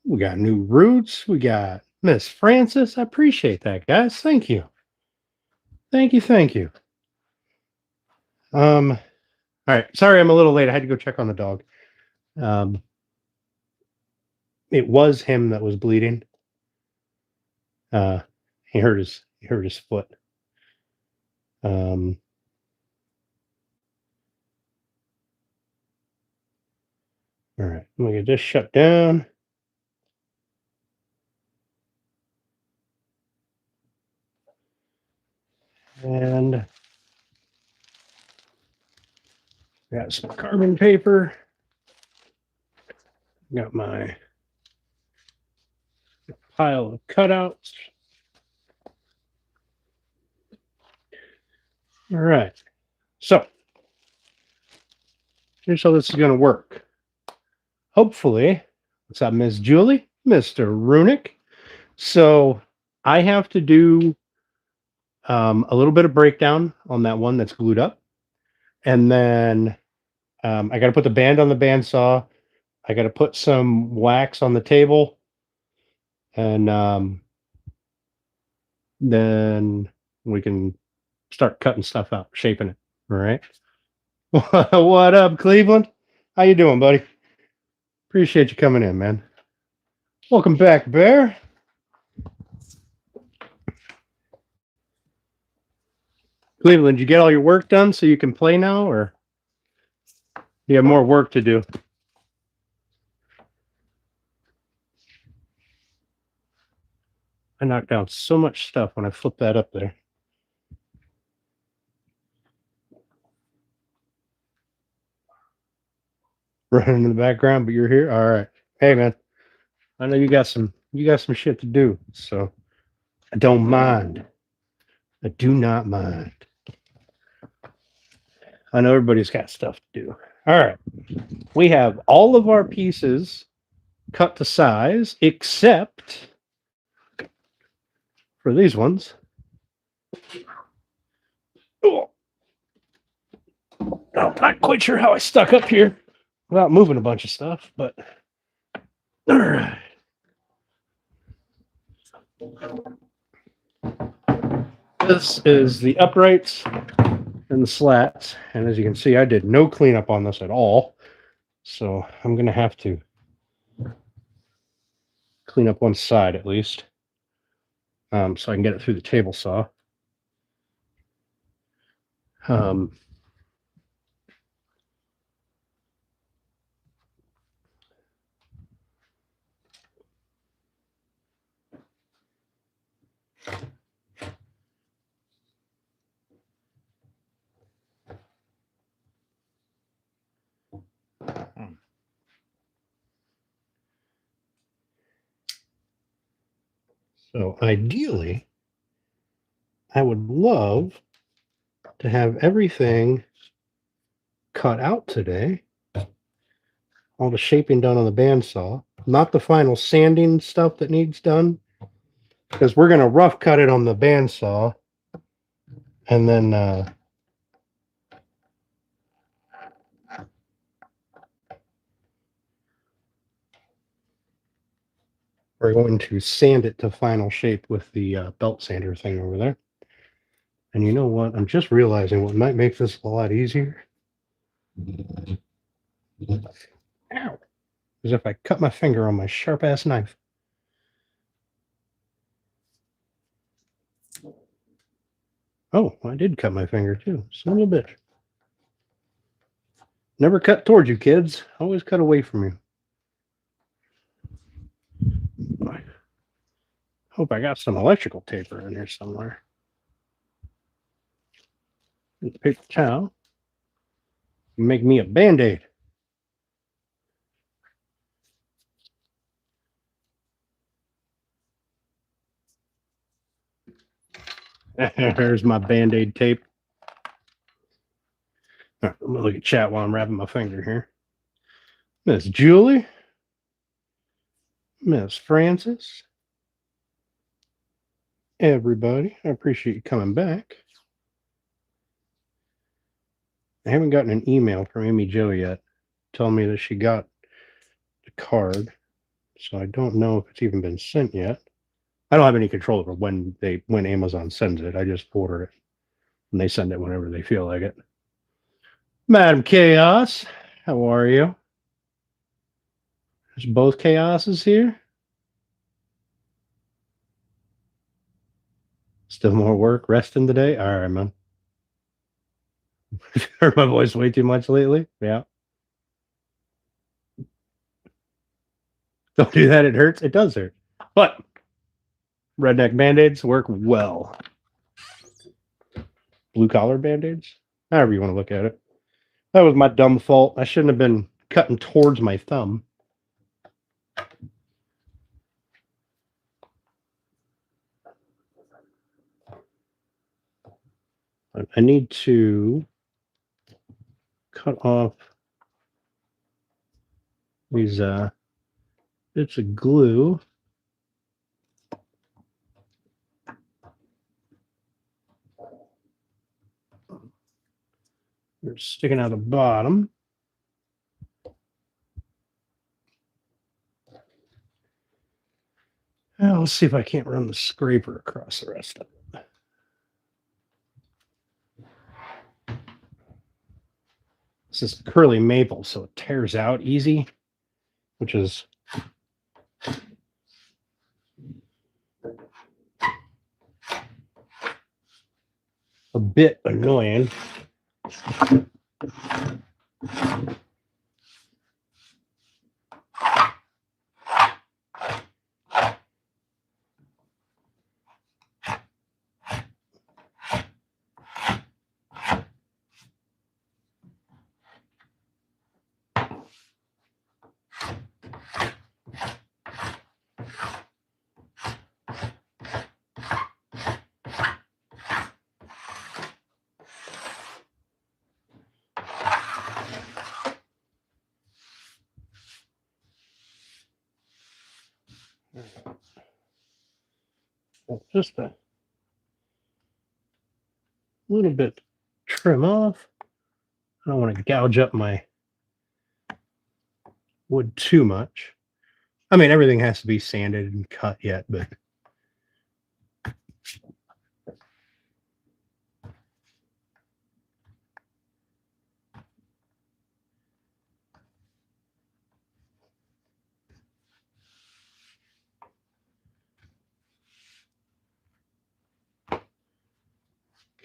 We got new roots. We got Miss Francis. I appreciate that, guys. Thank you. Thank you. Thank you. All right. Sorry, I'm a little late. I had to go check on the dog. Um, it was him that was bleeding. Uh, he hurt his foot. Um, all right. I'm gonna get this shut down. And got some carbon paper. Got my pile of cutouts. All right. So here's how this is going to work. Hopefully, what's up, Miss Julie? Mr. Runick. So I have to do a little bit of breakdown on that one that's glued up. And then I got to put the band on the bandsaw. I got to put some wax on the table. And then we can start cutting stuff out, shaping it. All right. What up, Cleveland? How you doing, buddy? Appreciate you coming in, man. Welcome back, Bear. Cleveland, you get all your work done so you can play now, or do you have more work to do? I knocked down so much stuff when I flipped that up there. Running in the background, but you're here. All right. Hey, man. I know you got some shit to do, so I don't mind. I do not mind. I know everybody's got stuff to do. All right. We have all of our pieces cut to size, except for these ones. Oh, I'm not quite sure how I stuck up here without moving a bunch of stuff, but all right. This is the uprights and the slats. And as you can see, I did no cleanup on this at all. So I'm going to have to clean up one side at least, so I can get it through the table saw. So ideally, I would love to have everything cut out today. All the shaping done on the bandsaw, not the final sanding stuff that needs done, because we're going to rough cut it on the bandsaw, and then we're going to sand it to final shape with the belt sander thing over there. And you know what? I'm just realizing what might make this a lot easier. Ow! As if I cut my finger on my sharp ass knife. Oh, I did cut my finger too. Son of a bitch. Never cut towards you, kids. Always cut away from you. I hope I got some electrical taper in here somewhere. And paper towel. Make me a band-aid. There's my band-aid tape. Right, I'm gonna look at chat while I'm wrapping my finger here. Miss Julie, Miss Francis, everybody, I appreciate you coming back. I haven't gotten an email from Amy Jo yet telling me that she got the card. So I don't know if it's even been sent yet. I don't have any control over when Amazon sends it. I just order it and they send it whenever they feel like it. Madam Chaos, how are you? There's both Chaoses here. Still more work, resting today. All right, man. Heard my voice way too much lately. Yeah. Don't do that. It hurts. It does hurt. But redneck band-aids work well. Blue collar band-aids, however you want to look at it. That was my dumb fault. I shouldn't have been cutting towards my thumb. I need to cut off these bits of glue. They're sticking out the bottom. Now, let's see if I can't run the scraper across the rest of it. This is curly maple, so it tears out easy, which is a bit annoying. Just a little bit trim off. I don't want to gouge up my wood too much. I mean, everything has to be sanded and cut yet, but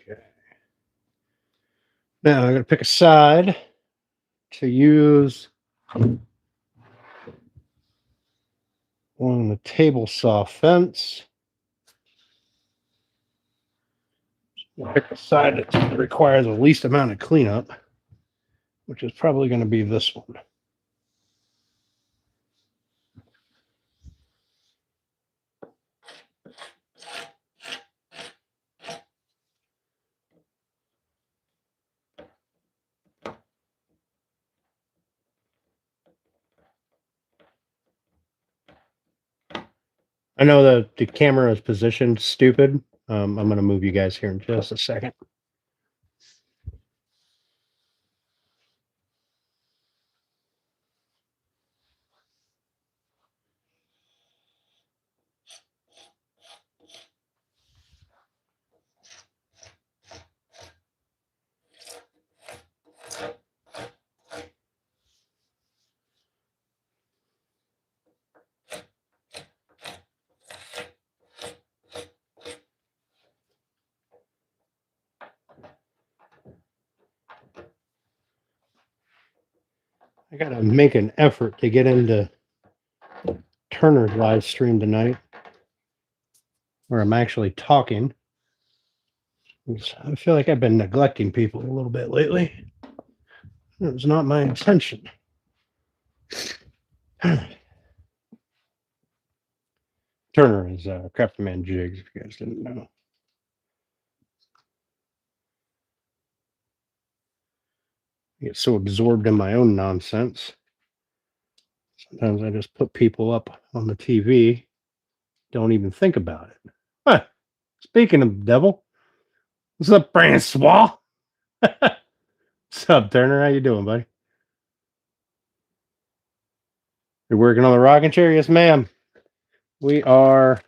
okay. Now I'm going to pick a side to use along the table saw fence. I'll pick a side that requires the least amount of cleanup, which is probably going to be this one. I know that the camera is positioned stupid. I'm going to move you guys here in just a second. I got to make an effort to get into Turner's live stream tonight, where I'm actually talking. I feel like I've been neglecting people a little bit lately. It was not my intention. Turner is Craftsman Jigs, if you guys didn't know. I get so absorbed in my own nonsense. Sometimes I just put people up on the TV, don't even think about it. Huh. Speaking of the devil, what's up, Francois? What's up, Turner? How you doing, buddy? You're working on the rocking chair? Yes, ma'am. We are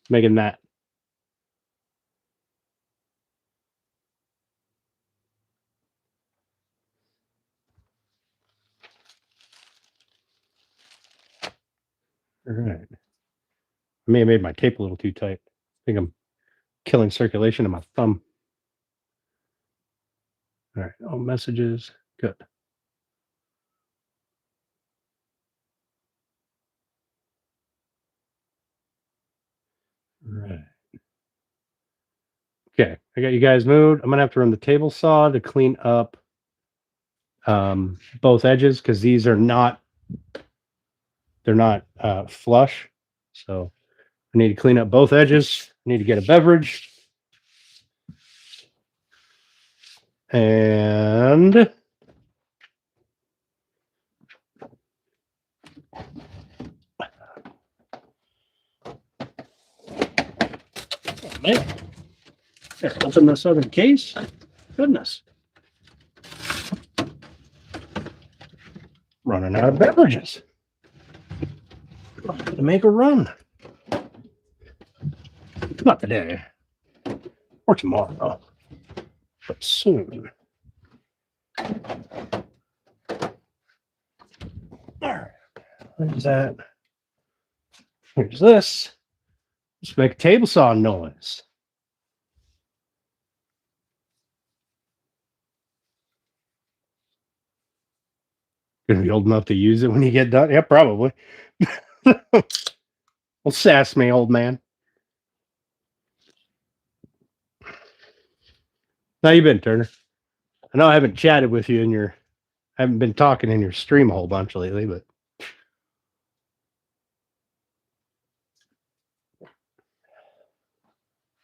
making that. All right. I may have made my tape a little too tight. I think I'm killing circulation in my thumb. All right. All messages. Good. All right. Okay. I got you guys moved. I'm going to have to run the table saw to clean up both edges because these are not, they're not flush. So I need to clean up both edges. I need to get a beverage. And man, here, open this other case. Goodness. Running out of beverages. To make a run. Not today. Or tomorrow. But soon. Alright. There's that. Here's this. Let's make a table saw noise. Gonna be old enough to use it when you get done? Yeah, probably. Well, sass me, old man. How you been, Turner? I know I haven't chatted with you I haven't been talking in your stream a whole bunch lately, but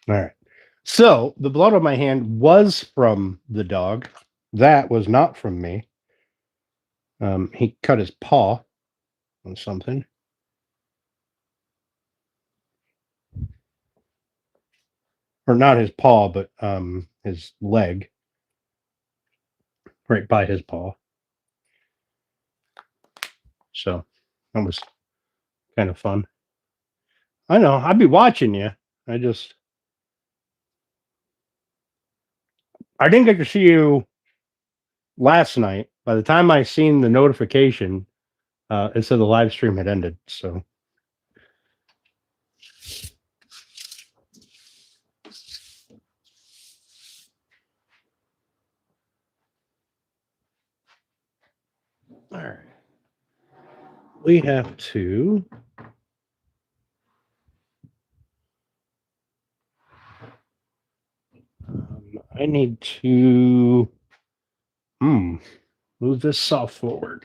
all right. So the blood on my hand was from the dog. That was not from me. He cut his paw on something. Or not his paw, but his leg. Right by his paw. So that was kind of fun. I know. I'd be watching you. I didn't get to see you last night. By the time I seen the notification, it said the live stream had ended. So all right. We have to I need to move this saw forward.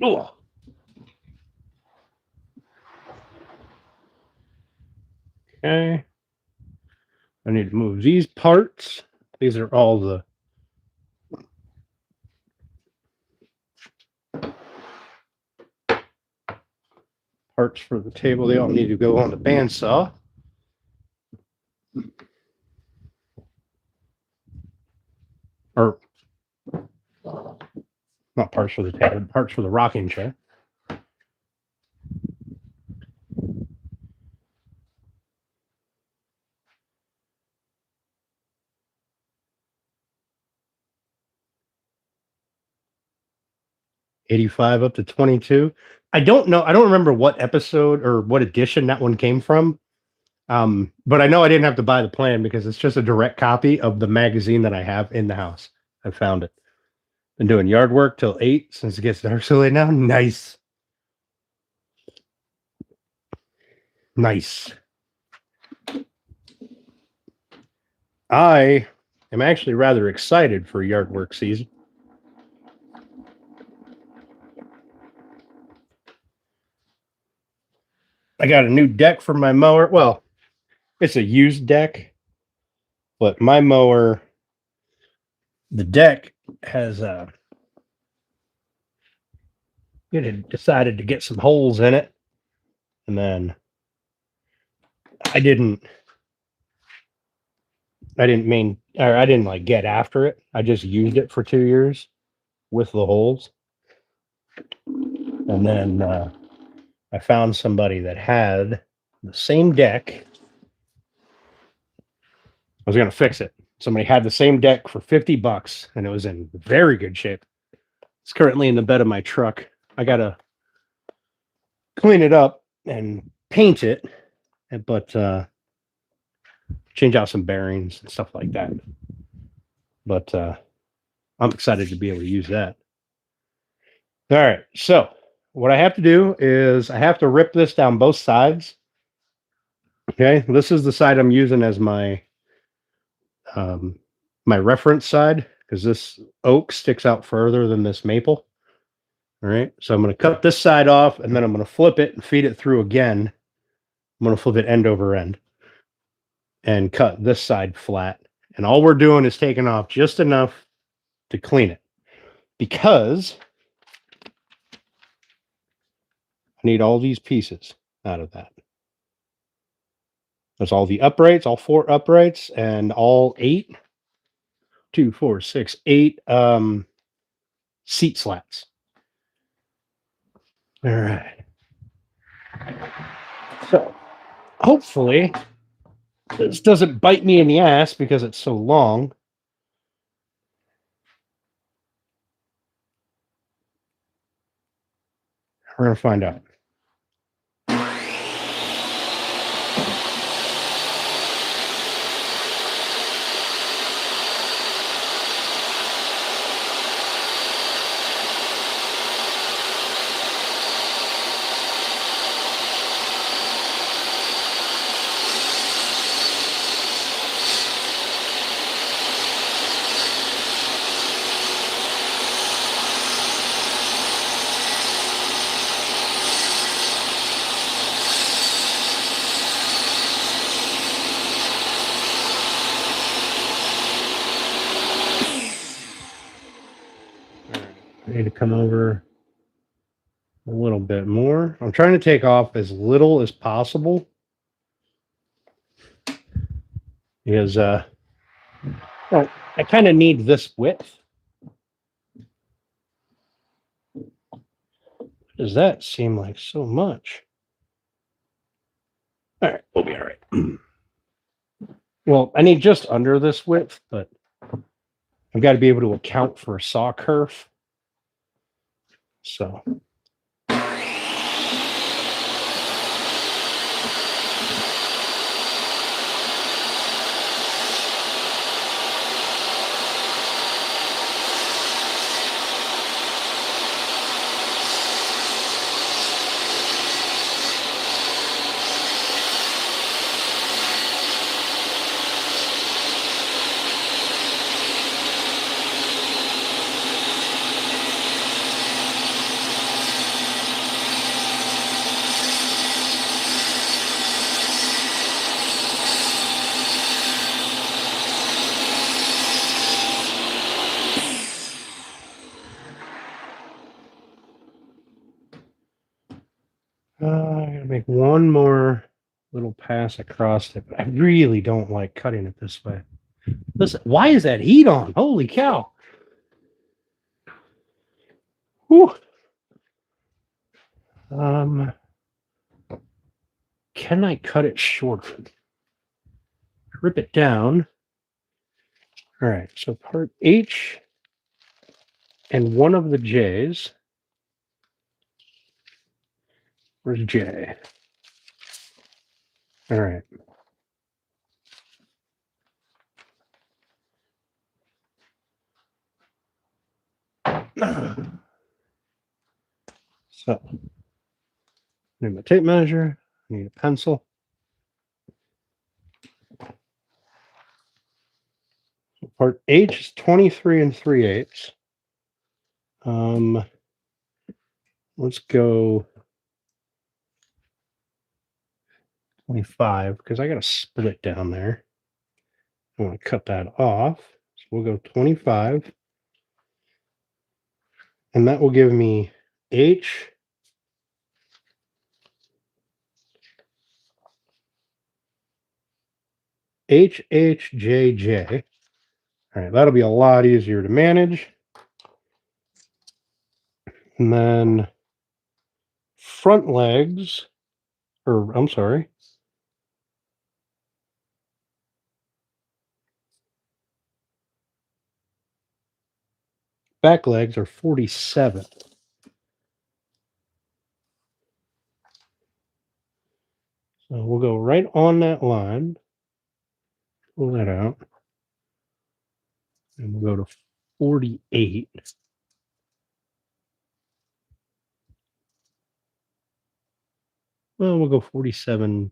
Oh. Okay. I need to move these parts. These are all the parts for the table. They all need to go on the bandsaw. Or not parts for the table, parts for the rocking chair. '85 up to 22. I don't know. I don't remember what episode or what edition that one came from. But I know I didn't have to buy the plan because it's just a direct copy of the magazine that I have in the house. I found it. Been doing yard work till 8 since it gets dark so late now. Nice. Nice. I am actually rather excited for yard work season. I got a new deck for my mower. Well, it's a used deck, but my mower, the deck has it had decided to get some holes in it, and then I didn't I didn't like get after it. I just used it for 2 years with the holes. And then I found somebody that had the same deck. I was going to fix it. Somebody had the same deck for $50 and it was in very good shape. It's currently in the bed of my truck. I got to clean it up and paint it, but change out some bearings and stuff like that. But I'm excited to be able to use that. All right. So what I have to do is I have to rip this down both sides. Okay. This is the side I'm using as my my reference side because this oak sticks out further than this maple. All right. So I'm going to cut this side off and then I'm going to flip it and feed it through again. I'm going to flip it end over end and cut this side flat. And all we're doing is taking off just enough to clean it because I need all these pieces out of that. That's all the uprights, all 4 uprights, and all 8, 2, 4, 6, 8 seat slats. All right. So hopefully this doesn't bite me in the ass because it's so long. We're going to find out. I need to come over a little bit more. I'm trying to take off as little as possible because well, I kind of need this width. Does that seem like so much? All right, we'll be all right. Well, I need just under this width, but I've got to be able to account for a saw kerf. So I gotta make one more little pass across it. But I really don't like cutting it this way. Listen, why is that heat on? Holy cow! Whew. Can I cut it shorter? Rip it down. All right, so part H and one of the J's. Where's J? All right. So, I need my tape measure. I need a pencil. So part H is 23 3/8. Let's go 25 because I got to split down there. I want to cut that off. So we'll go 25. And that will give me H HHJJ. All right, that'll be a lot easier to manage. And then front legs, or I'm sorry, back legs are 47. So we'll go right on that line, pull that out, and we'll go to 48. Well, we'll go 47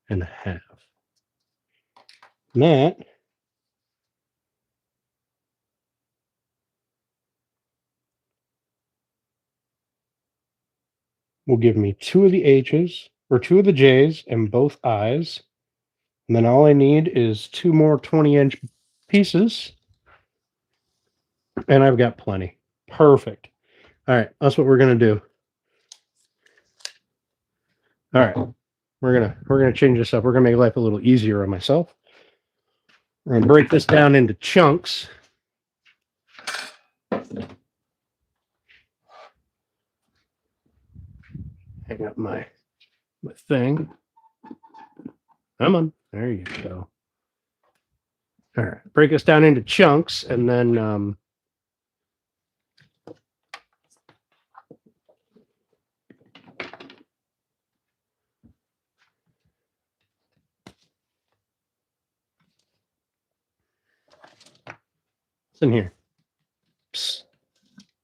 and a half. And that will give me 2 of the H's, or 2 of the J's, and both I's. And then all I need is 2 more 20-inch pieces. And I've got plenty. Perfect. All right, that's what we're gonna do. All right, we're gonna change this up. We're gonna make life a little easier on myself. We're gonna break this down into chunks. Hang up my thing. Come on, there you go. All right, break this down into chunks, and then what's in here? Psst,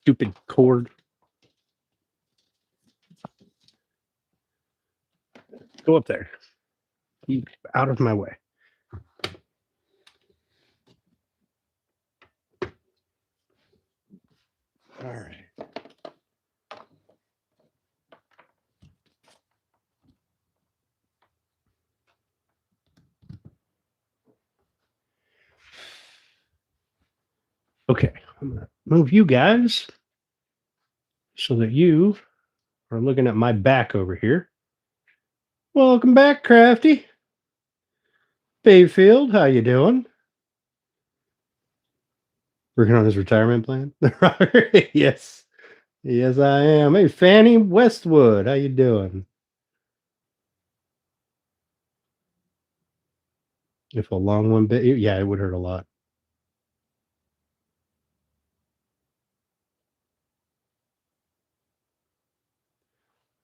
stupid cord. Go up there. Keep out of my way. All right. Okay, I'm gonna move you guys so that you are looking at my back over here. Welcome back, Crafty. Bayfield, how you doing? Working on his retirement plan? Yes. Yes, I am. Hey, Fanny Westwood, how you doing? If a long one bit you, yeah, it would hurt a lot.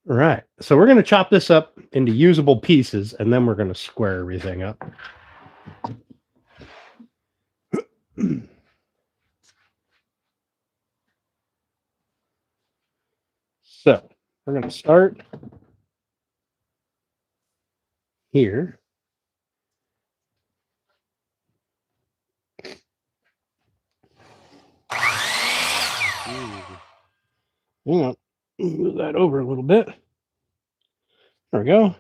All right, so we're going to chop this up into usable pieces, and then we're going to square everything up. So we're going to start here. Hang on, move that over a little bit. There we go.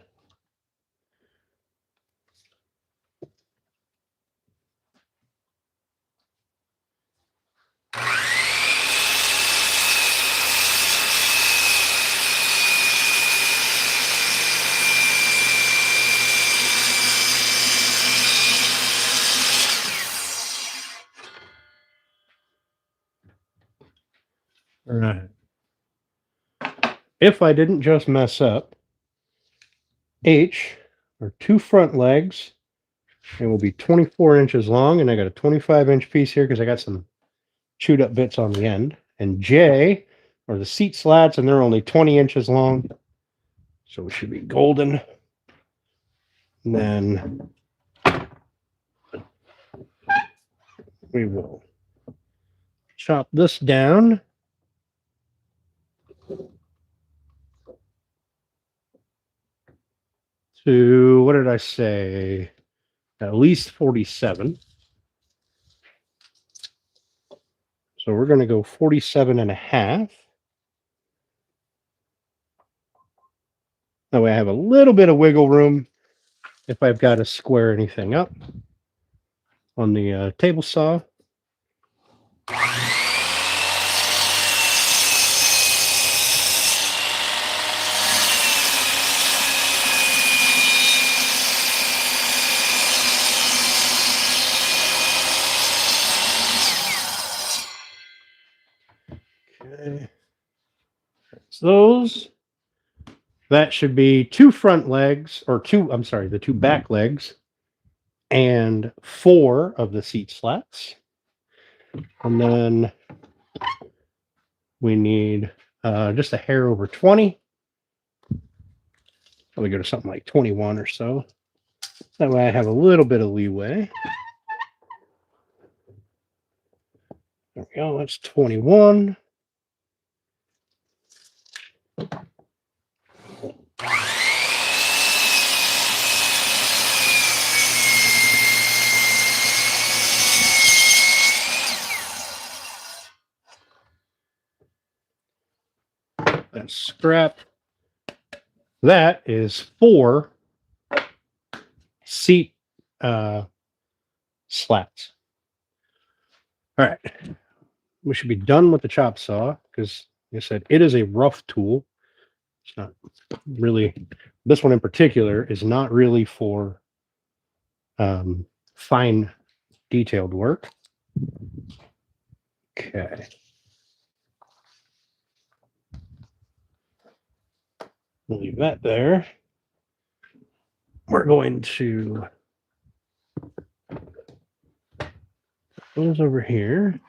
All right. If I didn't just mess up, H are 2 front legs. It will be 24 inches long, and I got a 25-inch piece here because I got some chewed up bits on the end. And J are the seat slats, and they're only 20 inches long, so it should be golden. And then we will chop this down to, what did I say? At least 47. So we're going to go 47 and a half. That way I have a little bit of wiggle room if I've got to square anything up on the table saw. Okay. So those. That should be 2 front legs, or the 2 back legs, and 4 of the seat slats. And then we need just a hair over 20. Probably go to something like 21 or so. That way I have a little bit of leeway. There we go. That's 21. That's scrap. That is 4 seat slats. All right. We should be done with the chop saw because, like I said, it is a rough tool. It's not really, this one in particular is not really for fine detailed work. Okay. We'll leave that there. We're going to put those over here.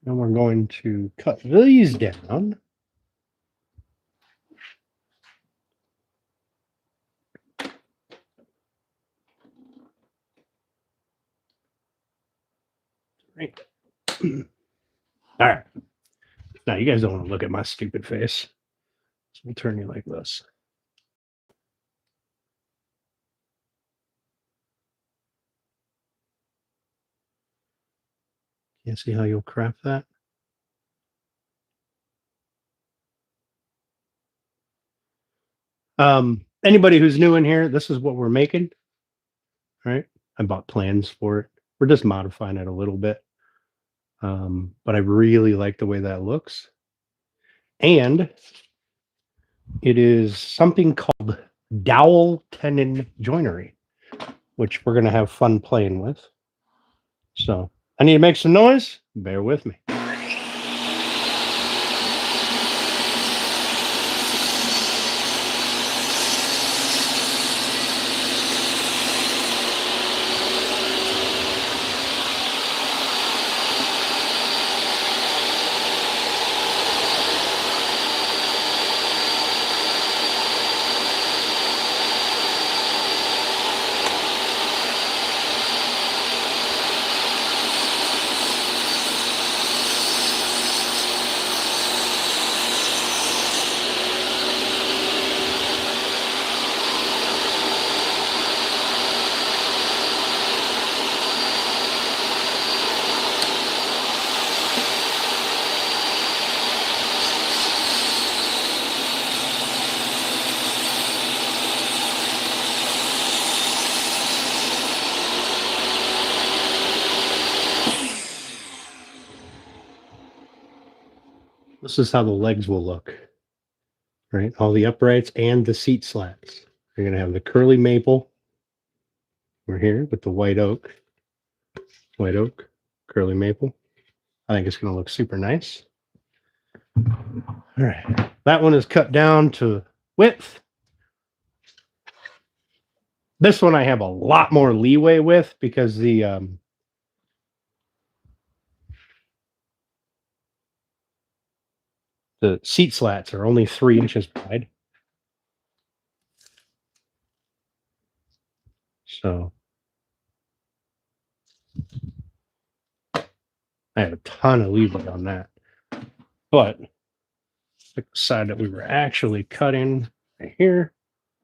And we're going to cut these down. Right. All right. Now you guys don't want to look at my stupid face. So we'll turn you like this. Can't see how you'll craft that. Anybody who's new in here, this is what we're making. Right? I bought plans for it. We're just modifying it a little bit. But I really like the way that looks. And it is something called dowel tenon joinery, which we're going to have fun playing with. So I need to make some noise. Bear with me. This is how the legs will look, right? All the uprights and the seat slats. You're going to have the curly maple. We're here with the white oak, curly maple. I think it's going to look super nice. All right. That one is cut down to width. This one I have a lot more leeway with because the seat slats are only 3 inches wide. So I have a ton of leeway on that. But the side that we were actually cutting right here.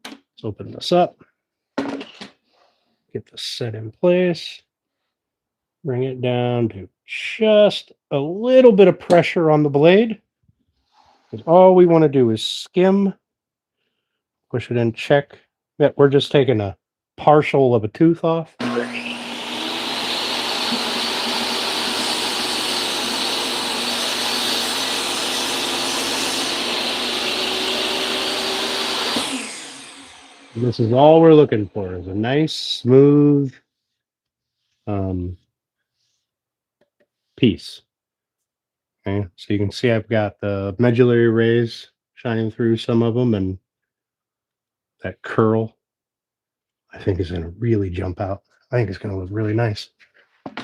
Let's open this up. Get this set in place. Bring it down to just a little bit of pressure on the blade. Because all we want to do is skim, push it in, check that we're just taking a partial of a tooth off. And this is all we're looking for, is a nice, smooth piece. Okay, so you can see I've got the medullary rays shining through some of them, and that curl I think is going to really jump out. I think it's going to look really nice. All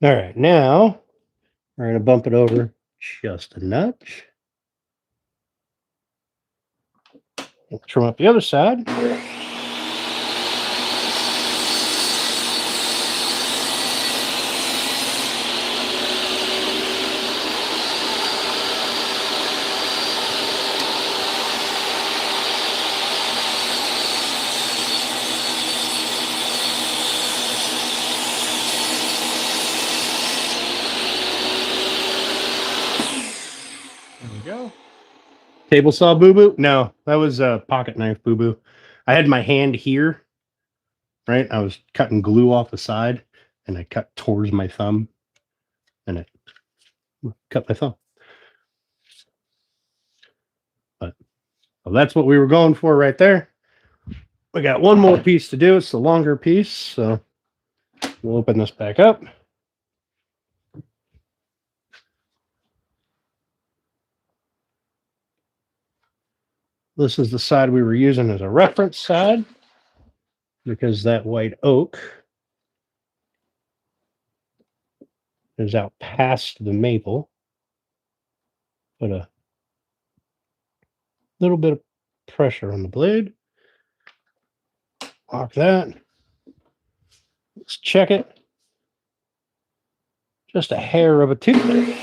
right, now we're going to bump it over just a notch. We'll trim up the other side. There we go. Table saw boo boo? No, that was a pocket knife boo boo. I had my hand here, right? I was cutting glue off the side, and I cut towards my thumb, and it cut my thumb. But well, that's what we were going for right there. We got one more piece to do. It's the longer piece, so we'll open this back up. This is the side we were using as a reference side because that white oak is out past the maple. Put a little bit of pressure on the blade. Lock that. Let's check it. Just a hair of a tooth.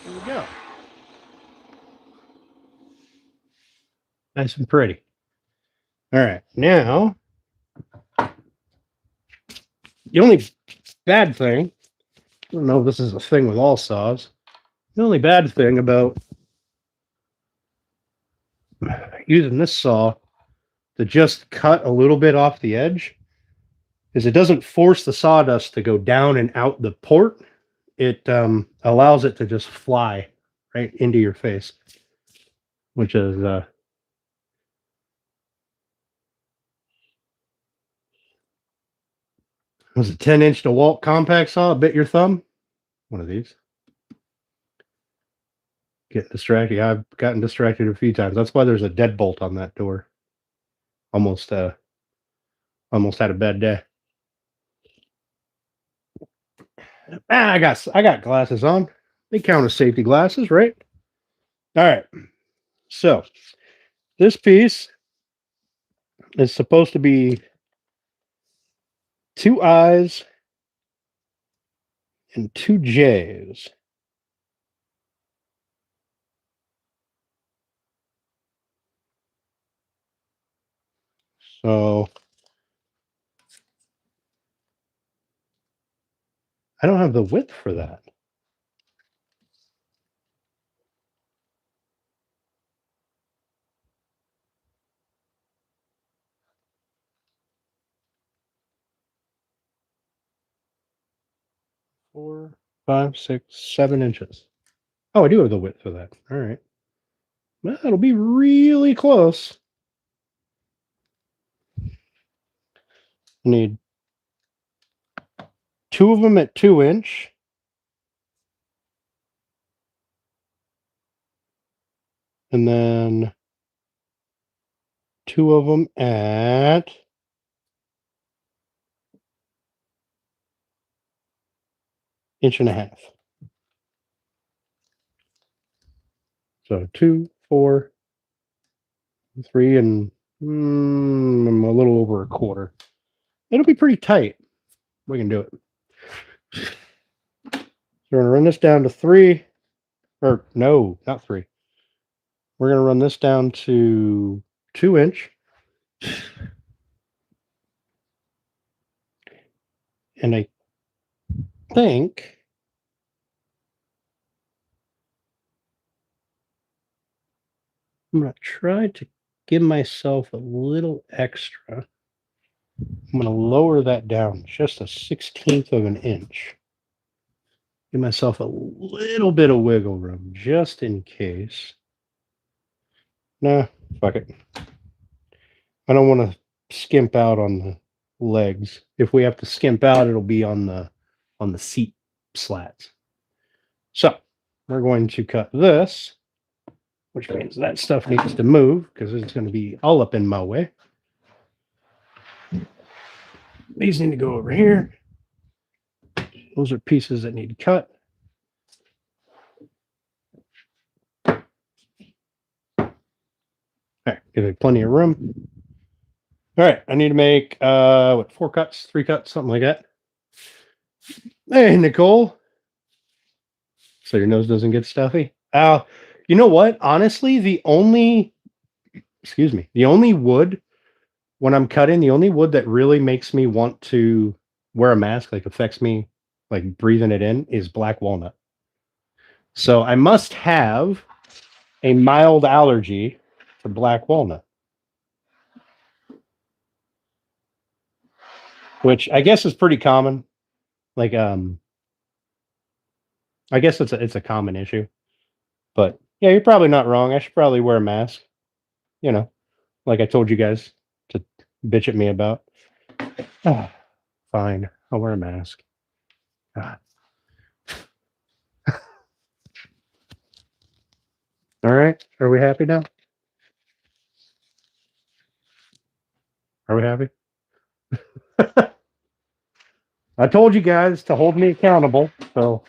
There we go. Nice and pretty. All right, now the only bad thing, I don't know if this is a thing with all saws, the only bad thing about using this saw to just cut a little bit off the edge is it doesn't force the sawdust to go down and out the port. It allows it to just fly right into your face, which is was a 10-inch DeWalt compact saw bit your thumb? One of these. Get distracted. I've gotten distracted a few times. That's why there's a deadbolt on that door. Almost had a bad day. I got glasses on. They count as safety glasses, right? All right. So this piece is supposed to be 2 I's and 2 J's. So I don't have the width for that. Four, 5, 6, 7 inches. Oh, I do have the width for that. All right. Well, that'll be really close. I need two of them at 2 inch. And then two of them at inch and a half. So 2, 4, 3, and a little over a quarter. It'll be pretty tight. We can do it. So we're going to run this down to 3. Or no, not 3. We're going to run this down to 2 inch. And I think I'm going to try to give myself a little extra. I'm going to lower that down just a 1/16 of an inch. Give myself a little bit of wiggle room just in case. Nah, fuck it. I don't want to skimp out on the legs. If we have to skimp out, it'll be on the seat slats. So we're going to cut this, which means that stuff needs to move because it's going to be all up in my way. These need to go over here. Those are pieces that need cut. All right, give it plenty of room. All right, I need to make 4 cuts, 3 cuts, something like that. Hey, Nicole. So your nose doesn't get stuffy. You know what? Honestly, the only wood when I'm cutting, the only wood that really makes me want to wear a mask, like affects me, like breathing it in, is black walnut. So I must have a mild allergy to black walnut, which I guess is pretty common. Like, I guess it's a common issue. But yeah, you're probably not wrong. I should probably wear a mask. You know, like I told you guys to bitch at me about. Fine, I'll wear a mask. God. All right, are we happy now? Are we happy? I told you guys to hold me accountable, so.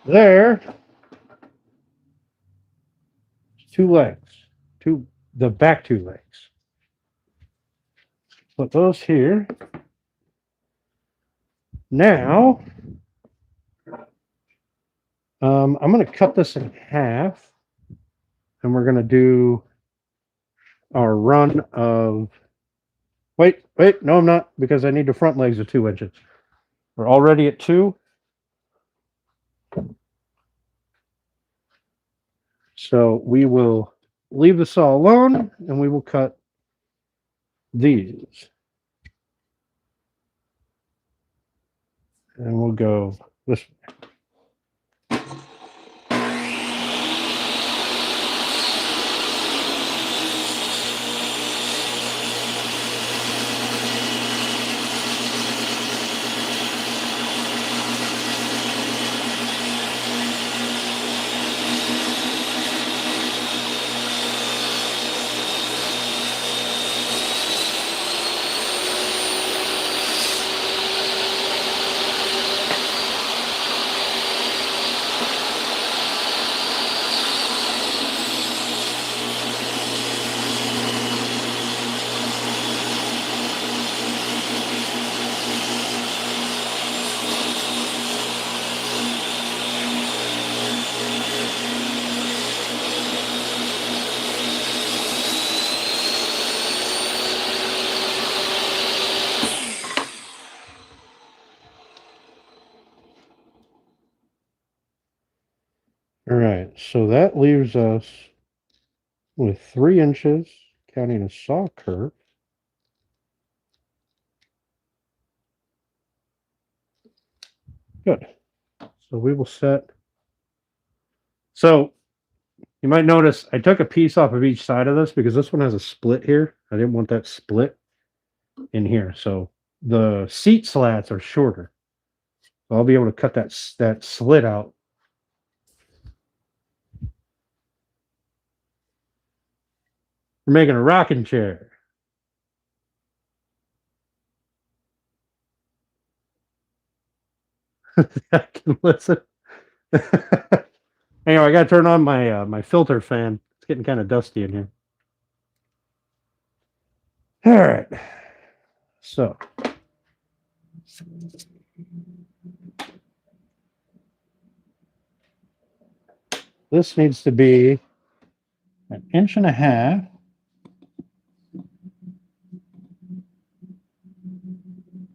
There, 2 legs, the back 2 legs. Put those here. Now, I'm going to cut this in half, and we're going to do our run of. Wait, no, I'm not, because I need the front legs of 2 inches. We're already at 2. So we will leave the saw alone, and we will cut these. And we'll go this way. All right, so that leaves us with 3 inches, counting a saw curve. Good. So we will set. So you might notice I took a piece off of each side of this because this one has a split here. I didn't want that split in here. So the seat slats are shorter. So I'll be able to cut that slit out. We're making a rocking chair. I can listen. Anyway, I got to turn on my my filter fan. It's getting kind of dusty in here. All right. So this needs to be 1.5 inches,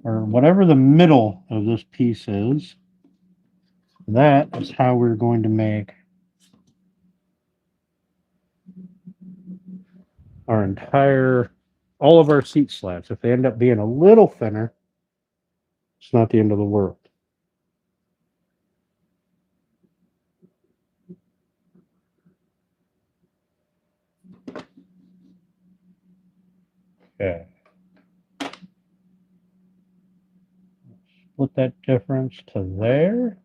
or whatever the middle of this piece is. That is how we're going to make our all of our seat slats. If they end up being a little thinner, it's not the end of the world. Okay. Split that difference to there.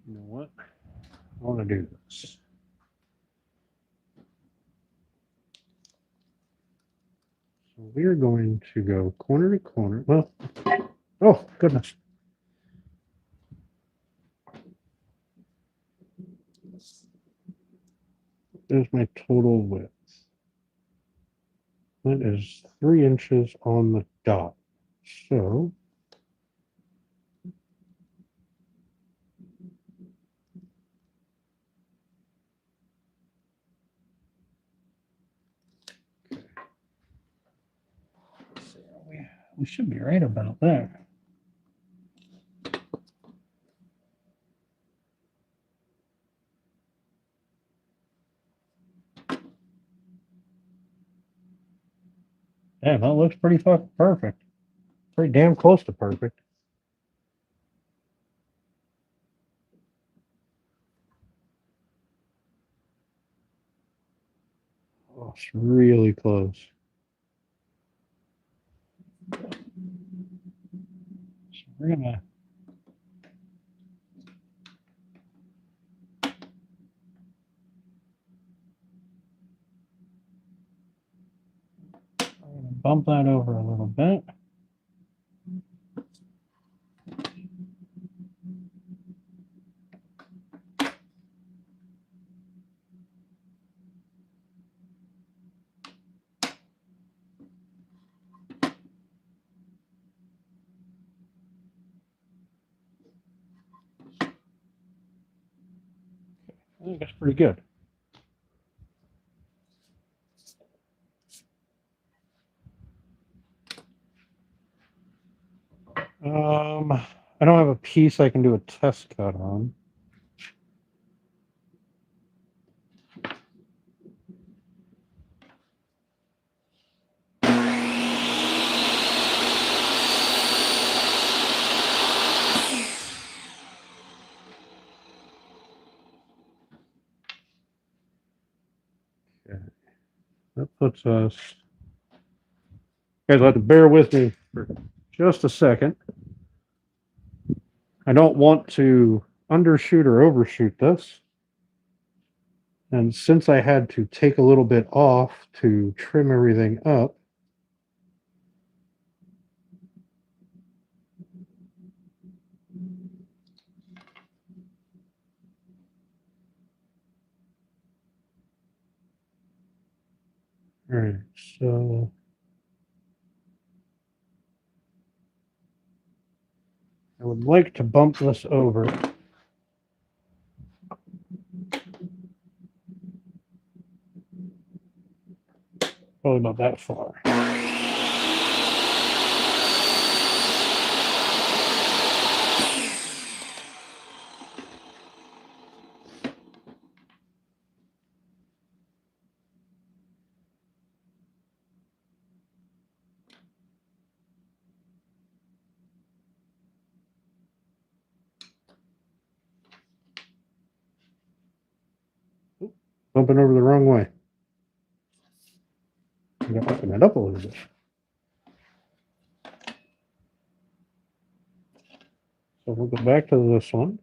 You know what? I want to do this. So we're going to go corner to corner. Well, oh, goodness. There's my total width. That is 3 inches on the dot. So we should be right about that. Damn, that looks pretty fucking perfect. Pretty damn close to perfect. Oh, it's really close. So we're gonna bump that over a little bit. think that's pretty good. I don't have a piece I can do a test cut on. Okay. That puts us. You guys will have to bear with me for just a second. I don't want to undershoot or overshoot this. And since I had to take a little bit off to trim everything up, all right, so I would like to bump this over. Probably about that far. Bumping over the wrong way. I'm going to open it up a little bit. So we'll go back to this one.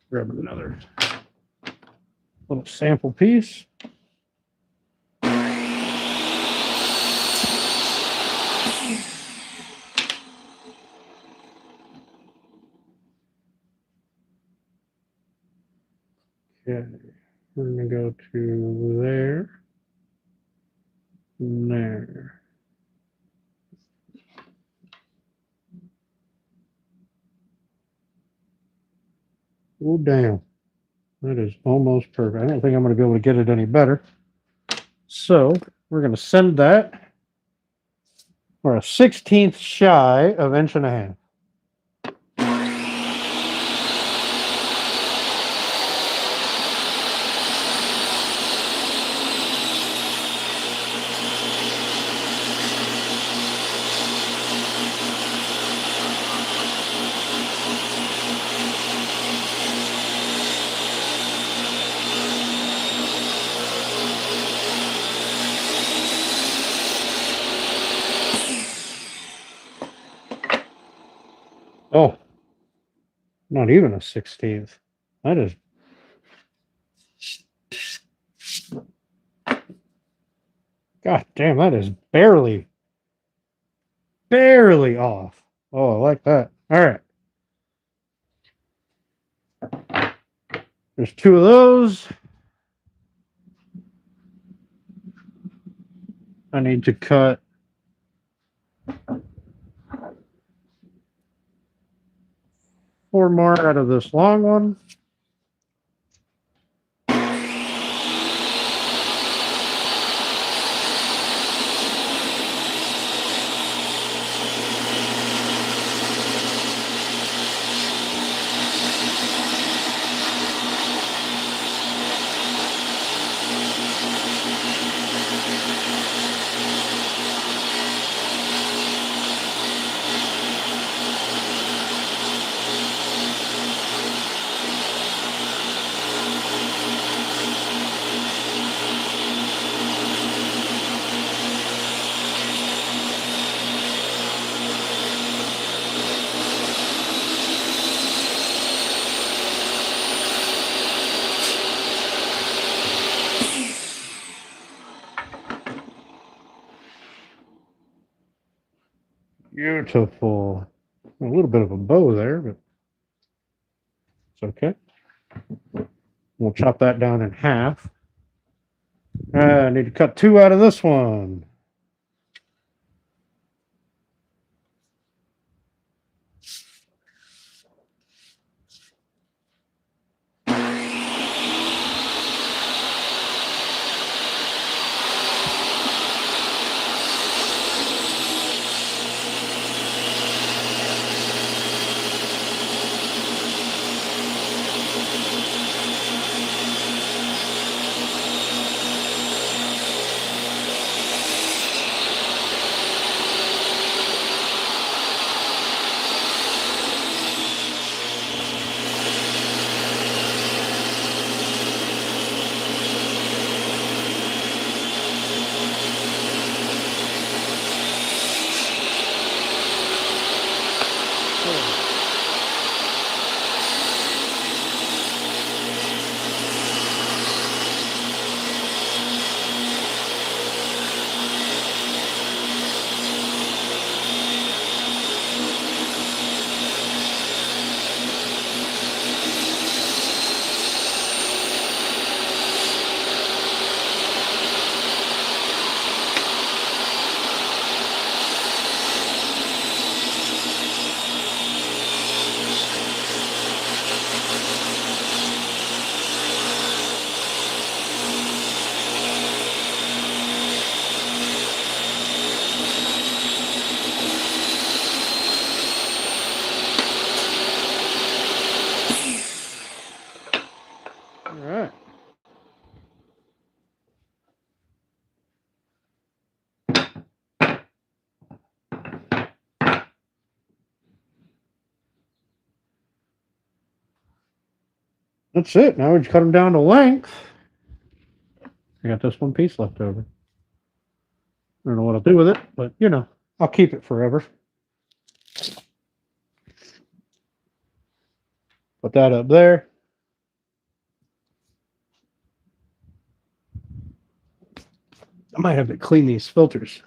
Grab another little sample piece. Okay, we're going to go to there, and there. Oh, damn. That is almost perfect. I don't think I'm going to be able to get it any better. So we're going to send that. We're a 16th shy of inch and a half. Oh, not even a 16th. That is. God damn, that is barely off. Oh, I like that. All right. There's two of those. I need to cut four more out of this long one. Beautiful. A little bit of a bow there, but it's okay. We'll chop that down in half. I need to cut two out of this one. That's it. Now we just cut them down to length. I got this one piece left over. I don't know what I'll do with it, but you know, I'll keep it forever. Put that up there. I might have to clean these filters.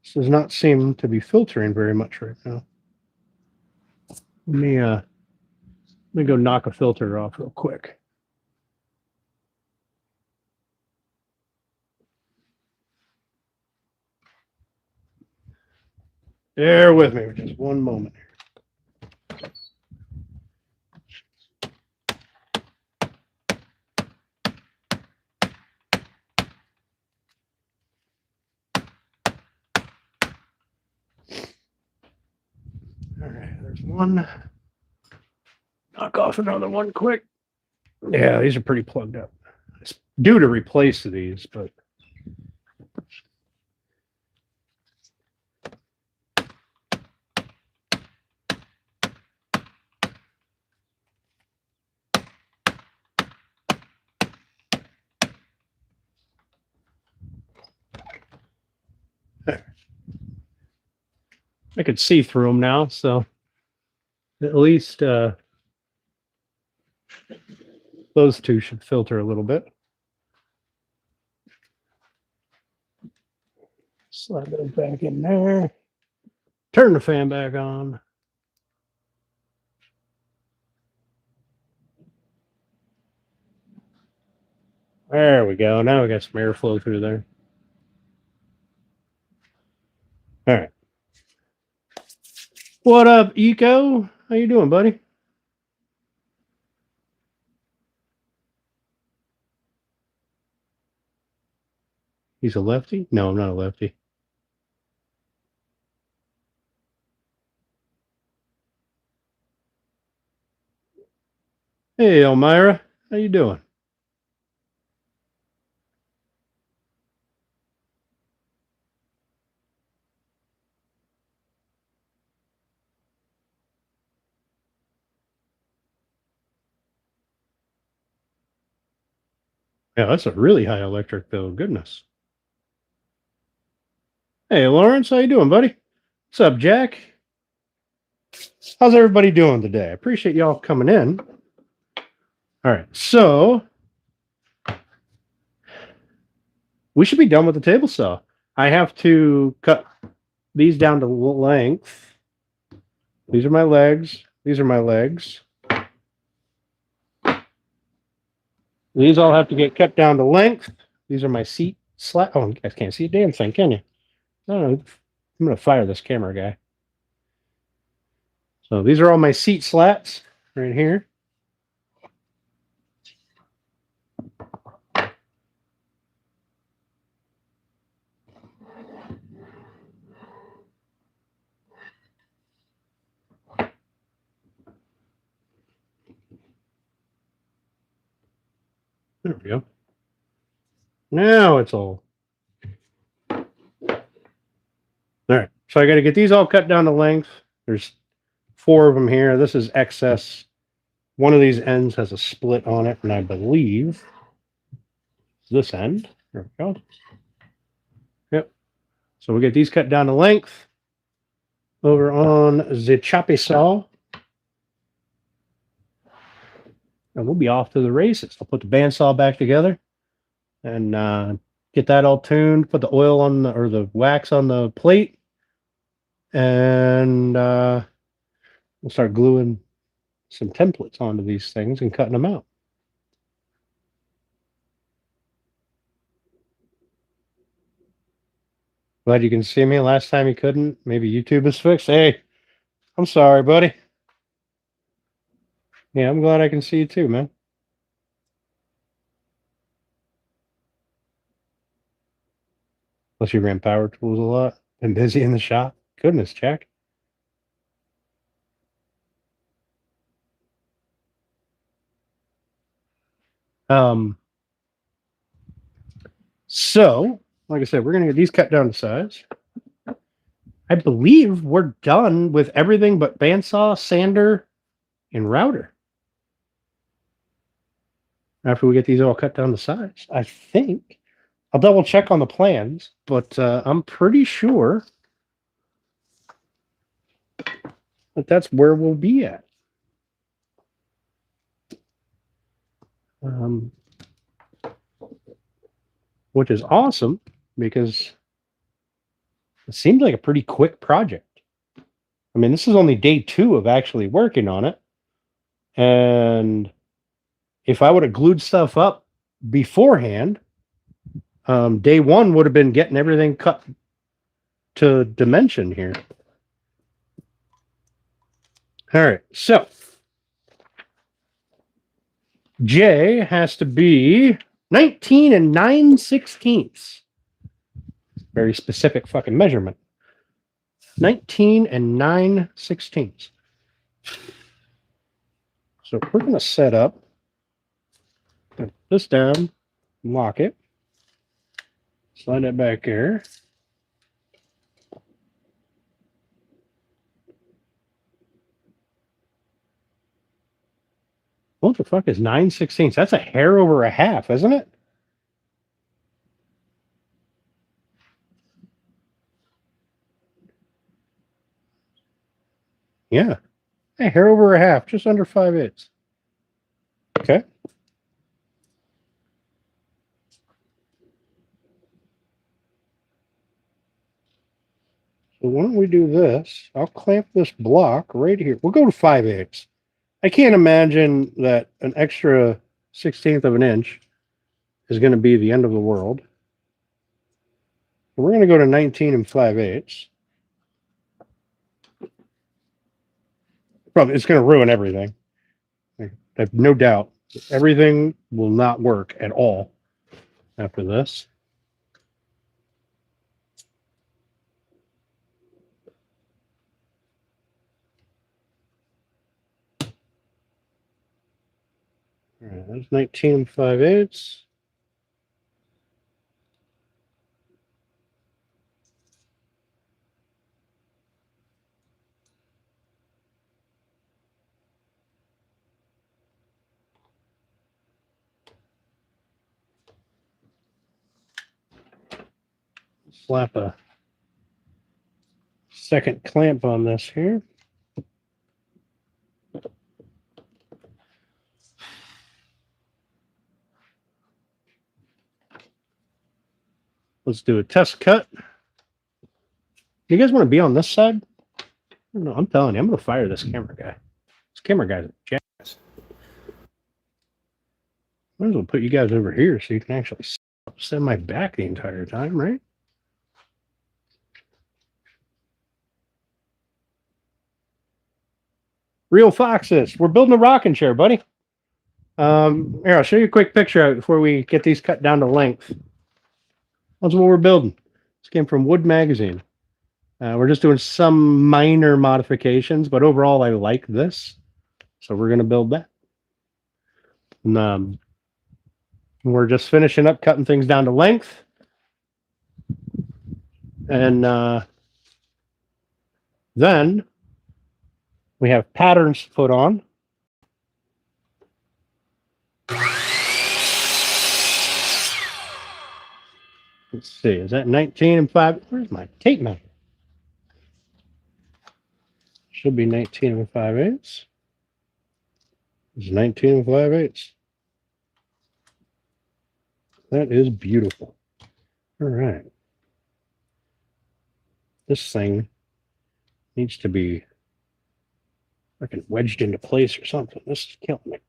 This does not seem to be filtering very much right now. Let me go knock a filter off real quick. Bear with me for just one moment. All right, there's one. Knock off another one quick. Yeah, these are pretty plugged up. It's due to replace these, but I could see through them now, so at least those two should filter a little bit. Slide those back in there. Turn the fan back on. There we go. Now we got some airflow through there. All right. What up, Eco? How you doing, buddy? He's a lefty? No, I'm not a lefty. Hey, Elmira. How you doing? Yeah, that's a really high electric bill. Goodness. Hey, Lawrence. How you doing, buddy? What's up, Jack? How's everybody doing today? I appreciate y'all coming in. All right, so we should be done with the table saw. I have to cut these down to length. These are my legs. These are my legs. These all have to get cut down to length. These are my seat slat. Oh, you guys can't see a damn thing, can you? I don't know. I'm going to fire this camera guy. So these are all my seat slats right here. There we go. Now it's all. All right. So I got to get these all cut down to length. There's 4 of them here. This is excess. One of these ends has a split on it, and I believe this end. There we go. Yep. So we get these cut down to length over on the choppy saw. And we'll be off to the races. I'll put the bandsaw back together and get that all tuned, put the oil on or the wax on the plate, and we'll start gluing some templates onto these things and cutting them out. Glad you can see me. Last time you couldn't. Maybe YouTube is fixed. Hey, I'm sorry, buddy. Yeah, I'm glad I can see you too, man. Unless you ran power tools a lot. Been busy in the shop. Goodness, Jack. So, like I said, we're going to get these cut down to size. I believe we're done with everything but bandsaw, sander, and router. after we get these all cut down to size. I think. I'll double check on the plans, but I'm pretty sure that that's where we'll be at. Which is awesome because it seemed like a pretty quick project. I mean, this is only day 2 of actually working on it. And if I would have glued stuff up beforehand, day 1 would have been getting everything cut to dimension here. All right, so J has to be 19 and 9/16. Very specific fucking measurement. 19 and 9/16. So we're going to set up, put this down, lock it, slide it back here. What the fuck is 9/16? That's a hair over a half, isn't it? Yeah. A hair over a half, just under 5/8. Okay. So why don't we do this? I'll clamp this block right here. We'll go to 5/8. I can't imagine that an extra 1/16 of an inch is going to be the end of the world. We're going to go to 19 and 5/8. Probably it's going to ruin everything. I have no doubt. Everything will not work at all after this. All right, that's 19 and 5/8. Slap a second clamp on this here. Let's do a test cut. You guys want to be on this side? No, I'm telling you, I'm going to fire this camera guy. This camera guy's a jackass. Might as well put you guys over here so you can actually send my back the entire time, right? Real foxes. We're building a rocking chair, buddy. Here, I'll show you a quick picture before we get these cut down to length. That's what we're building. This came from Wood Magazine. We're just doing some minor modifications, but overall, I like this. So we're going to build that. And, we're just finishing up cutting things down to length. And then we have patterns to put on. Let's see, is that 19 and 5? Where's my tape measure? Should be 19 and 5/8. It's 19 and 5/8. That is beautiful. All right. This thing needs to be fucking wedged into place or something. This is killing me.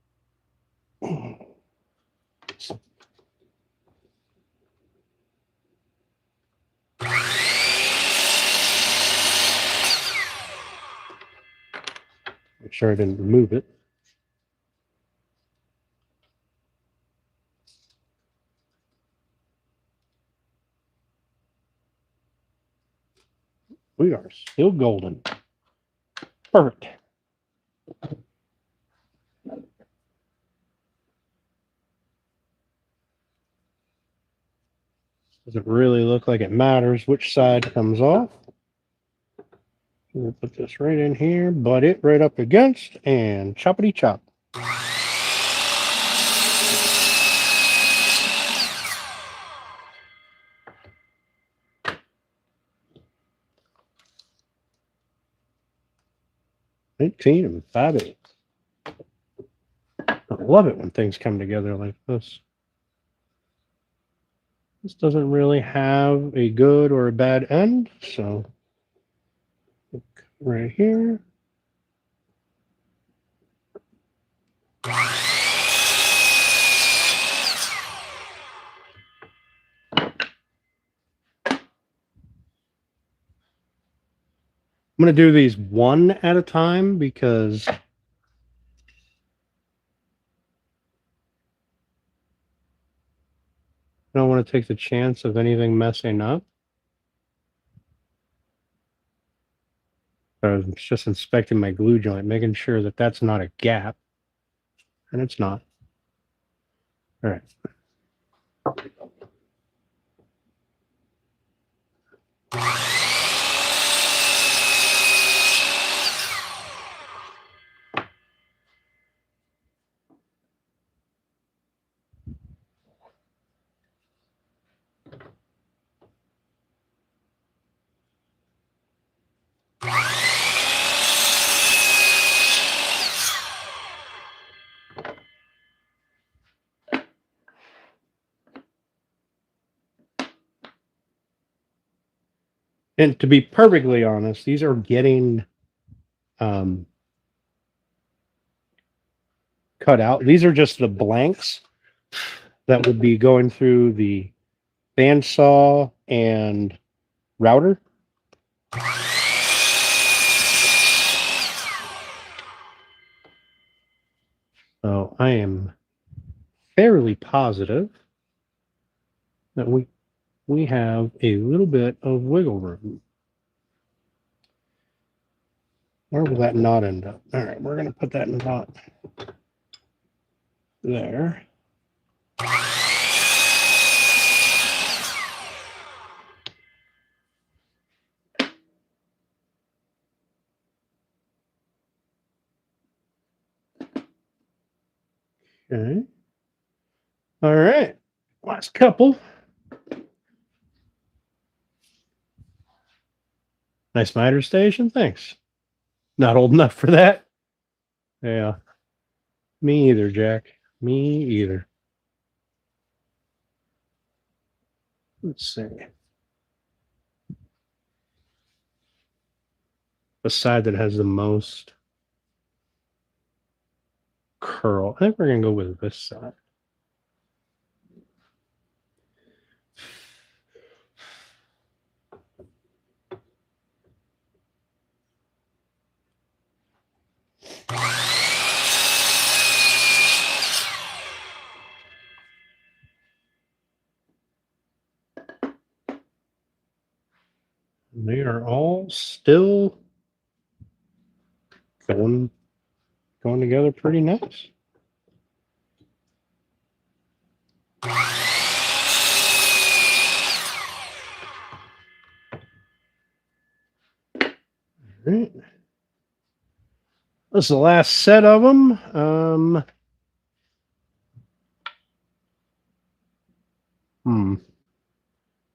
Make sure I didn't remove it. We are still golden. Perfect. Doesn't really look like it matters which side comes off. We'll put this right in here, butt it right up against, and choppity chop. 18 and 5/8. I love it when things come together like this. This doesn't really have a good or a bad end, so right here. I'm going to do these one at a time because I don't want to take the chance of anything messing up. I was just inspecting my glue joint, making sure that that's not a gap, and it's not. All right. And to be perfectly honest, these are getting cut out. These are just the blanks that would be going through the bandsaw and router. So I am fairly positive that we have a little bit of wiggle room. Where will that knot end up? All right, we're going to put that knot there. Okay. All right. Last couple. Nice miter station. Thanks. Not old enough for that. Yeah. Me either, Jack. Me either. Let's see. The side that has the most curl. I think we're going to go with this side. They are all still going together pretty nice. All right. This is the last set of them.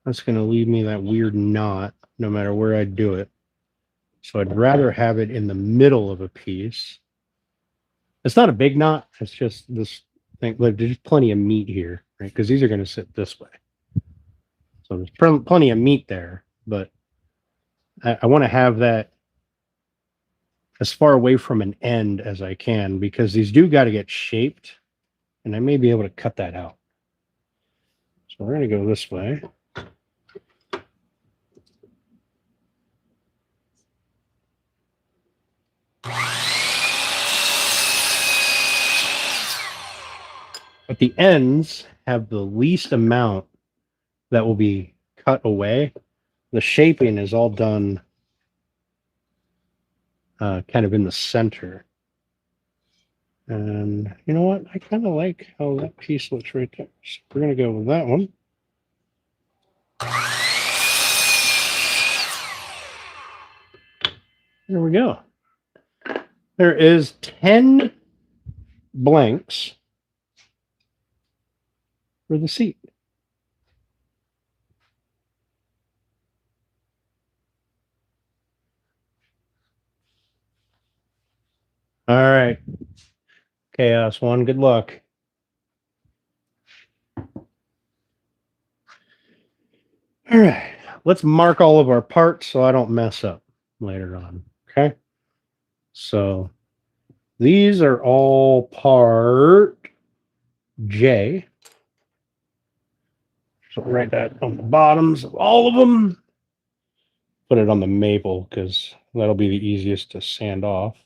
That's going to leave me that weird knot no matter where I do it. So I'd rather have it in the middle of a piece. It's not a big knot. It's just this thing. Look, there's plenty of meat here, right? Because these are going to sit this way. So there's plenty of meat there, but I want to have that as far away from an end as I can because these do got to get shaped, and I may be able to cut that out. So we're going to go this way. But the ends have the least amount that will be cut away. The shaping is all done kind of in the center. And you know what? I kind of like how that piece looks right there. So we're going to go with that one. There we go. There is 10 blanks for the seat. All right. Chaos one, good luck. All right. Let's mark all of our parts so I don't mess up later on. Okay. So these are all part J. So write that on the bottoms of all of them. Put it on the maple because that'll be the easiest to sand off.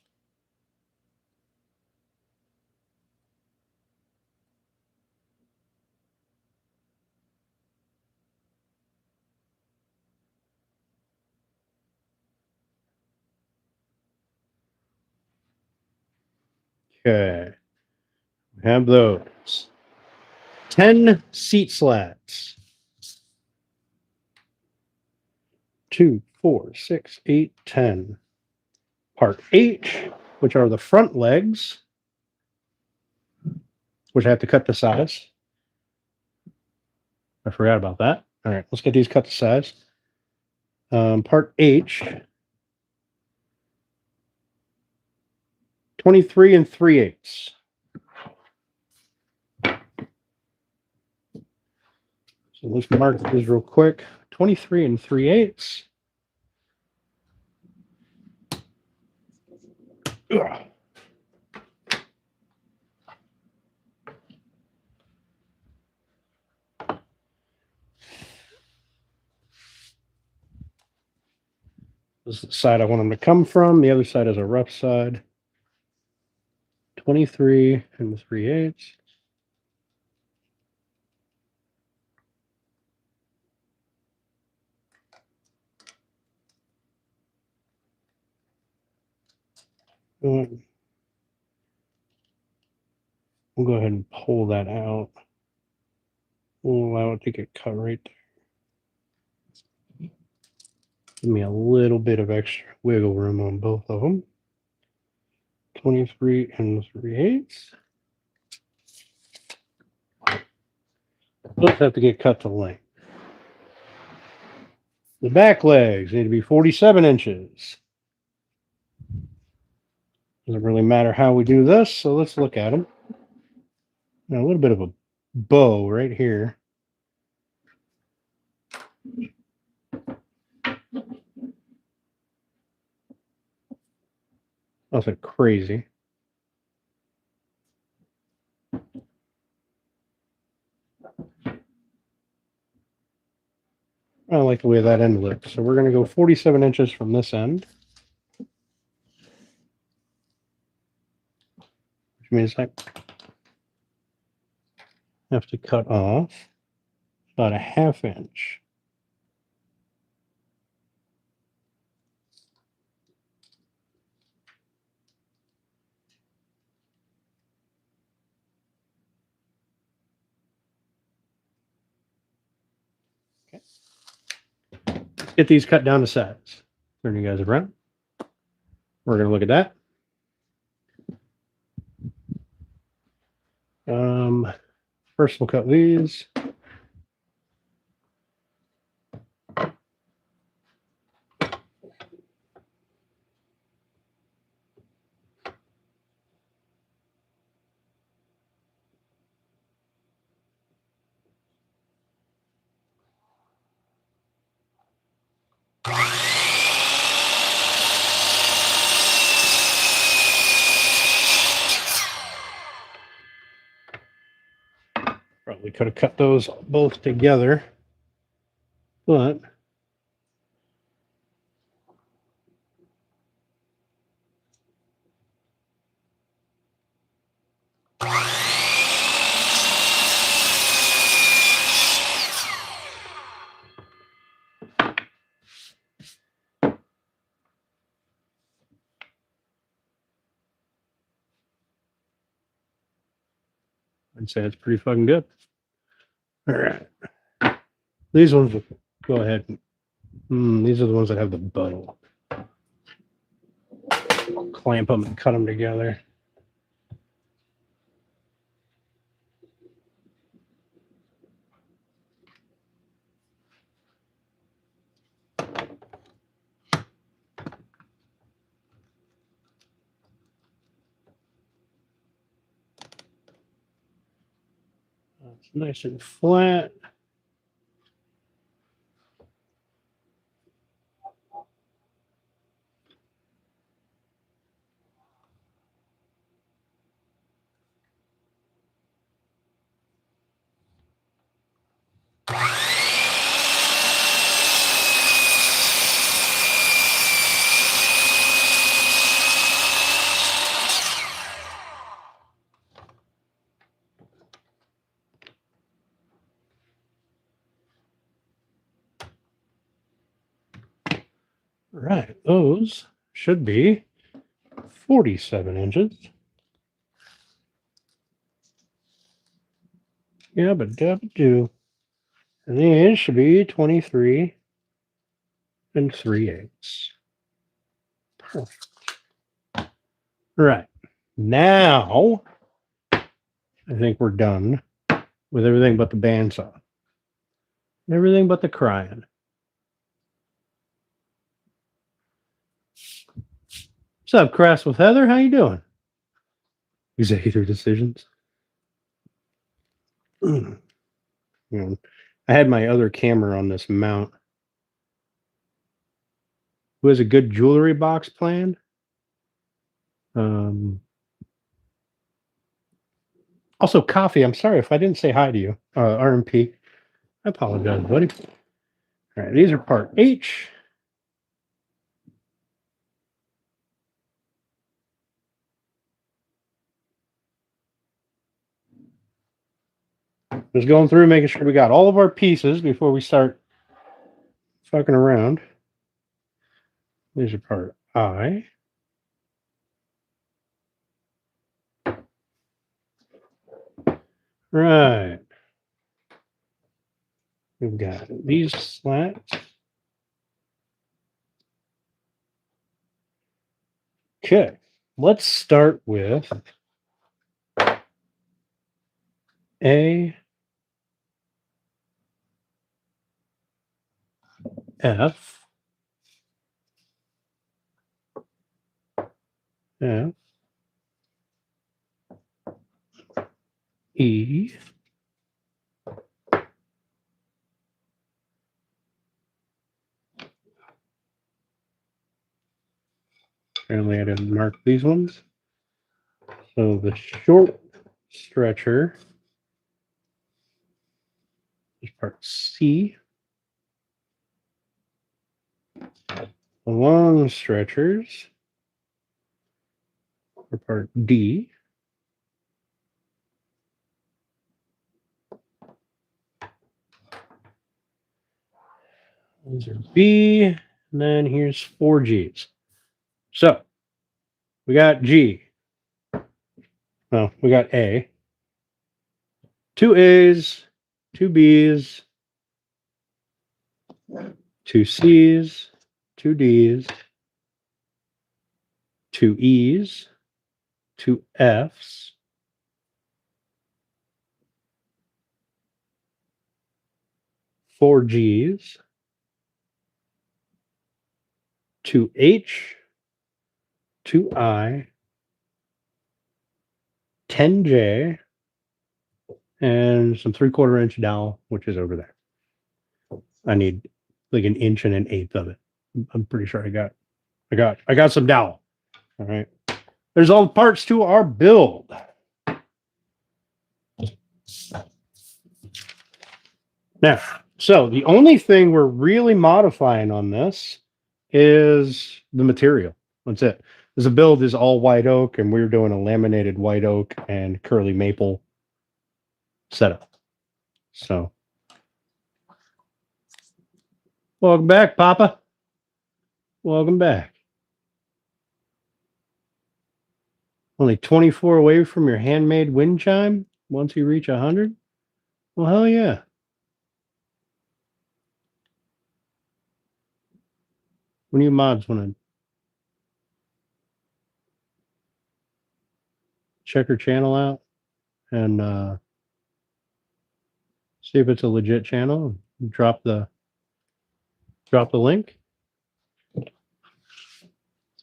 Okay. We have those. 10 seat slats. 2, 4, 6, 8, 10. Part H, which are the front legs, which I have to cut to size. I forgot about that. All right, let's get these cut to size. Part H, 23 and 3/8. So let's mark these real quick. 23 and 3/8. Ugh. This is the side I want them to come from. The other side is a rough side. 23 and 3/8. We'll go ahead and pull that out. We'll allow it to get cut right there. Give me a little bit of extra wiggle room on both of them. 23 and 3/8. Both have to get cut to length. The back legs need to be 47 inches. Doesn't really matter how we do this, so let's look at them. Now, a little bit of a bow right here. Nothing crazy. I like the way that end looks. So we're going to go 47 inches from this end. Which means I have to cut off about a 1/2 inch. Okay. Let's get these cut down to size. Turn you guys around. We're going to look at that. First, we'll cut these. Probably could have cut those both together, but I'd say it's pretty fucking good. All right. These ones, go ahead. These are the ones that have the bow. I'll clamp them and cut them together. It's nice and flat. Right, those should be 47 inches. Yeah, but do. And these should be 23 and 3/8. Perfect. Right. Now, I think we're done with everything but the bandsaw. Everything but the crying. What's up, Crass with Heather? How you doing? Executive decisions. You know, I had my other camera on this mount. Who has a good jewelry box plan? Also, Coffee, I'm sorry if I didn't say hi to you. RMP. I apologize, buddy. All right, these are part H. Just going through, making sure we got all of our pieces before we start fucking around. These are part I. Right. We've got these slats. Okay. Let's start with A, F, F, E, apparently I didn't mark these ones. So the short stretcher is part C. The long stretchers are part D. These are B, and then here's 4 Gs. So we got G. Well, we got A. 2 A's, 2 B's, 2 C's, 2 D's, 2 E's, 2 F's, 4 G's, 2 H, 2 I, 10 J, and some 3/4 inch dowel, which is over there. I need like an inch and an eighth of it. I'm pretty sure I got some dowel. All right. There's all the parts to our build. Now, so the only thing we're really modifying on this is the material. That's it. The build is all white oak, and we're doing a laminated white oak and curly maple setup. So, welcome back, Papa. Welcome back. Only 24 away from your handmade wind chime once you reach 100? Well, hell yeah. When you mods want to check her channel out and see if it's a legit channel, drop the link. See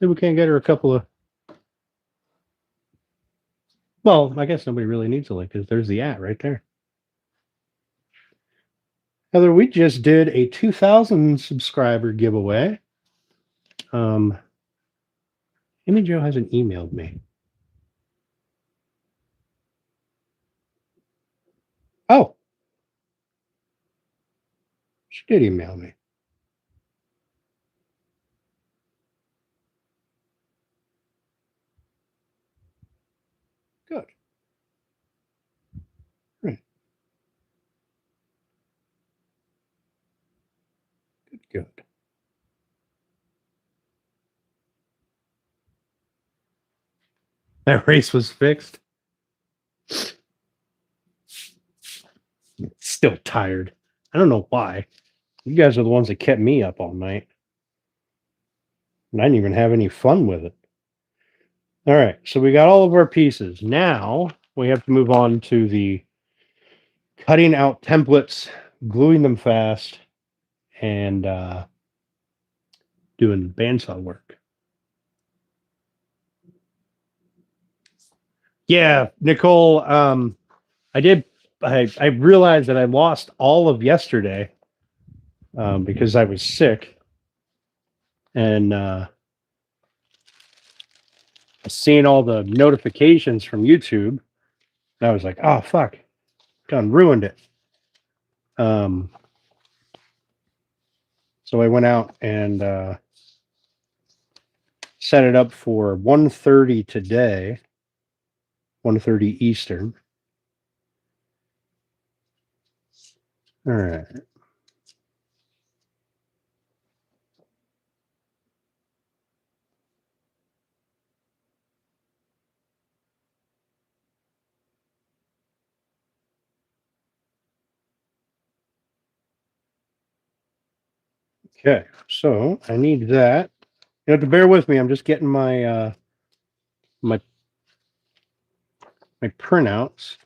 if we can't get her a couple of. Well, I guess nobody really needs a link because there's the right there. Heather, we just did a 2,000 subscriber giveaway. Amy Jo hasn't emailed me. Oh, she did email me. Good. Right. Good. That race was fixed. Still tired. I don't know why. You guys are the ones that kept me up all night. And I didn't even have any fun with it. All right. So we got all of our pieces. Now we have to move on to the cutting out templates, gluing them fast, and doing bandsaw work. Yeah, Nicole, I realized that I lost all of yesterday because I was sick. And seeing all the notifications from YouTube, I was like, oh, fuck, done ruined it. So I went out and set it up for 1:30 today, 1:30 Eastern. All right. Okay, so I need that. You have to bear with me. I'm just getting my my printouts.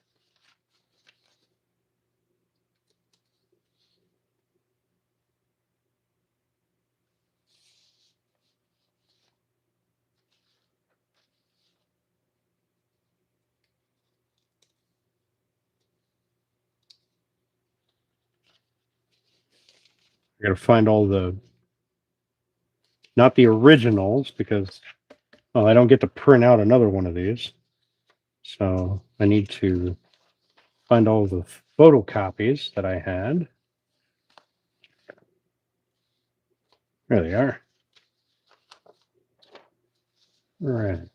I got to find all the, not the originals, because, well, I don't get to print out another one of these. So I need to find all the photocopies that I had. There they are. All right.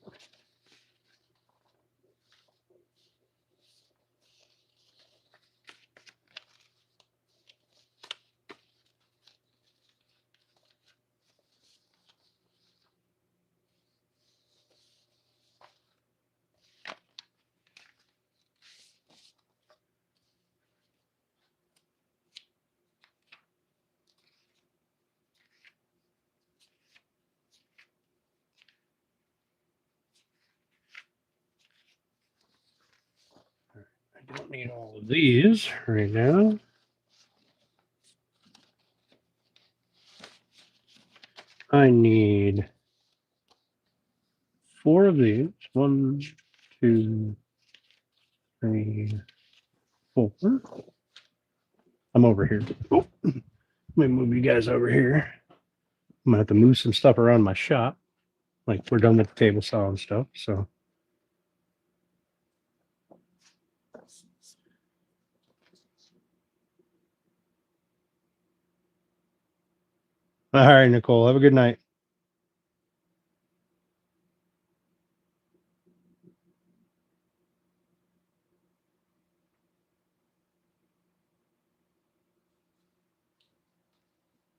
I don't need all of these right now. I need 4 of these. 1, 2, 3, 4. I'm over here. Oh, let me move you guys over here. I'm gonna have to move some stuff around my shop. Like we're done with the table saw and stuff. So all right, Nicole. Have a good night.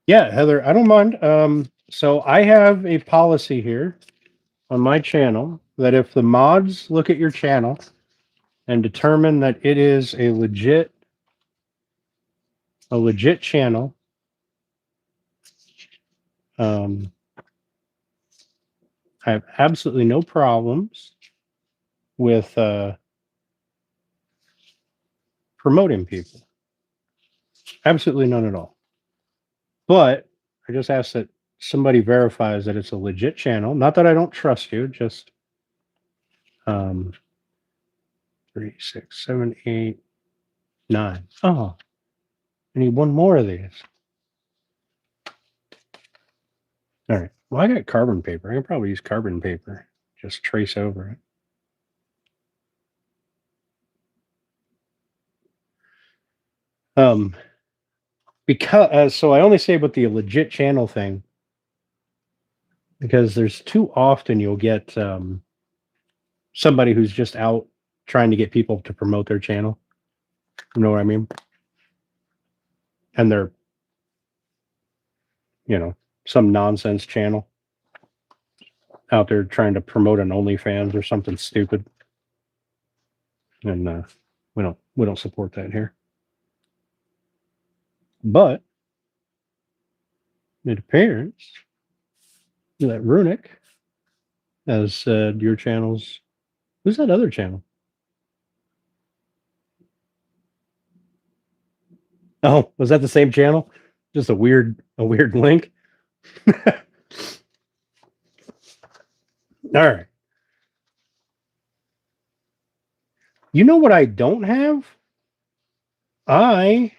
Yeah, Heather, I don't mind. So I have a policy here on my channel that if the mods look at your channel and determine that it is a legit channel, I have absolutely no problems with promoting people. Absolutely none at all. But I just ask that somebody verifies that it's a legit channel. Not that I don't trust you, just 3, 6, 7, 8, 9. Oh, I need one more of these. All right. Well, I got carbon paper. I can probably use carbon paper. Just trace over it. Because so I only say about the legit channel thing because there's too often you'll get somebody who's just out trying to get people to promote their channel. You know what I mean? And they're, some nonsense channel out there trying to promote an OnlyFans or something stupid. And we don't support that here. But it appears that Runic has said your channel's. Who's that other channel? Oh, was that the same channel? Just a weird link. All right. You know what I don't have? I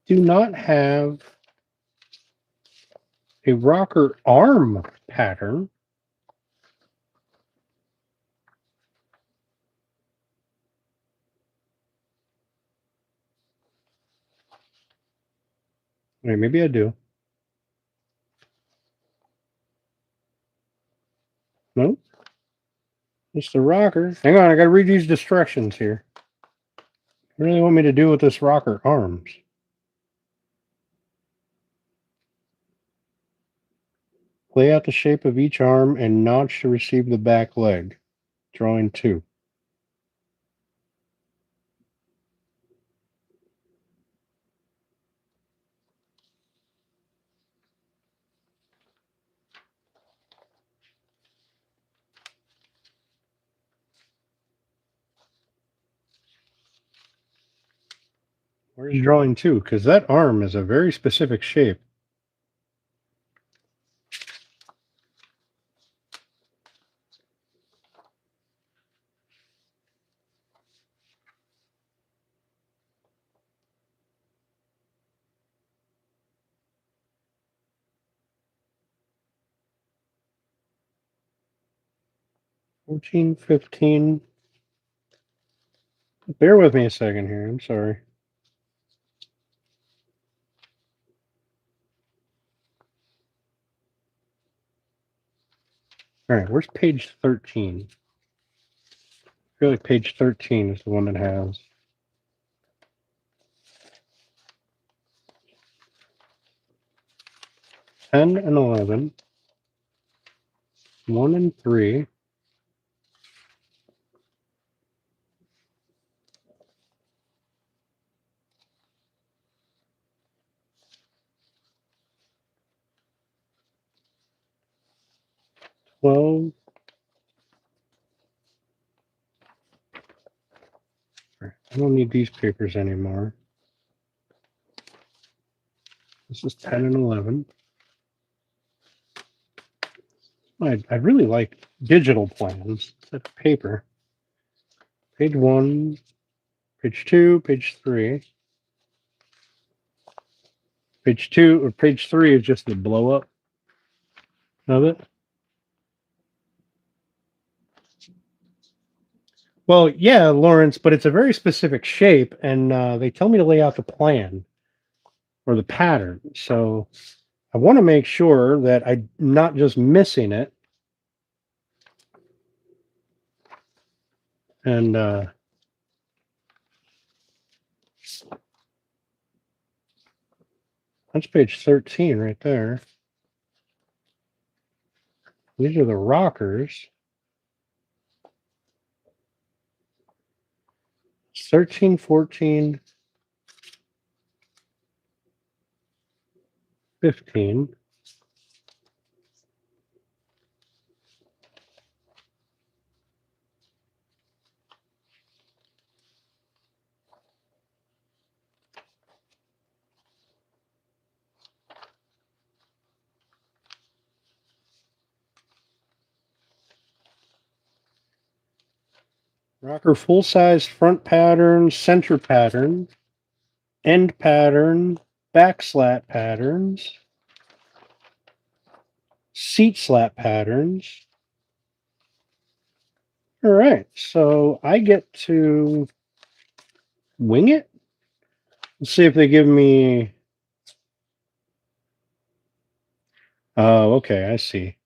do not have a rocker arm pattern. Wait, maybe I do. No, it's the rocker. Hang on, I gotta read these instructions here. What do you really want me to do with this rocker arms? Lay out the shape of each arm and notch to receive the back leg. Drawing 2. Where's drawing 2? Because that arm is a very specific shape. $14, $15. Bear with me a second here. I'm sorry. All right, where's page 13? I feel like page 13 is the one that has 10 and 11, 1 and 3, 12. I don't need these papers anymore. This is 10 and 11. I'd really like digital plans instead of paper. Page 1, page 2, page 3. Page 2 or page 3 is just the blow up of it. Well, yeah, Lawrence, but it's a very specific shape, and they tell me to lay out the plan or the pattern. So I want to make sure that I'm not just missing it. And that's page 13 right there. These are the rockers. 13, 14, 15. Rocker full-size front pattern, center pattern, end pattern, back slat patterns, seat slat patterns. All right, so I get to wing it. Let's see if they give me. Oh, okay, I see.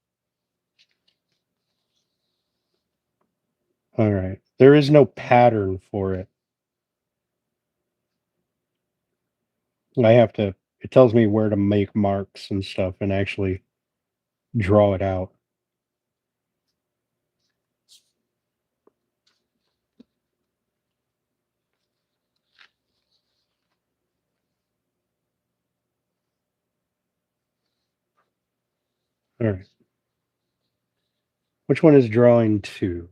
All right, there is no pattern for it. I have to. It tells me where to make marks and stuff and actually draw it out. All right. Which one is drawing two?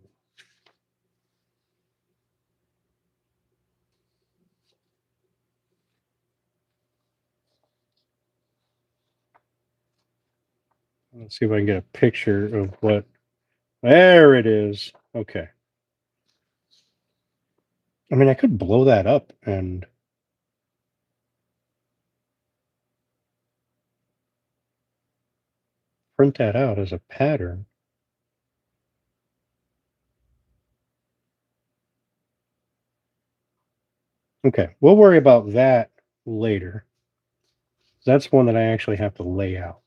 Let's see if I can get a picture of what. There it is. Okay. I mean, I could blow that up and print that out as a pattern. Okay, we'll worry about that later. That's one that I actually have to lay out.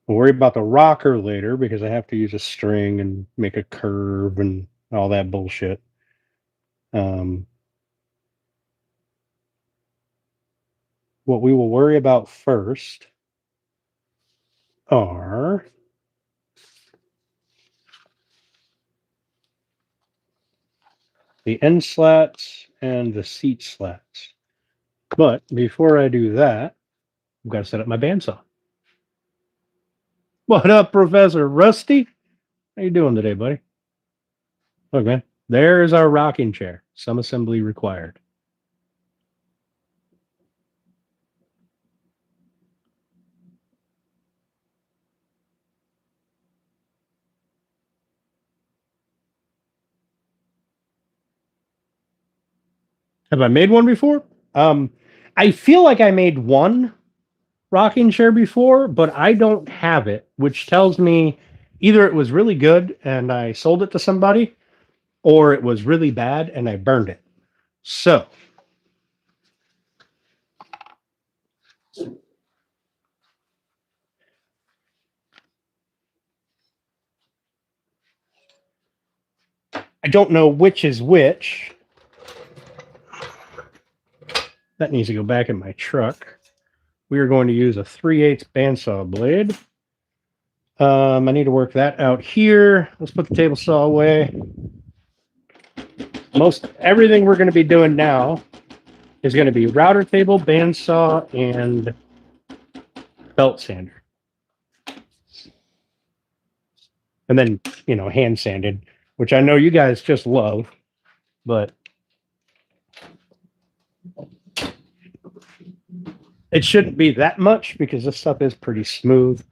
We'll worry about the rocker later because I have to use a string and make a curve and all that bullshit. What we will worry about first are the end slats and the seat slats. But before I do that, I've got to set up my bandsaw. What up, Professor Rusty? How you doing today, buddy? Look, man, there's our rocking chair. Some assembly required. Have I made one before? I feel like I made one rocking chair before, but I don't have it, which tells me either it was really good and I sold it to somebody, or it was really bad and I burned it. So I don't know which is which. That needs to go back in my truck. We are going to use a 3/8 bandsaw blade. I need to work that out here. Let's put the table saw away. Most everything we're going to be doing now is going to be router table, bandsaw, and belt sander. And then, hand sanded, which I know you guys just love, but it shouldn't be that much because this stuff is pretty smooth.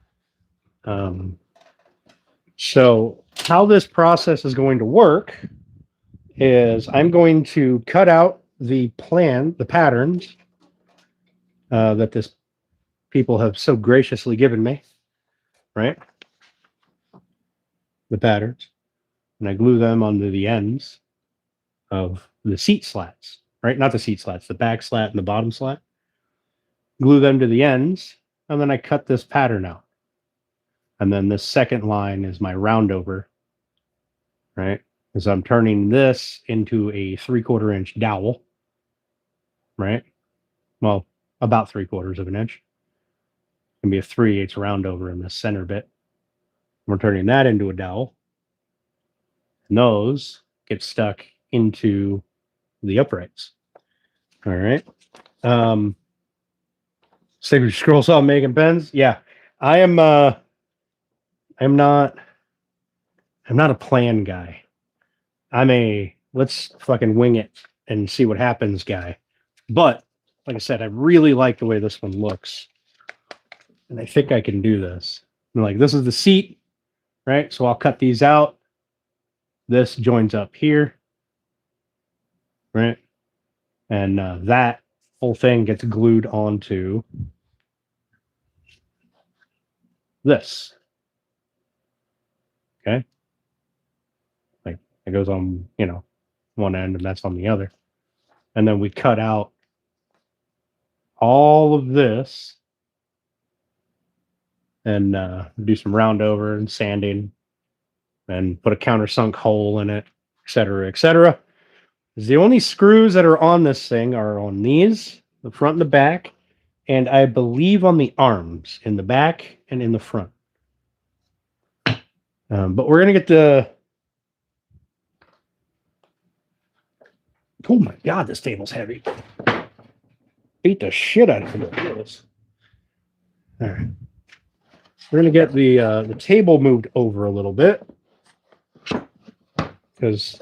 So how this process is going to work is I'm going to cut out the patterns that this people have so graciously given me, right? The patterns, and I glue them onto the ends of the seat slats, right? Not the seat slats, the back slat and the bottom slat. Glue them to the ends, and then I cut this pattern out. And then this second line is my roundover, right? Because I'm turning this into a 3/4 inch dowel, right? Well, about 3/4 of an inch. It's gonna be a 3/8 roundover in the center bit. We're turning that into a dowel. And those get stuck into the uprights. All right. Signature scroll saw making pens. Yeah, I am. I'm not a plan guy. I'm a let's fucking wing it and see what happens guy. But like I said, I really like the way this one looks, and I think I can do this. And like this is the seat, right? So I'll cut these out. This joins up here, right? And that whole thing gets glued onto this. Okay. Like it goes on, one end and that's on the other. And then we cut out all of this and do some round over and sanding and put a countersunk hole in it, et cetera, et cetera. The only screws that are on this thing are on these, the front and the back, and I believe on the arms in the back and in the front. But we're going to get the... Oh my God, this table's heavy. Beat the shit out of this. All right. We're going to get the table moved over a little bit because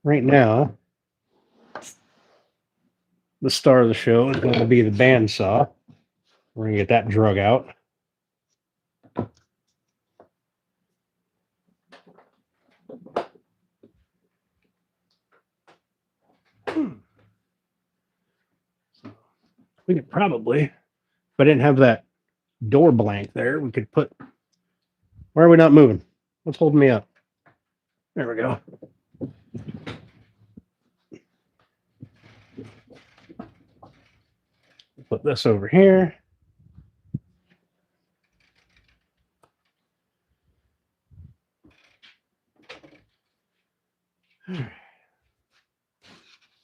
right now the star of the show is going to be the bandsaw. We're going to get that drug out. We could probably, if I didn't have that door blank there, we could put... Why are we not moving? What's holding me up? There we go. Put this over here.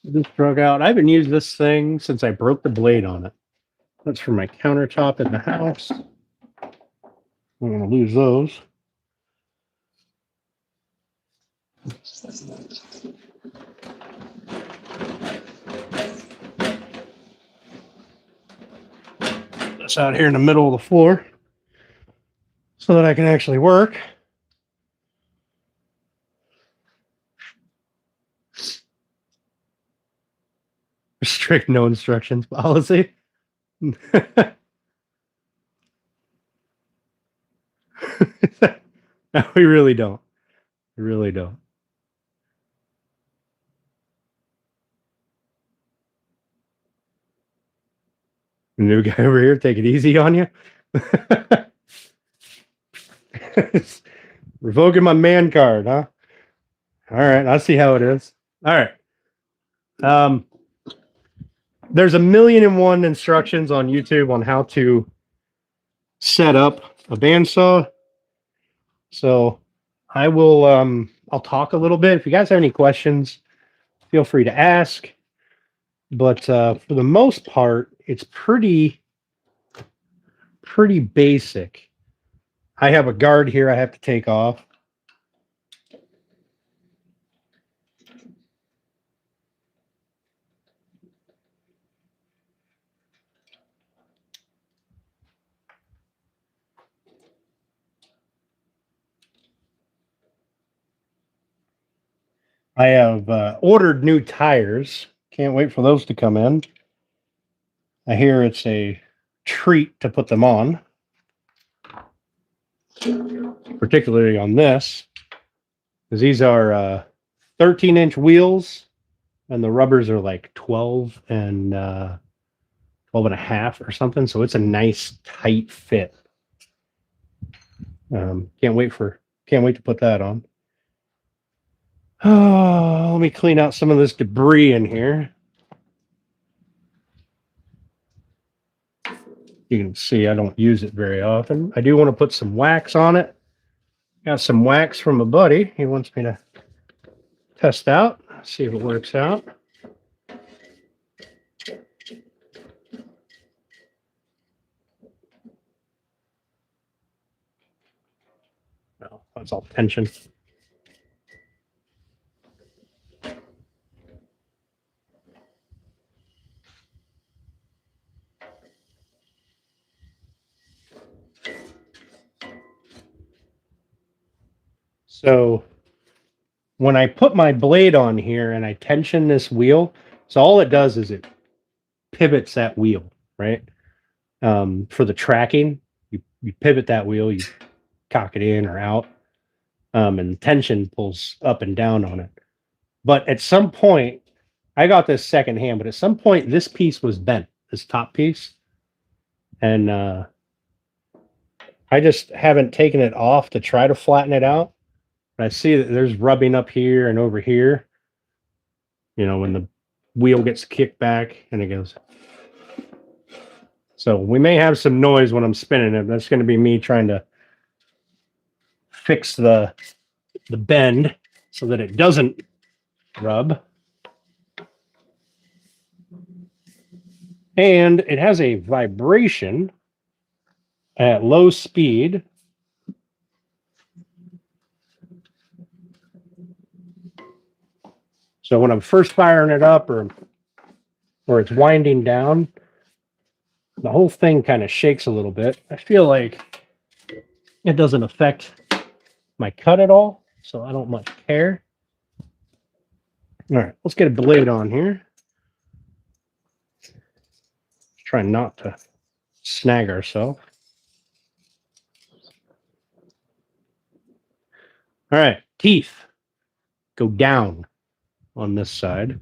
This drug out. I haven't used this thing since I broke the blade on it. That's for my countertop in the house. I'm going to lose those. This out here in the middle of the floor so that I can actually work. Strict no instructions policy. No, we really don't. We really don't. The new guy over here, take it easy on you. Revoking my man card, huh? All right, I see how it is. All right. There's 1,000,001 instructions on YouTube on how to set up a bandsaw. So I will, I'll talk a little bit. If you guys have any questions, feel free to ask. But for the most part, it's pretty basic. I have a guard here I have to take off. I have ordered new tires. Can't wait for those to come in. I hear it's a treat to put them on, particularly on this, because these are 13-inch wheels, and the rubbers are like 12 and 12 and a half or something. So it's a nice tight fit. Can't wait to put that on. Oh, let me clean out some of this debris in here. You can see I don't use it very often. I do want to put some wax on it. Got some wax from a buddy. He wants me to test out, see if it works out. No, that's all tension. So when I put my blade on here and I tension this wheel, so all it does is it pivots that wheel, right? For the tracking, you pivot that wheel, you cock it in or out. and tension pulls up and down on it. But at some point, I got this secondhand, but at some point, this piece was bent, this top piece. And I just haven't taken it off to try to flatten it out. But I see that there's rubbing up here and over here, when the wheel gets kicked back and it goes. So we may have some noise when I'm spinning it. That's going to be me trying to fix the bend so that it doesn't rub. And it has a vibration at low speed. So when I'm first firing it up or it's winding down, the whole thing kind of shakes a little bit. I feel like it doesn't affect my cut at all, so I don't much care. All right, let's get a blade on here. Try not to snag ourselves. All right, teeth go down on this side.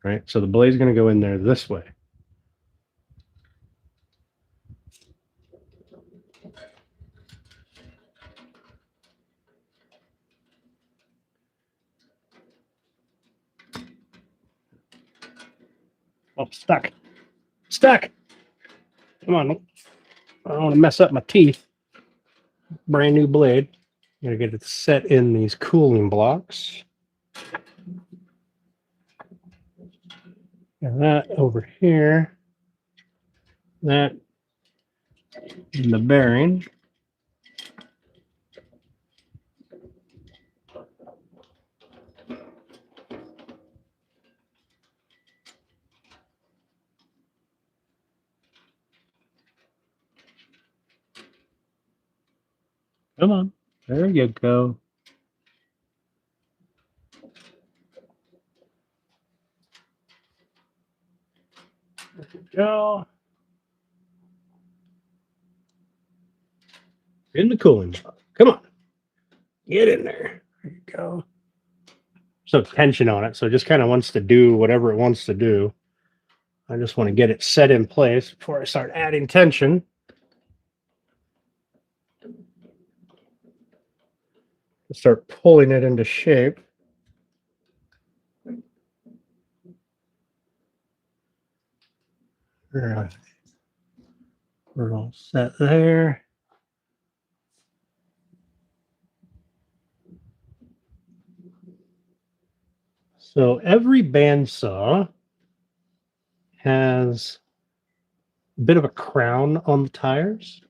All right, so the blade's going to go in there this way. Oh, stuck. Come on. I don't want to mess up my teeth. Brand new blade. I'm going to get it set in these cooling blocks. And that over here. That in the bearing. Come on. There you go. There you go. In the cooling block. Come on. Get in there. There you go. So tension on it. So it just kind of wants to do whatever it wants to do. I just want to get it set in place before I start adding tension. Start pulling it into shape. We're all set there. So every bandsaw has a bit of a crown on the tires.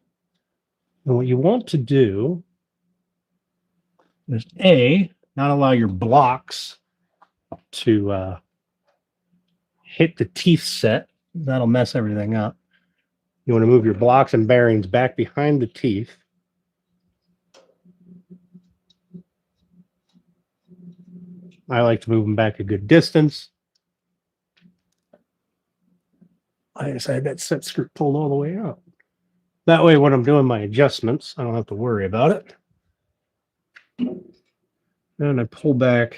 And what you want to do is not allow your blocks to hit the teeth set. That'll mess everything up. You want to move your blocks and bearings back behind the teeth. I like to move them back a good distance. I just had that set screw pulled all the way out. That way, when I'm doing my adjustments, I don't have to worry about it. And I pull back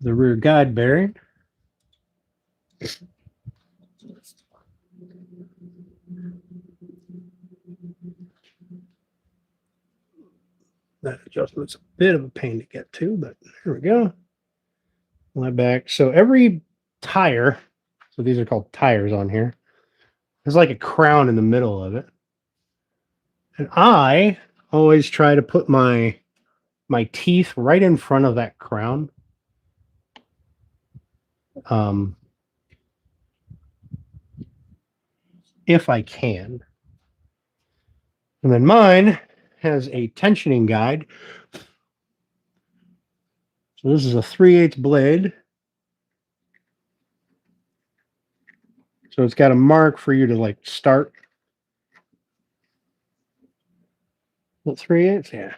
the rear guide bearing. That adjustment's a bit of a pain to get to, but here we go. Pull that back. So every tire, so these are called tires on here, there's like a crown in the middle of it. And I always try to put my teeth right in front of that crown. If I can. And then mine has a tensioning guide. So this is a 3/8 blade. So it's got a mark for you to like start. What, 3/8? Yeah.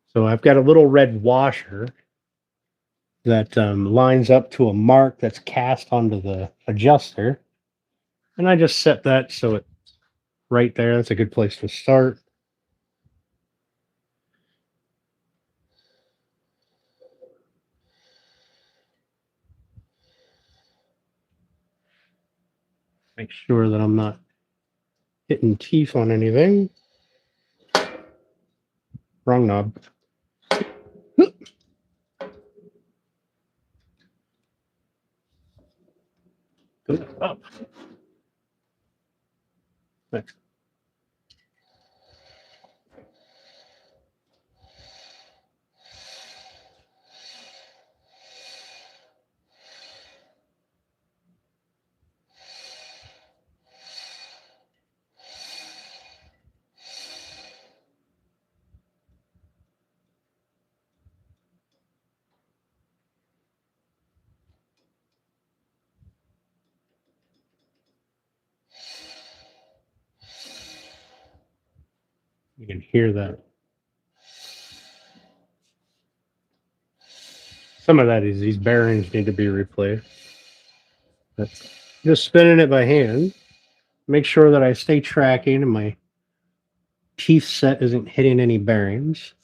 So I've got a little red washer that lines up to a mark that's cast onto the adjuster. And I just set that so it's right there. That's a good place to start. Make sure that I'm not hitting teeth on anything. Wrong knob. Up. Next. You can hear that. Some of that is these bearings need to be replaced. But just spinning it by hand. Make sure that I stay tracking and my teeth set isn't hitting any bearings.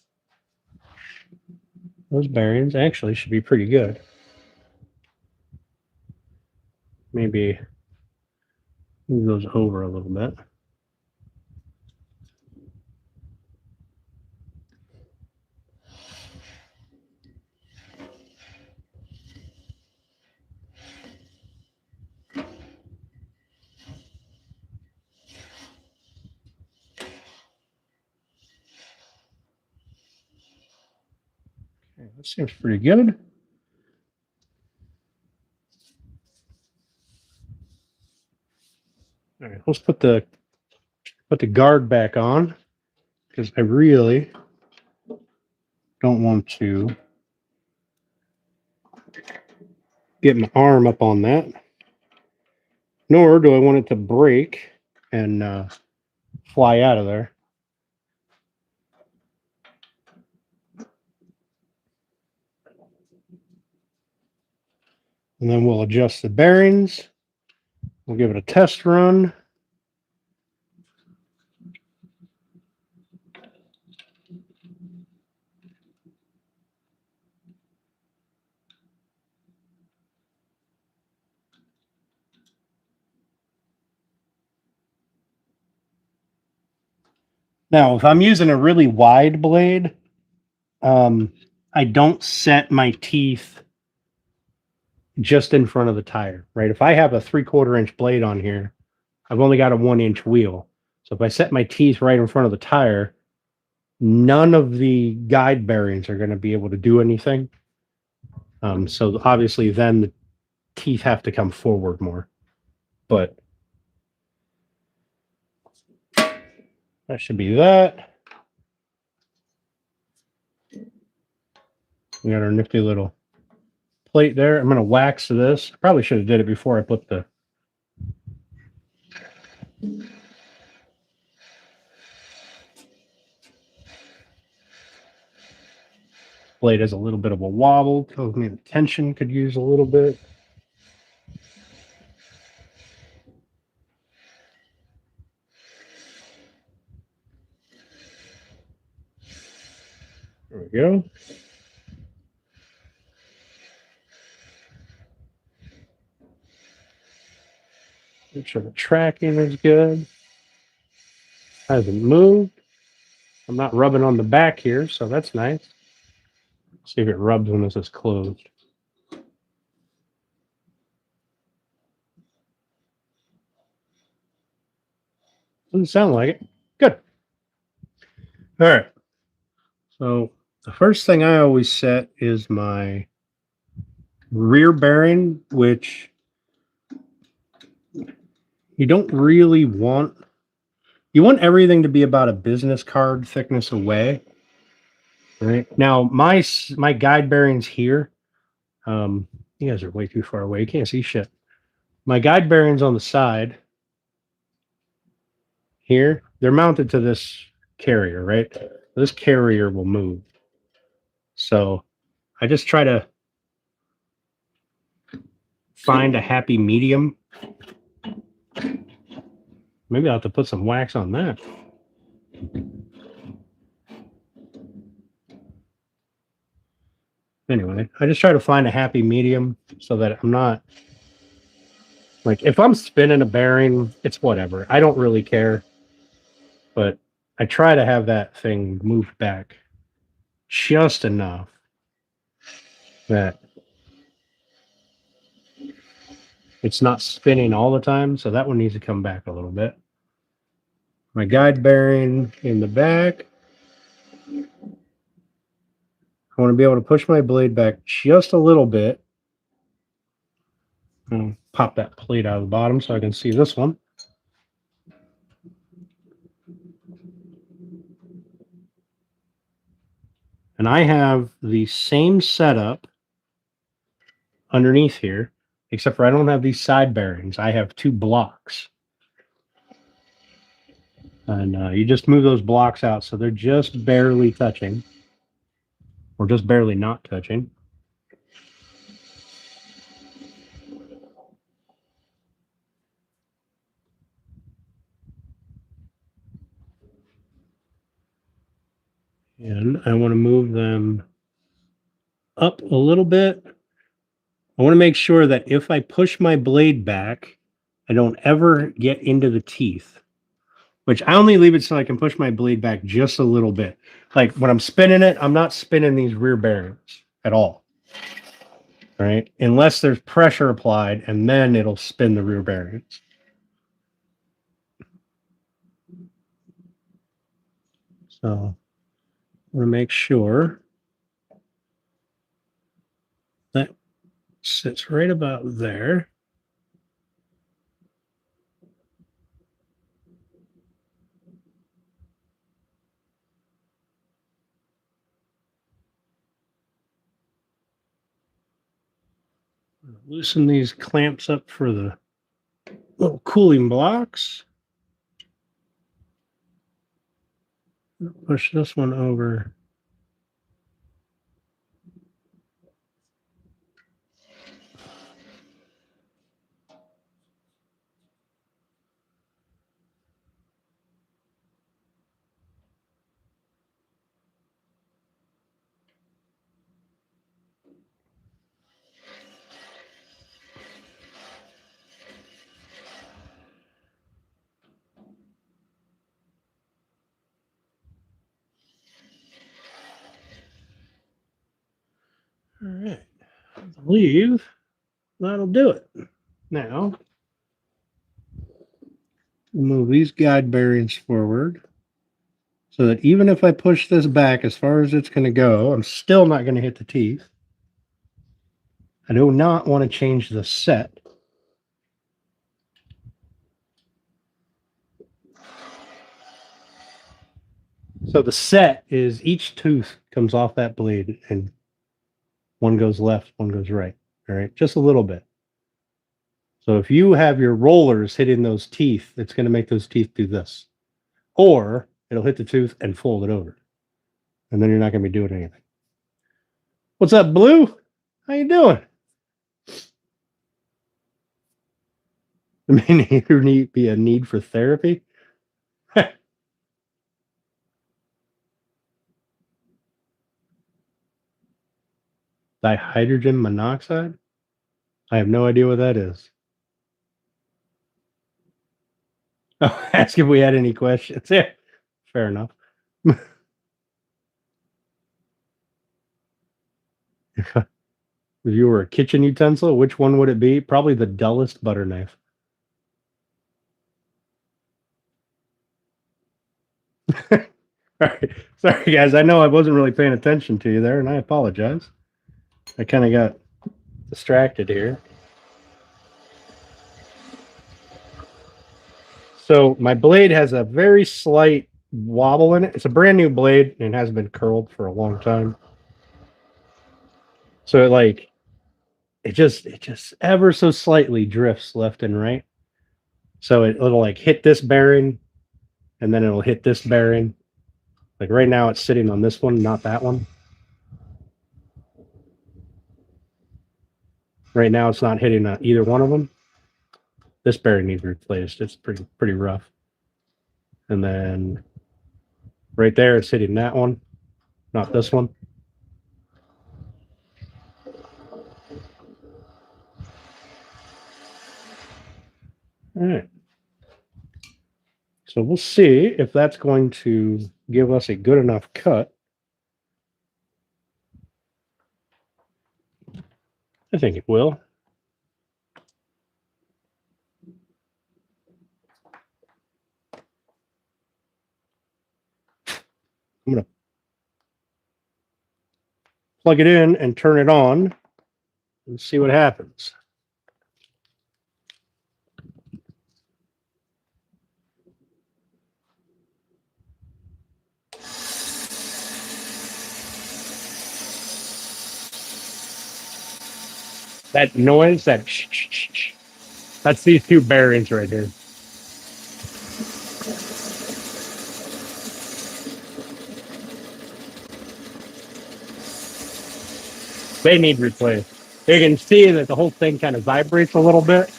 Those bearings actually should be pretty good. Maybe move those over a little bit. Okay, that seems pretty good. All right, let's put the guard back on because I really don't want to get my arm up on that, nor do I want it to break and fly out of there. And then we'll adjust the bearings. We'll give it a test run. Now, if I'm using a really wide blade, I don't set my teeth just in front of the tire, right? If I have a 3/4 inch blade on here, I've only got a 1-inch wheel. So if I set my teeth right in front of the tire, none of the guide bearings are going to be able to do anything. So obviously then the teeth have to come forward more. But that should be that. We got our nifty little plate there. I'm going to wax this. I probably should have did it before I put the blade has a little bit of a wobble. Tells me the tension could use a little bit. There we go. Make sure the tracking is good. Hasn't moved. I'm not rubbing on the back here, so that's nice. See if it rubs when this is closed. Doesn't sound like it. Good. All right. So the first thing I always set is my rear bearing, which you don't really want. You want everything to be about a business card thickness away. Right now, my guide bearings here. You guys are way too far away. You can't see shit. My guide bearings on the side here, they're mounted to this carrier, right? This carrier will move. So I just try to find a happy medium. Maybe I'll have to put some wax on that. Anyway, I just try to find a happy medium so that I'm not like, if I'm spinning a bearing, it's whatever. I don't really care, but I try to have that thing move back just enough that it's not spinning all the time. So that one needs to come back a little bit. My guide bearing in the back. I want to be able to push my blade back just a little bit. And pop that plate out of the bottom so I can see this one. And I have the same setup underneath here, except for I don't have these side bearings. I have two blocks. And you just move those blocks out so they're just barely touching, or just barely not touching. And I want to move them up a little bit. I want to make sure that if I push my blade back, I don't ever get into the teeth, which I only leave it so I can push my blade back just a little bit. Like when I'm spinning it, I'm not spinning these rear bearings at all. All right. Unless there's pressure applied, and then it'll spin the rear bearings. So I'm going to make sure that sits right about there. Loosen these clamps up for the little cooling blocks. Push this one over. All right, I believe that'll do it. Now, move these guide bearings forward so that even if I push this back as far as it's going to go, I'm still not going to hit the teeth. I do not want to change the set. So the set is each tooth comes off that blade and one goes left, one goes right. All right, just a little bit. So if you have your rollers hitting those teeth, it's going to make those teeth do this. Or it'll hit the tooth and fold it over. And then you're not going to be doing anything. What's up, Blue? How you doing? There may be a need for therapy. Dihydrogen monoxide? I have no idea what that is. Oh, ask if we had any questions. Yeah, fair enough. If you were a kitchen utensil, which one would it be? Probably the dullest butter knife. All right. Sorry, guys. I know I wasn't really paying attention to you there, and I apologize. I kind of got distracted here. So my blade has a very slight wobble in it. It's a brand new blade and it hasn't been curled for a long time. So it just ever so slightly drifts left and right. So it'll like hit this bearing and then it'll hit this bearing. Like right now it's sitting on this one, not that one. Right now, it's not hitting either one of them. This bearing needs replaced. It's pretty rough. And then right there, it's hitting that one, not this one. All right. So we'll see if that's going to give us a good enough cut. I think it will. I'm going to plug it in and turn it on and see what happens. That noise, that's these two bearings right here. They need replaced. You can see that the whole thing kind of vibrates a little bit.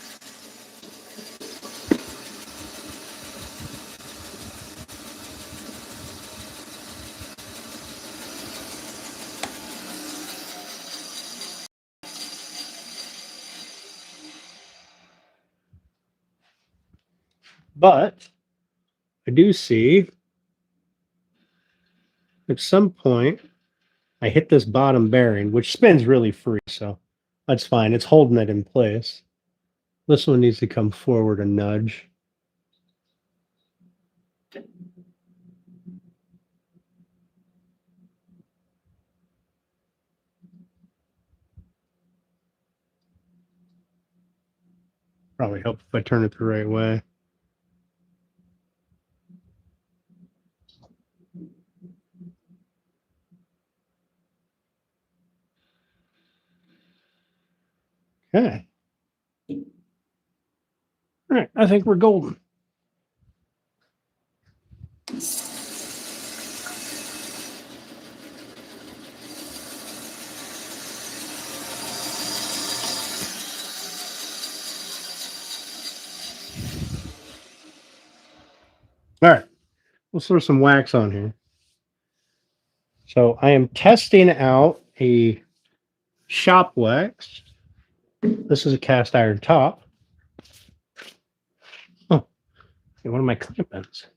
But I do see at some point I hit this bottom bearing, which spins really free, so that's fine. It's holding it in place. This one needs to come forward a nudge. Probably help if I turn it the right way. Okay. All right, I think we're golden. All right, we'll throw some wax on here. So I am testing out a shop wax. This is a cast iron top. Oh, one of my clamp ends.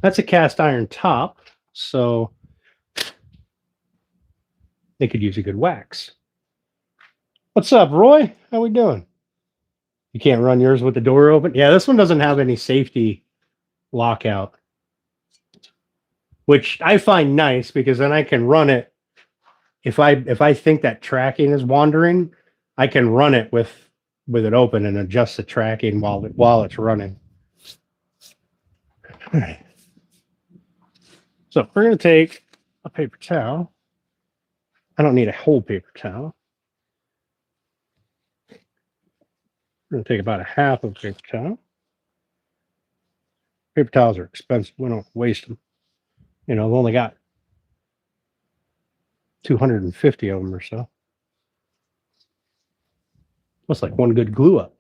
That's a cast iron top, so they could use a good wax. What's up, Roy? How we doing? You can't run yours with the door open? Yeah, this one doesn't have any safety lockout, which I find nice because then I can run it. If I think that tracking is wandering, I can run it with it open and adjust the tracking while it's running. All right. So we're going to take a paper towel. I don't need a whole paper towel. We're going to take about a half of a paper towel. Paper towels are expensive. We don't waste them. You know, we've only got 250 of them or so. Looks like one good glue up.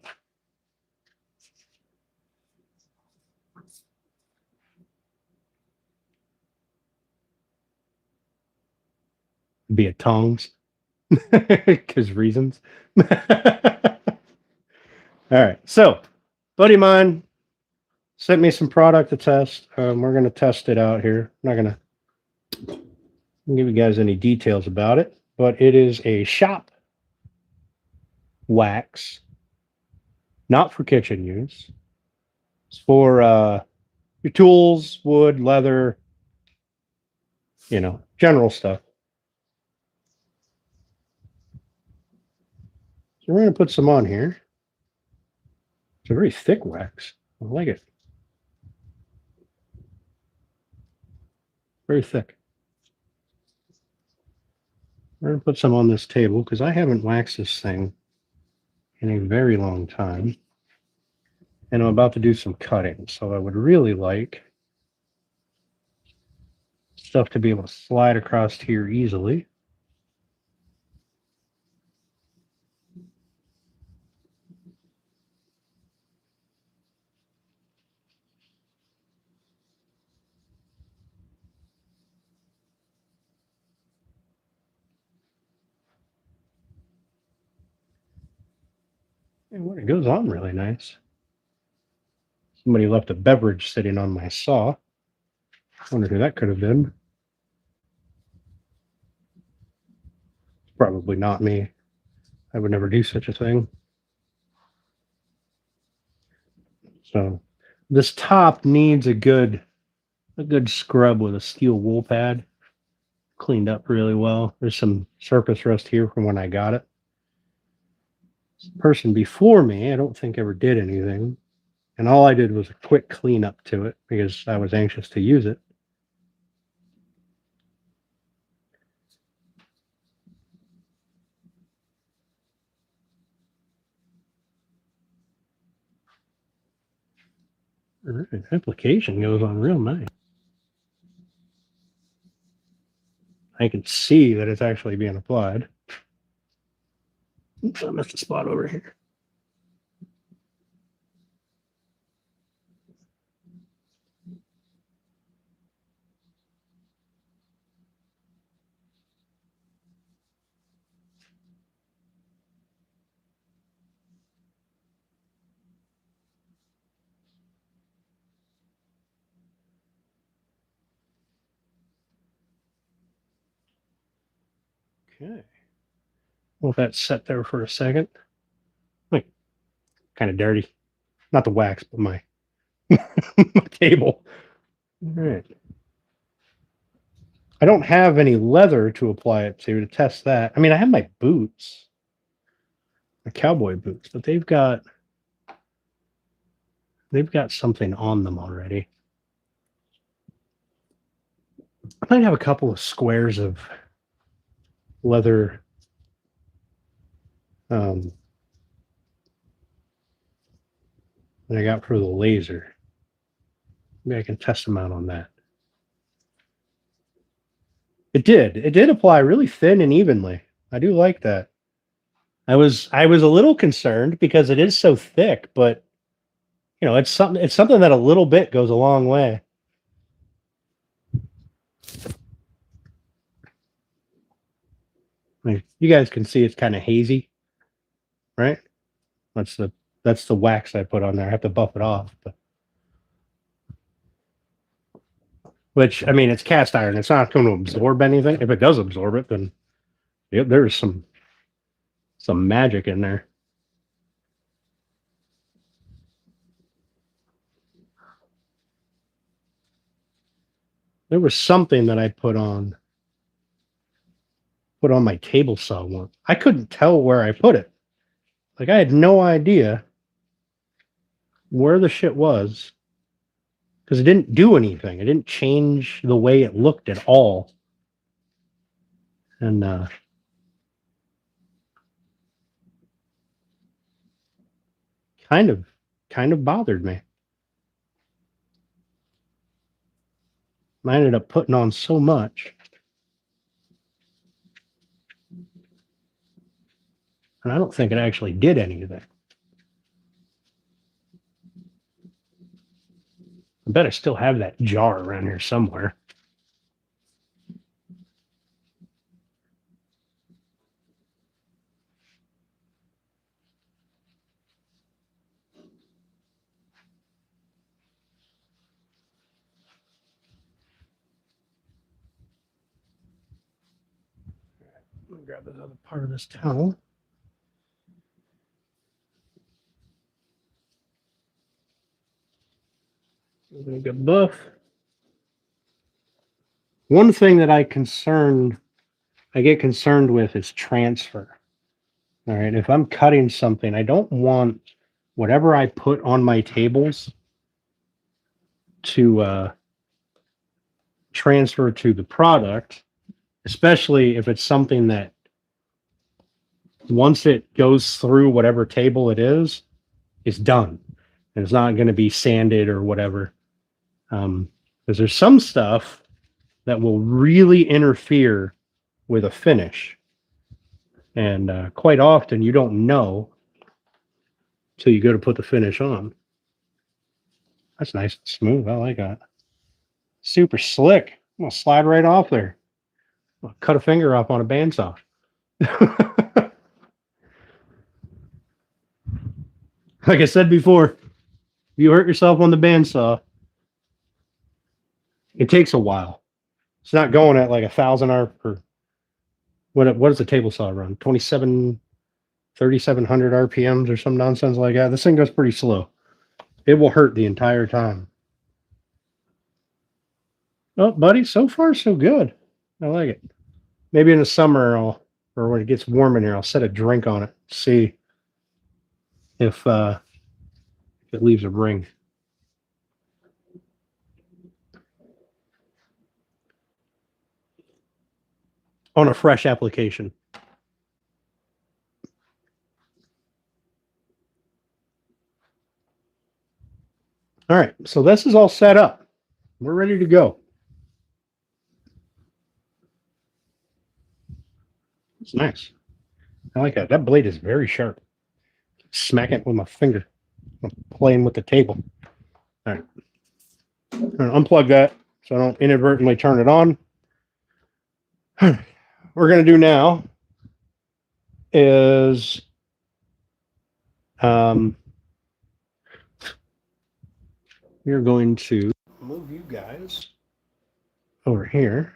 Be it tongs. Because reasons. All right. So, buddy of mine sent me some product to test. We're going to test it out here. I'm not going to give you guys any details about it, but it is a shop wax, not for kitchen use. It's for your tools, wood, leather, you know, general stuff. So we're going to put some on here. It's a very thick wax. I like it. Very thick. We're going to put some on this table because I haven't waxed this thing in a very long time. And I'm about to do some cutting. So I would really like stuff to be able to slide across here easily. Well, it goes on really nice. Somebody left a beverage sitting on my saw. Wonder who that could have been. Probably not me. I would never do such a thing. So this top needs a good scrub with a steel wool pad. Cleaned up really well. There's some surface rust here from when I got it. The person before me, I don't think ever did anything. And all I did was a quick cleanup to it because I was anxious to use it. All right, application goes on real nice. I can see that it's actually being applied. Oops, I missed a spot over here. Okay. Well, that's set there for a second. Like, kind of dirty. Not the wax, but my, my table. All right. I don't have any leather to apply it to test that. I mean, I have my boots, my cowboy boots, but they've got something on them already. I might have a couple of squares of leather that I got for the laser. Maybe I can test them out on that. It did apply really thin and evenly. I do like that. I was a little concerned because it is so thick, but you know, it's something that a little bit goes a long way. I mean, you guys can see it's kind of hazy, right? That's the wax I put on there. I have to buff it off, but which I mean, it's cast iron. It's not going to absorb anything. If it does absorb it, then yep, there's some magic in there. There was something that I put on my table saw once. I couldn't tell where I put it. Like I had no idea where the shit was because it didn't do anything. It didn't change the way it looked at all. And kind of bothered me. I ended up putting on so much. And I don't think it actually did anything. I bet I still have that jar around here somewhere. Let me grab this other part of this towel. Good buff. One thing that I get concerned with is transfer. All right, if I'm cutting something, I don't want whatever I put on my tables to transfer to the product, especially if it's something that once it goes through whatever table it is, it's done. And it's not going to be sanded or whatever. Because there's some stuff that will really interfere with a finish. And quite often you don't know till you go to put the finish on. That's nice and smooth. I like that. Super slick. I'm going to slide right off there. I'll cut a finger off on a bandsaw. Like I said before, if you hurt yourself on the bandsaw, it takes a while. It's not going at like 1,000 or what does the table saw run? 3,700 RPMs or some nonsense like that. This thing goes pretty slow. It will hurt the entire time. Oh, buddy, so far so good. I like it. Maybe in the summer or when it gets warm in here, I'll set a drink on it. See if it leaves a ring. On a fresh application. All right, so this is all set up. We're ready to go. It's nice. I like that. That blade is very sharp. Smack it with my finger. I'm playing with the table. All right. I'm going to unplug that so I don't inadvertently turn it on. What we're going to do now is we're going to move you guys over here.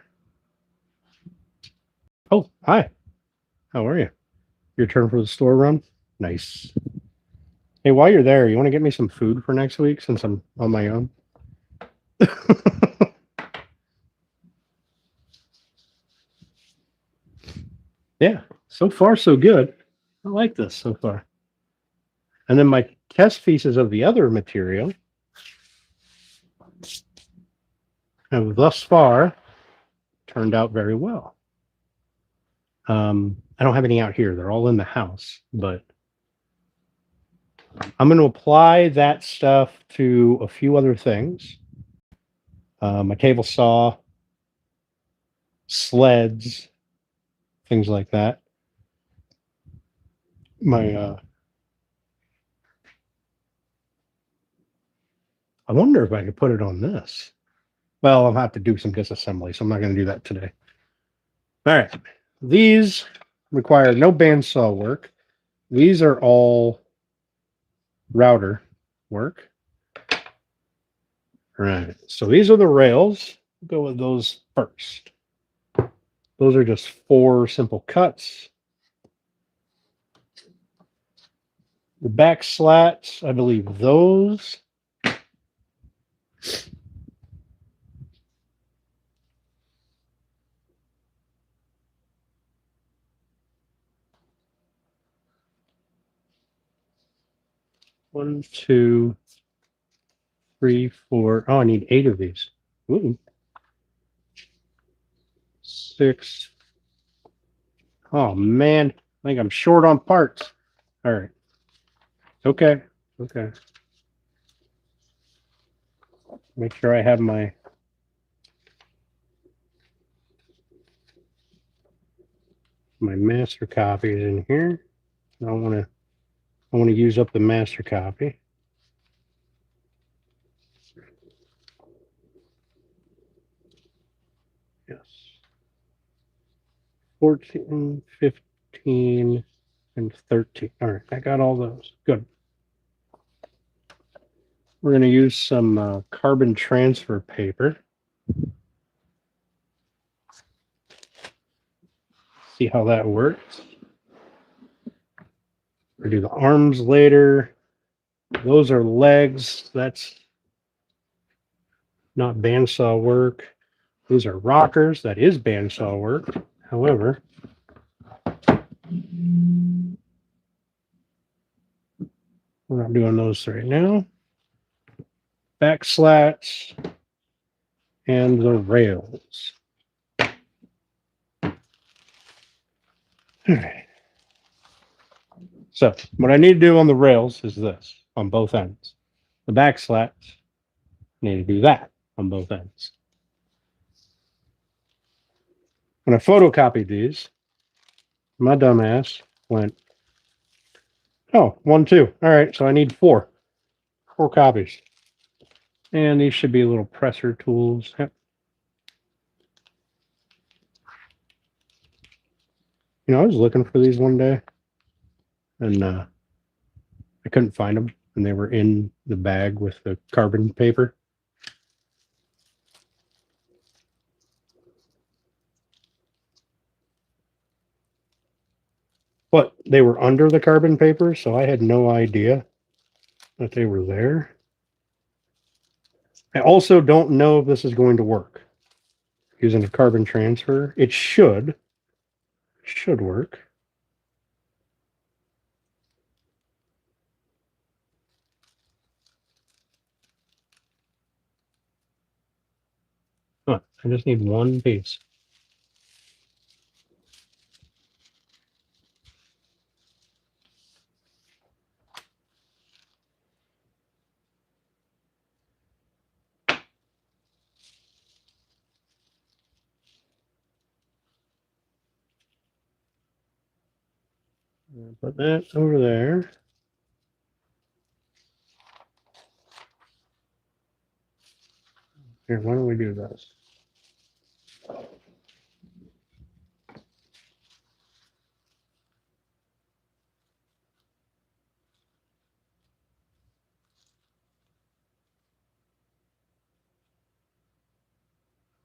Oh, hi. How are you? Your turn for the store run? Nice. Hey, while you're there, you want to get me some food for next week since I'm on my own? Yeah, so far so good. I like this so far. And then my test pieces of the other material have thus far turned out very well. I don't have any out here. They're all in the house, but I'm going to apply that stuff to a few other things. My table saw, sleds, things like that. My I wonder if I could put it on this. Well, I'll have to do some disassembly, so I'm not going to do that today. All right. These require no bandsaw work. These are all router work. All right. So these are the rails. We'll go with those first. Those are just 4 simple cuts. The back slats, I believe those. One, two, three, four. Oh, I need 8 of these. Ooh. 6. Oh man, I think I'm short on parts. All right. Okay. Okay. Make sure I have my master copies in here. I want to use up the master copy. Yes. 14, 15, and 13. All right, I got all those. Good. We're going to use some carbon transfer paper. See how that works. We'll do the arms later. Those are legs. That's not bandsaw work. These are rockers. That is bandsaw work. However, we're not doing those right now. Back slats and the rails. All right. So what I need to do on the rails is this on both ends. The back slats need to do that on both ends. When I photocopied these, my dumbass went, oh, 1, 2. All right, so I need 4 copies. And these should be little presser tools. Yep. You know, I was looking for these one day, and I couldn't find them. and they were in the bag with the carbon paper. But they were under the carbon paper, so I had no idea that they were there. I also don't know if this is going to work using a carbon transfer. It should work. Huh, I just need one piece. Put that over there. Here, why don't we do this? I'm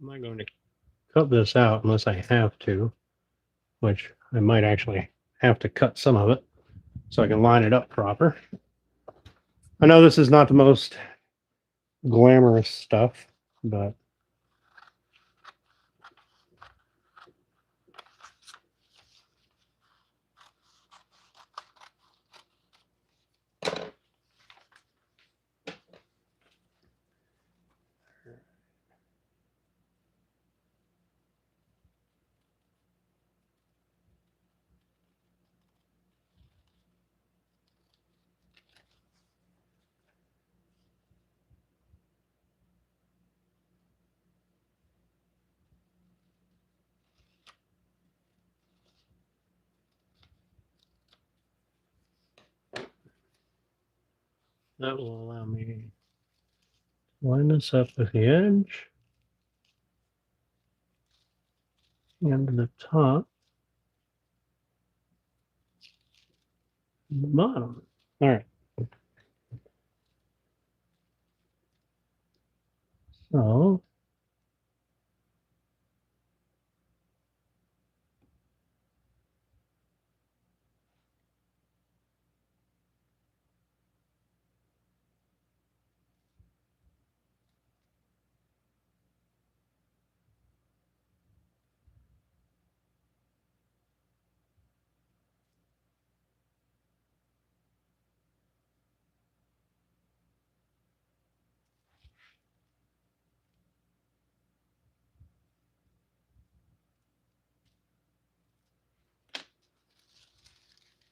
not going to cut this out unless I have to, which I might actually have to cut some of it so I can line it up proper. I know this is not the most glamorous stuff, but that will allow me to line this up with the edge and the top and the bottom. All right. So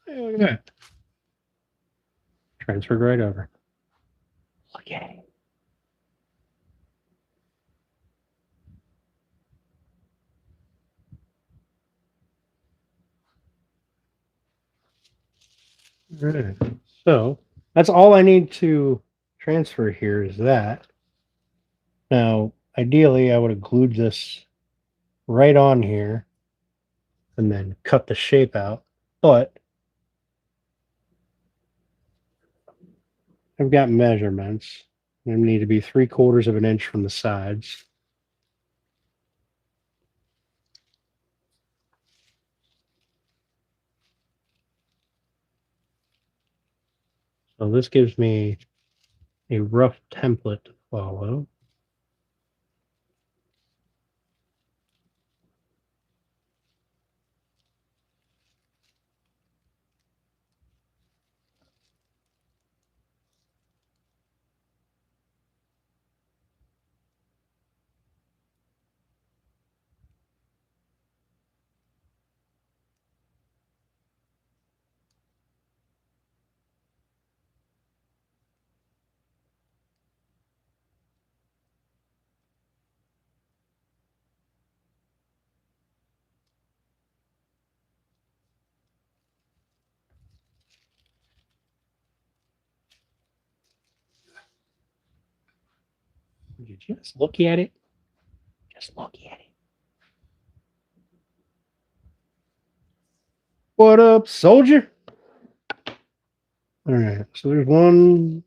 hey, look at that. Transferred right over. Look at it. All right. So that's all I need to transfer here is that. Now, ideally, I would have glued this right on here and then cut the shape out, but I've got measurements. They need to be 3/4 of an inch from the sides. So this gives me a rough template to follow. Would you just look at it? Just look at it. What up, soldier? All right, so there's one.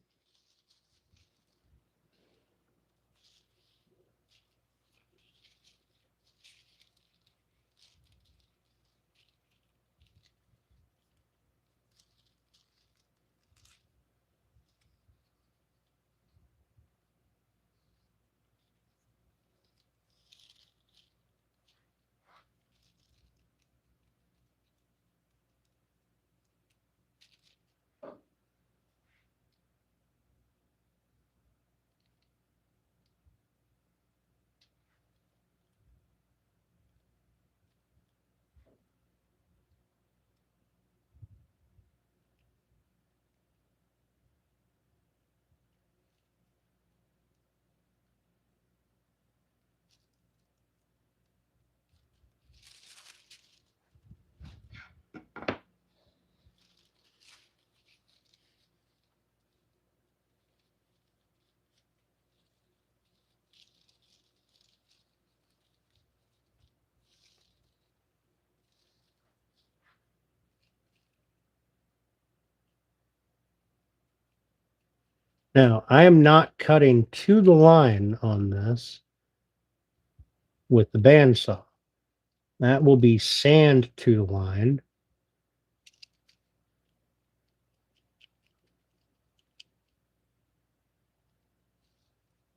Now, I am not cutting to the line on this with the bandsaw. That will be sand to the line.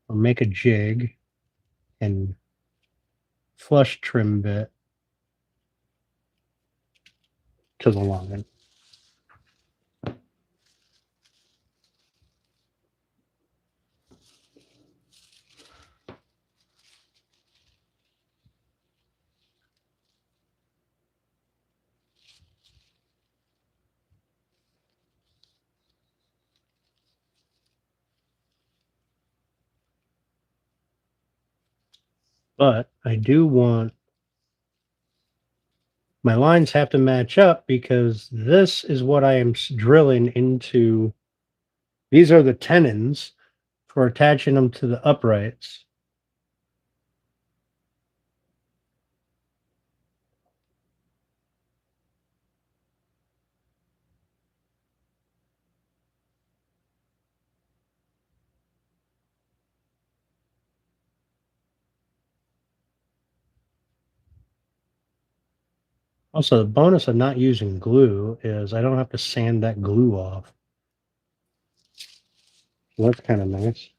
Or make a jig and flush trim bit to the line. But I do want my lines have to match up because this is what I am drilling into. These are the tenons for attaching them to the uprights. Also, the bonus of not using glue is I don't have to sand that glue off. So that's kind of nice.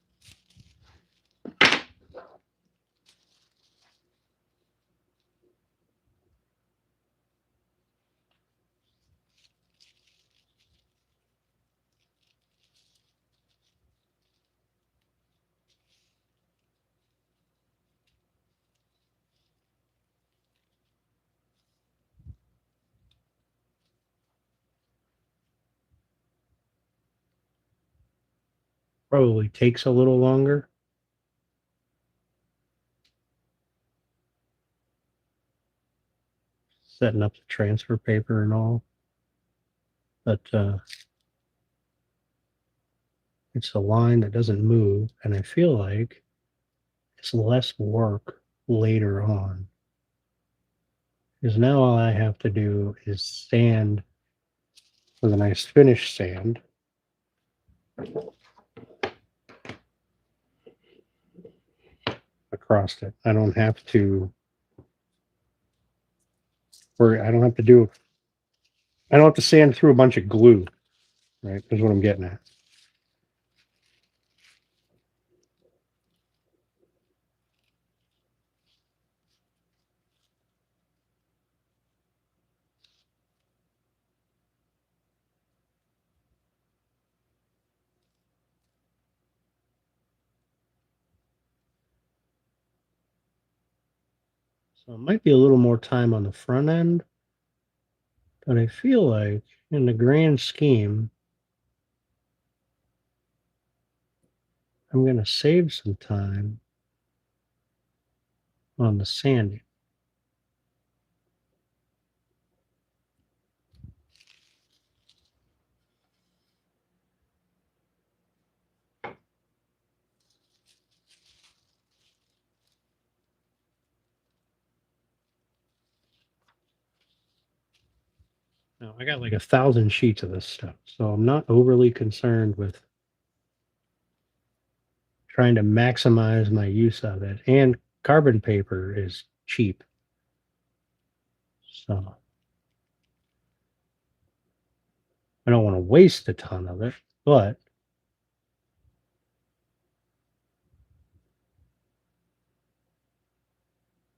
Probably takes a little longer. Setting up the transfer paper and all. But it's a line that doesn't move, and I feel like it's less work later on. Because now all I have to do is sand with a nice finish sand. Across it. I don't have to worry. I don't have to do. I don't have to sand through a bunch of glue. Right, is what I'm getting at. So it might be a little more time on the front end, but I feel like in the grand scheme, I'm going to save some time on the sanding. Now, I got like 1,000 sheets of this stuff, so I'm not overly concerned with trying to maximize my use of it. And carbon paper is cheap. So I don't want to waste a ton of it, but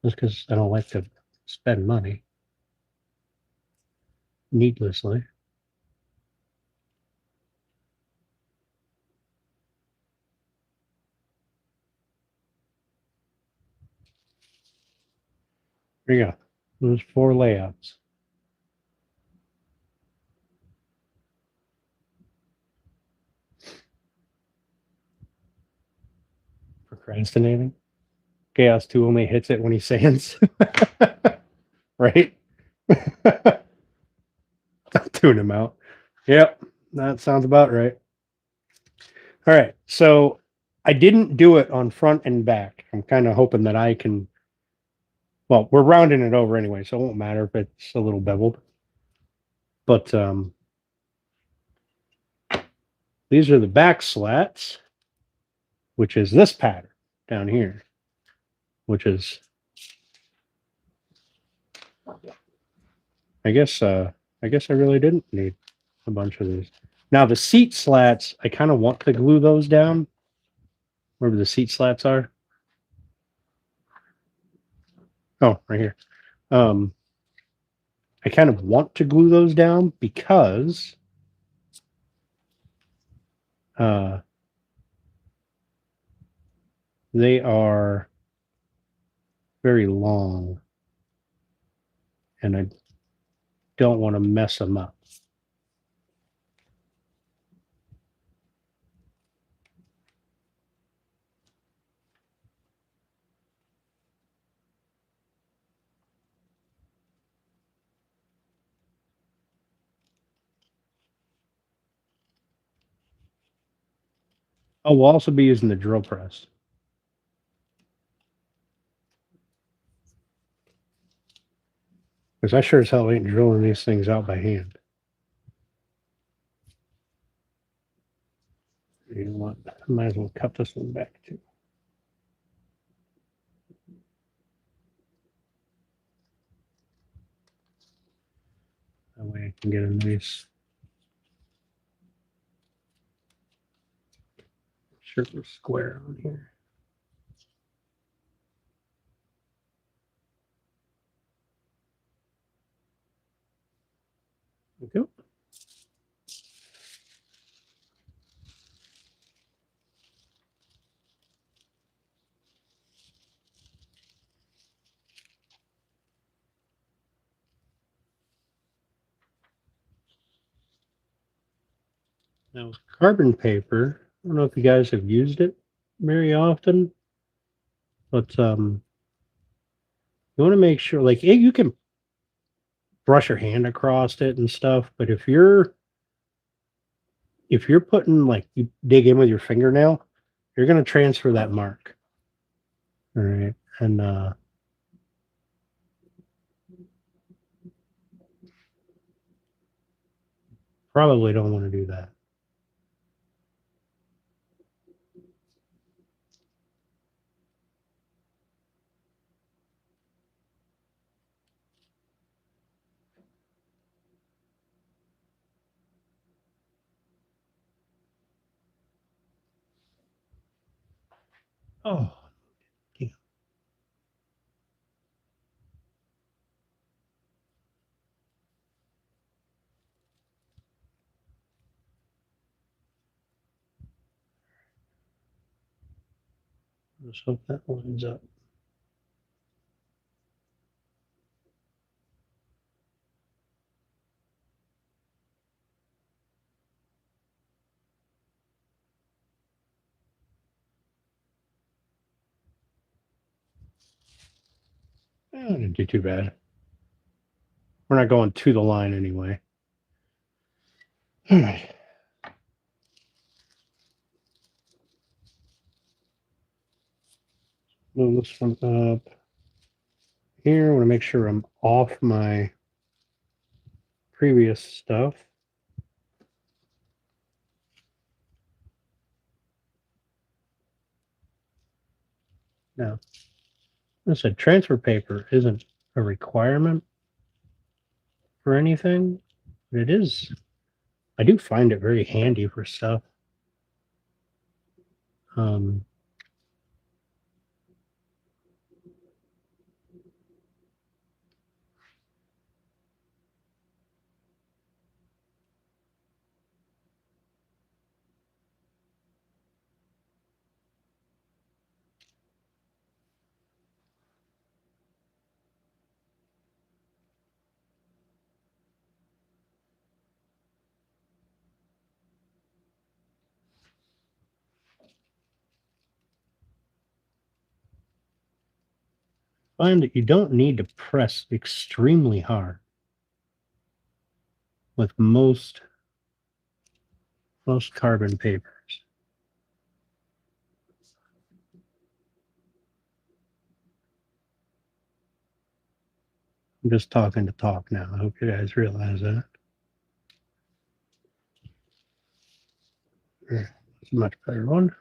just because I don't like to spend money needlessly. There you go. Those 4 layouts. Procrastinating. Chaos 2 only hits it when he sands. Right? Tune him out. Yep, that sounds about right. All right, so I didn't do it on front and back. I'm kind of hoping that I can. Well, we're rounding it over anyway, so it won't matter if it's a little beveled. But these are the back slats, which is this pattern down here, which is, I guess I really didn't need a bunch of these. Now the seat slats, I kind of want to glue those down, wherever the seat slats are. Oh, right here. I kind of want to glue those down because they are very long and I don't want to mess them up. Oh, we'll also be using the drill press. Because I sure as hell ain't drilling these things out by hand. You know what? I might as well cut this one back too. That way I can get a nice circle square on here. There we go. Now, carbon paper, I don't know if you guys have used it very often, but you want to make sure, like, you can brush your hand across it and stuff, but if you're putting, like, you dig in with your fingernail, you're going to transfer that mark. All right. And probably don't want to do that. Oh, yeah. Let's hope that lines up. Didn't do too bad. We're not going to the line anyway. All right. Move this one up here. I want to make sure I'm off my previous stuff. Now, I said transfer paper isn't a requirement for anything, but it is. I do find it very handy for stuff. Um, find that you don't need to press extremely hard with most carbon papers. I'm just talking to talk now. I hope you guys realize that. It's a much better one.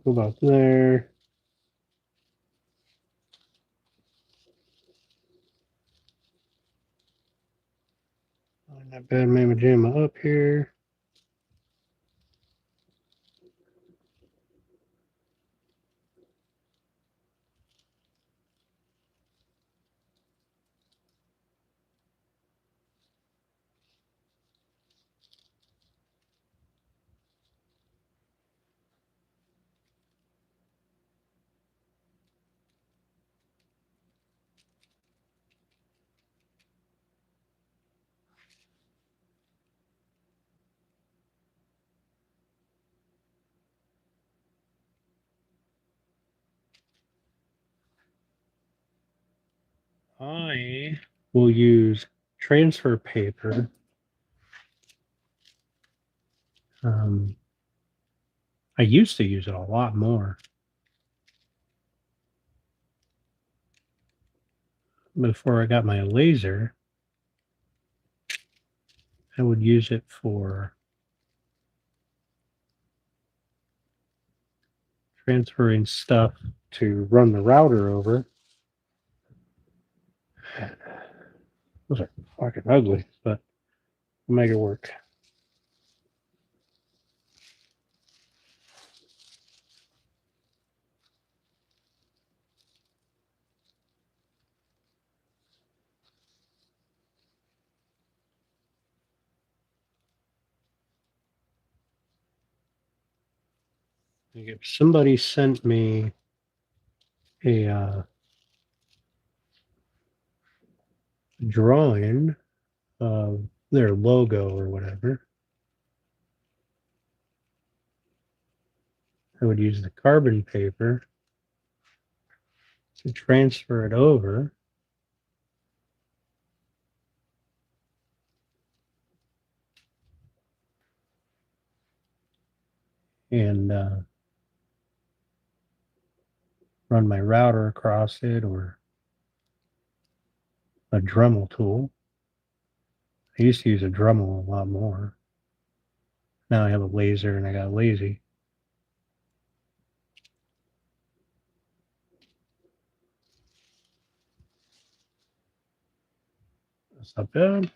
Go about there. Line that bad mamma jamma up here. I will use transfer paper. I used to use it a lot more before I got my laser. I would use it for transferring stuff to run the router over. Those are fucking ugly, but we'll make it work. If somebody sent me a drawing of their logo or whatever, I would use the carbon paper to transfer it over. And run my router across it or a Dremel tool. I used to use a Dremel a lot more. Now I have a laser and I got lazy. That's not bad.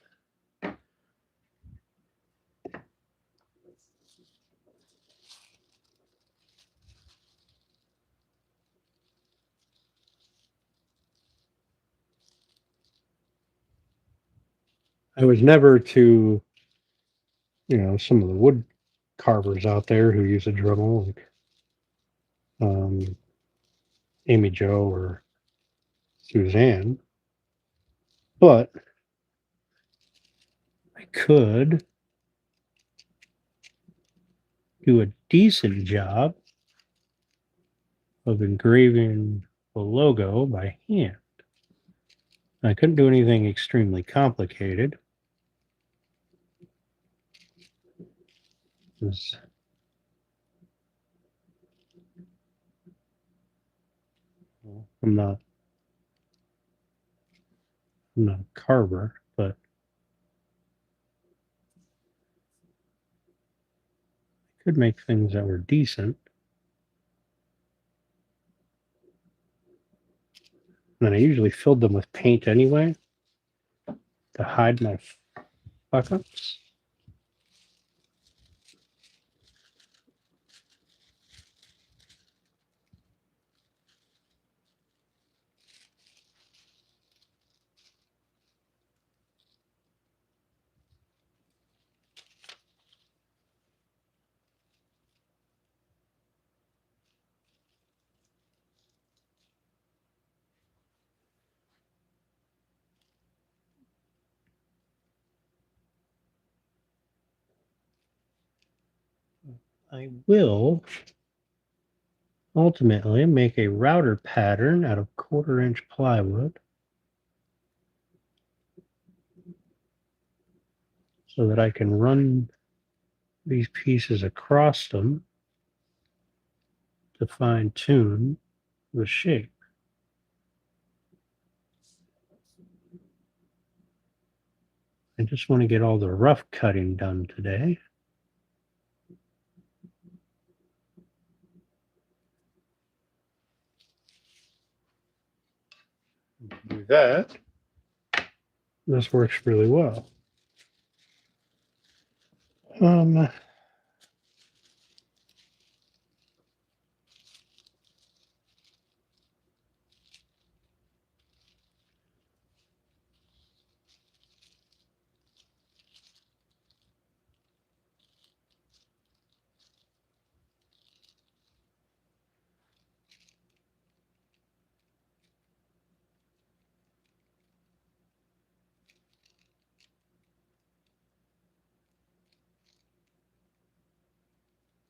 I was never to, some of the wood carvers out there who use a Dremel, like Amy Jo or Suzanne. But I could do a decent job of engraving the logo by hand. I couldn't do anything extremely complicated. is I'm not a carver, but I could make things that were decent. And then I usually filled them with paint anyway to hide my fuck ups. I will ultimately make a router pattern out of 1/4 inch plywood so that I can run these pieces across them to fine tune the shape. I just want to get all the rough cutting done today. Do that. This works really well.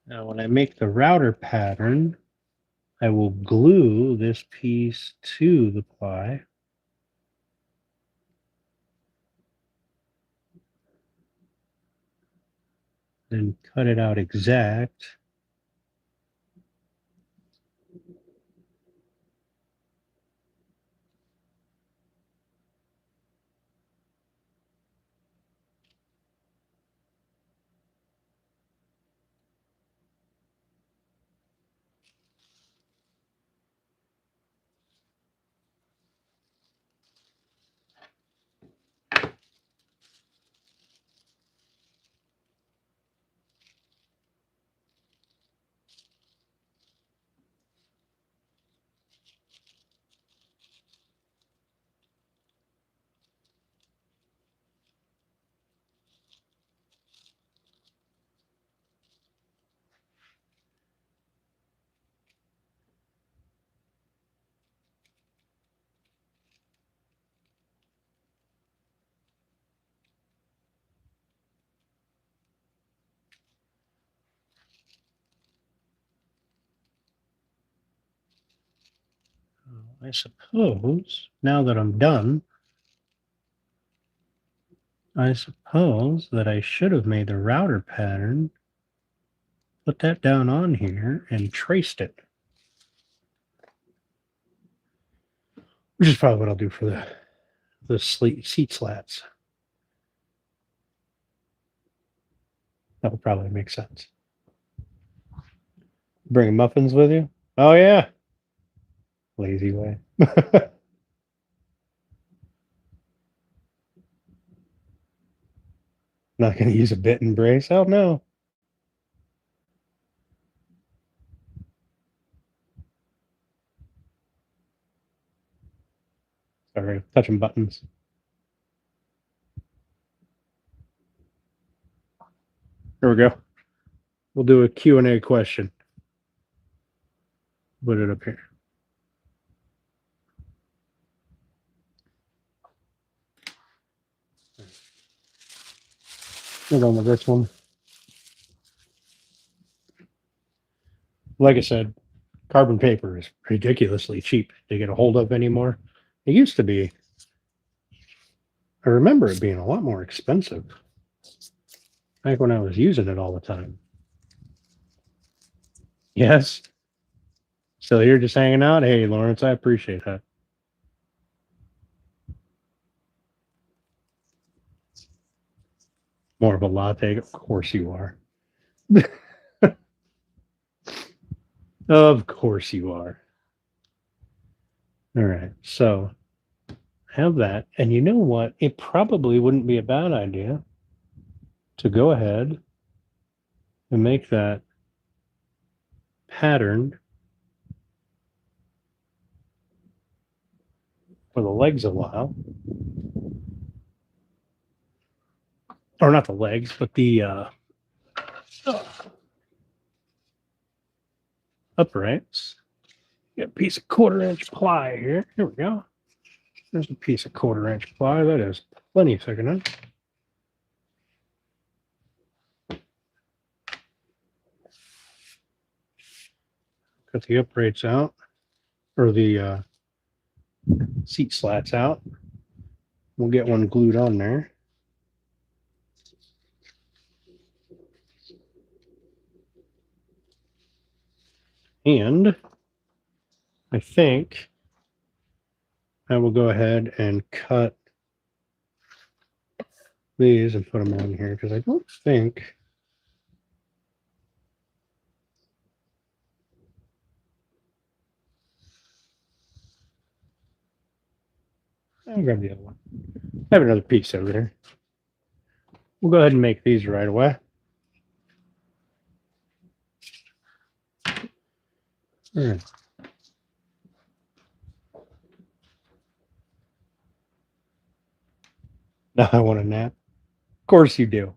Now, when I make the router pattern, I will glue this piece to the ply. Then cut it out exact. I suppose, now that I'm done, I suppose that I should have made the router pattern, put that down on here, and traced it. Which is probably what I'll do for the seat slats. That would probably make sense. Bring muffins with you? Oh, yeah. Lazy way. Not going to use a bit and brace. Oh, no. Sorry, touching buttons. Here we go. We'll do a Q&A question. Put it up here. Hold on with this one. Like I said, carbon paper is ridiculously cheap to get a hold of anymore. It used to be. I remember it being a lot more expensive back when I was using it all the time. Yes. So you're just hanging out. Hey, Lawrence, I appreciate that. More of a latte. Of course you are. Of course you are. All right. So have that. And you know what? It probably wouldn't be a bad idea to go ahead and make that pattern for the legs a while. Or not the legs, but the uprights. Get a piece of 1/4 inch ply here. Here we go. There's a piece of 1/4 inch ply. That is plenty thick enough. Cut the uprights out, or the seat slats out. We'll get one glued on there. And I think I will go ahead and cut these and put them on here because I don't think I'll grab the other one. I have another piece over there. We'll go ahead and make these right away. All right. Now I want a nap. Of course you do.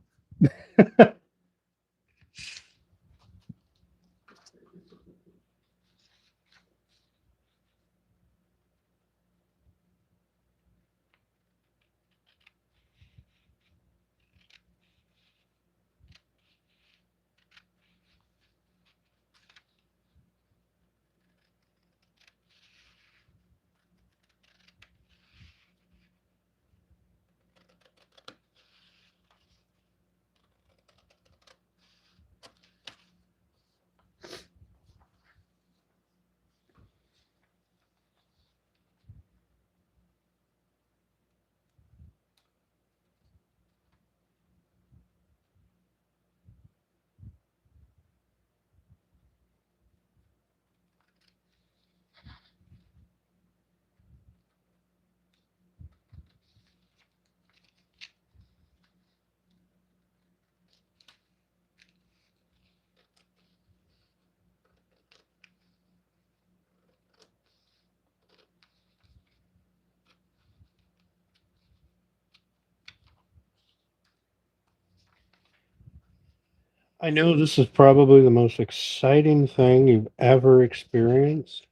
I know this is probably the most exciting thing you've ever experienced,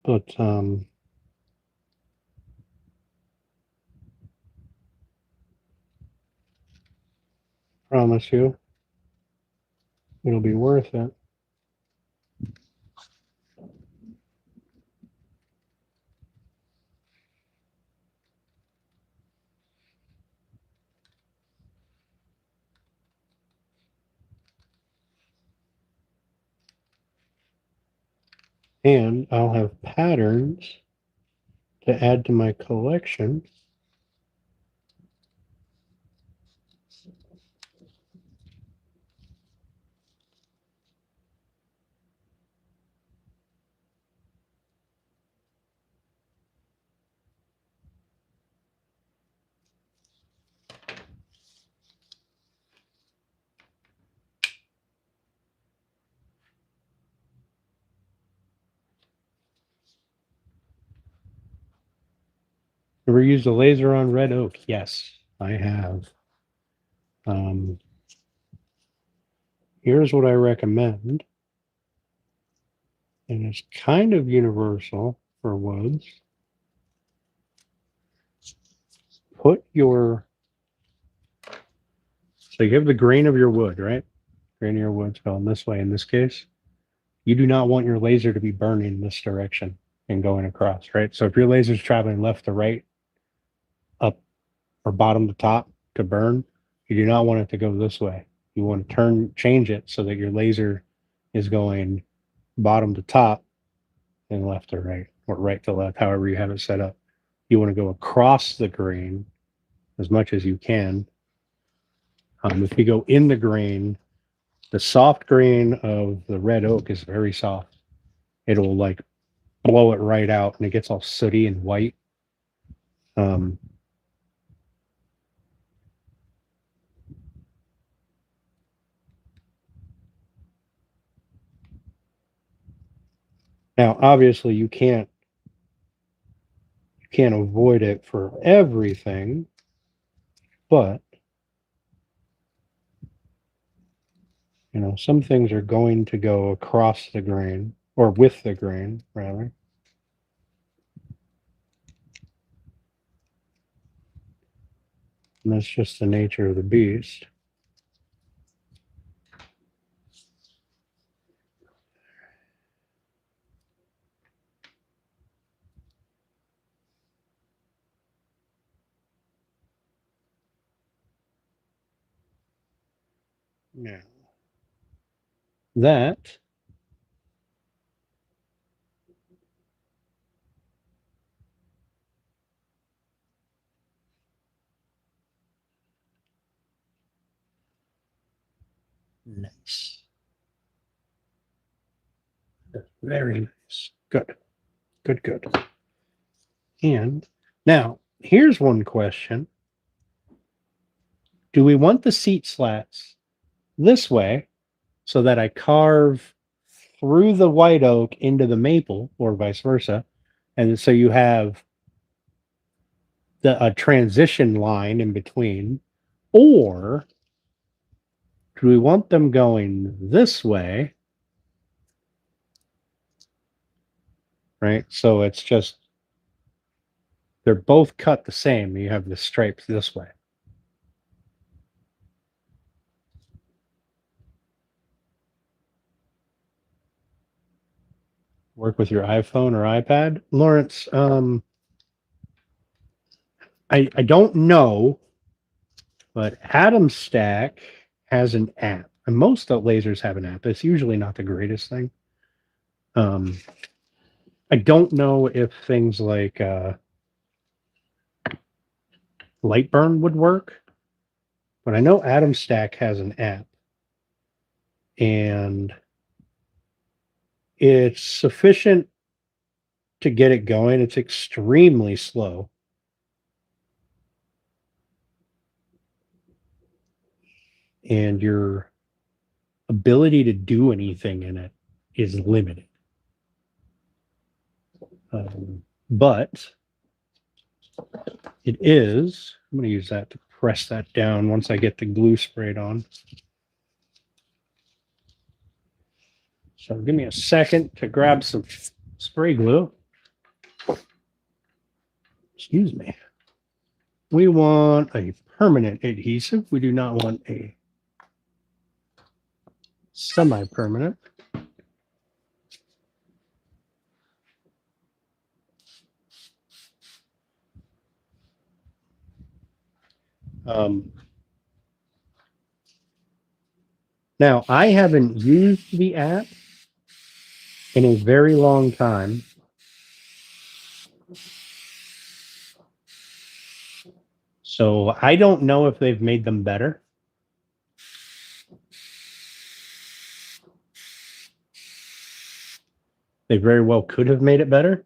but promise you it'll be worth it. And I'll have patterns to add to my collection. Ever used a laser on red oak? Yes, I have. Um, Here's what I recommend, and it's kind of universal for woods. Put your, so you have the grain of your wood, right? Grain of your wood's going this way in this case. You do not want your laser to be burning this direction and going across, right? So if your laser's traveling left to right, up or bottom to top to burn, you do not want it to go this way. You want to change it so that your laser is going bottom to top and left to right, or right to left, however you have it set up. You want to go across the grain as much as you can. If you go in the grain, the soft grain of the red oak is very soft. It'll like blow it right out and it gets all sooty and white. Um, Now, obviously, you can't avoid it for everything, but some things are going to go across the grain or with the grain, rather. And that's just the nature of the beast. Now, that nice. Very nice. Good. Good, good. And now, here's one question. Do we want the seat slats this way so that I carve through the white oak into the maple or vice versa? And so you have a transition line in between, or do we want them going this way? Right. So it's just, they're both cut the same. You have the stripes this way. Work with your iPhone or iPad. Lawrence, I don't know, but Atom Stack has an app. And most lasers have an app. It's usually not the greatest thing. Um, I don't know if things like Lightburn would work, but I know Atom Stack has an app, and it's sufficient to get it going. It's extremely slow. And your ability to do anything in it is limited. But it is, I'm going to use that to press that down once I get the glue sprayed on. So give me a second to grab some spray glue. Excuse me. We want a permanent adhesive. We do not want a semi-permanent. Now, I haven't used the app in a very long time. So I don't know if they've made them better. They very well could have made it better.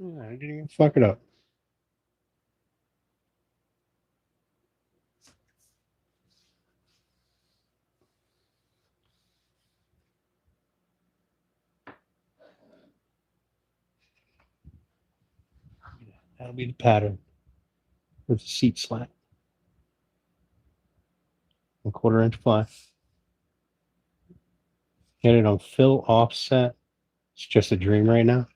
I didn't even fuck it up. That'll be the pattern with the seat slat. 1/4 inch fly. Get it on fill offset. It's just a dream right now.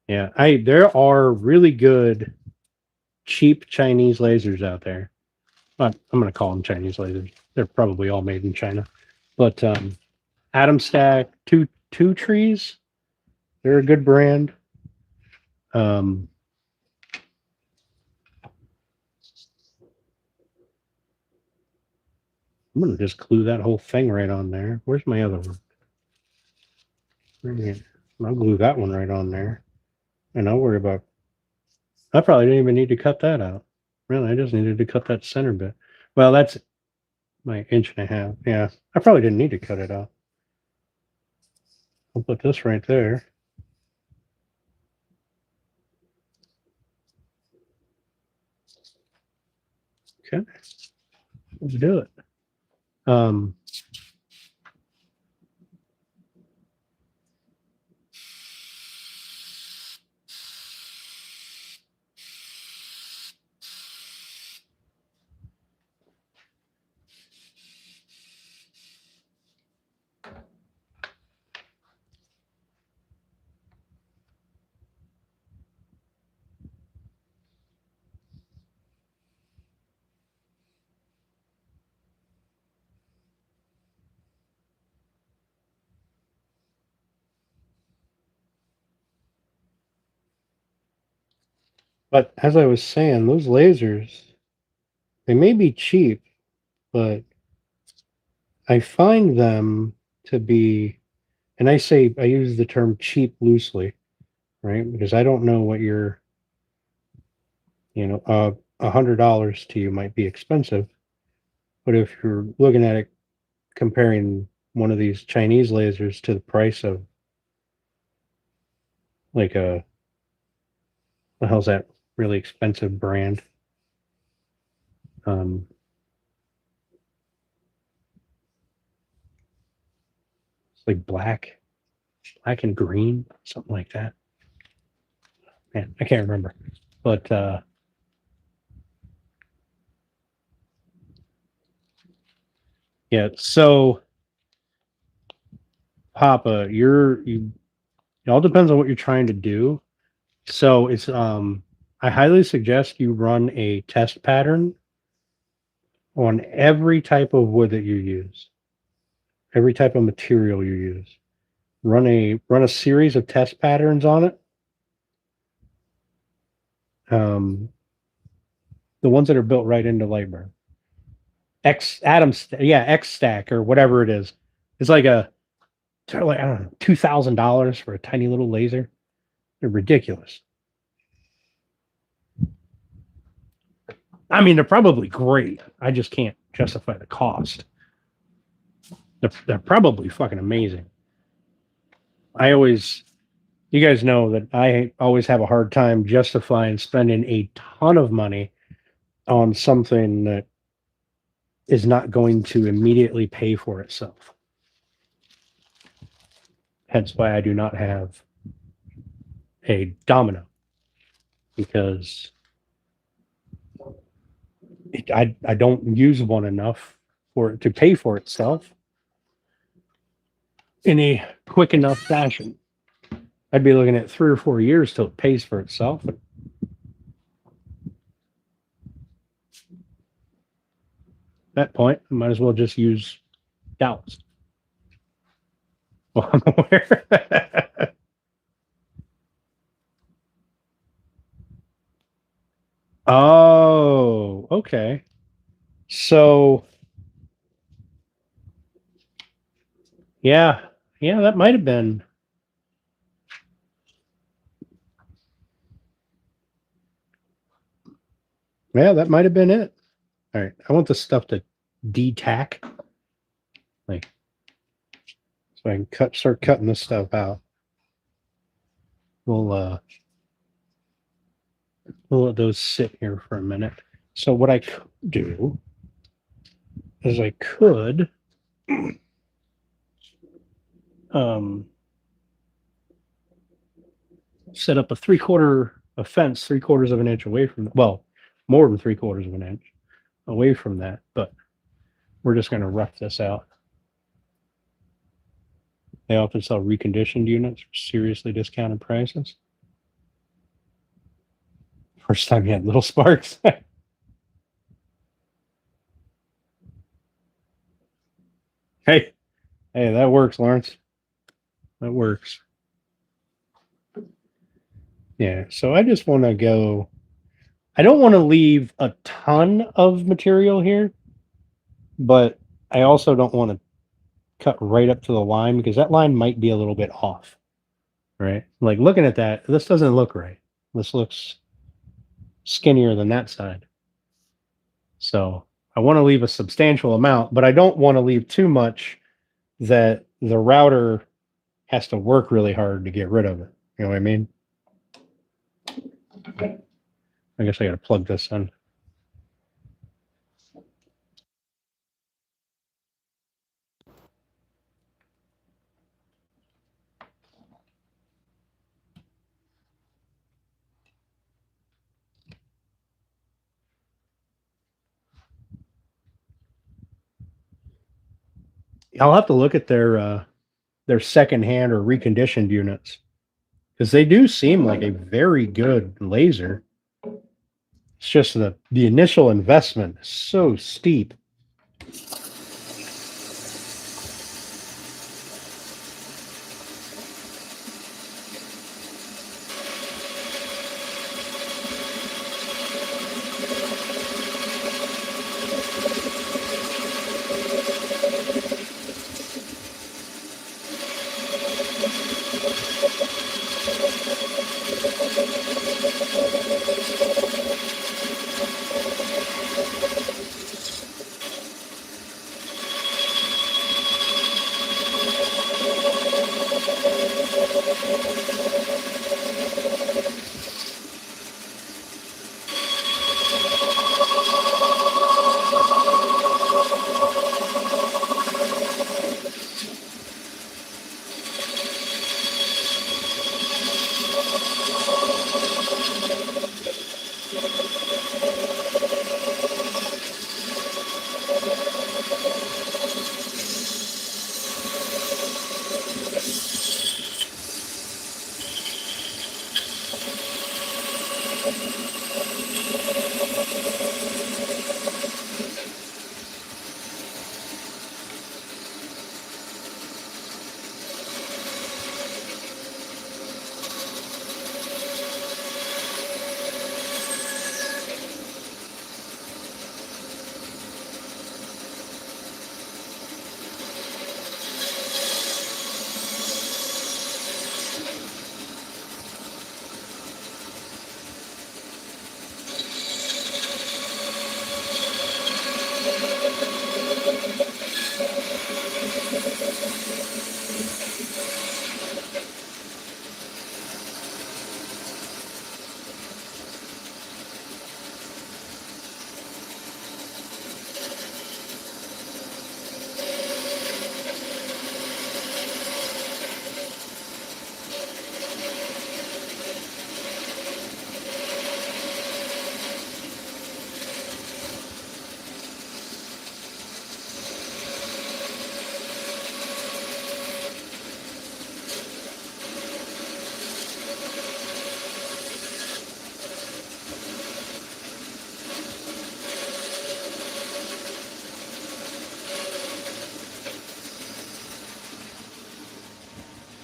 Yeah, there are really good cheap Chinese lasers out there. I'm going to call them Chinese lasers. They're probably all made in China. But Atom Stack, two trees. They're a good brand. I'm going to just glue that whole thing right on there. Where's my other one? Right here. I'll glue that one right on there. And I'll worry about... I probably didn't even need to cut that out. Really, I just needed to cut that center bit. Well, that's my 1.5 inches. Yeah, I probably didn't need to cut it out. I'll put this right there. Okay, let's do it. But as I was saying, those lasers, they may be cheap, but I find them to be, and I use the term cheap loosely, right? Because I don't know what your, $100 to you might be expensive, but if you're looking at it comparing one of these Chinese lasers to the price of like the hell's that really expensive brand? It's like black and green, something like that. Man, I can't remember. But yeah, so Papa, it all depends on what you're trying to do. So it's I highly suggest you run a test pattern on every type of wood that you use, every type of material you use. Run a series of test patterns on it. The ones that are built right into Lightburn. X stack or whatever it is. It's like I don't know, $2,000 for a tiny little laser. They're ridiculous. I mean, they're probably great. I just can't justify the cost. They're probably fucking amazing. You guys know that I always have a hard time justifying spending a ton of money on something that is not going to immediately pay for itself. Hence why I do not have a domino, because I don't use one enough for it to pay for itself in a quick enough fashion. I'd be looking at 3 or 4 years till it pays for itself. At that point, I might as well just use dowels. Well, I'm aware. Oh, okay. So, yeah, that might have been. Yeah, that might have been it. All right, I want this stuff to de-tack, like, so I can start cutting this stuff out. We'll We'll let those sit here for a minute. So what I could do is I could set up a a fence 3/4 of an inch away from, well, more than 3/4 of an inch away from that, but we're just going to rough this out. They often sell reconditioned units for seriously discounted prices. First time you had little sparks. Hey, that works, Lawrence. That works. Yeah, so I just want to go. I don't want to leave a ton of material here, but I also don't want to cut right up to the line because that line might be a little bit off, right? Like looking at that, this doesn't look right. This looks skinnier than that side. So I want to leave a substantial amount, but I don't want to leave too much that the router has to work really hard to get rid of it. You know what I mean? I guess I got to plug this in. I'll have to look at their secondhand or reconditioned units because they do seem like a very good laser. It's just the initial investment is so steep.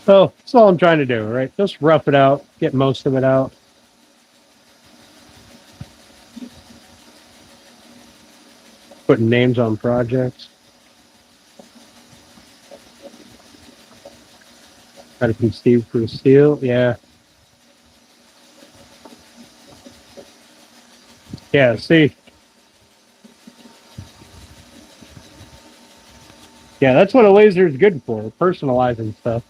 So that's all I'm trying to do, right? Just rough it out, get most of it out. Putting names on projects. Try to conceive for steel. Yeah. Yeah, see. Yeah, that's what a laser is good for, personalizing stuff.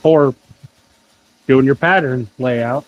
Or doing your pattern layout.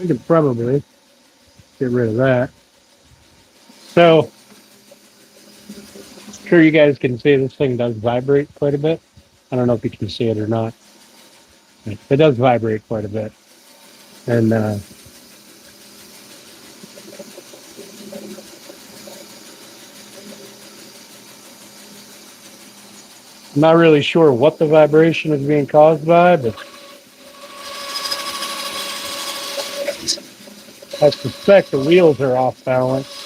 We could probably get rid of that. So, sure you guys can see this thing does vibrate quite a bit. I don't know if you can see it or not. It does vibrate quite a bit. And I'm not really sure what the vibration is being caused by, but I suspect the wheels are off balance.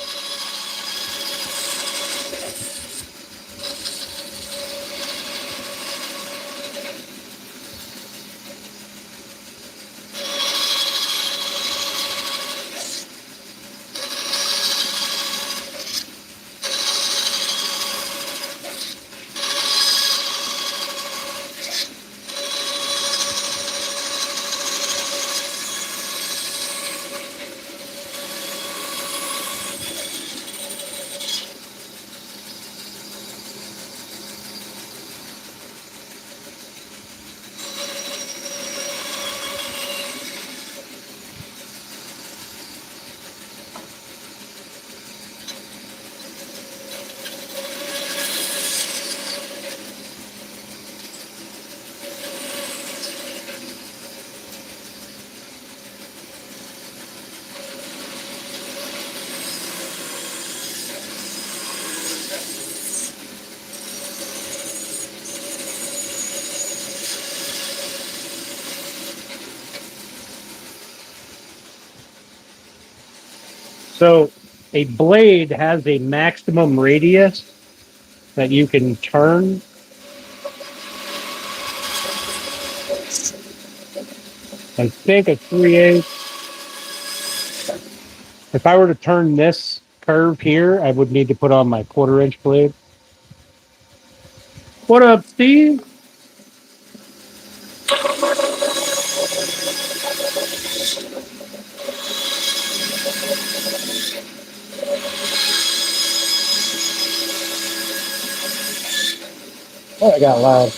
So a blade has a maximum radius that you can turn. I think a 3/8. If I were to turn this curve here, I would need to put on my 1/4 inch blade. What up, Steve? Oh, I got loud.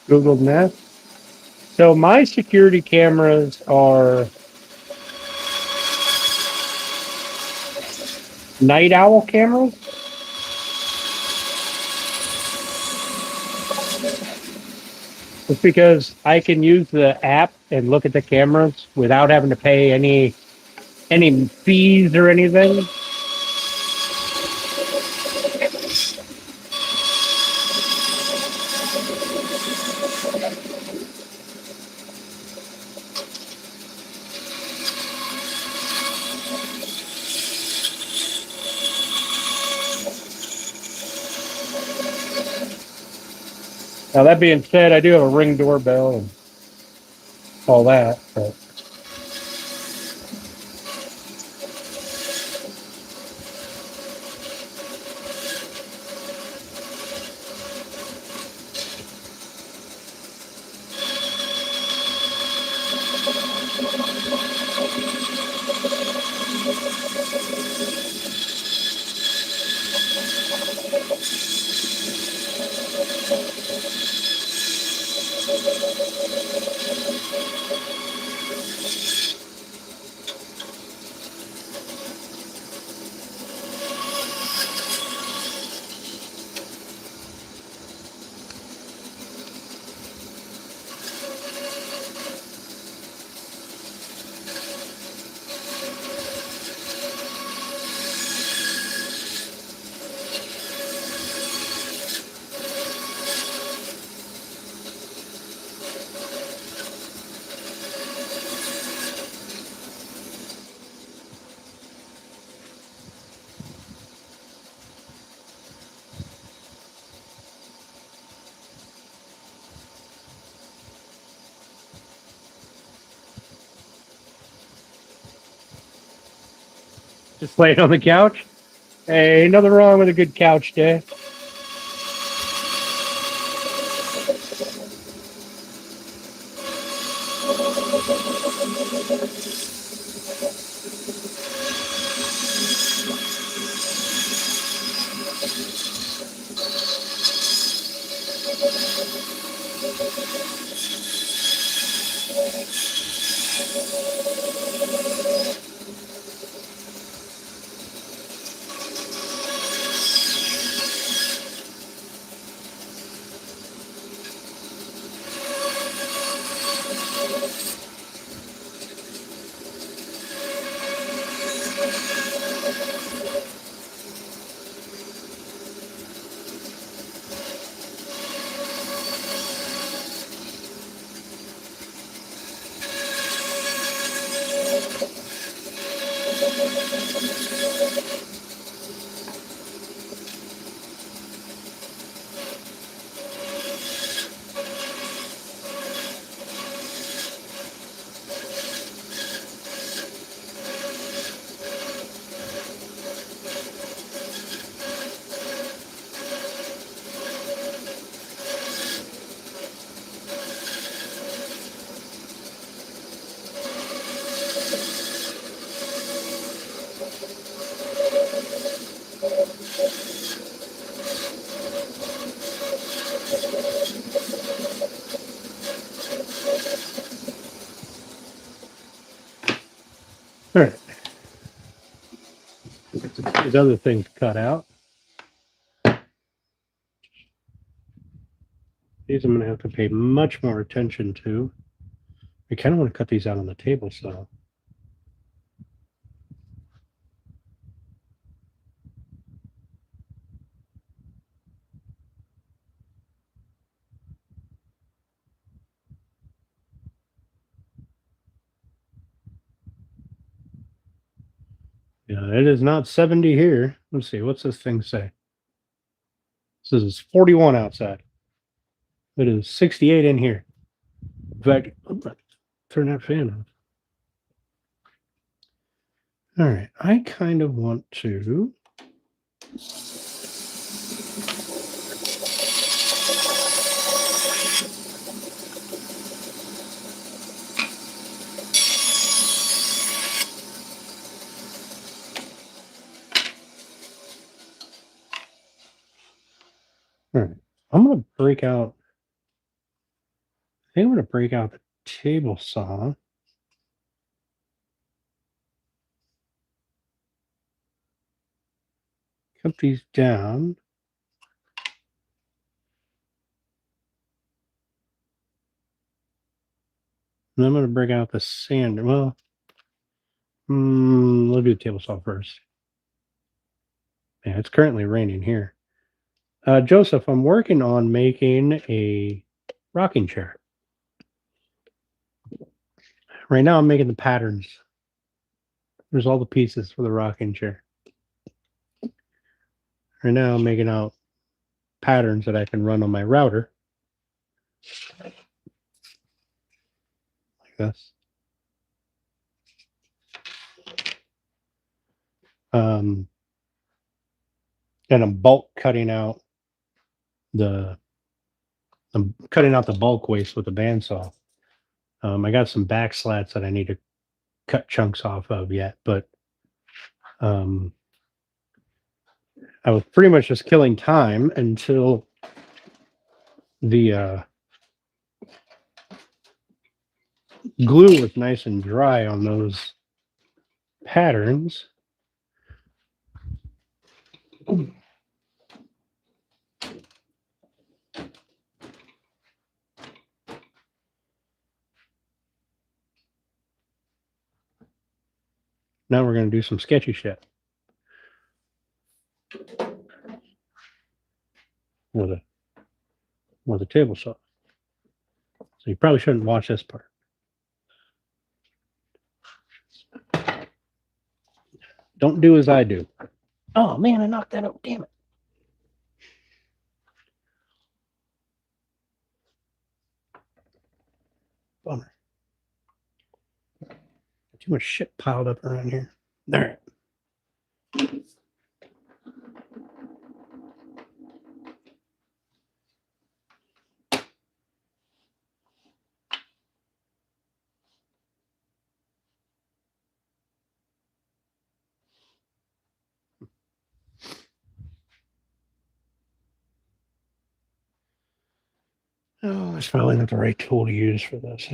Google Nest. So my security cameras are night owl cameras. It's because I can use the app and look at the cameras without having to pay any fees or anything. Now that being said, I do have a Ring doorbell and all that. But Just laying on the couch. Hey, nothing wrong with a good couch day. All right. These other things cut out. These I'm going to have to pay much more attention to. I kind of want to cut these out on the table saw. Yeah, it is not 70 here. Let's see. What's this thing say? This is 41 outside. It is 68 in here. In fact, turn that fan off. All right. I kind of want to. All right. I'm going to break out. I think I'm going to break out the table saw. Cut these down. And I'm going to break out the sander. Well, we'll do the table saw first. Yeah, it's currently raining here. Joseph, I'm working on making a rocking chair. Right now, I'm making the patterns. There's all the pieces for the rocking chair. Right now, I'm making out patterns that I can run on my router. Like this. And I'm bulk cutting out I'm cutting out the bulk waste with the bandsaw. I got some back slats that I need to cut chunks off of yet, but um, I was pretty much just killing time until the glue was nice and dry on those patterns. Now we're going to do some sketchy shit with a table saw. So you probably shouldn't watch this part. Don't do as I do. Oh man, I knocked that out. Damn it. Bummer. Too much shit piled up around here. There. Oh, that's probably not the right tool to use for this.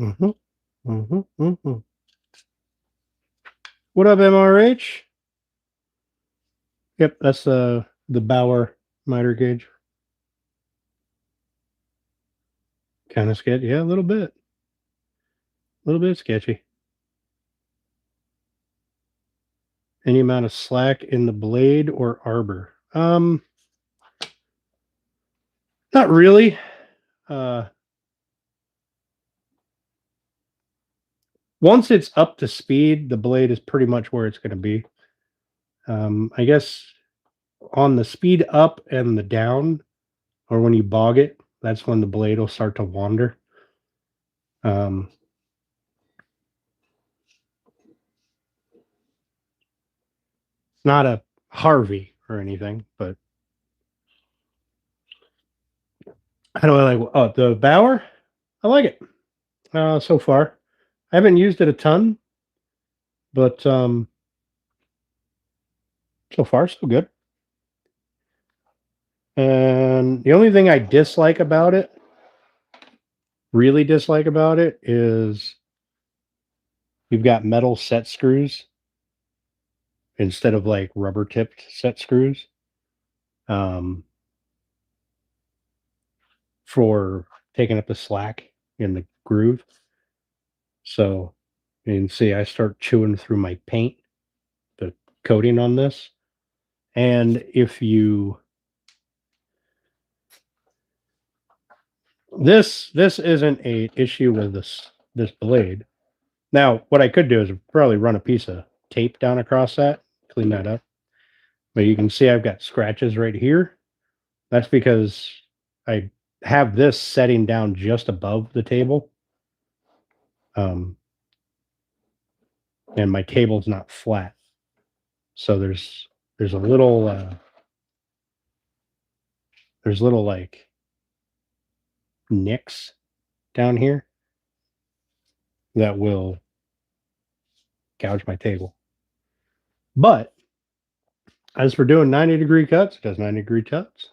Mm-hmm. Mm-hmm. Mm-hmm. What up, MRH? Yep, that's the Bauer miter gauge. Kind of sketchy. Yeah, a little bit. A little bit sketchy. Any amount of slack in the blade or arbor? Not really. Uh, once it's up to speed, the blade is pretty much where it's going to be. I guess on the speed up and the down, or when you bog it, that's when the blade will start to wander. Um, it's not a Harvey or anything, but how do I like? Oh, the Bauer. I like it so far. I haven't used it a ton, but so far so good. And the only thing I dislike about it, really dislike about it, is you've got metal set screws instead of like rubber tipped set screws um, for taking up the slack in the groove. So you can see I start chewing through my paint, the coating on this. And if you this isn't a issue with this blade. Now, what I could do is probably run a piece of tape down across that, clean that up. But you can see I've got scratches right here. That's because I have this setting down just above the table. And my table's not flat. So there's a little there's little like nicks down here that will gouge my table. But as for doing 90-degree cuts, it does 90-degree cuts.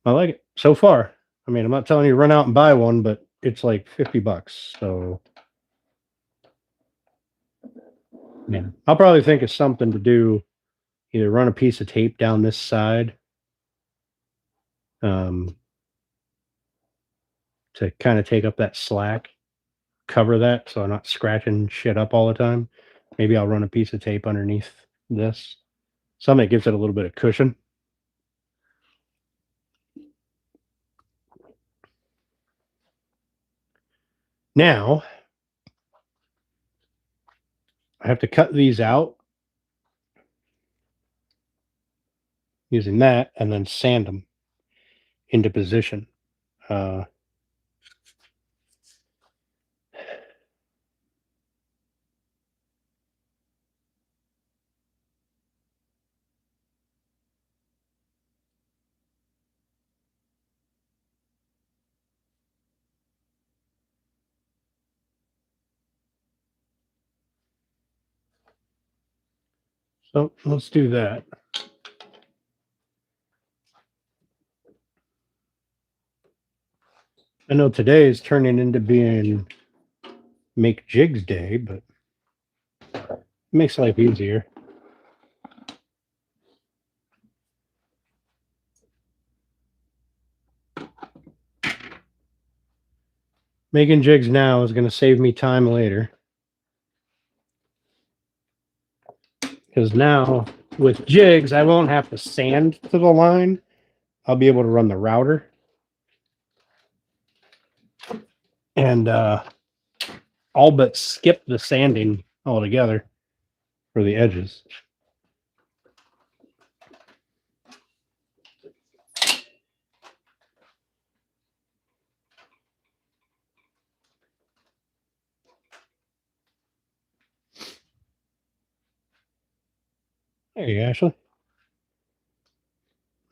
I like it so far. I mean, I'm not telling you to run out and buy one, but it's like $50. So yeah, I'll probably think of something to do. Either run a piece of tape down this side to kind of take up that slack, cover that so I'm not scratching shit up all the time. Maybe I'll run a piece of tape underneath this. Something that gives it a little bit of cushion. Now, I have to cut these out using that and then sand them into position. So let's do that. I know today is turning into being make jigs day, but it makes life easier. Making jigs now is going to save me time later. Because now with jigs, I won't have to sand to the line. I'll be able to run the router. And all but skip the sanding altogether for the edges. There you go, Ashley.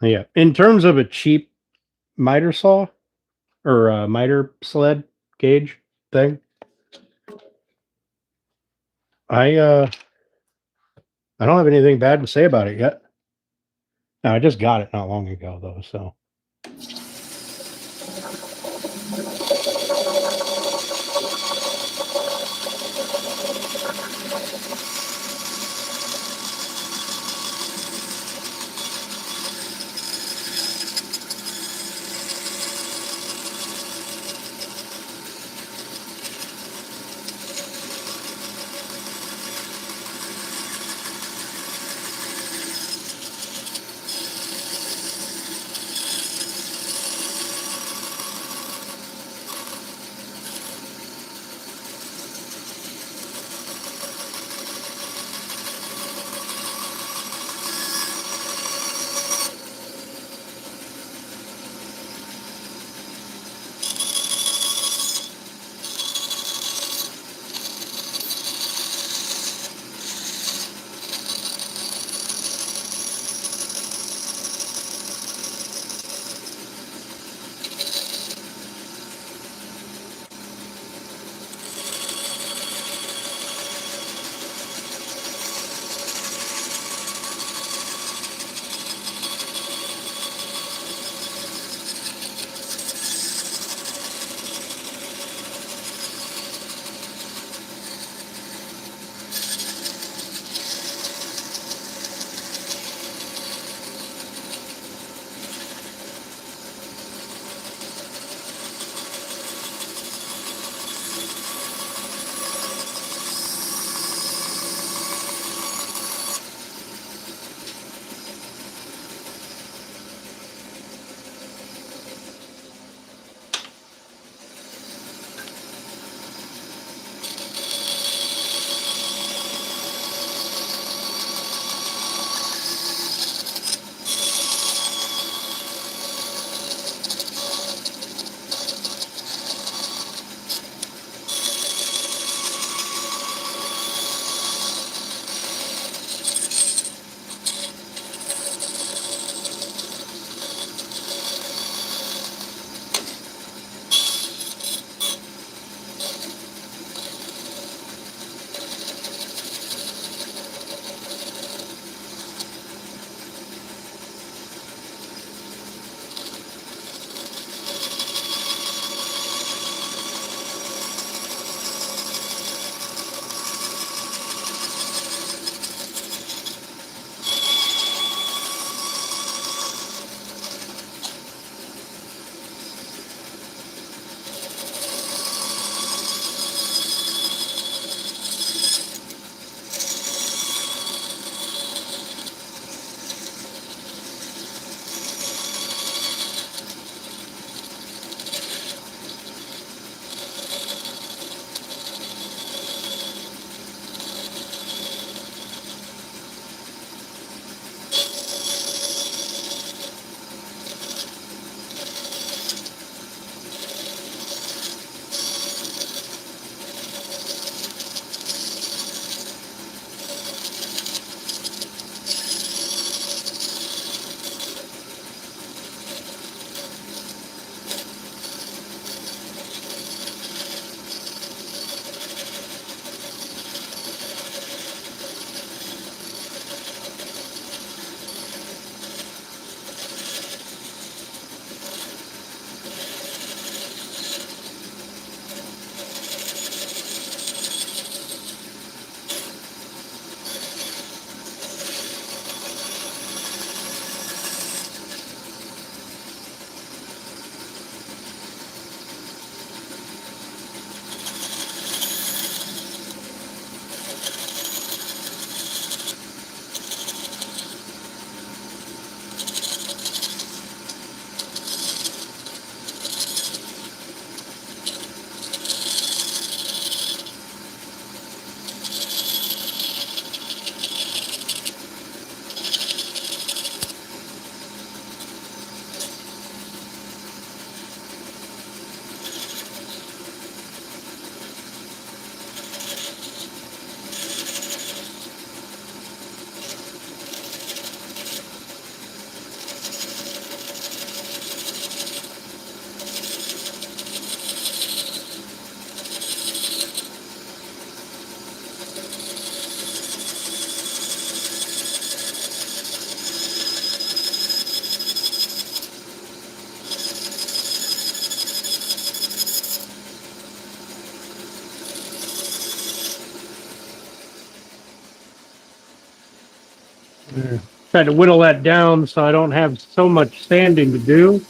Yeah. In terms of a cheap miter saw or a miter sled gauge thing, I don't have anything bad to say about it yet. Now, I just got it not long ago though, so Tried to whittle that down so I don't have so much sanding to do.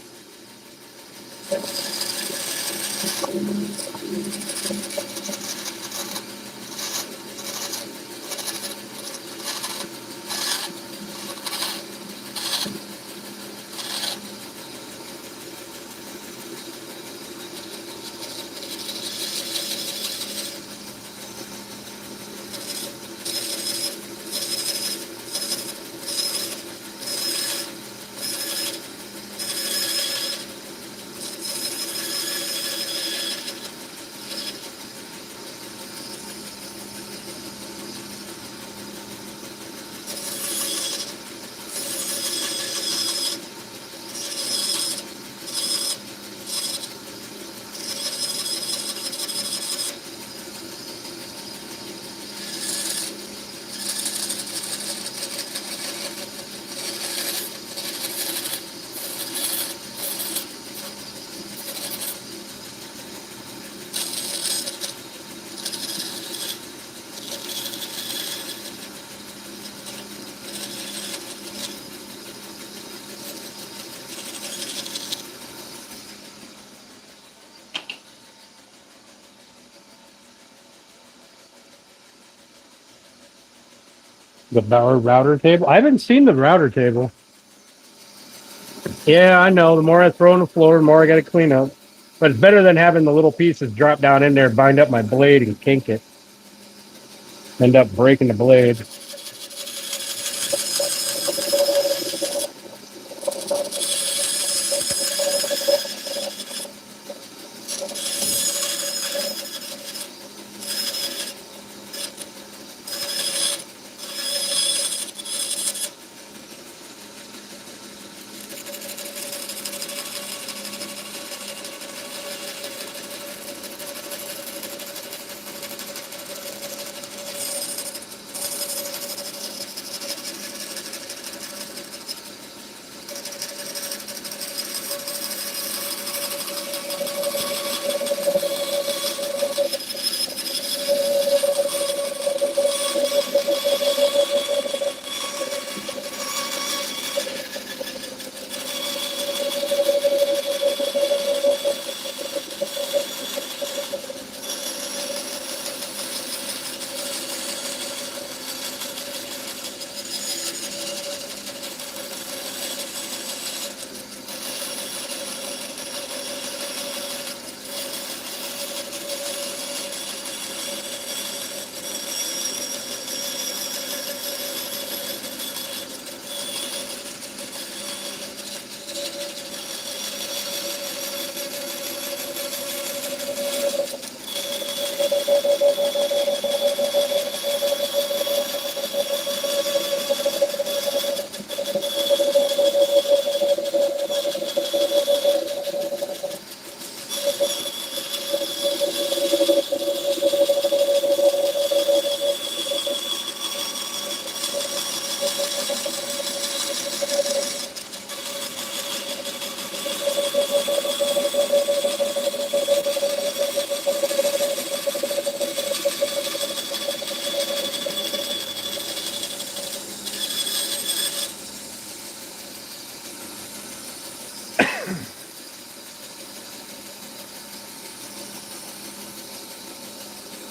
The Bauer router table. I haven't seen the router table. Yeah, I know. The more I throw on the floor, the more I got to clean up. But it's better than having the little pieces drop down in there, bind up my blade, and kink it. End up breaking the blade.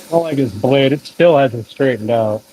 I don't like this blade. It still hasn't straightened out.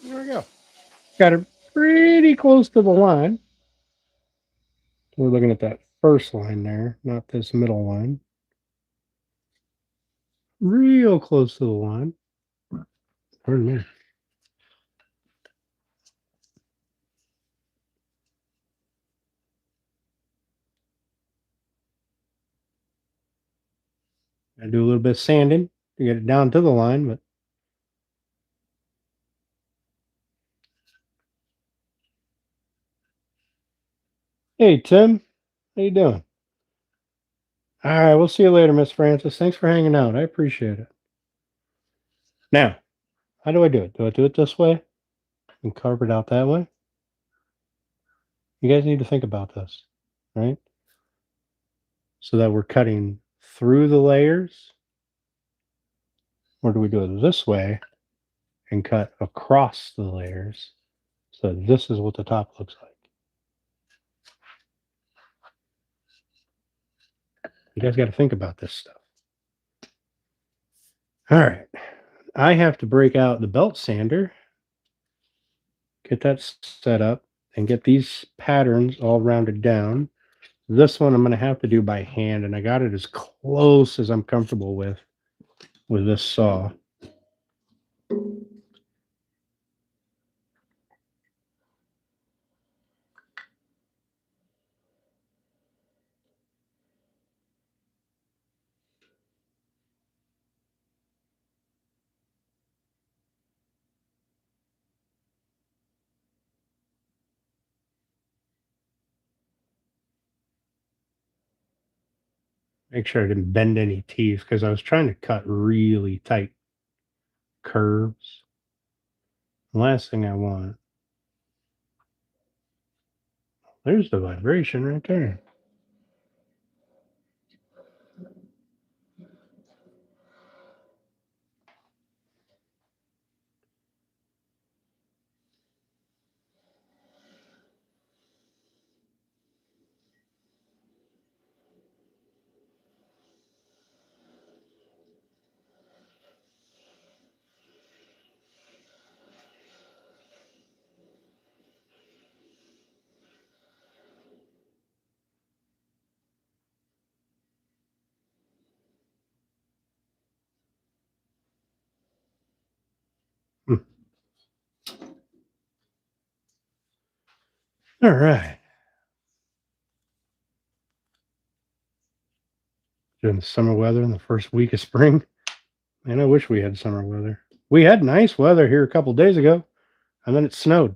There we go. Got it pretty close to the line. We're looking at that first line there, not this middle line. Real close to the line. Pardon me. I do a little bit of sanding to get it down to the line, but hey Tim, how you doing? All right, we'll see you later, Miss Francis. Thanks for hanging out. I appreciate it. Now, how do I do it? Do I do it this way and carve it out that way? You guys need to think about this, right? So that we're cutting through the layers, or do we do it this way and cut across the layers? So this is what the top looks like. You guys got to think about this stuff. All right. I have to break out the belt sander, get that set up, and get these patterns all rounded down. This one I'm going to have to do by hand, and I got it as close as I'm comfortable with this saw. Make sure I didn't bend any teeth because I was trying to cut really tight curves. The last thing I want. There's the vibration right there. Hmm. All right. Doing the summer weather in the first week of spring. Man, I wish we had summer weather. We had nice weather here a couple days ago, and then it snowed.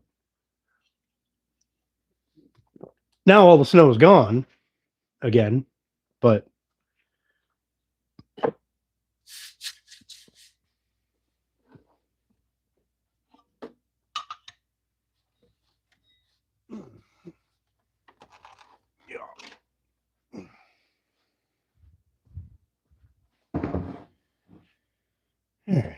Now all the snow is gone again, but yeah.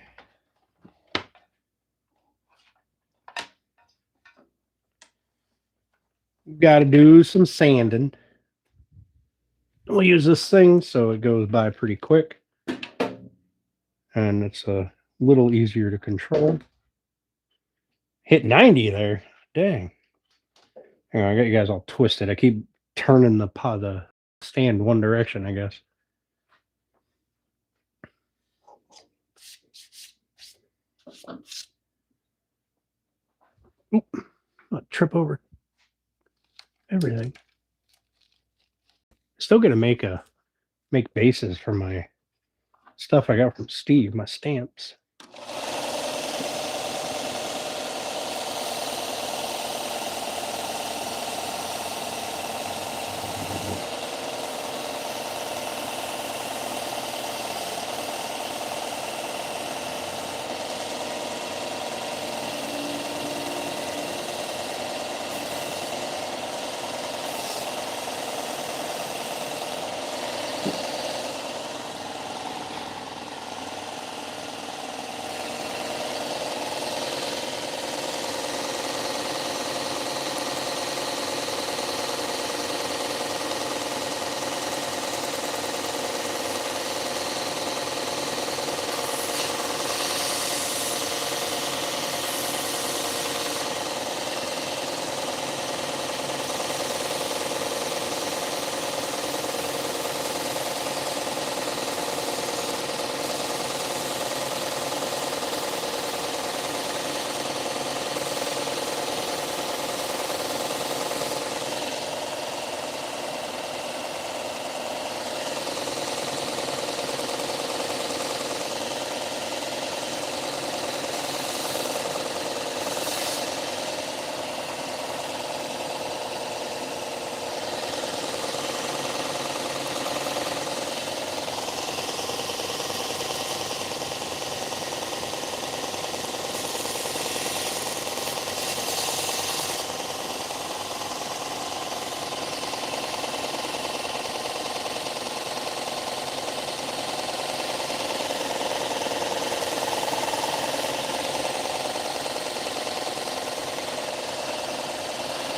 Got to do some sanding. We'll use this thing so it goes by pretty quick, and it's a little easier to control. Hit 90 there. Dang. Hang on, I got you guys all twisted. I keep turning the stand one direction, I guess. Oop, I'll trip over everything. Still gonna make bases for my stuff I got from Steve, my stamps.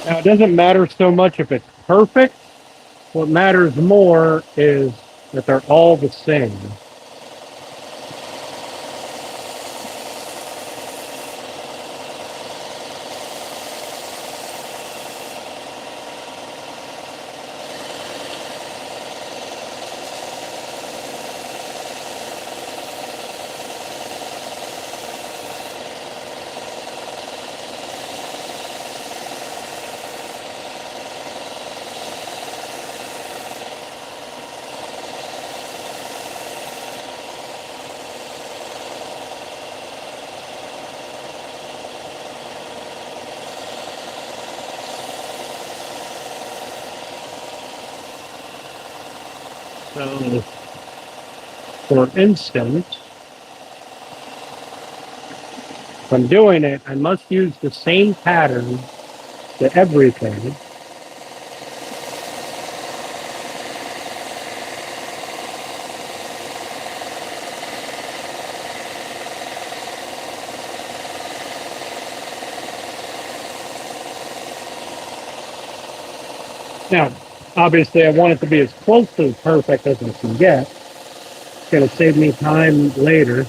Now, it doesn't matter so much if it's perfect. What matters more is that they're all the same. So, for instance, if I'm doing it, I must use the same pattern to everything. Now, obviously, I want it to be as close to perfect as I can get. It's going to save me time later.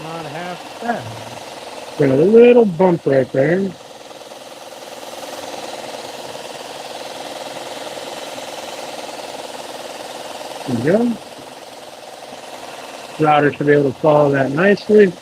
not half bad. Got a little bump right there. There we go. Router should be able to follow that nicely.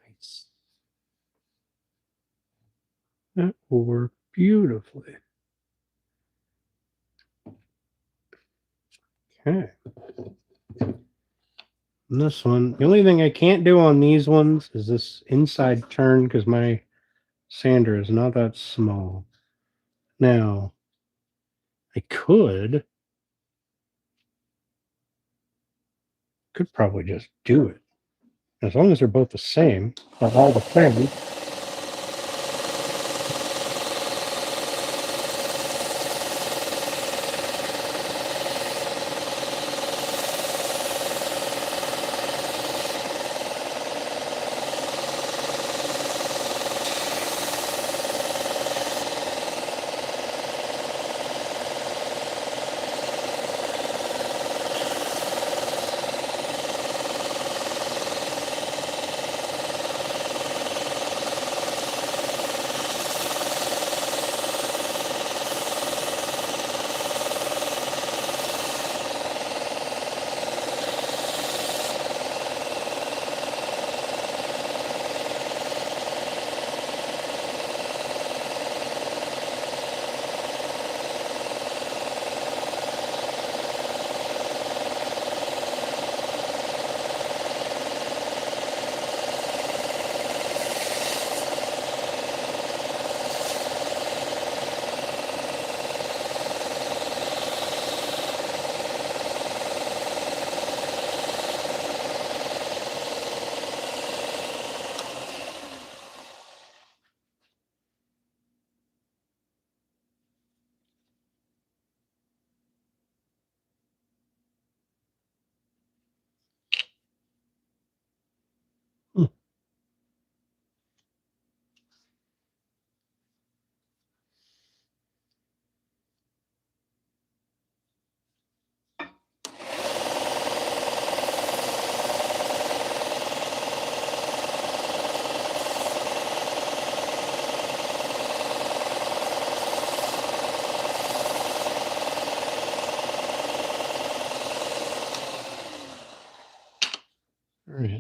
Nice. That will work beautifully. Okay. And this one, the only thing I can't do on these ones is this inside turn because my sander is not that small. Now, I could probably just do it. As long as they're both the same, they're all the same.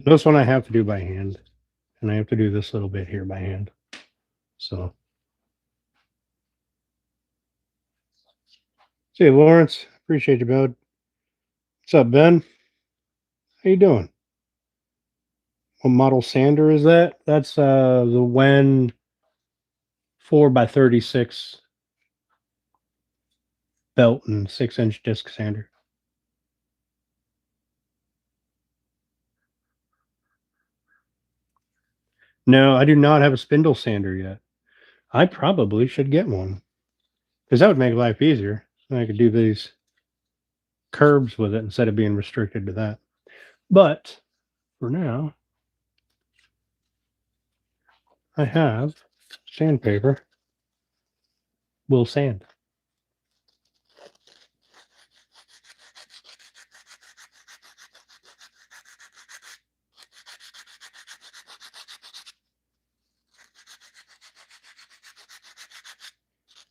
This one I have to do by hand, and I have to do this little bit here by hand. So, see, Lawrence, appreciate you, bud. What's up, Ben? How you doing? What model sander is that? That's the Wen 4x36 belt and 6-inch disc sander. No, I do not have a spindle sander yet. I probably should get one because that would make life easier. I could do these curbs with it instead of being restricted to that. But for now, I have sandpaper. Will sand.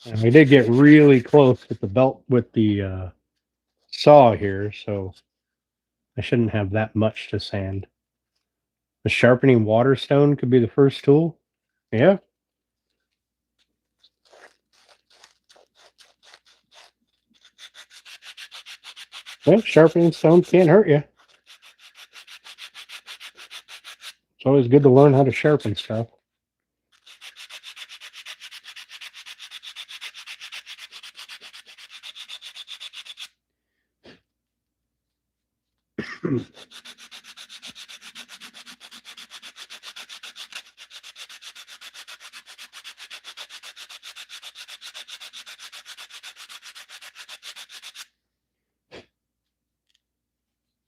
And we did get really close with the belt with the saw here, so I shouldn't have that much to sand. The sharpening water stone could be the first tool. Yeah. Well, sharpening stone can't hurt you. It's always good to learn how to sharpen stuff.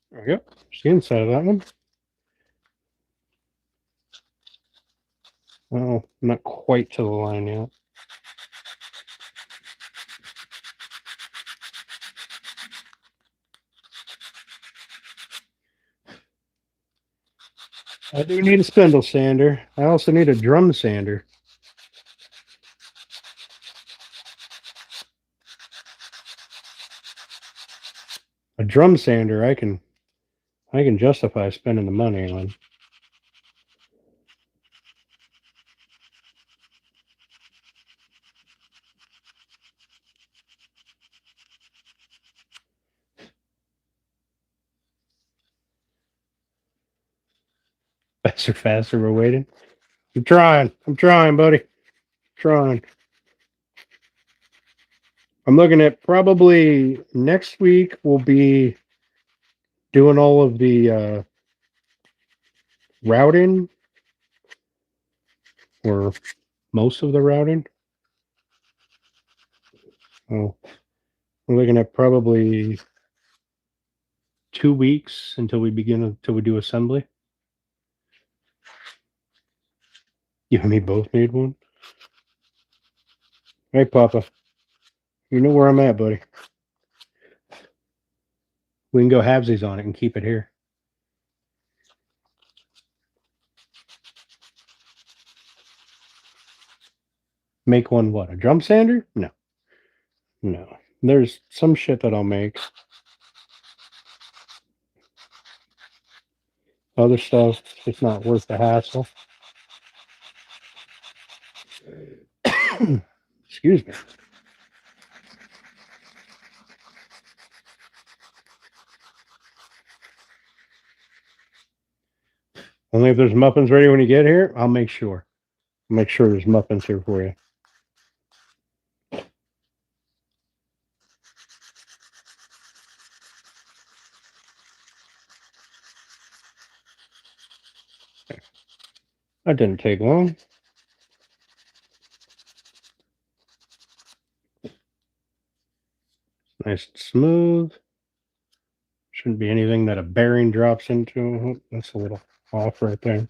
There we go. There's the inside of that one. Well, not quite to the line yet. I do need a spindle sander. I also need a drum sander. A drum sander I can justify spending the money on. Faster, we're waiting. I'm trying, buddy. Trying. I'm looking at probably next week we'll be doing all of the routing or most of the routing. Oh, we're looking at probably 2 weeks until we do assembly. You and me both need one. Hey, Papa. You know where I'm at, buddy. We can go halvesies on it and keep it here. Make one what? A drum sander? No. No. There's some shit that I'll make. Other stuff, it's not worth the hassle. Excuse me. Only if there's muffins ready when you get here, I'll make sure. Make sure there's muffins here for you. That didn't take long. Nice and smooth. Shouldn't be anything that a bearing drops into. That's a little off right there.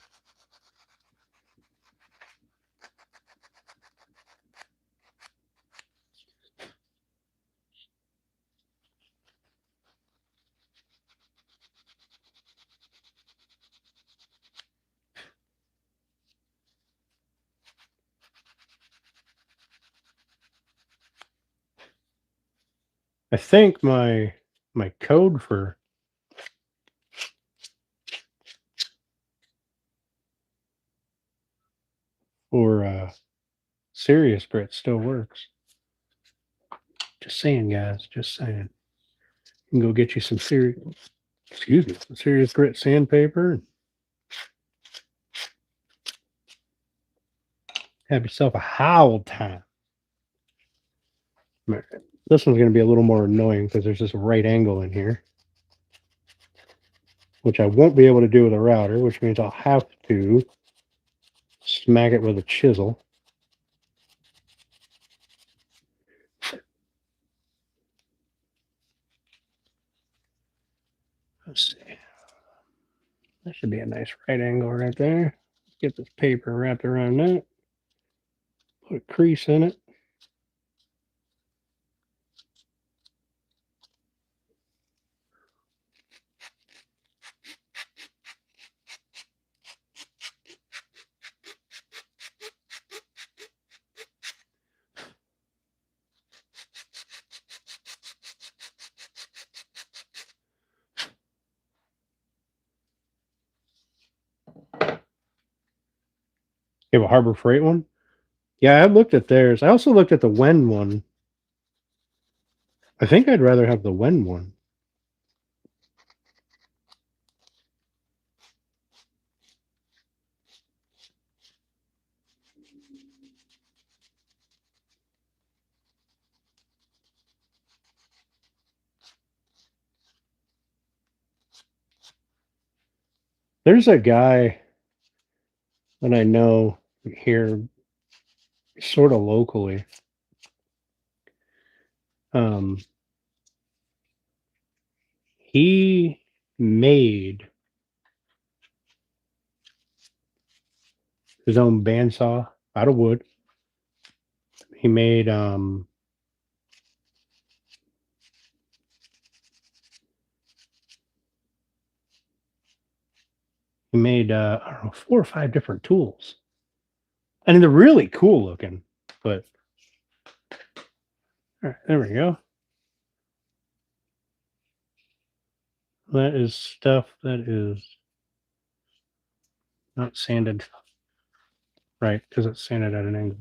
I think my code for or serious grit still works. Just saying, guys. Just saying. You can go get you some some serious grit sandpaper and have yourself a howl time. This one's going to be a little more annoying because there's this right angle in here, which I won't be able to do with a router, which means I'll have to smack it with a chisel. Let's see. That should be a nice right angle right there. Let's get this paper wrapped around that. Put a crease in it. You have a Harbor Freight one? Yeah, I looked at theirs. I also looked at the Wen one. I think I'd rather have the Wen one. There's a guy that I know here, sort of locally. He made his own bandsaw out of wood. He made I don't know, 4 or 5 different tools. I mean, they're really cool looking, but all right, there we go. That is stuff that is not sanded right because it's sanded at an angle.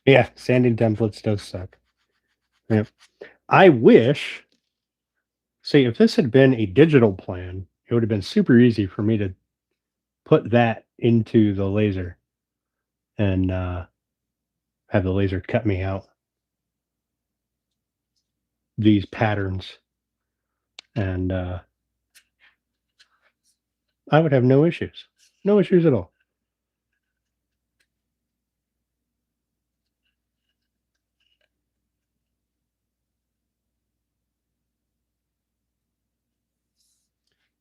Yeah, sanding templates does suck. Yeah. I wish, see, if this had been a digital plan, it would have been super easy for me to put that into the laser and have the laser cut me out these patterns. And I would have no issues. No issues at all.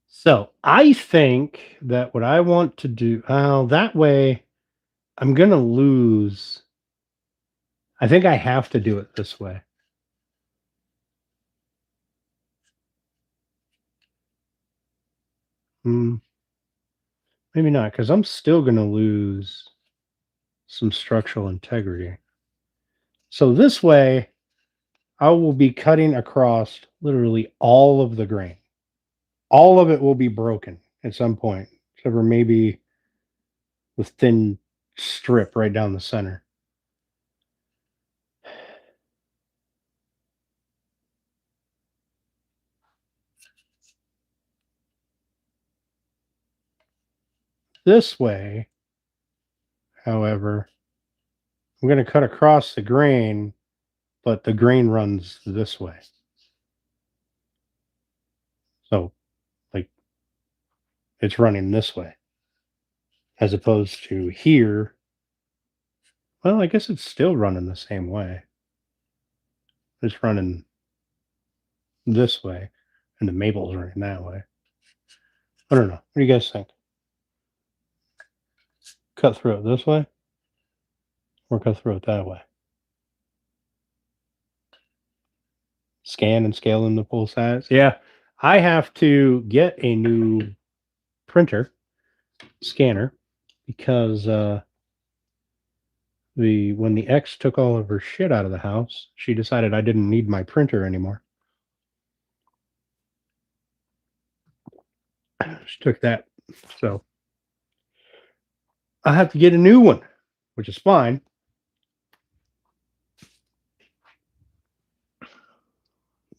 So I think that what I want to do, that way I'm going to lose. I think I have to do it this way. Maybe not, because I'm still going to lose some structural integrity. So this way, I will be cutting across literally all of the grain. All of it will be broken at some point, except for maybe the thin strip right down the center. This way, however, I'm going to cut across the grain, but the grain runs this way. So, like, it's running this way as opposed to here. Well, I guess it's still running the same way. It's running this way, and the maple's running that way. I don't know. What do you guys think? Cut through it this way or cut through it that way? scan and scale them to full size. Yeah, I have to get a new printer scanner because when the ex took all of her shit out of the house, she decided I didn't need my printer anymore. She took that, so I have to get a new one, which is fine.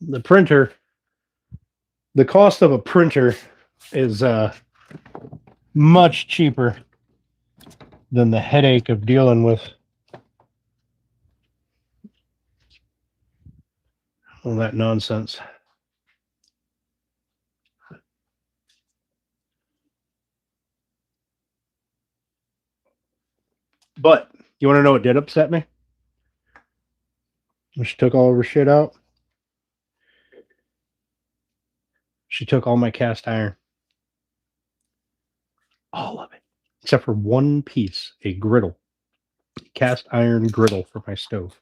The printer, the cost of a printer is much cheaper than the headache of dealing with all that nonsense. But you want to know what did upset me? When she took all of her shit out, she took all my cast iron. All of it. Except for one piece, a griddle. Cast iron griddle for my stove.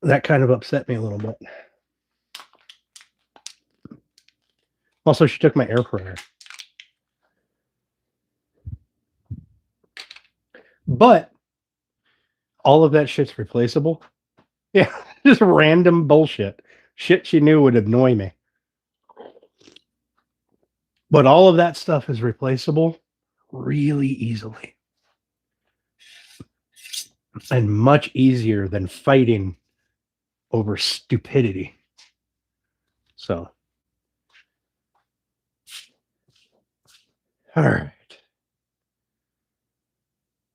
That kind of upset me a little bit. Also, she took my air fryer. But all of that shit's replaceable. Yeah, just random bullshit. Shit she knew would annoy me. But all of that stuff is replaceable really easily. And much easier than fighting over stupidity. So, all right.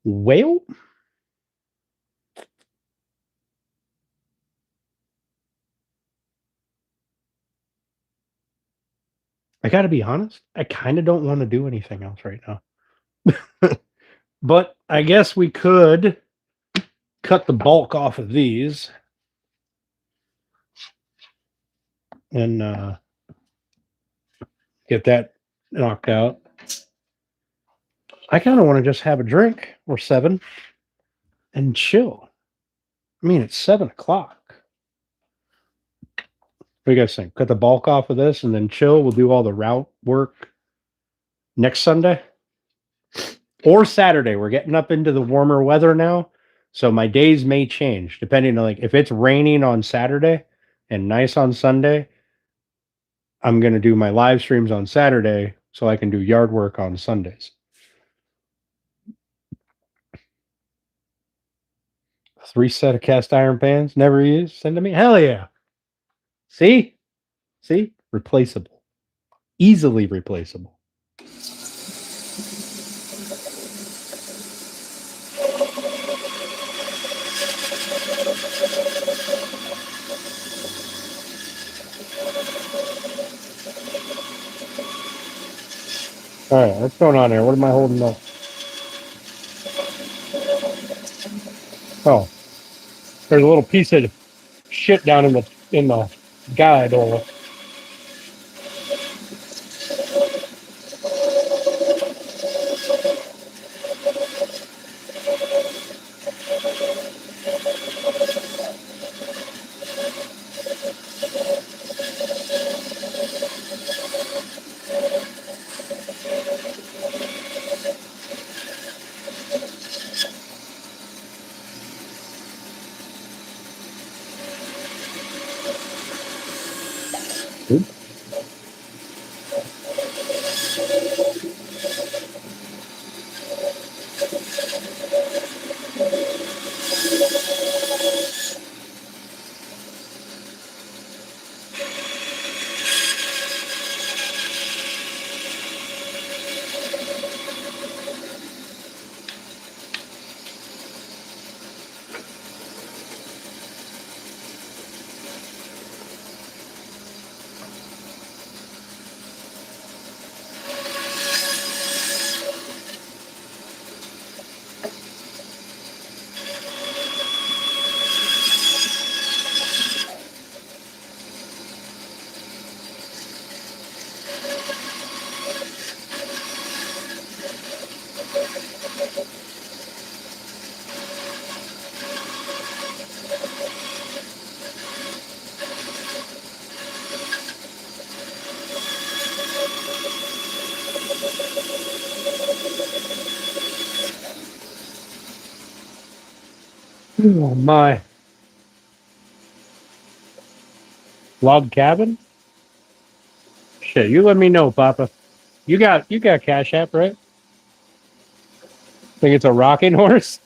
Well, I got to be honest, I kind of don't want to do anything else right now. But I guess we could cut the bulk off of these and get that knocked out. I kind of want to just have a drink or 7 and chill. I mean, it's 7 o'clock. What do you guys think? Cut the bulk off of this and then chill. We'll do all the route work next Sunday or Saturday. We're getting up into the warmer weather now. So my days may change depending on, like, if it's raining on Saturday and nice on Sunday, I'm going to do my live streams on Saturday so I can do yard work on Sundays. 3 set of cast iron pans, never used, send to me. Hell yeah. See? Replaceable. Easily replaceable. All right, what's going on here? What am I holding up? Oh, there's a little piece of shit down in the guide over. Oh my. Log cabin? Shit, you let me know, Papa. You got Cash App, right? Think it's a rocking horse?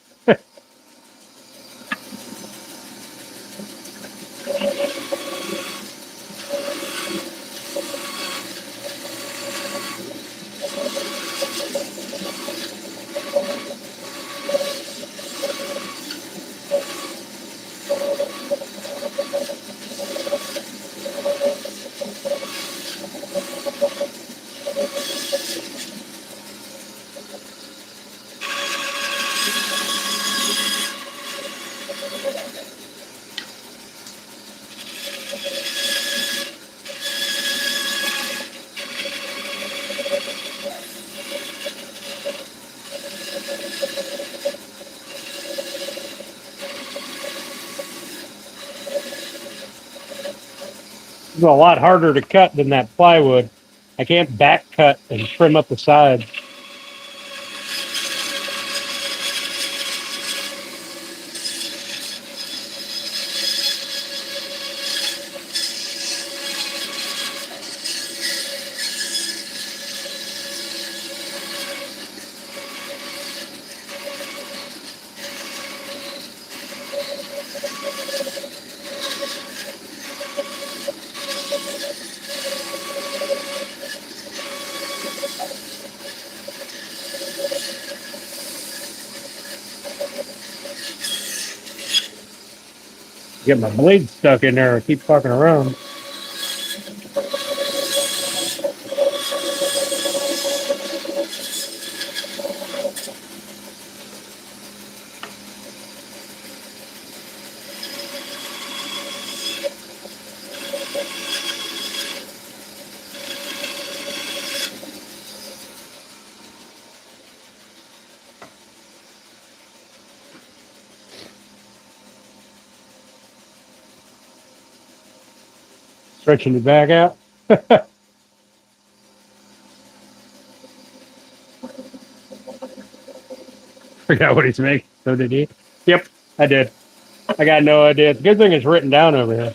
It's a lot harder to cut than that plywood. I can't back cut and trim up the sides. Get my blade stuck in there. I keep fucking around. Stretching the back out. Forgot what he's making. So did he? Yep, I did. I got no idea. It's a good thing it's written down over here.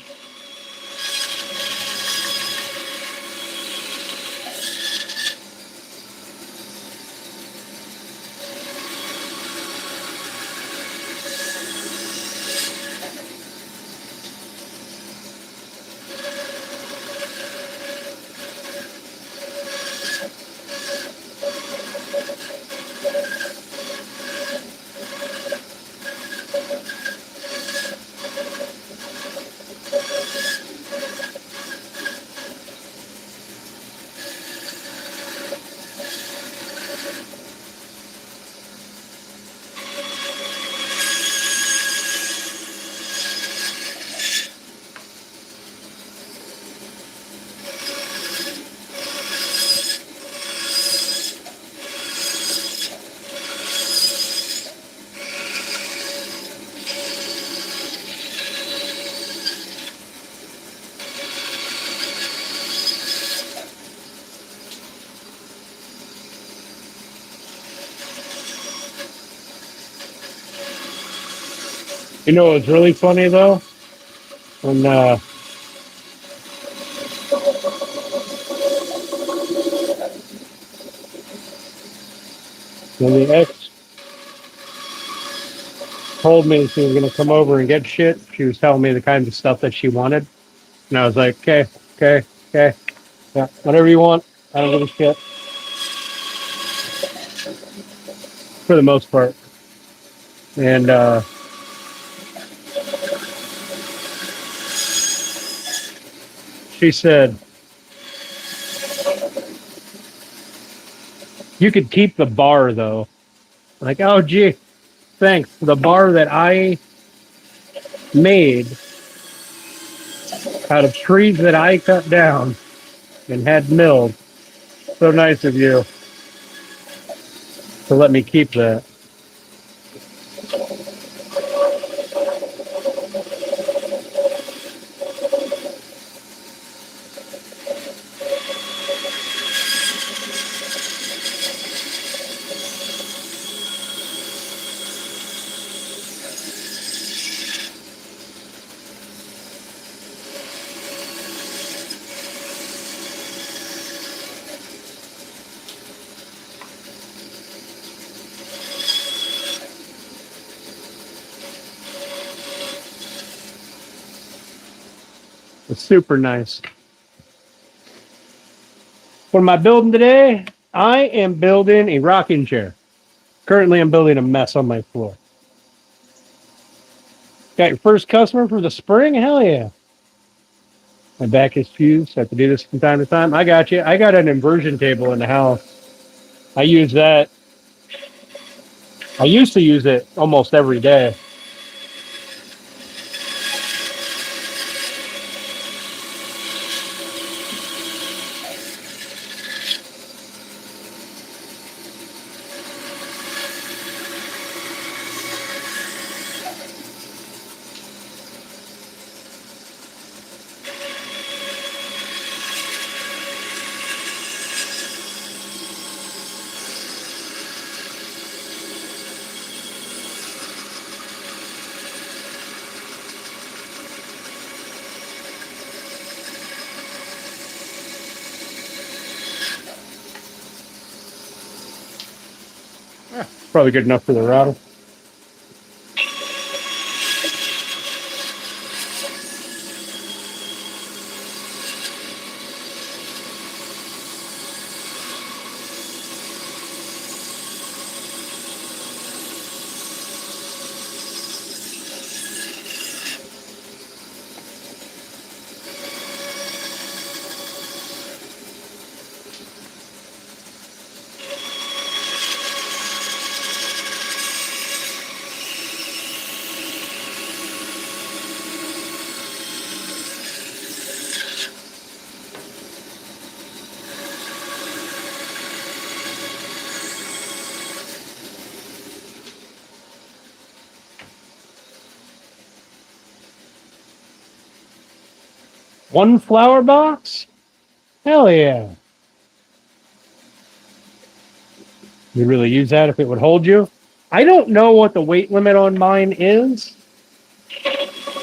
You know what's really funny though? When when the ex told me she was gonna come over and get shit, she was telling me the kinds of stuff that she wanted, and I was like, okay, okay, okay, yeah, whatever you want. I don't give a shit for the most part. And she said, you could keep the bar though. I'm like, oh gee, thanks. The bar that I made out of trees that I cut down and had milled. So nice of you to let me keep that. It's super nice. What am I building today? I am building a rocking chair. Currently, I'm building a mess on my floor. Got your first customer for the spring? Hell yeah. My back is fused. I have to do this from time to time. I got you. I got an inversion table in the house. I use that. I used to use it almost every day. Probably good enough for the router. One flower box? Hell yeah. You really use that if it would hold you? I don't know what the weight limit on mine is.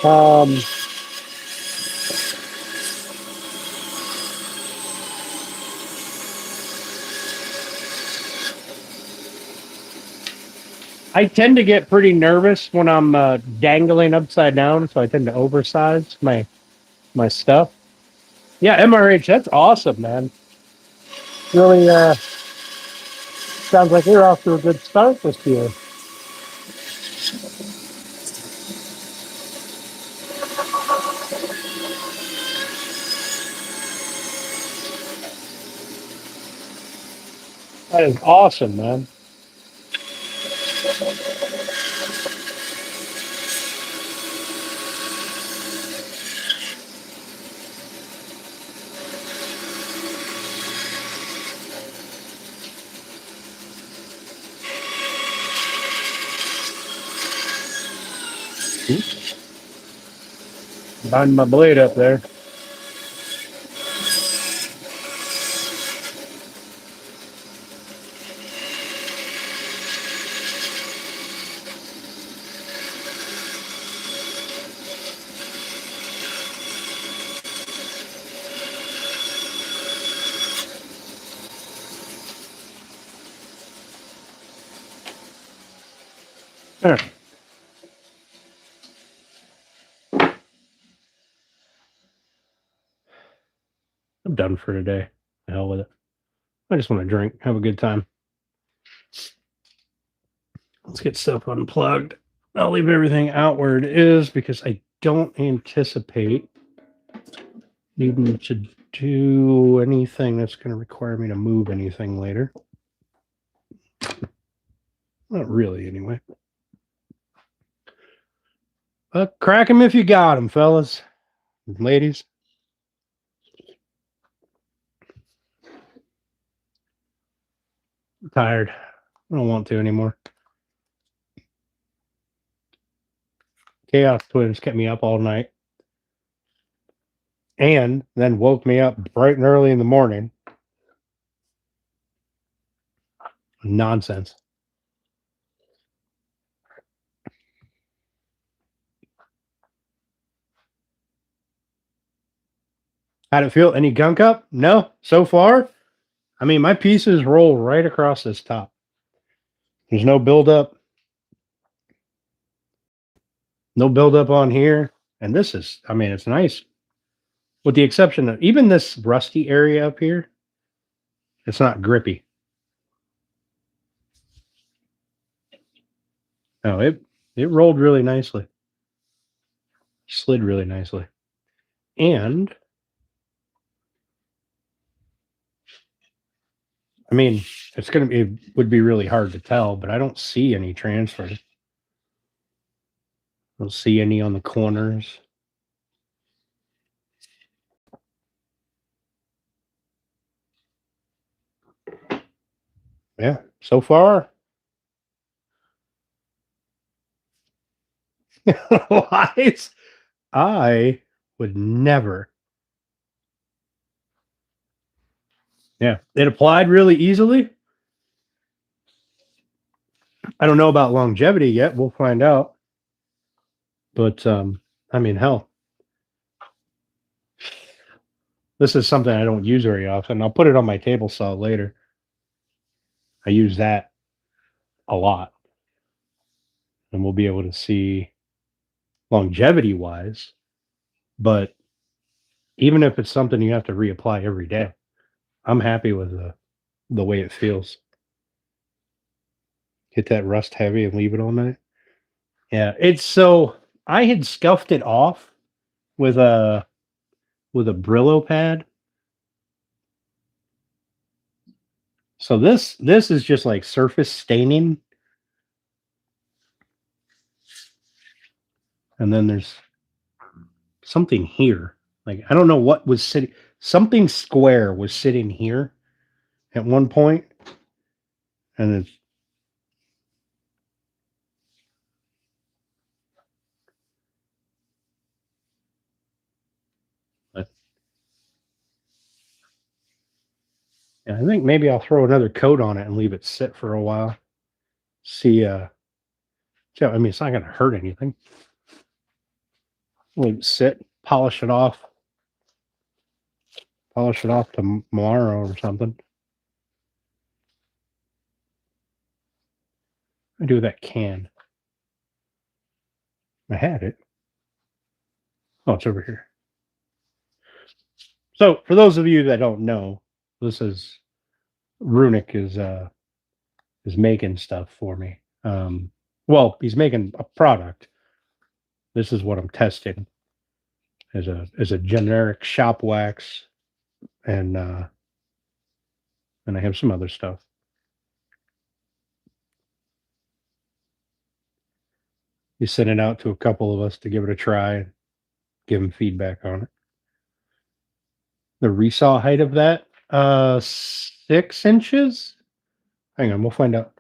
Um, I tend to get pretty nervous when I'm dangling upside down, so I tend to oversize my stuff. Yeah, MRH, that's awesome, man. Really sounds like you're off to a good start this year. That is awesome, man. Bind my blade up there. There. I'm done for today. The hell with it. I just want to drink, have a good time. Let's get stuff unplugged. I'll leave everything out where it is because I don't anticipate needing to do anything that's going to require me to move anything later. Not really, anyway. But crack them if you got them, fellas, ladies. I'm tired. I don't want to anymore. Chaos Twins kept me up all night and then woke me up bright and early in the morning. Nonsense. How'd it feel? Any gunk up? No, so far. I mean, my pieces roll right across this top. There's no buildup. No buildup on here. And this is, I mean, it's nice. with the exception of even this rusty area up here, it's not grippy. No, it rolled really nicely, slid really nicely, and I mean, it would be really hard to tell, but I don't see any transfer. I don't see any on the corners. Yeah, so far. Lies. I would never. Yeah, it applied really easily. I don't know about longevity yet. We'll find out. But I mean, hell, this is something I don't use very often. I'll put it on my table saw later. I use that a lot, and we'll be able to see longevity wise. But even if it's something you have to reapply every day, I'm happy with the way it feels. Hit that rust heavy and leave it all night. Yeah, it's so I had scuffed it off with a Brillo pad. So this is just like surface staining. And then there's something here. Like I don't know what was sitting. Something square was sitting here at one point, and it's but yeah, I think maybe I'll throw another coat on it and leave it sit for a while. See, I mean, it's not going to hurt anything. Leave it sit, polish it off tomorrow or something. I do with that can. I had it. Oh, it's over here. So, for those of you that don't know, this is Runic is making stuff for me. Well, he's making a product. This is what I'm testing as a generic shop wax, and I have some other stuff. He sent it out to a couple of us to give it a try, give him feedback on it. The resaw height of that, 6 inches. Hang on, we'll find out.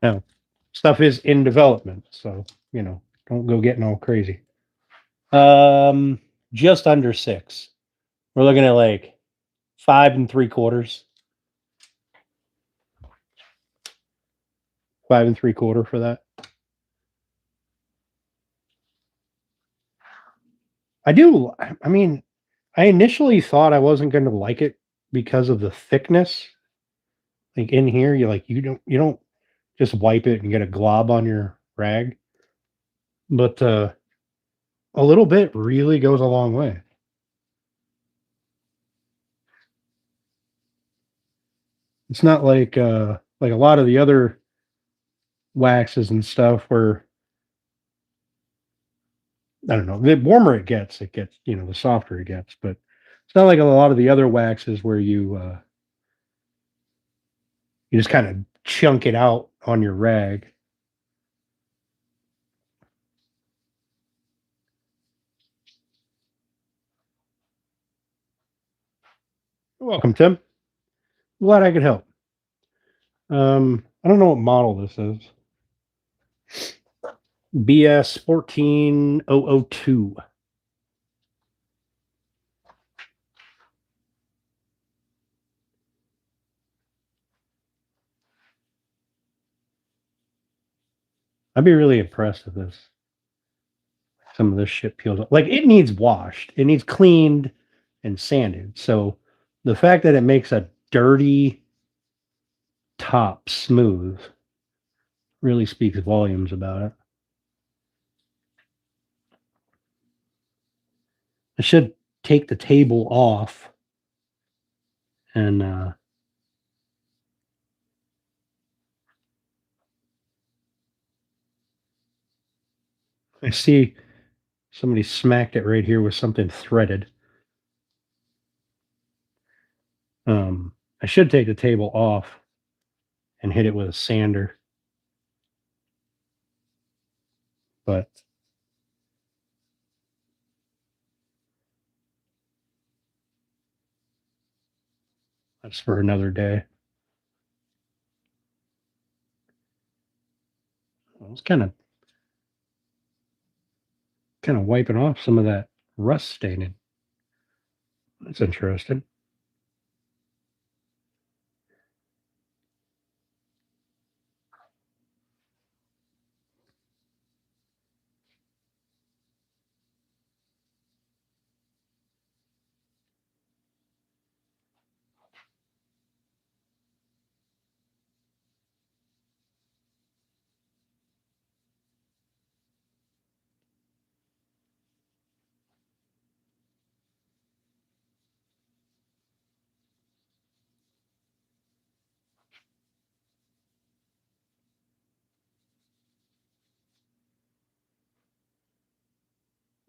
Now, stuff is in development, so don't go getting all crazy. Just under 6. We're looking at like 5 3/4. 5 3/4 for that. I mean, I initially thought I wasn't going to like it because of the thickness. Like in here, you don't just wipe it and get a glob on your rag. But a little bit really goes a long way. It's not like a lot of the other waxes and stuff where I don't know, the warmer it gets, the softer it gets. But it's not like a lot of the other waxes where you just kind of chunk it out on your rag. You're welcome, Tim. Glad I could help. I don't know what model this is. BS 14002. I'd be really impressed with this. Some of this shit peels off. Like it needs washed. It needs cleaned and sanded. So the fact that it makes a dirty top smooth really speaks volumes about it. I should take the table off and I see somebody smacked it right here with something threaded. I should take the table off and hit it with a sander, but that's for another day. I was kind of wiping off some of that rust staining. That's interesting.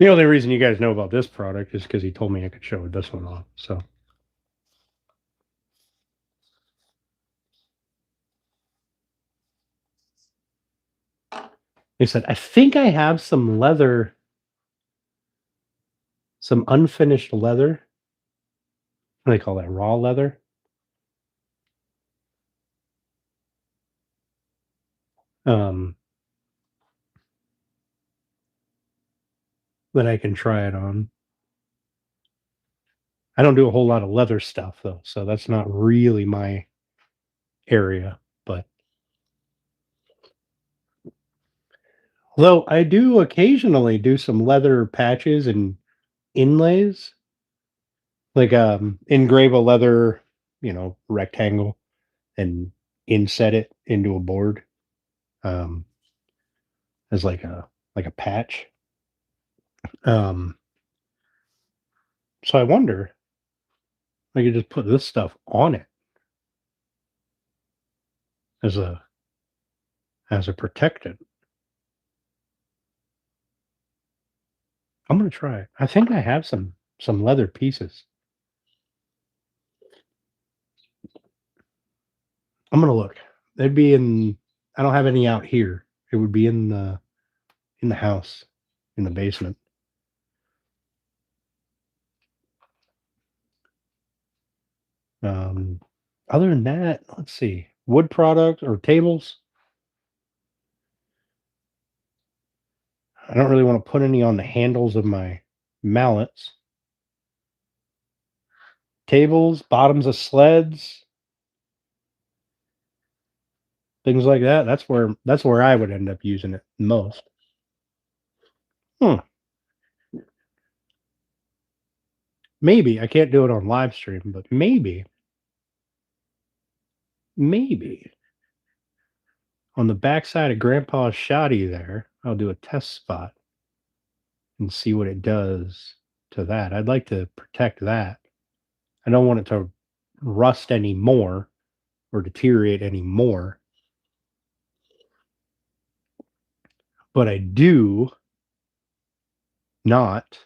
The only reason you guys know about this product is because he told me I could show this one off. So he said, I think I have some leather, some unfinished leather. What do they call that? Raw leather. Um, that I can try it on. I don't do a whole lot of leather stuff though, so that's not really my area. But although I do occasionally do some leather patches and inlays, like engrave a leather, rectangle and inset it into a board um as like a patch. Um so I wonder if I could just put this stuff on it as a protectant. I'm gonna try it. I think I have some leather pieces. I'm gonna look. They'd be in. I don't have any out here. It would be in the house, in the basement. Um, Other than that, let's see. Wood product or tables. I don't really want to put any on the handles of my mallets. Tables, bottoms of sleds, things like that. That's where I would end up using it most. Hmm. Maybe I can't do it on live stream, but maybe on the backside of Grandpa's shoddy there, I'll do a test spot and see what it does to that. I'd like to protect that. I don't want it to rust anymore or deteriorate anymore, but I do not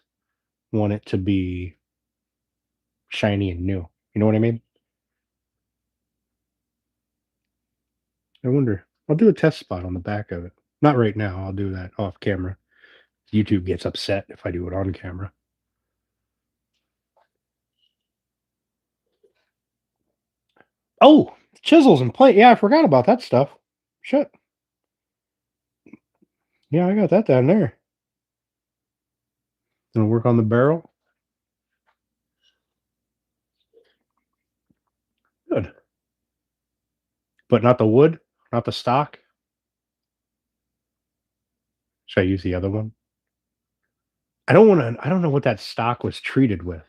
want it to be shiny and new. You know what I mean? I wonder. I'll do a test spot on the back of it. Not right now. I'll do that off camera. YouTube gets upset if I do it on camera. Oh, chisels and plate. Yeah, I forgot about that stuff. Shit. Yeah, I got that down there. Gonna work on the barrel. Good. But not the wood, not the stock. Should I use the other one? I don't know what that stock was treated with.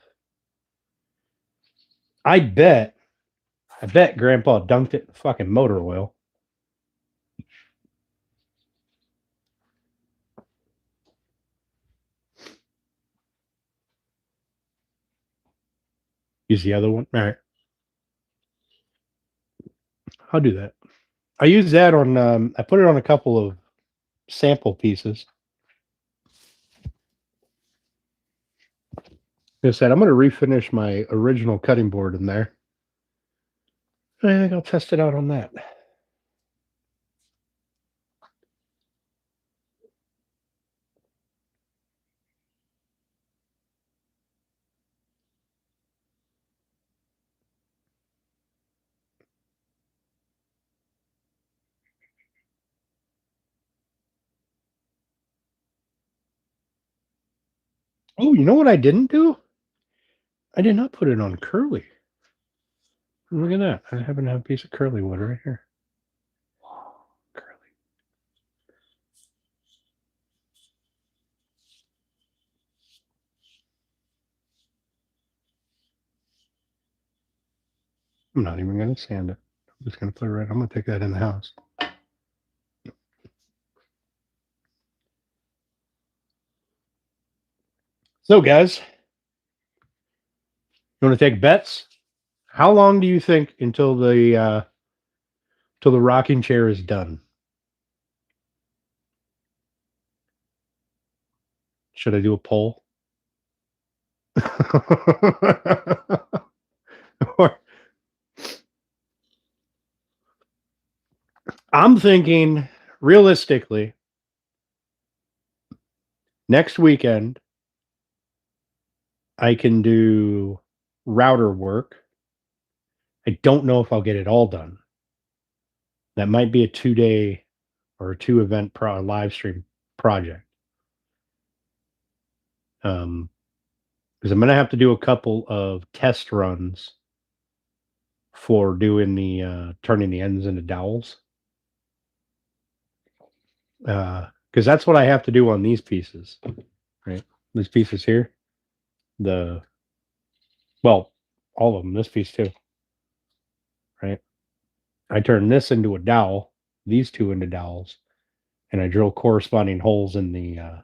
I bet Grandpa dunked it in fucking motor oil. Use the other one. All right, I'll do that. I use that on. I put it on a couple of sample pieces. Like I said, I'm going to refinish my original cutting board in there. I think I'll test it out on that. Oh, you know what I didn't do? I did not put it on curly. Look at that. I happen to have a piece of curly wood right here. Curly. I'm not even going to sand it. I'm just going to put it right. I'm going to take that in the house. So, guys, you want to take bets? How long do you think until the rocking chair is done? Should I do a poll? Or I'm thinking realistically, next weekend I can do router work. I don't know if I'll get it all done. That might be a 2 day or a 2 event live stream project. Because I'm gonna have to do a couple of test runs for doing the turning the ends into dowels. Because that's what I have to do on these pieces, right? These pieces here, the well, all of them. This piece too, right? I turn this into a dowel, these two into dowels, and I drill corresponding holes in the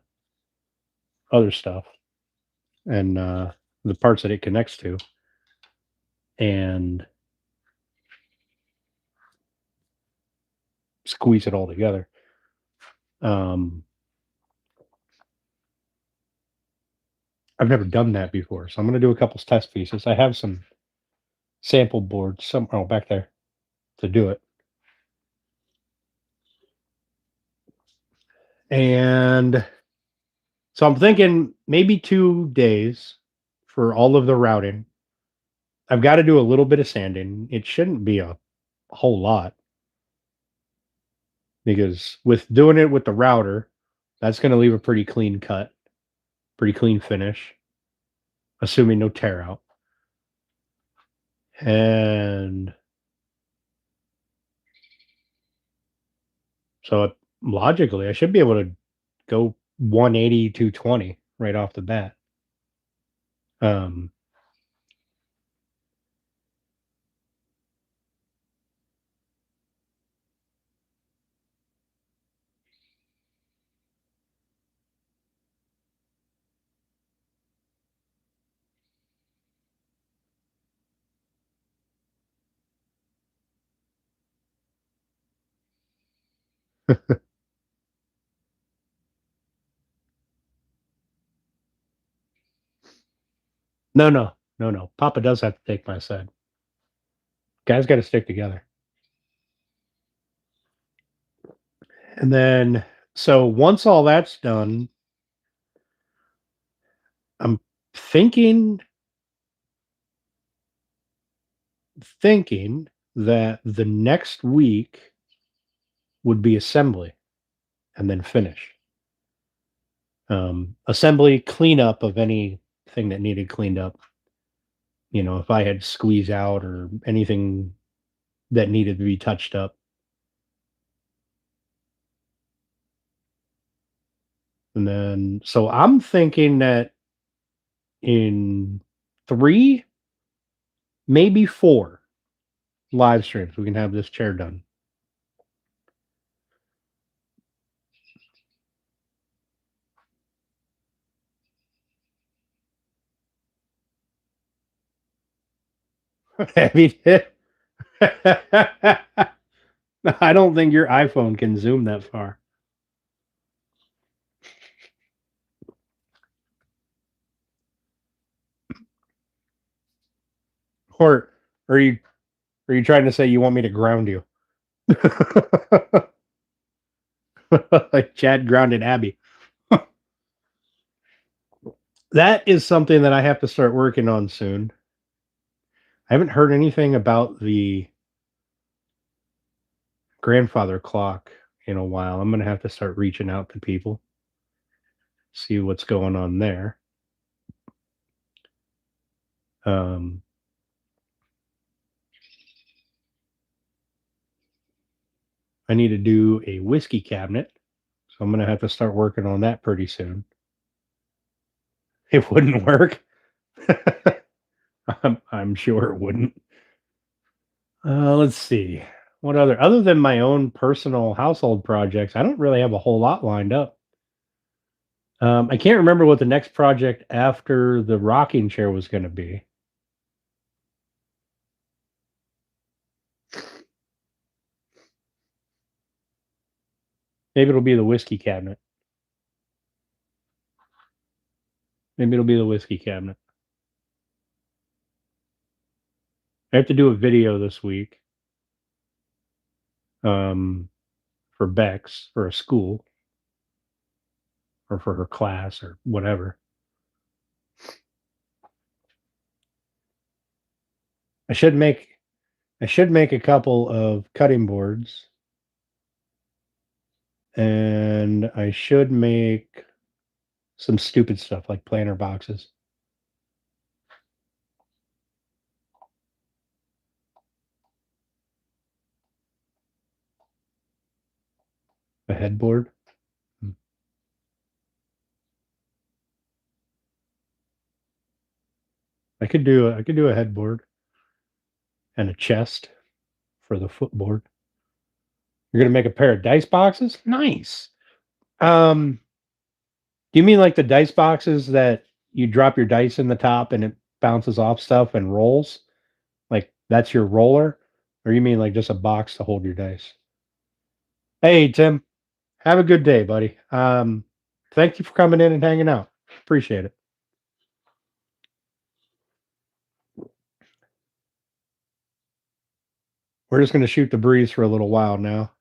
other stuff and the parts that it connects to, and squeeze it all together. Um, I've never done that before, so I'm going to do a couple test pieces. I have some sample boards somewhere back there to do it, and so I'm thinking maybe 2 days for all of the routing. I've got to do a little bit of sanding. It shouldn't be a whole lot because with doing it with the router, that's going to leave a pretty clean cut, pretty clean finish, assuming no tear out. And so logically, I should be able to go 180, 220 right off the bat. Um, no, no, no, no. Papa does have to take my side. Guys got to stick together. And then, so once all that's done, I'm thinking that the next week would be assembly and then finish. Assembly cleanup of anything that needed cleaned up. You know, if I had squeeze out or anything that needed to be touched up. And then, so I'm thinking that in 3, maybe 4 live streams, we can have this chair done. Heavy. I don't think your iPhone can zoom that far. Or are you trying to say you want me to ground you? Like Chad grounded Abby. That is something that I have to start working on soon. I haven't heard anything about the grandfather clock in a while. I'm going to have to start reaching out to people, see what's going on there. Um, I need to do a whiskey cabinet, so I'm going to have to start working on that pretty soon. It wouldn't work. I'm sure it wouldn't. Let's see. What other than my own personal household projects, I don't really have a whole lot lined up. I can't remember what the next project after the rocking chair was going to be. Maybe it'll be the whiskey cabinet. Maybe it'll be the whiskey cabinet. I have to do a video this week for Bex for a school or for her class or whatever. I should make a couple of cutting boards, and I should make some stupid stuff like planter boxes. A headboard. I could do a headboard and a chest for the footboard. You're gonna make a pair of dice boxes? Nice. Do you mean like the dice boxes that you drop your dice in the top and it bounces off stuff and rolls? Like that's your roller? Or you mean like just a box to hold your dice? Hey Tim, have a good day, buddy. Thank you for coming in and hanging out. Appreciate it. We're just gonna shoot the breeze for a little while now.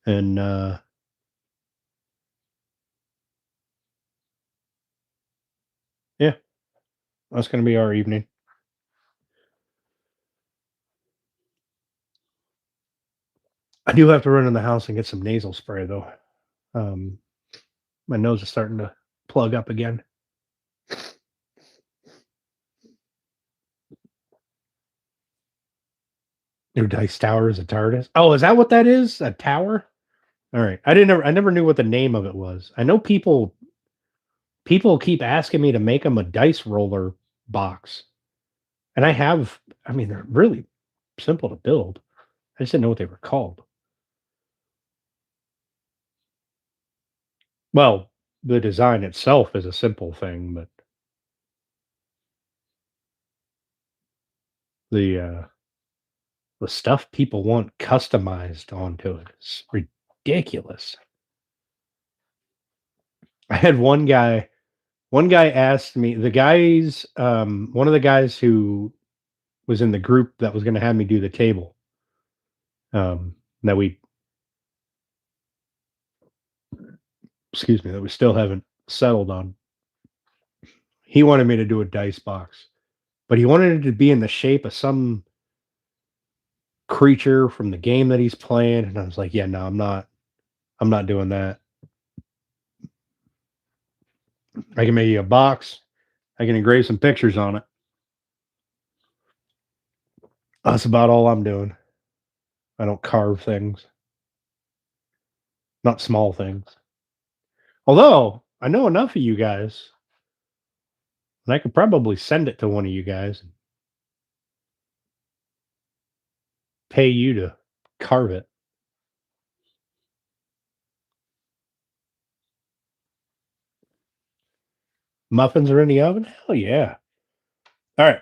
And yeah, that's gonna be our evening. I do have to run in the house and get some nasal spray though. Um, my nose is starting to plug up again. Your dice tower is a TARDIS. Oh, is that what that is? A tower? All right. I never knew what the name of it was. I know people keep asking me to make them a dice roller box. And I mean, they're really simple to build. I just didn't know what they were called. Well, the design itself is a simple thing, but the the stuff people want customized onto it is ridiculous. I had one guy asked me, one of the guys who was in the group that was going to have me do the table, that we, excuse me, that we still haven't settled on. He wanted me to do a dice box, but he wanted it to be in the shape of some creature from the game that he's playing. And I was like, yeah, no, I'm not doing that. I can make you a box. I can engrave some pictures on it. That's about all I'm doing. I don't carve things, not small things. Although I know enough of you guys, and I could probably send it to one of you guys and pay you to carve it. Muffins are in the oven? Hell yeah. All right.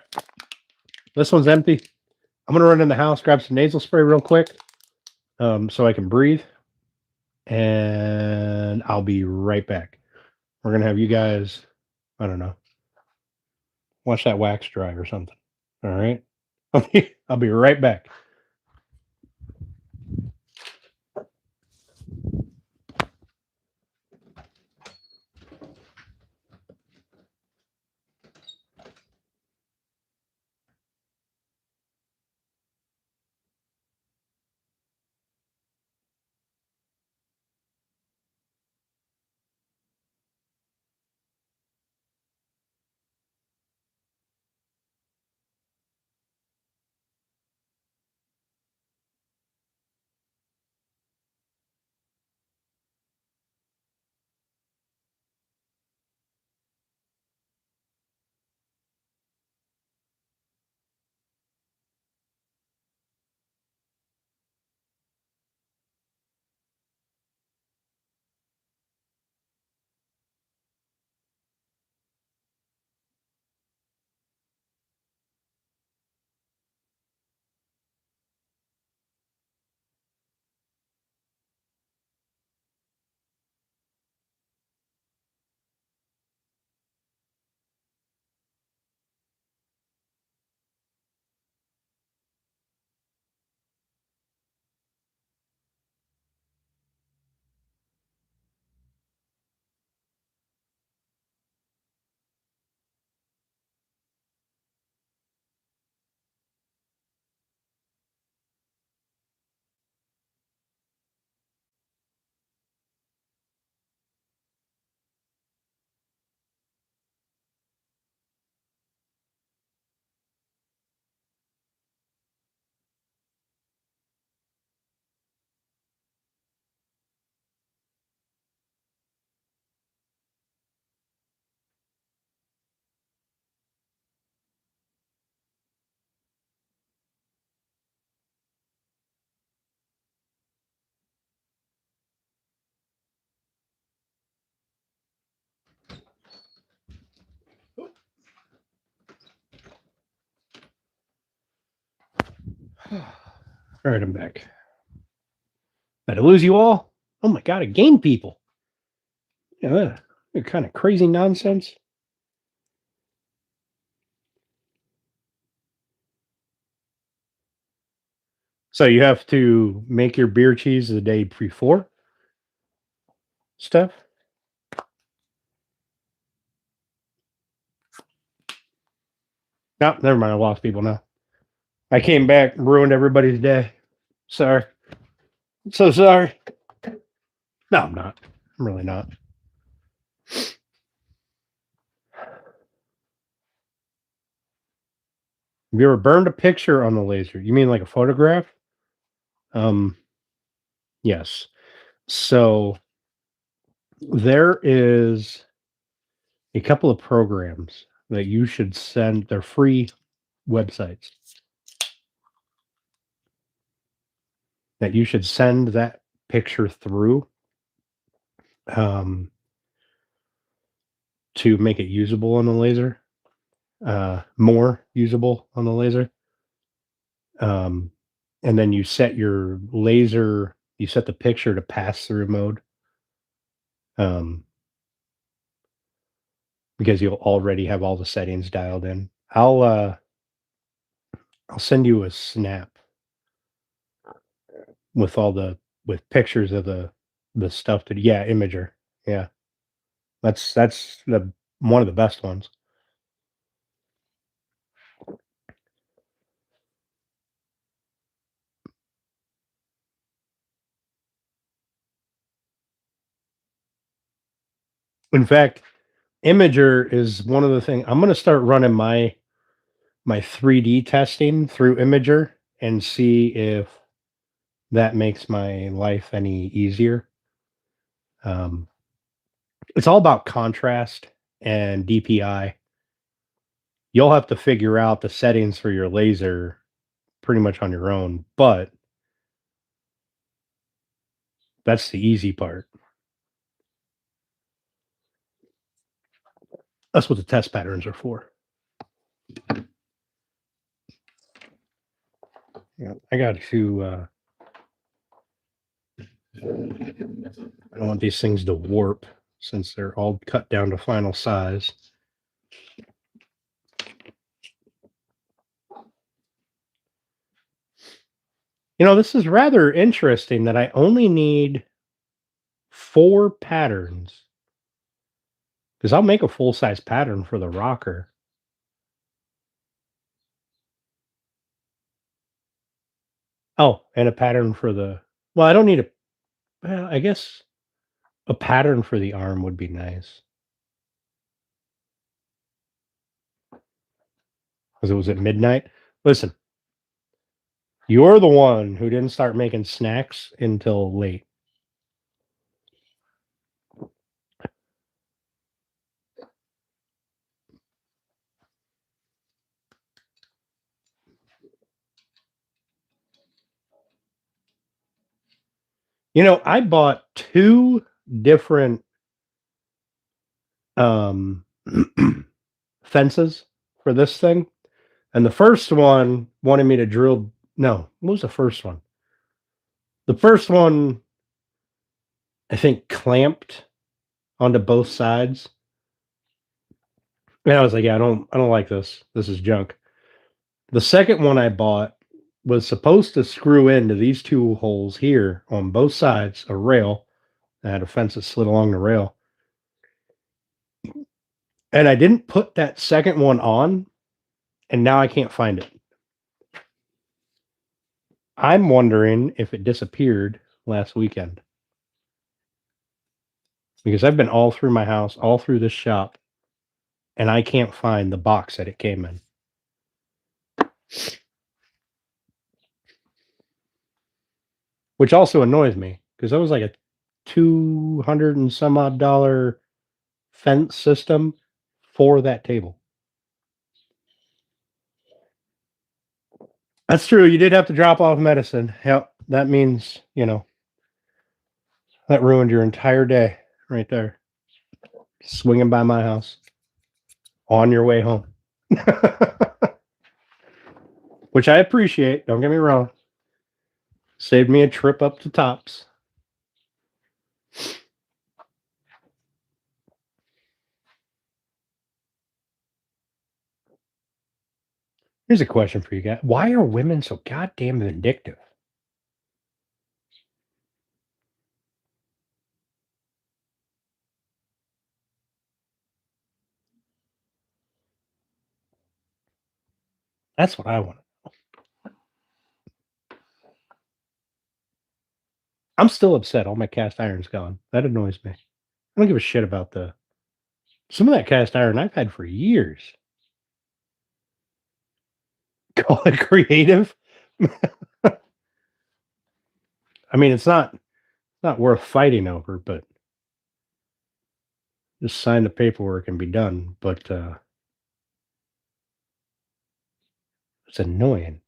This one's empty. I'm gonna run in the house, grab some nasal spray real quick, so I can breathe, and I'll be right back. We're gonna have you guys, I don't know, watch that wax dry or something. All right. I'll be right back. All right, I'm back. Did I lose you all? Oh my god, I gained people. Yeah, you're kind of crazy nonsense. So you have to make your beer cheese the day before stuff? No, never mind. I lost people now. I came back, ruined everybody's day. Sorry. So sorry. No, I'm not. I'm really not. Have you ever burned a picture on the laser? You mean like a photograph? Um, yes. So there is a couple of programs that you should send. They're free websites that you should send that picture through um, to make it usable on the laser, more usable on the laser. Um, and then you set your laser, you set the picture to pass through mode, um, because you'll already have all the settings dialed in. I'll send you a snap with all the with pictures of the stuff that, yeah, Imager. Yeah. That's the one of the best ones. In fact, Imager is one of the things I'm gonna start running my 3D testing through Imager and see if that makes my life any easier. Um, it's all about contrast and DPI. You'll have to figure out the settings for your laser pretty much on your own, but that's the easy part. That's what the test patterns are for. Yeah, I got to. I don't want these things to warp since they're all cut down to final size. This is rather interesting that I only need 4 patterns because I'll make a full size pattern for the rocker. Oh, and a pattern for the. Well, I don't need a. Well, I guess a pattern for the arm would be nice because it was at midnight. Listen, you're the one who didn't start making snacks until late. I bought 2 different um fences for this thing. And the first one wanted me to drill. No, what was the first one? The first one, I think, clamped onto both sides. And I was like, yeah, I don't like this. This is junk. The second one I bought was supposed to screw into these 2 holes here on both sides, a rail. I had a fence that slid along the rail. And I didn't put that second one on, and now I can't find it. I'm wondering if it disappeared last weekend. Because I've been all through my house, all through this shop, and I can't find the box that it came in. Which also annoys me because that was like a 200 and some odd dollar fence system for that table. That's true. You did have to drop off medicine. Yep. That means, that ruined your entire day right there. Swinging by my house on your way home. Which I appreciate. Don't get me wrong. Saved me a trip up to Tops. Here's a question for you guys. Why are women so goddamn vindictive? That's what I want. I'm still upset. All my cast iron's gone. That annoys me. I don't give a shit about some of that cast iron I've had for years. Call it creative. I mean, it's not worth fighting over, but just sign the paperwork and be done. But it's annoying.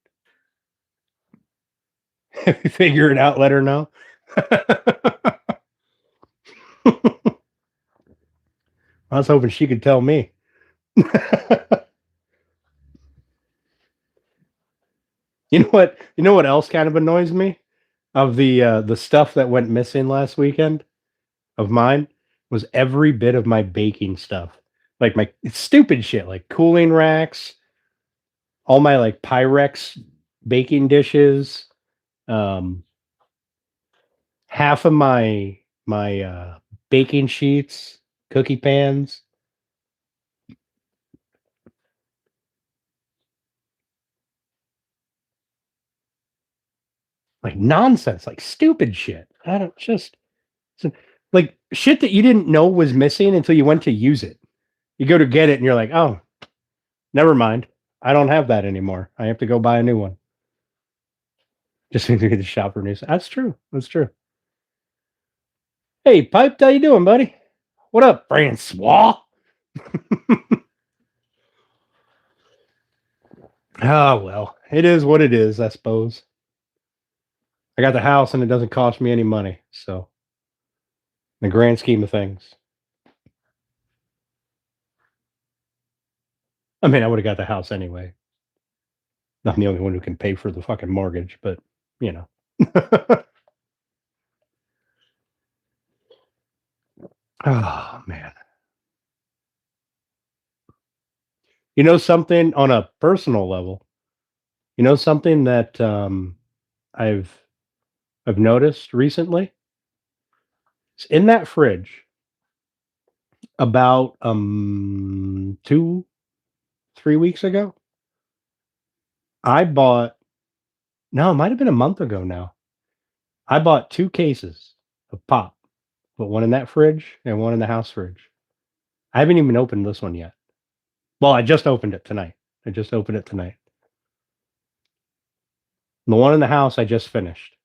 If you figure it out, let her know. I was hoping she could tell me. You know what? You know what else kind of annoys me? Of the stuff that went missing last weekend of mine was every bit of my baking stuff. Like my stupid shit, like cooling racks, all my like Pyrex baking dishes, um, half of my baking sheets, cookie pans. Like nonsense, like stupid shit. I don't just like shit that you didn't know was missing until you went to use it. You go to get it and you're like, oh, never mind. I don't have that anymore. I have to go buy a new one. Just need to get the shop for news. That's true. That's true. Hey, Piped, how you doing, buddy? What up, Francois? Oh, well, it is what it is, I suppose. I got the house and it doesn't cost me any money. So, in the grand scheme of things, I mean, I would have got the house anyway. I'm the only one who can pay for the fucking mortgage, but you know. Oh man. You know something on a personal level, you know something that I've I've noticed recently? It's in that fridge about 2, 3 weeks ago. I bought no, it might have been a month ago now. I bought 2 cases of pop, put one in that fridge and one in the house fridge. I haven't even opened this one yet. Well, I just opened it tonight. I just opened it tonight. The one in the house I just finished.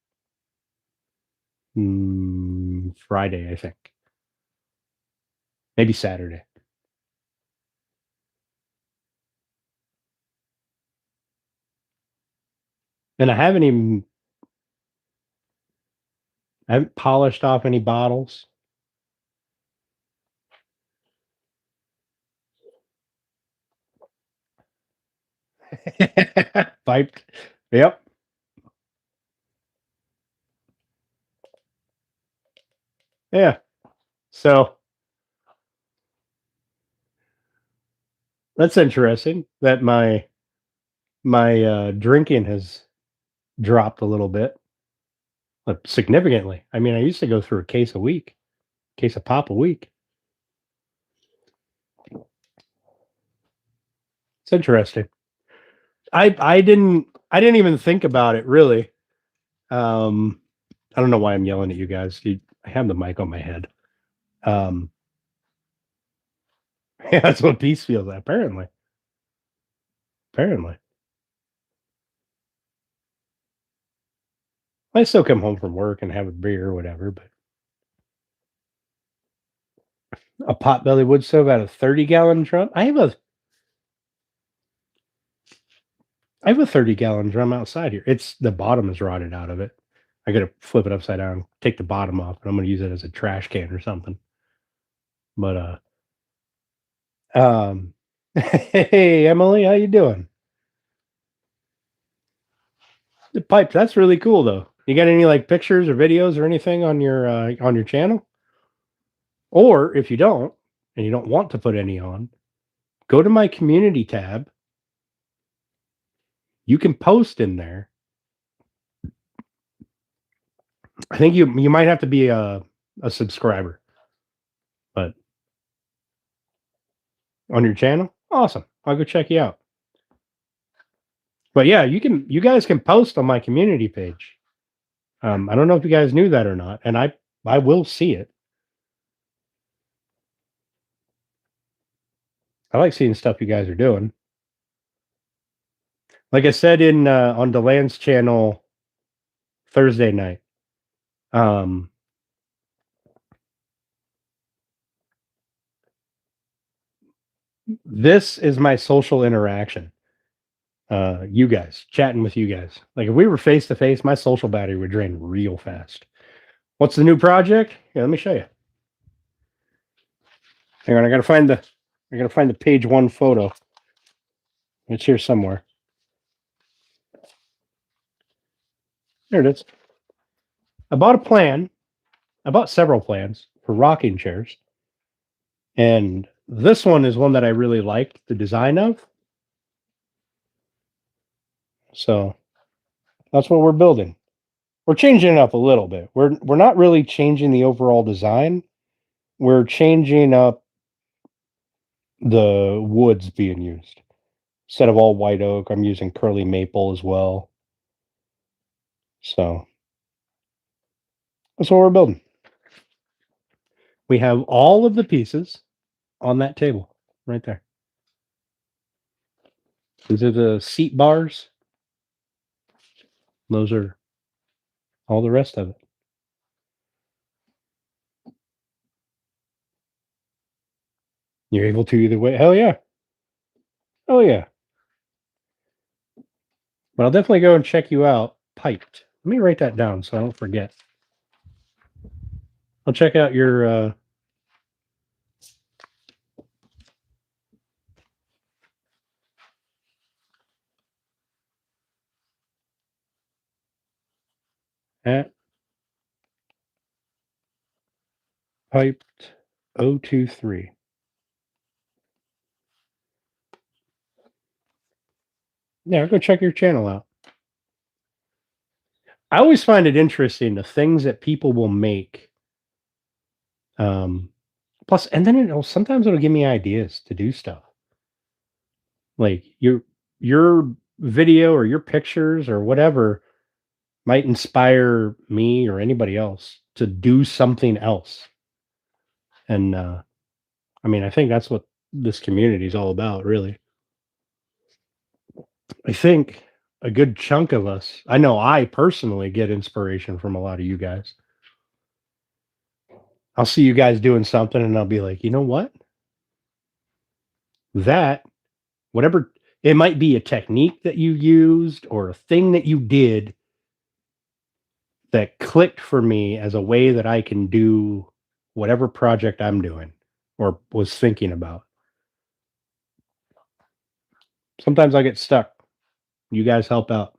Friday, I think. Maybe Saturday. And I haven't polished off any bottles. Piped. Yep. Yeah. So that's interesting that my drinking has dropped a little bit, significantly. I mean, I used to go through a case a week, case of pop a week. It's interesting. I didn't even think about it really. Um, I don't know why I'm yelling at you guys. I have the mic on my head. Um, yeah, that's what peace feels like, apparently. Apparently. I still come home from work and have a beer or whatever, but a potbelly wood stove out of 30-gallon drum. I have a 30-gallon drum outside here. It's the bottom is rotted out of it. I gotta flip it upside down, take the bottom off, and I'm gonna use it as a trash can or something. But um hey Emily, how you doing? The pipe, that's really cool though. You got any like pictures or videos or anything on your channel? Or if you don't, and you don't want to put any on, go to my community tab. You can post in there. I think you might have to be a subscriber, but on your channel, awesome. I'll go check you out. But yeah, you guys can post on my community page. I don't know if you guys knew that or not, and I will see it. I like seeing stuff you guys are doing. Like I said in on Deland's channel Thursday night. Um, this is my social interaction. You guys chatting with you guys. Like if we were face to face, my social battery would drain real fast. What's the new project? Yeah, let me show you. Hang on, I gotta find the page one photo. It's here somewhere. There it is. I bought a plan. I bought several plans for rocking chairs. And this one is one that I really liked the design of. So that's what we're building. We're changing it up a little bit. We're not really changing the overall design. We're changing up the woods being used. Instead of all white oak, I'm using curly maple as well. So that's what we're building. We have all of the pieces on that table right there. These are the seat bars. Those are all the rest of it. You're able to either way. Hell yeah. Oh yeah. But I'll definitely go and check you out. Piped. Let me write that down so I don't forget. I'll check out your at piped 023. Yeah, go check your channel out. I always find it interesting the things that people will make. Um, plus, and then sometimes it'll give me ideas to do stuff. Like your video or your pictures or whatever might inspire me or anybody else to do something else. And I mean, I think that's what this community is all about, really. I think a good chunk of us, I know I personally get inspiration from a lot of you guys. I'll see you guys doing something and I'll be like, you know what? That, whatever it might be, a technique that you used or a thing that you did that clicked for me as a way that I can do whatever project I'm doing or was thinking about. Sometimes I get stuck. You guys help out.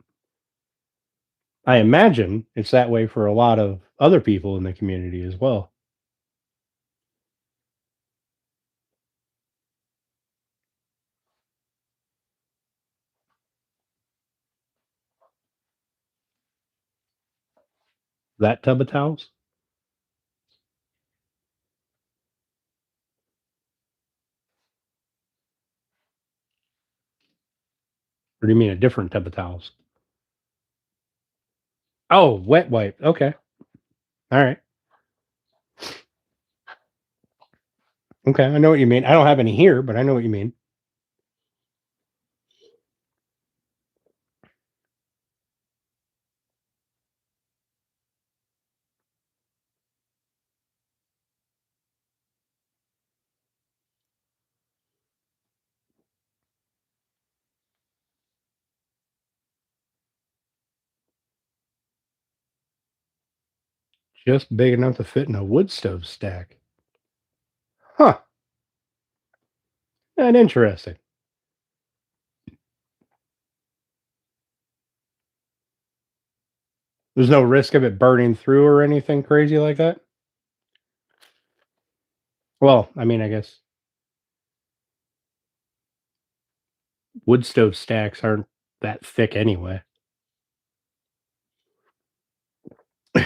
I imagine it's that way for a lot of other people in the community as well. That tub of towels? Or do you mean a different tub of towels? Oh, wet wipe. Okay. All right. Okay. I know what you mean. I don't have any here, but I know what you mean. Just big enough to fit in a wood stove stack. Huh. And interesting. There's no risk of it burning through or anything crazy like that? Well, I mean, I guess wood stove stacks aren't that thick anyway.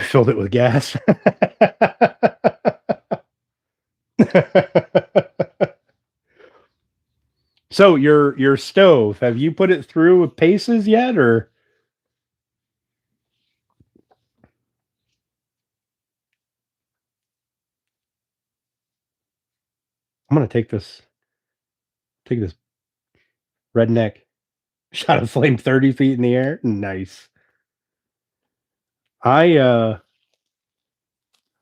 Filled it with gas. So your stove, have you put it through with paces yet, or I'm gonna take this redneck shot of flame 30 feet in the air. Nice. I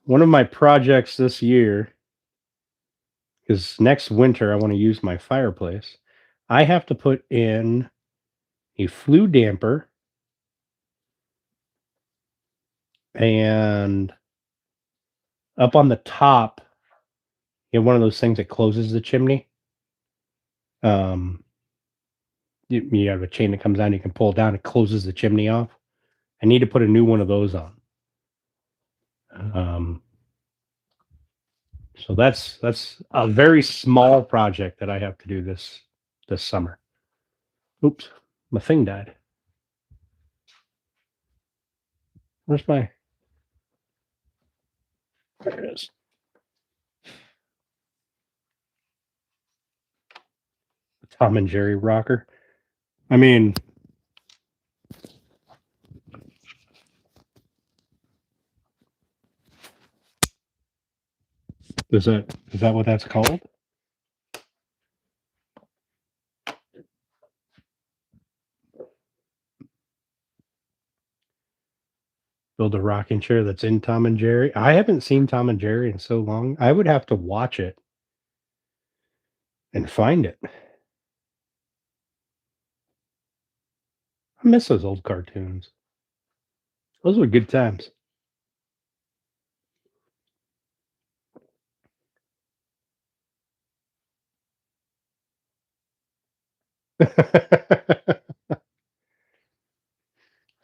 One of my projects this year, because next winter I want to use my fireplace. I have to put in a flue damper and up on the top, you have one of those things that closes the chimney. Um, you have a chain that comes down, you can pull it down, it closes the chimney off. I need to put a new one of those on. Um, so that's a very small project that I have to do this summer. Oops, my thing died. Where's my? There it is. The Tom and Jerry rocker. I mean, is that what that's called? Build a rocking chair that's in Tom and Jerry. I haven't seen Tom and Jerry in so long. I would have to watch it and find it. I miss those old cartoons. Those were good times.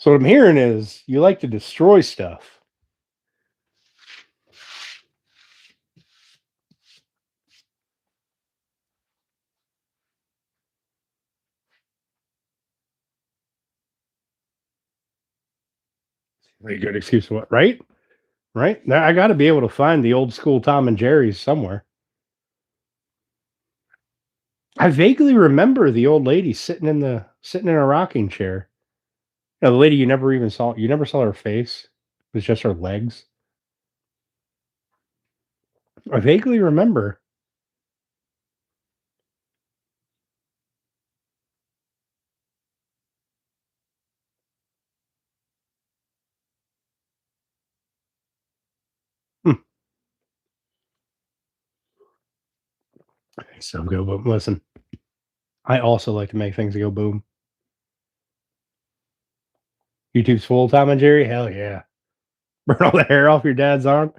So what I'm hearing is you like to destroy stuff. Very good excuse for what, right? Right? Now I got to be able to find the old school Tom and Jerry's somewhere. I vaguely remember the old lady sitting in a rocking chair. You know, the lady you never saw her face. It was just her legs. I vaguely remember. Hmm. So go, but listen, I also like to make things go boom. YouTube's full of Tom and Jerry. Hell yeah! Burn all the hair off your dad's arm,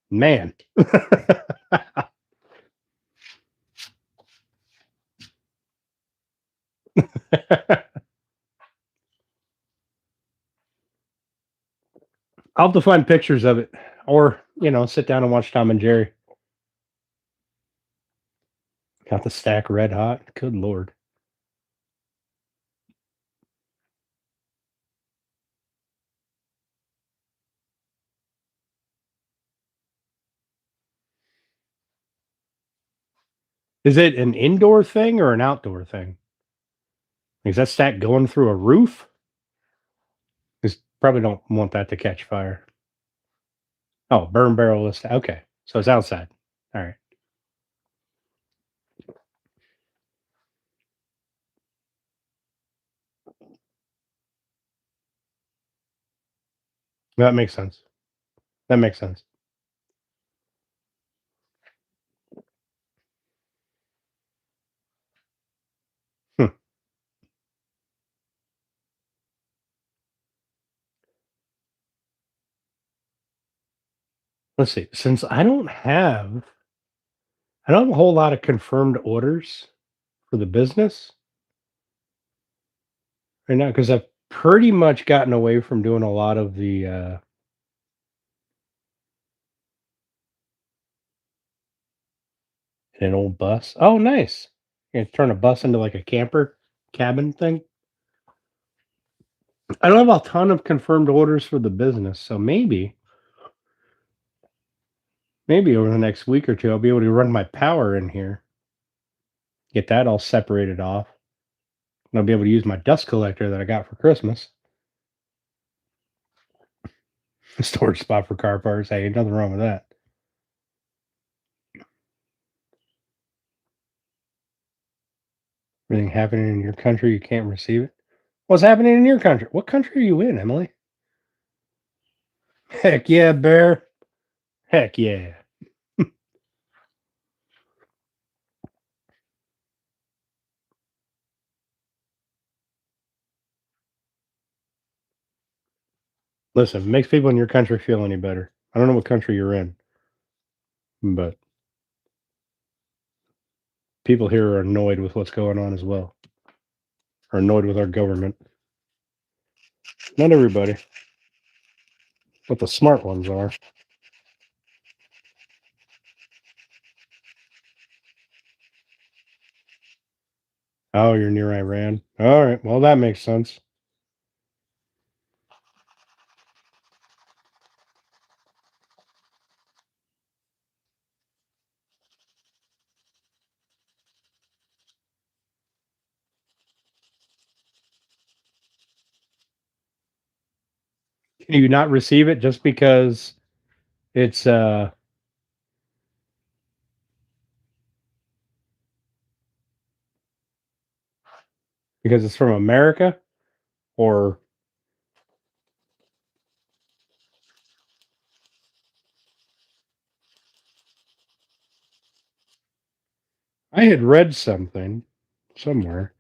man. I'll have to find pictures of it, or sit down and watch Tom and Jerry. Got the stack red hot. Good lord. Is it an indoor thing or an outdoor thing? Is that stack going through a roof? Because probably don't want that to catch fire. Oh, burn barrel is okay. So it's outside. All right. That makes sense. That makes sense. Hmm. Let's see. Since I don't have a whole lot of confirmed orders for the business right now because I've pretty much gotten away from doing a lot of the an old bus. Oh, nice. You can turn a bus into like a camper cabin thing. I don't have a ton of confirmed orders for the business, so maybe over the next week or two I'll be able to run my power in here, get that all separated off, and I'll be able to use my dust collector that I got for Christmas. Storage spot for car parts. Hey, ain't nothing wrong with that. Everything happening in your country, you can't receive it. What's happening in your country? What country are you in, Emily? Heck yeah, bear. Heck yeah. Listen, if it makes people in your country feel any better. I don't know what country you're in, but people here are annoyed with what's going on as well. Are annoyed with our government. Not everybody, but the smart ones are. Oh, you're near Iran. All right. Well, that makes sense. Can you not receive it just it's uh because it's from America? Or I had read something somewhere.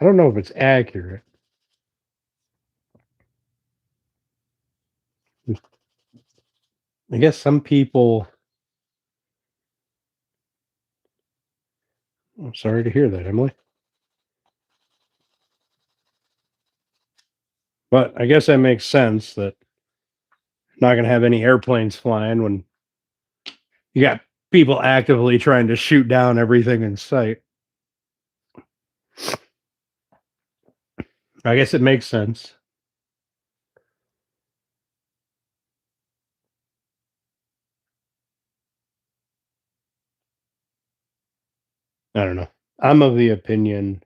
I don't know if it's accurate. I guess some people. I'm sorry to hear that, Emily. But I guess that makes sense that not going to have any airplanes flying when you got people actively trying to shoot down everything in sight. I guess it makes sense. I don't know. I'm of the opinion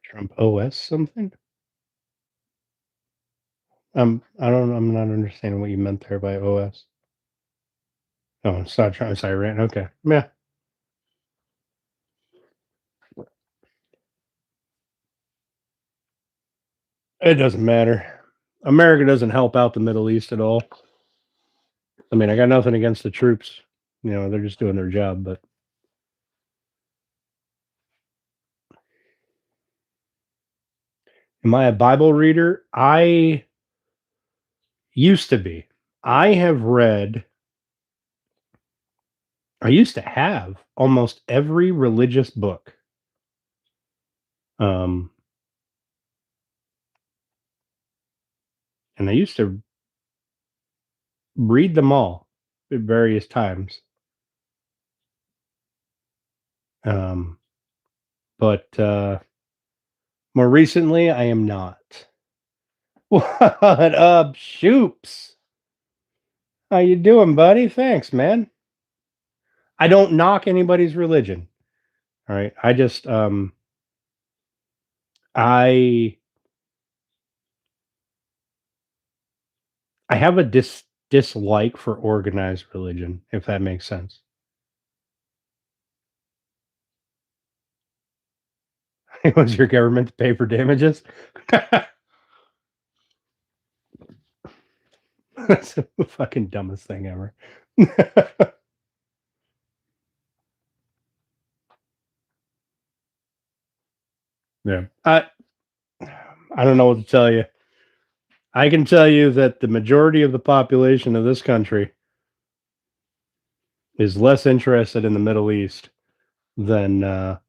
Trump OS something. I don't. I'm not understanding what you meant there by OS. Oh, it's not Trump. Sorry, Rand. Okay, yeah. It doesn't matter. America doesn't help out the Middle East at all. I mean, I got nothing against the troops. You know, they're just doing their job. But am I a Bible reader? I used to be. I have read. I used to have almost every religious book. Um, and I used to read them all at various times. Um, but more recently, I am not. What up, Shoops? How you doing, buddy? Thanks, man. I don't knock anybody's religion. All right. I I have a dislike for organized religion, if that makes sense. Was your government to pay for damages? That's the fucking dumbest thing ever. Yeah. I don't know what to tell you. I can tell you that the majority of the population of this country is less interested in the Middle East than our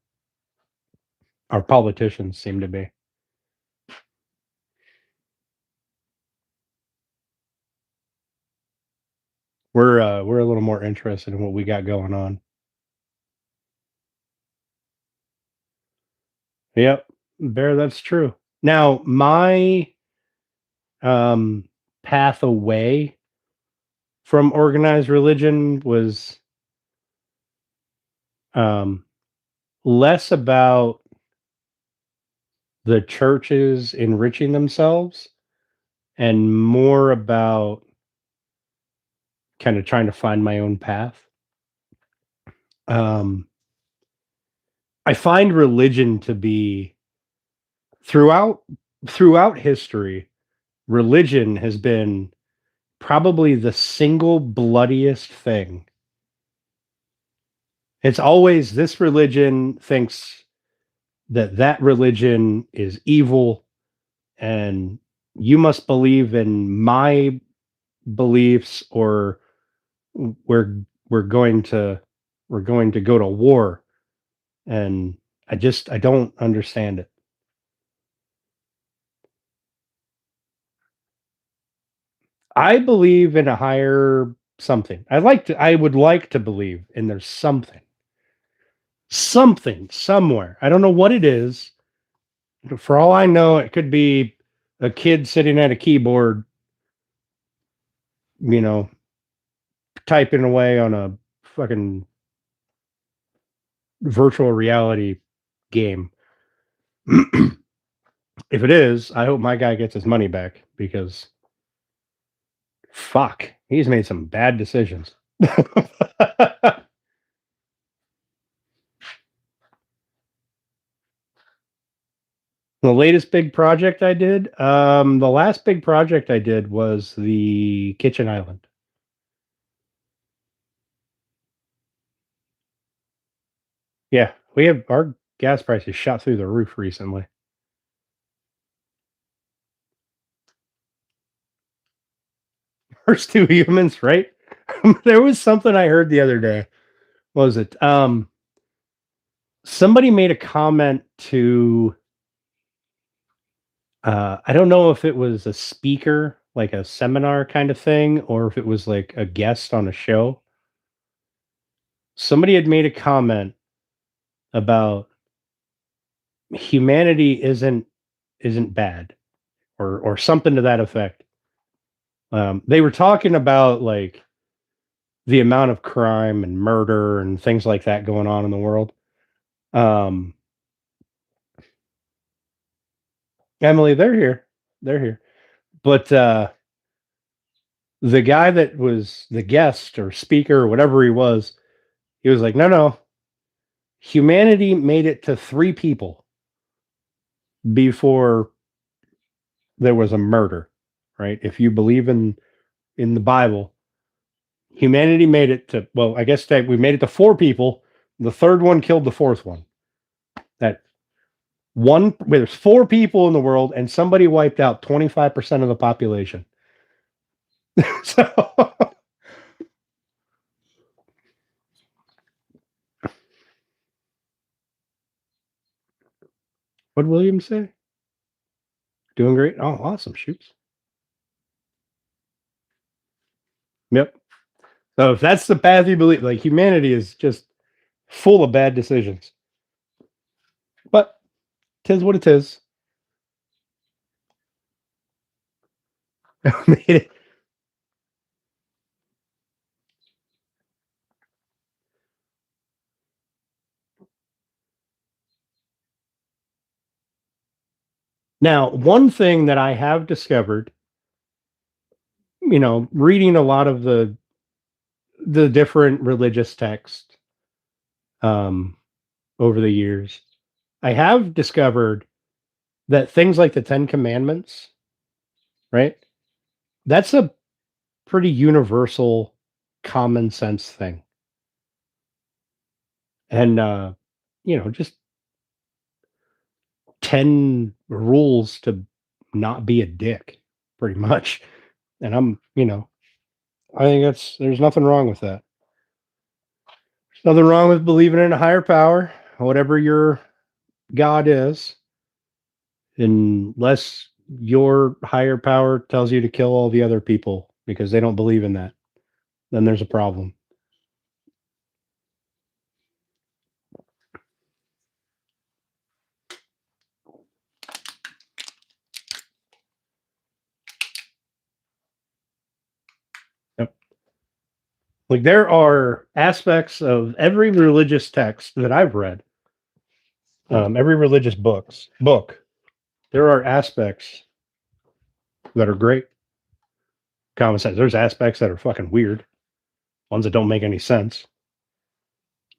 politicians seem to be. We're a little more interested in what we got going on. Yep, Bear, that's true. Now, my um, path away from organized religion was um, less about the churches enriching themselves and more about kind of trying to find my own path. Um, I find religion to be throughout throughout history, religion has been probably the single bloodiest thing. It's always this religion thinks that that religion is evil and you must believe in my beliefs or we're we're going to we're going to go to war. And I don't understand it. I believe in a higher something. I would like to believe in there's something somewhere. I don't know what it is. For all I know, it could be a kid sitting at a keyboard, you know, typing away on a fucking virtual reality game. If it is, I hope my guy gets his money back because fuck, he's made some bad decisions. The latest big project I did, the last big project I did was the kitchen island. Yeah, we have our gas prices shot through the roof recently. First two humans, right? There was something I heard the other day. What was it? Somebody made a comment to I don't know if it was a speaker, like a seminar kind of thing, or if it was like a guest on a show. Somebody had made a comment about humanity isn't bad, or something to that effect. They were talking about like the amount of crime and murder and things like that going on in the world. Um, Emily, they're here. They're here. But the guy that was the guest or speaker or whatever he was like, no, no, humanity made it to 3 people before there was a murder, right? If you believe in the Bible, humanity made it to, well, I guess that we made it to 4 people. The third one killed the fourth one. That there's 4 people in the world, and somebody wiped out 25% of the population. So, what did William say? Doing great. Oh, awesome. Shoots. Yep. So if that's the path you believe, like humanity is just full of bad decisions. But tis what it is. Made it. Now, one thing that I have discovered, reading a lot of the different religious texts um, over the years, I have discovered that things like the Ten Commandments, right? That's a pretty universal, common sense thing, and just 10 rules to not be a dick, pretty much. And I think there's nothing wrong with that. There's nothing wrong with believing in a higher power, whatever your God is, unless your higher power tells you to kill all the other people because they don't believe in that. Then there's a problem. Yep. Like there are aspects of every religious text that I've read, every religious book. There are aspects that are great. Common sense. There's aspects that are fucking weird, ones that don't make any sense,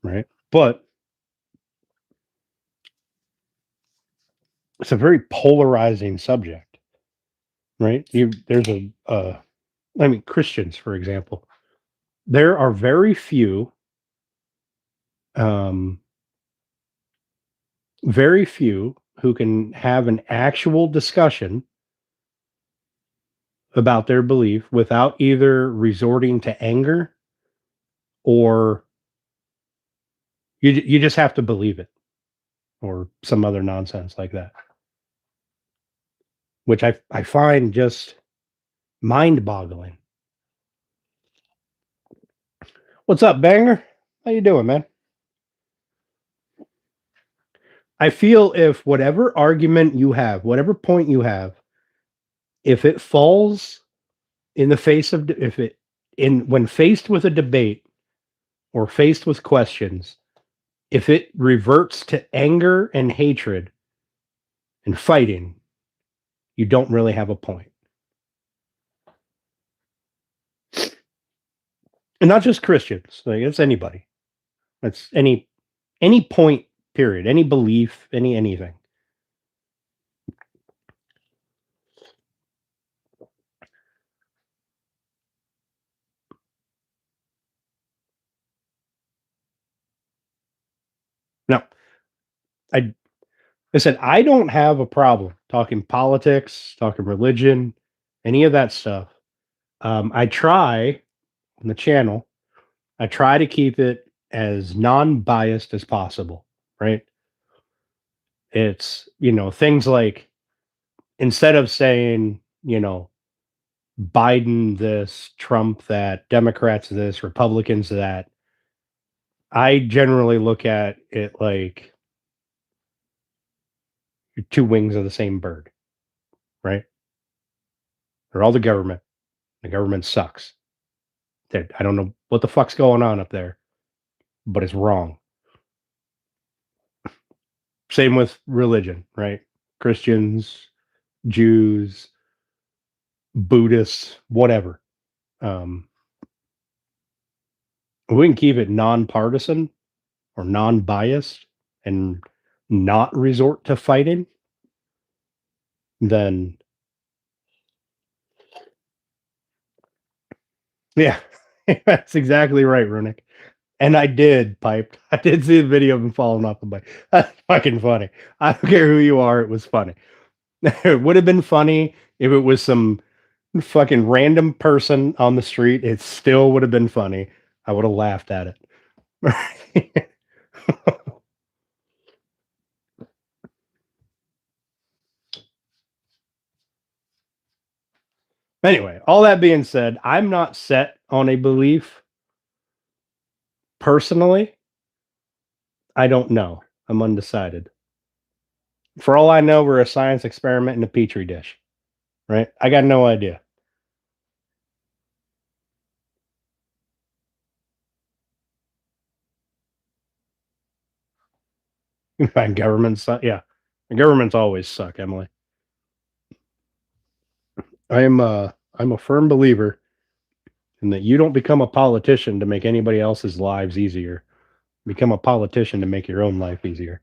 right? But it's a very polarizing subject, right? Christians, for example, there are um, very few who can have an actual discussion about their belief without either resorting to anger or you just have to believe it or some other nonsense like that, which I find just mind-boggling. What's up, Banger? How you doing, man? I feel if whatever argument you have, whatever point you have, if it falls in the face of if it in when faced with a debate or faced with questions, if it reverts to anger and hatred and fighting, you don't really have a point. And not just Christians, like it's anybody. It's any point, period, any belief, anything. Now, I said I don't have a problem talking politics, talking religion, any of that stuff. I try on the channel, I try to keep it as non-biased as possible, right? It's, things like instead of saying, Biden this, Trump that, Democrats this, Republicans that, I generally look at it like two wings of the same bird, right? They're all the government. The government sucks. I don't know what the fuck's going on up there, but it's wrong. Same with religion, right? Christians, Jews, Buddhists, whatever. Um, we can keep it nonpartisan or non-biased and not resort to fighting, then yeah, that's exactly right, Runic. And I did piped. I did see the video of him falling off the bike. That's fucking funny. I don't care who you are. It was funny. It would have been funny if it was some fucking random person on the street. It still would have been funny. I would have laughed at it. Anyway, all that being said, I'm not set on a belief personally. I don't know. I'm undecided. For all I know, we're a science experiment in a petri dish, right? I got no idea. And governments, yeah, the governments always suck, Emily. I'm a firm believer in that you don't become a politician to make anybody else's lives easier. Become a politician to make your own life easier.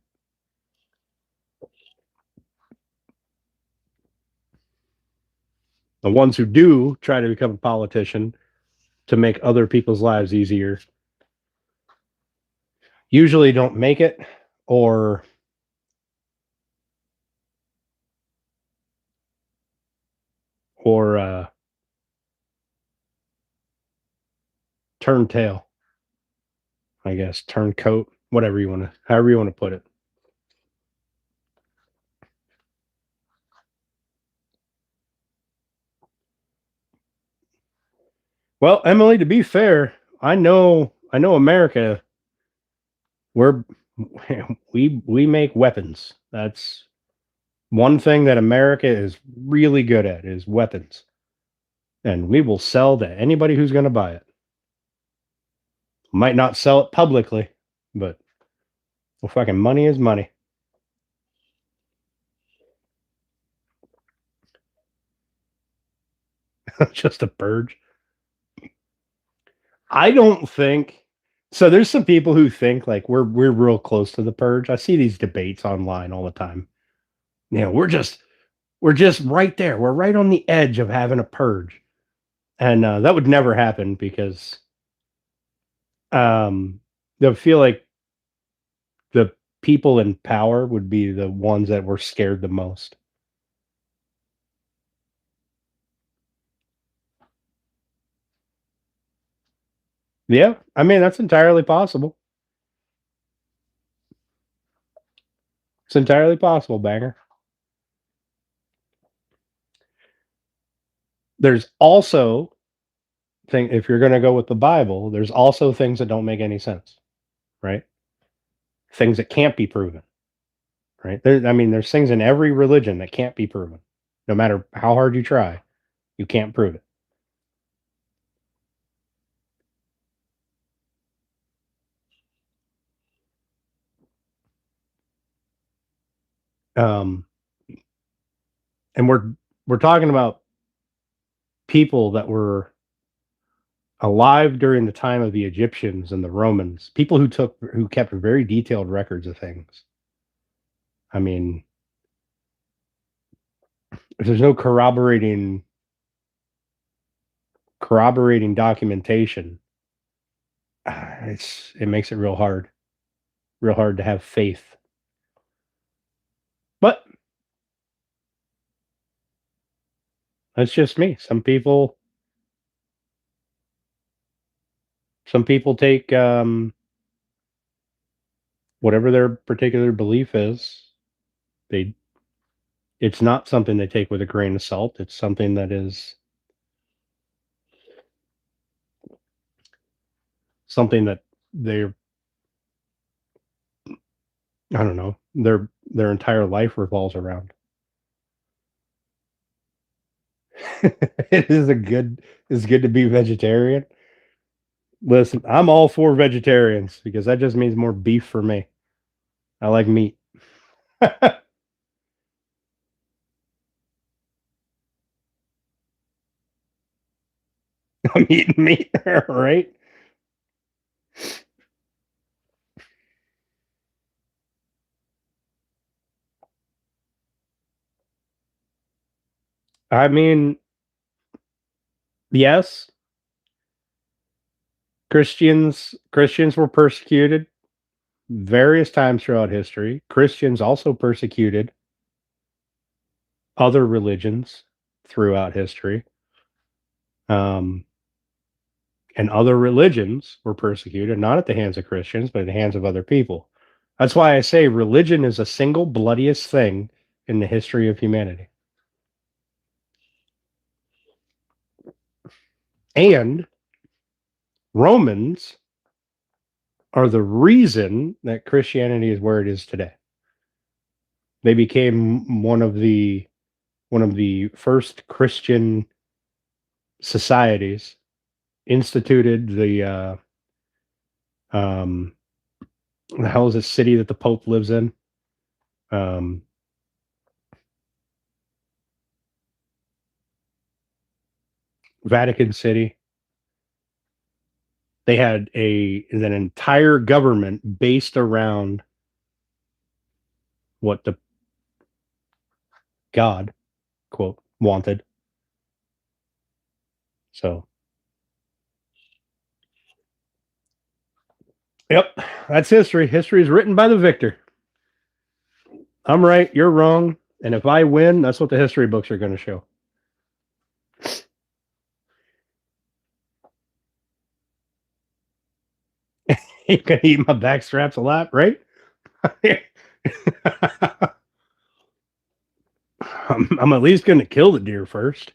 The ones who do try to become a politician to make other people's lives easier usually don't make it or or turn tail, I guess, turn coat, whatever you want to, however you want to put it. Well, Emily, to be fair, I know America, we're we make weapons. That's one thing that America is really good at is weapons. And we will sell to anybody who's going to buy it. Might not sell it publicly, but well, fucking money is money. Just a purge. I don't think so. There's some people who think like we're real close to the purge. I see these debates online all the time. We're just right there. We're right on the edge of having a purge, and that would never happen because they feel like the people in power would be the ones that were scared the most. Yeah, I mean that's entirely possible. It's entirely possible, banger. There's also thing if you're going to go with the Bible, there's also things that don't make any sense, right? Things that can't be proven, right? I mean, there's things in every religion that can't be proven, no matter how hard you try. You can't prove it. Um, and we're talking about people that were alive during the time of the Egyptians and the Romans, people who kept very detailed records of things. I mean, if there's no corroborating documentation, it makes it real hard to have faith. But that's just me. Some people Some people take whatever their particular belief is. They It's not something they take with a grain of salt. It's something that is something that they're I don't know, their entire life revolves around. It is a good it's good to be vegetarian. Listen, I'm all for vegetarians because that just means more beef for me. I like meat. I'm eating meat, right? I mean, yes, Christians were persecuted various times throughout history. Christians also persecuted other religions throughout history. Um, and other religions were persecuted, not at the hands of Christians, but at the hands of other people. That's why I say religion is the single bloodiest thing in the history of humanity. And Romans are the reason that Christianity is where it is today. They became one of the first Christian societies, instituted um, the hell is this city that the Pope lives in? Um, Vatican City. They had an entire government based around what the God quote wanted. So, yep, that's history. History is written by the victor. I'm right, you're wrong, and if I win, that's what the history books are going to show. You can eat my back straps a lot, right? I'm at least going to kill the deer first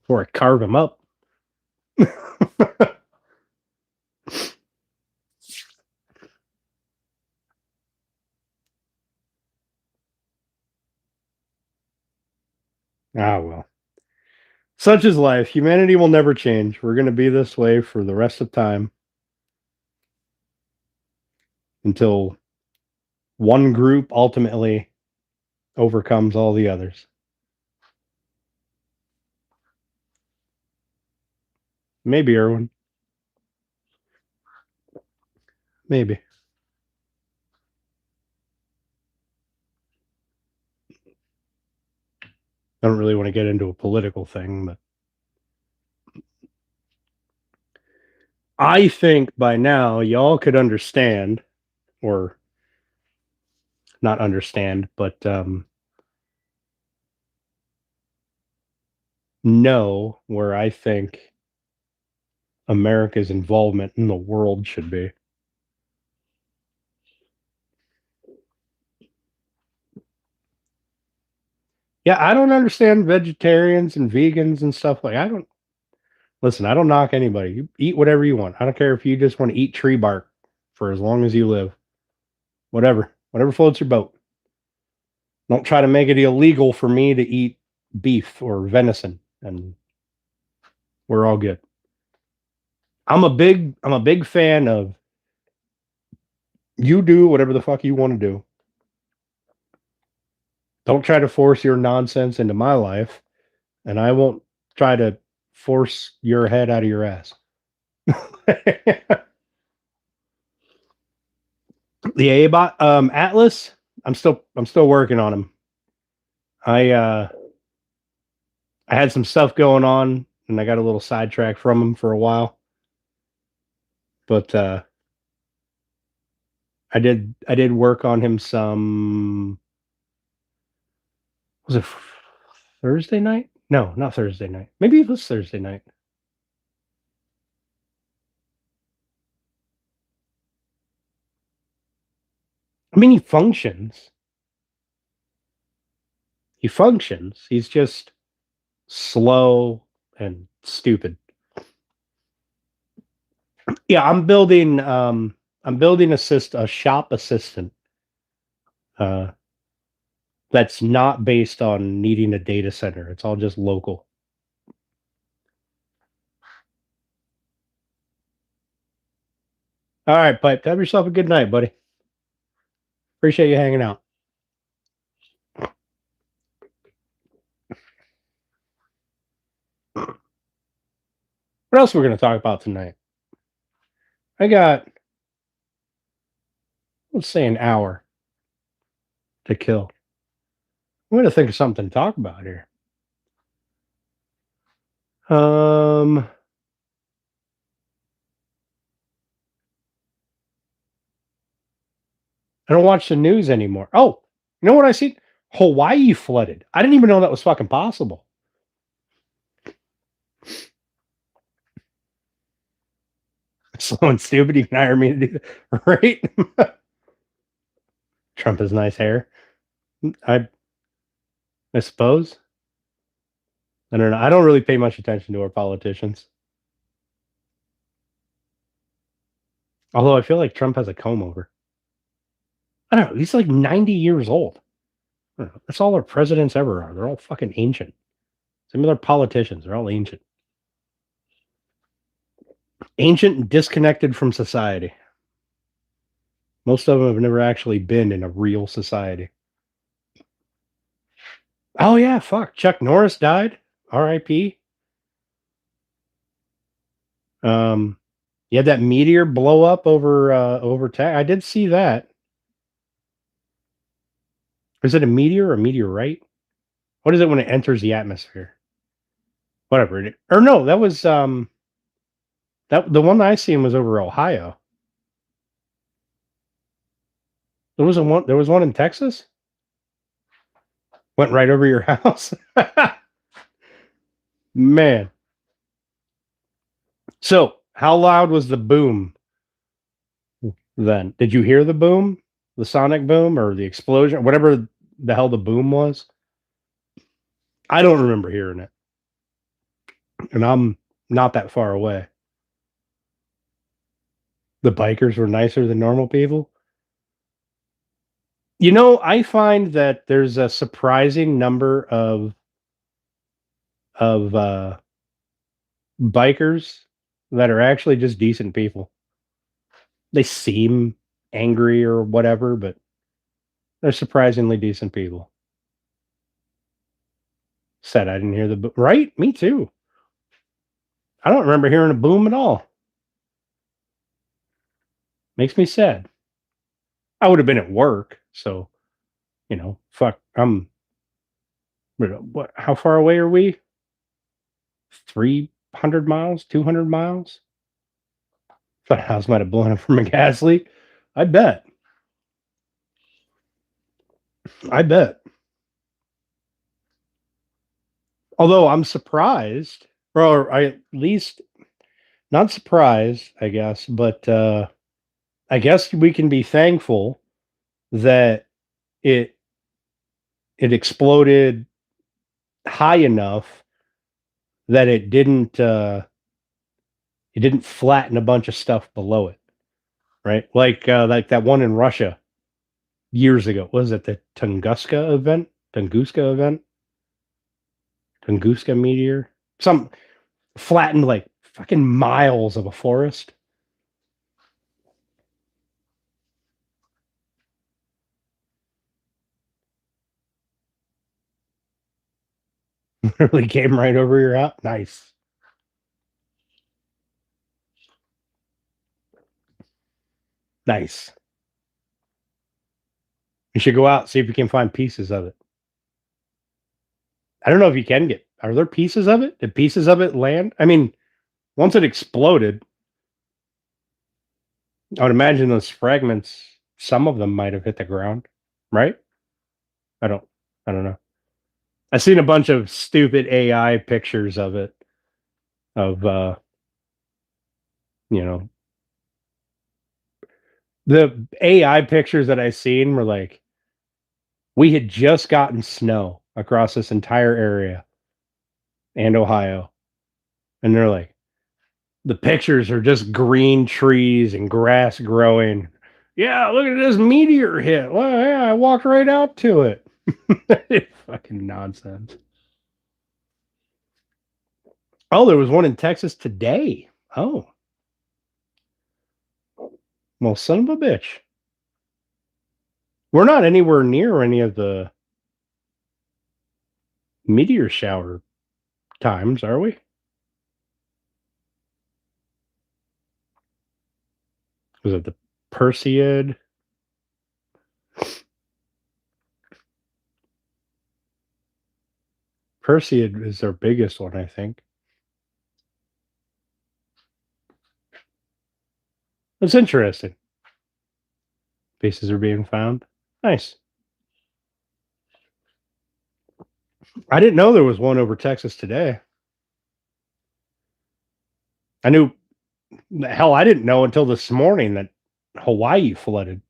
before I carve him up. Ah, well. Such is life. Humanity will never change. We're going to be this way for the rest of time until one group ultimately overcomes all the others. Maybe, Erwin. Maybe. I don't really want to get into a political thing, but I think by now y'all could understand, or not understand, but know where I think America's involvement in the world should be. Yeah, I don't understand vegetarians and vegans and stuff like I don't listen, I don't knock anybody. You eat whatever you want. I don't care if you just want to eat tree bark for as long as you live. Whatever. Whatever floats your boat. Don't try to make it illegal for me to eat beef or venison, and we're all good. I'm a big fan of you do whatever the fuck you want to do. Don't try to force your nonsense into my life, and I won't try to force your head out of your ass. The A-bot Atlas, I'm still working on him. I had some stuff going on and I got a little sidetracked from him for a while. But I did work on him some was it Thursday night? No, not Thursday night. Maybe it was Thursday night. I mean, he functions. He functions. He's just slow and stupid. Yeah, I'm building a shop assistant uh that's not based on needing a data center. It's all just local. All right, Pipe. Have yourself a good night, buddy. Appreciate you hanging out. What else we're going to talk about tonight? I got, let's say, an hour to kill. I'm going to think of something to talk about here. Um, I don't watch the news anymore. Oh, you know what I see? Hawaii flooded. I didn't even know that was fucking possible. Slow and stupid. You can hire me to do that, right? Trump has nice hair. I I suppose. I don't know. I don't really pay much attention to our politicians. Although I feel like Trump has a comb over. I don't know. He's like 90 years old. I don't know. That's all our presidents ever are. They're all fucking ancient. Same with our politicians. They're all ancient. Ancient and disconnected from society. Most of them have never actually been in a real society. Oh, yeah. Fuck. Chuck Norris died. R.I.P. You had that meteor blow up over I did see that. Is it a meteor or a meteorite? What is it when it enters the atmosphere? Whatever. Or no, that was that the one I seen was over Ohio. There was one in Texas? Went right over your house. Man. So, how loud was the boom then? Did you hear the boom? The sonic boom or the explosion? Whatever the hell the boom was? I don't remember hearing it. And I'm not that far away. The bikers were nicer than normal people. You know, I find that there's a surprising number of bikers that are actually just decent people. They seem angry or whatever, but they're surprisingly decent people. Said I didn't hear the boom. Right? Me too. I don't remember hearing a boom at all. Makes me sad. I would have been at work, so fuck. What? How far away are we? 300 miles? 200 miles? Thought a house might have blown up from a gas leak. I bet. I bet. Although I'm surprised, or I at least not surprised, I guess, but I guess we can be thankful that it it exploded high enough that it didn't flatten a bunch of stuff below it, right? Like that one in Russia years ago. Was it the Tunguska event? Tunguska event? Tunguska meteor? Some flattened like fucking miles of a forest. Really came right over your house. Nice. Nice. You should go out, see if you can find pieces of it. I don't know if you can get. Are there pieces of it? Did pieces of it land? I mean, once it exploded, I would imagine those fragments, some of them might have hit the ground, right? I don't I don't know. I've seen a bunch of stupid AI pictures of it, of you know, The AI pictures that I seen were like, we had just gotten snow across this entire area and Ohio. And they're like, the pictures are just green trees and grass growing. Yeah, look at this meteor hit. Well, yeah, I walked right out to it. Fucking nonsense. Oh, there was one in Texas today. Oh, well, son of a bitch. We're not anywhere near any of the meteor shower times, are we? Was it the Perseid? Perseid is their biggest one, I think. That's interesting. Pieces are being found. Nice. I didn't know there was one over Texas today. I knew, hell, I didn't know until this morning that Hawaii flooded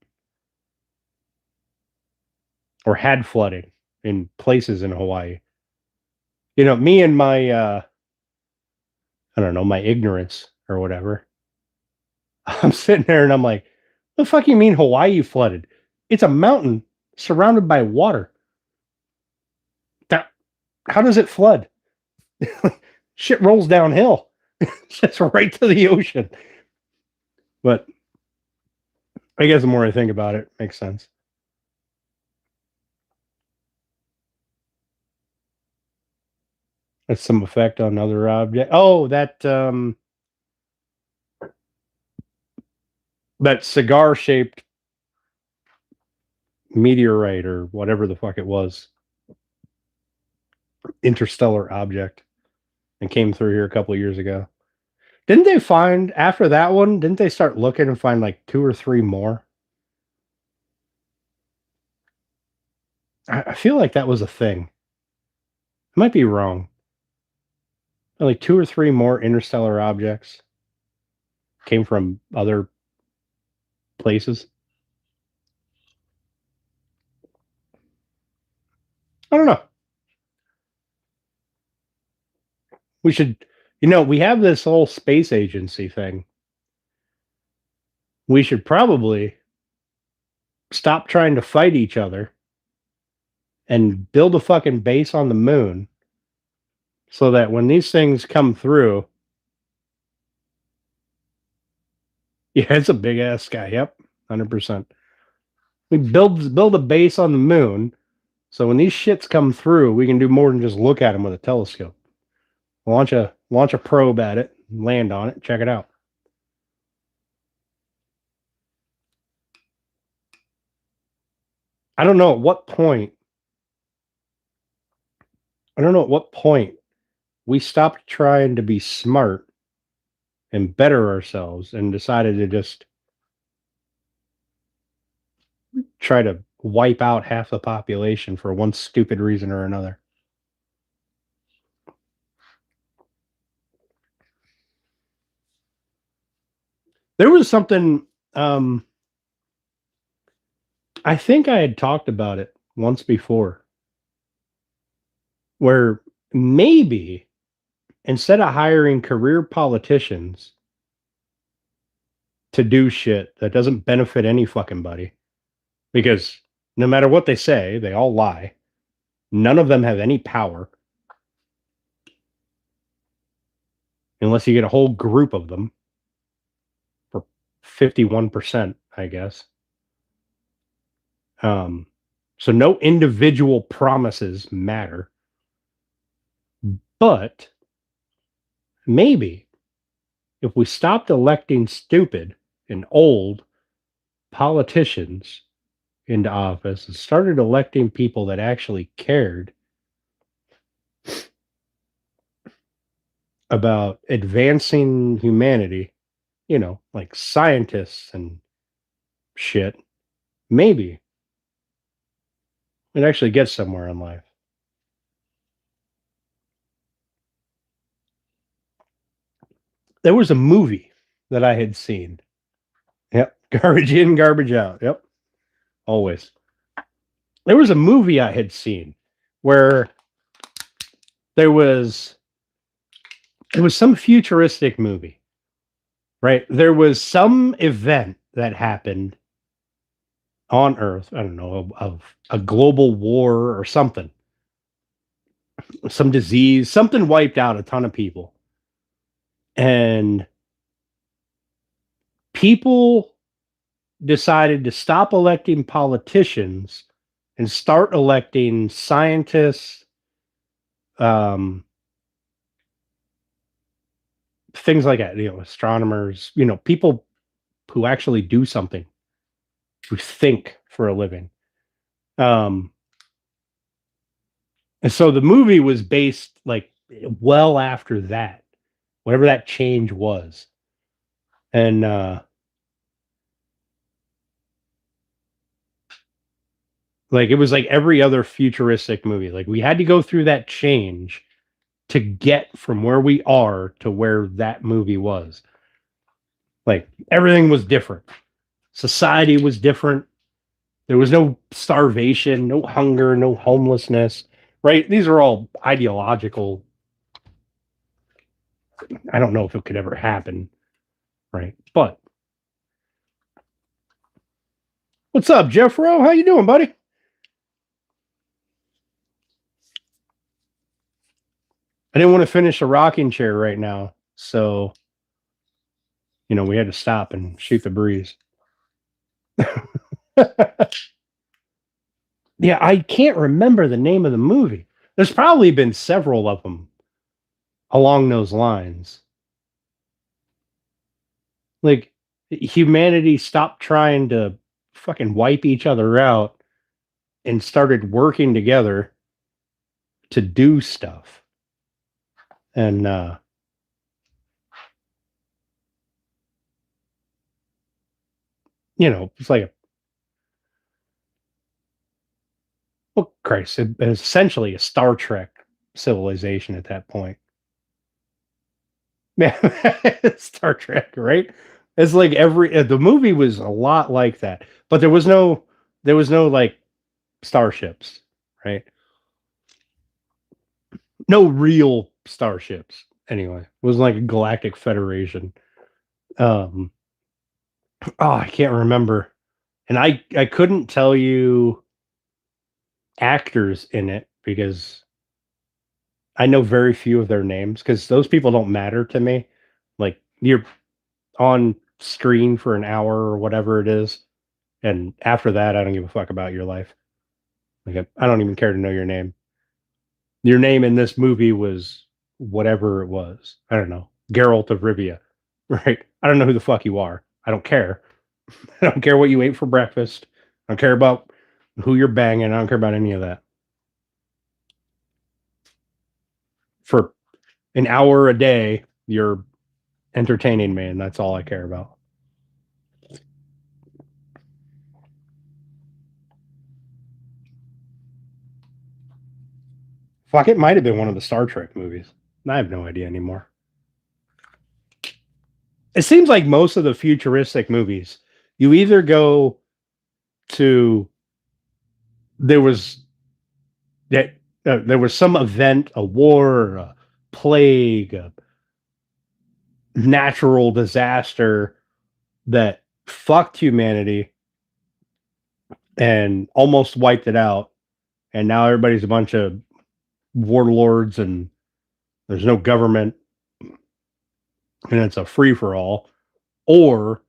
or had flooding in places in Hawaii. You know, me and my, I don't know, my ignorance or whatever. I'm sitting there and I'm like, the fuck you mean Hawaii flooded? It's a mountain surrounded by water. That, how does it flood? Shit rolls downhill. It's right to the ocean. But I guess the more I think about it, it makes sense. That's some effect on other object. Oh, that cigar shaped meteorite or whatever the fuck it was, interstellar object, and came through here a couple of years ago. Didn't they find after that one? Didn't they start looking and find like two or three more? I feel like that was a thing. I might be wrong. Like two or three more interstellar objects came from other places. I don't know. We should, we have this whole space agency thing. We should probably stop trying to fight each other and build a fucking base on the moon so that when these things come through, yeah, it's a big ass sky. Yep, 100%. We build a base on the moon, so when these shits come through, we can do more than just look at them with a telescope. Launch a probe at it, land on it, check it out. I don't know at what point. I don't know at what point we stopped trying to be smart and better ourselves and decided to just try to wipe out half the population for one stupid reason or another. There was something, I think I had talked about it once before, where maybe instead of hiring career politicians to do shit that doesn't benefit any fucking body, because no matter what they say, they all lie. None of them have any power unless you get a whole group of them for 51%, I guess. So no individual promises matter. But maybe if we stopped electing stupid and old politicians into office and started electing people that actually cared about advancing humanity, like scientists and shit, maybe we'd actually get somewhere in life. There was a movie that I had seen. Yep. Garbage in, garbage out. Yep. Always. There was a movie I had seen where there was it was some futuristic movie, right? There was some event that happened on Earth. I don't know, of a global war or something, some disease, something wiped out a ton of people, and people decided to stop electing politicians and start electing scientists, um, things like that, astronomers, people who actually do something, who think for a living. Um, and so the movie was based like well after that, whatever that change was. And like it was like every other futuristic movie. Like we had to go through that change to get from where we are to where that movie was. Like everything was different. Society was different. There was no starvation, no hunger, no homelessness, right? These are all ideological. I don't know if it could ever happen, right? But what's up, Jeffro? How you doing, buddy? I didn't want to finish a rocking chair right now, so we had to stop and shoot the breeze. Yeah, I can't remember the name of the movie. There's probably been several of them along those lines. Like humanity stopped trying to fucking wipe each other out and started working together to do stuff. And it's like Christ, it was essentially a Star Trek civilization at that point. Yeah, Star Trek, right? It's like the movie was a lot like that, but there was no like starships, right? No real starships. Anyway, it was like a galactic federation. Um, I can't remember, and I couldn't tell you actors in it because I know very few of their names because those people don't matter to me. Like you're on screen for an hour or whatever it is, and after that, I don't give a fuck about your life. Like I don't even care to know your name. Your name in this movie was whatever it was. I don't know, Geralt of Rivia, right? I don't know who the fuck you are. I don't care. I don't care what you ate for breakfast. I don't care about who you're banging. I don't care about any of that. For an hour a day, you're entertaining me, and that's all I care about. Fuck, it might have been one of the Star Trek movies. I have no idea anymore. It seems like most of the futuristic movies, you either go to there was that there was some event, a war, a plague, a natural disaster that fucked humanity and almost wiped it out, and now everybody's a bunch of warlords and there's no government and it's a free for all. Or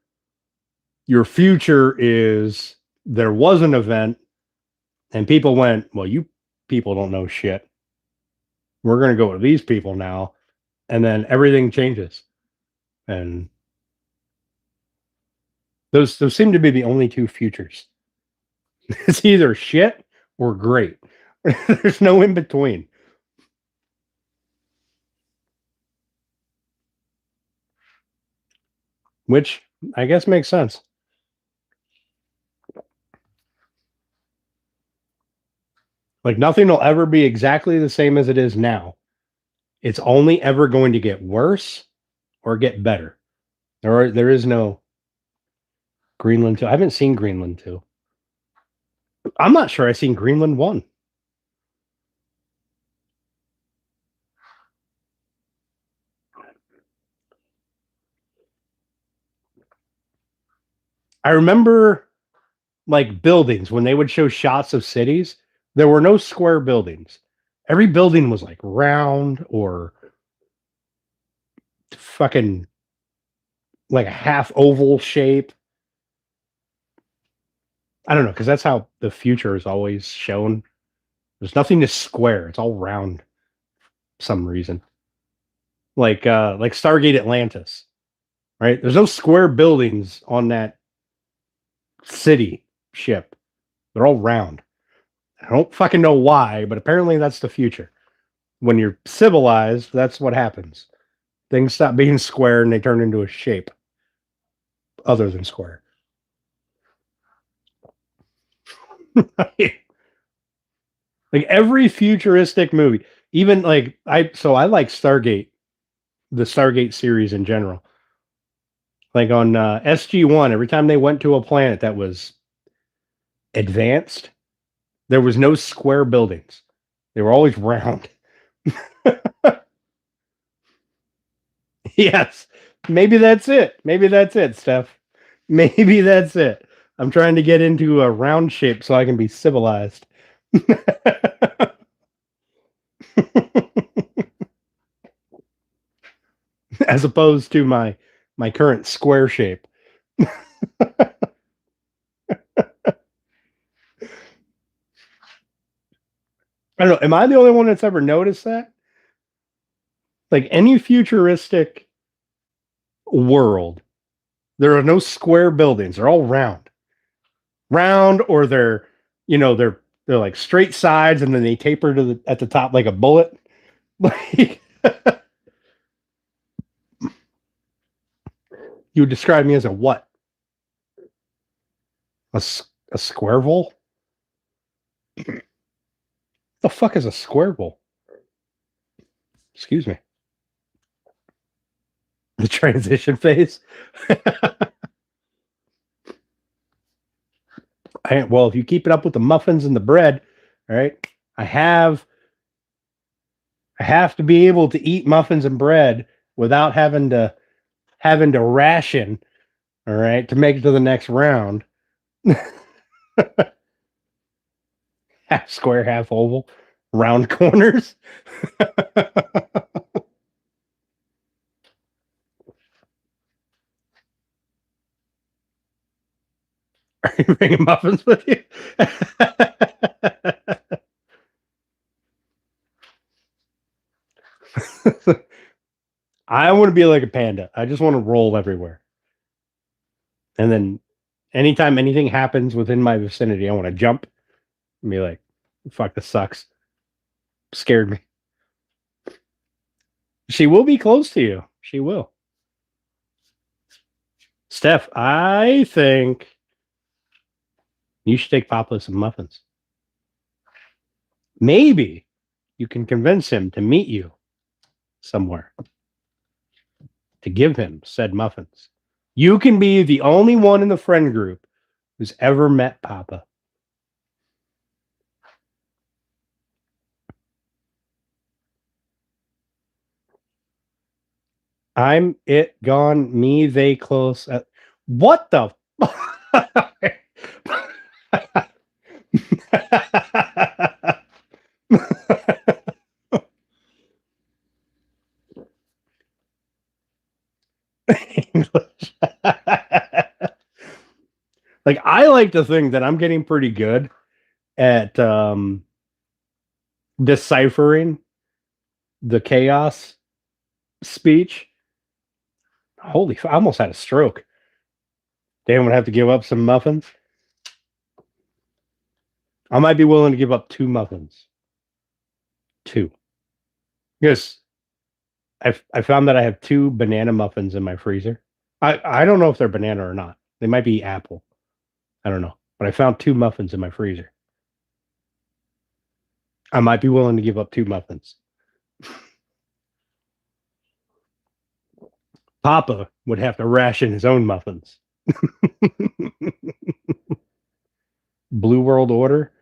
your future is there was an event and people went, well, you people don't know shit. We're going to go with these people now. And then everything changes. And those seem to be the only two futures. It's either shit or great. There's no in between. Which I guess makes sense. Like nothing will ever be exactly the same as it is now. It's only ever going to get worse or get better. There is no Greenland 2. I haven't seen Greenland 2. I'm not sure I've seen Greenland 1. I remember like buildings when they would show shots of cities, there were no square buildings. Every building was like round or fucking like a half oval shape. I don't know, because that's how the future is always shown. There's nothing to square. It's all round for some reason. Like Stargate Atlantis, right? There's no square buildings on that city ship. They're all round. I don't fucking know why, but apparently that's the future. When you're civilized, that's what happens. Things stop being square and they turn into a shape other than square. Like every futuristic movie, even like I like Stargate, the Stargate series in general. Like on SG1, every time they went to a planet that was advanced, there was no square buildings. They were always round. Yes. Maybe that's it. Maybe that's it, Steph. Maybe that's it. I'm trying to get into a round shape so I can be civilized. As opposed to my current square shape. I don't know. Am I the only one that's ever noticed that? Like any futuristic world, there are no square buildings. They're all round. Round or they're like straight sides and then they taper to at the top like a bullet. Like you would describe me as a what? A, a squareville? The fuck is a squareville? Excuse me. The transition phase. Well, if you keep it up with the muffins and the bread, all right, I have to be able to eat muffins and bread without having to ration, all right, to make it to the next round. Half square, half oval, round corners. Are you bringing muffins with you? I want to be like a panda. I just want to roll everywhere. And then anytime anything happens within my vicinity, I want to jump and be like, fuck, this sucks. Scared me. She will be close to you. She will. Steph, I think you should take Papa some muffins. Maybe you can convince him to meet you somewhere to give him said muffins. You can be the only one in the friend group who's ever met Papa. I'm it, gone, me, they, close. What the? English. Like I like to think that I'm getting pretty good at deciphering the chaos speech. Holy, I almost had a stroke. Damn, I'm gonna have to give up some muffins. I might be willing to give up 2 muffins. 2. Yes, I found that I have 2 banana muffins in my freezer. I don't know if they're banana or not. They might be apple. I don't know. But I found 2 muffins in my freezer. I might be willing to give up 2 muffins. Papa would have to ration his own muffins. Blue World Order.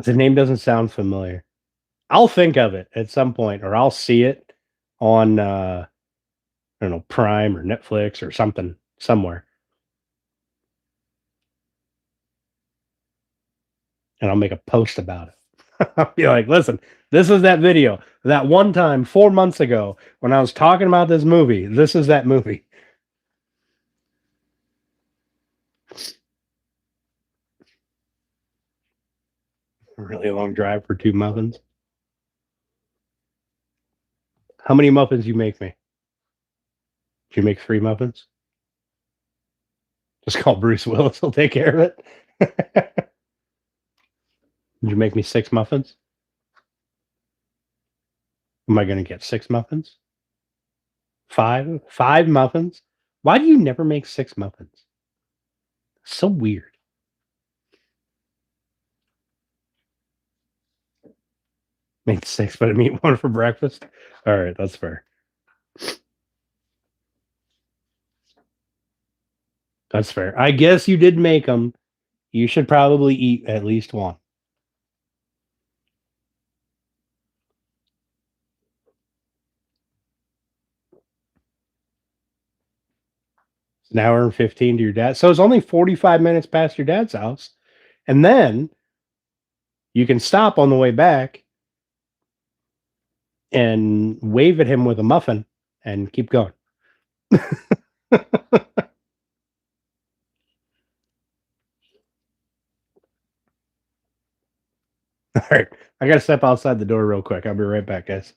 The name doesn't sound familiar. I'll think of it at some point, or I'll see it on I don't know, Prime or Netflix or something somewhere, and I'll make a post about it. I'll be like, listen, this is that video. That one time 4 months ago when I was talking about this movie, this is that movie. Really long drive for 2 muffins. How many muffins you make me? Did you make 3 muffins? Just call Bruce Willis. He'll take care of it. Did you make me 6 muffins? Am I going to get 6 muffins? 5? 5 muffins? Why do you never make 6 muffins? So weird. Made 6, but I mean 1 for breakfast. All right, that's fair. That's fair. I guess you did make them. You should probably eat at least 1. It's an hour and 15 to your dad. So it's only 45 minutes past your dad's house. And then you can stop on the way back and wave at him with a muffin and keep going. All right. I got to step outside the door real quick. I'll be right back, guys.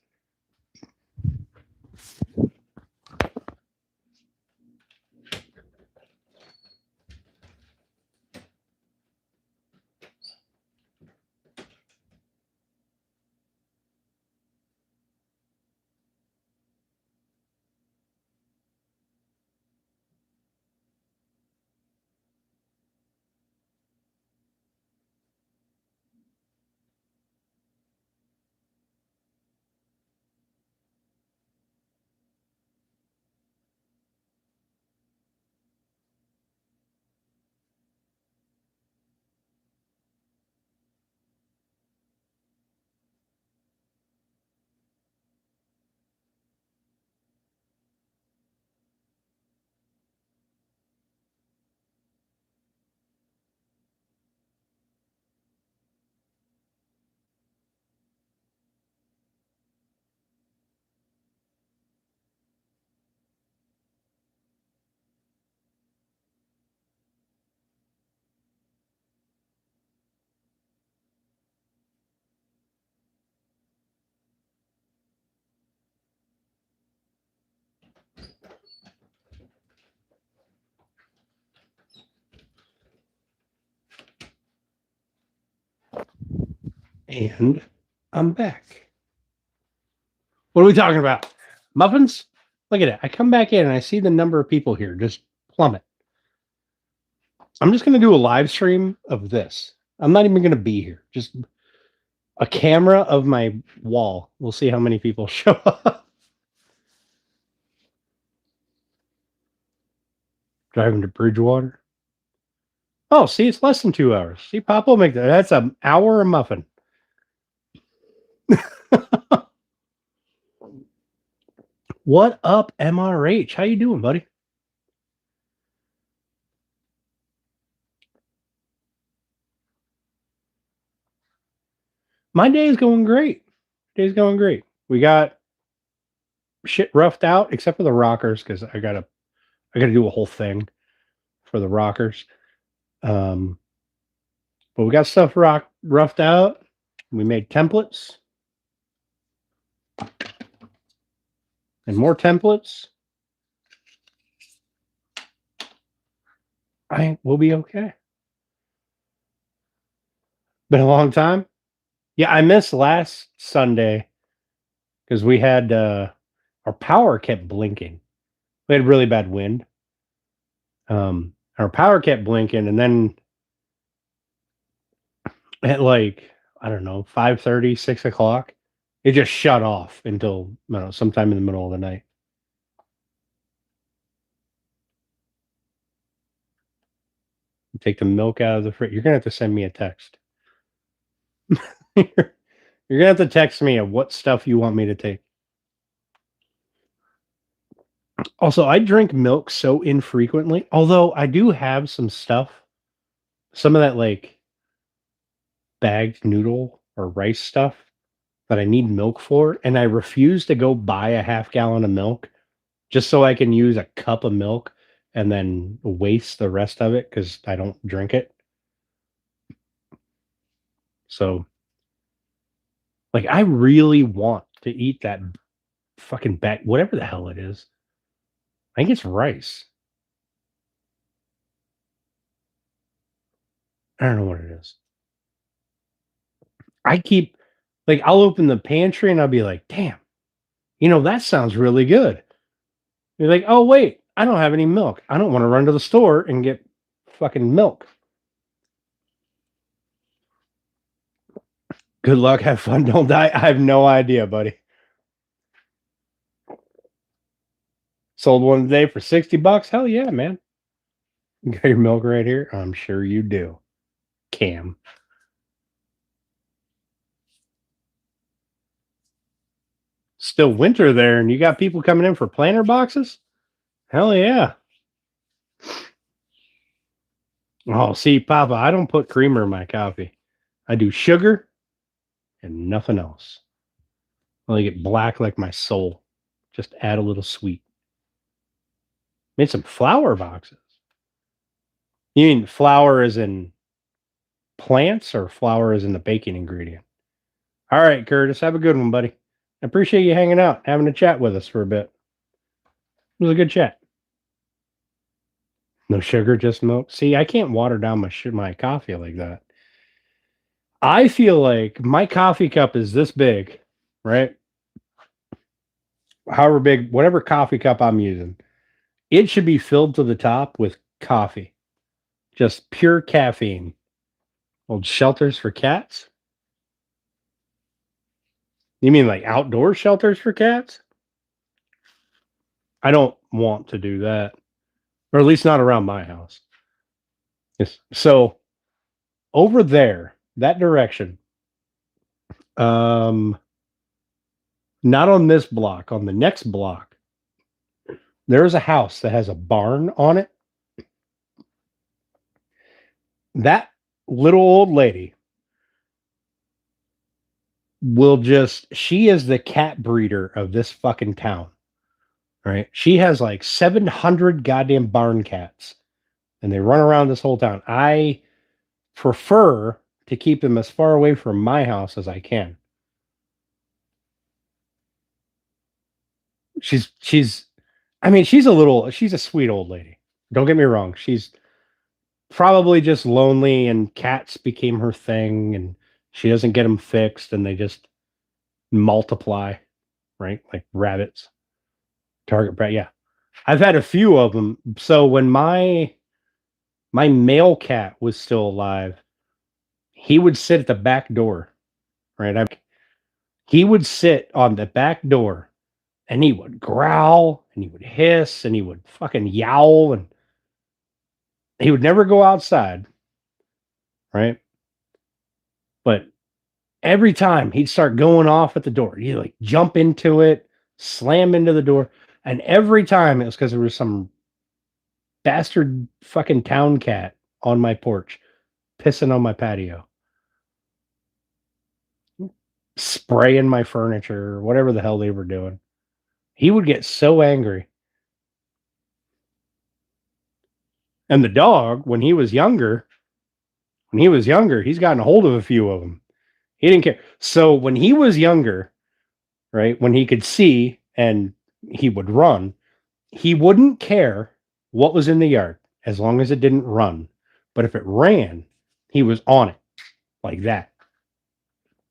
And I'm back. What are we talking about? Muffins? Look at it. I come back in and I see the number of people here just plummet. I'm just going to do a live stream of this. I'm not even going to be here. Just a camera of my wall. We'll see how many people show up. Driving to Bridgewater. Oh, see, it's less than 2 hours. See, Papa will make that. That's an hour a muffin. What up, MRH? How you doing, buddy? My day is going great. Day's going great. We got shit roughed out, except for the rockers, because I gotta do a whole thing for the rockers. But we got stuff roughed out. We made templates and more templates. We'll be okay. Been a long time. Yeah, I missed last Sunday because we had our power kept blinking. We had really bad wind. Our power kept blinking, and then at like, I don't know, 5:30, 6 o'clock, it just shut off until, I don't know, sometime in the middle of the night. Take the milk out of the fridge. You're gonna have to send me a text. You're gonna have to text me of what stuff you want me to take. Also, I drink milk so infrequently, although I do have some stuff, some of that like bagged noodle or rice stuff that I need milk for, and I refuse to go buy a half gallon of milk just so I can use a cup of milk and then waste the rest of it because I don't drink it. So, like, I really want to eat that fucking bag, whatever the hell it is. I think it's rice. I don't know what it is. I keep, like, I'll open the pantry and I'll be like, damn, that sounds really good. You're like, oh, wait, I don't have any milk. I don't want to run to the store and get fucking milk. Good luck. Have fun. Don't die. I have no idea, buddy. Sold one today for $60. Hell yeah, man. You got your milk right here? I'm sure you do. Cam. Still winter there, and you got people coming in for planter boxes? Hell yeah. Oh, see, Papa, I don't put creamer in my coffee. I do sugar and nothing else. I like it black like my soul. Just add a little sweet. Made some flour boxes. You mean flour is in plants or flour is in the baking ingredient? All right, Curtis, have a good one, buddy. I appreciate you hanging out, having a chat with us for a bit. It was a good chat. No sugar, just milk. See, I can't water down my coffee like that. I feel like my coffee cup is this big, right? However big, whatever coffee cup I'm using, it should be filled to the top with coffee. Just pure caffeine. Old shelters for cats? You mean like outdoor shelters for cats? I don't want to do that. Or at least not around my house. Yes. So over there, that direction, not on this block, on the next block, there's a house that has a barn on it. That little old lady she is the cat breeder of this fucking town. Right? She has like 700 goddamn barn cats, and they run around this whole town. I prefer to keep them as far away from my house as I can. She's she's she's a sweet old lady. Don't get me wrong. She's probably just lonely and cats became her thing and she doesn't get them fixed and they just multiply, right? Like rabbits. Target, yeah. I've had a few of them. So when my male cat was still alive, he would sit at the back door, right? He would sit on the back door and he would growl and he would hiss and he would fucking yowl and he would never go outside, right? But every time he'd start going off at the door, he'd like jump into it, slam into the door, and every time it was because there was some bastard fucking town cat on my porch pissing on my patio, spraying my furniture, whatever the hell they were doing. He would get so angry. And the dog, when he was younger, he's gotten a hold of a few of them. He didn't care. So when he was younger, right, when he could see and he would run, he wouldn't care what was in the yard as long as it didn't run. But if it ran, he was on it like that.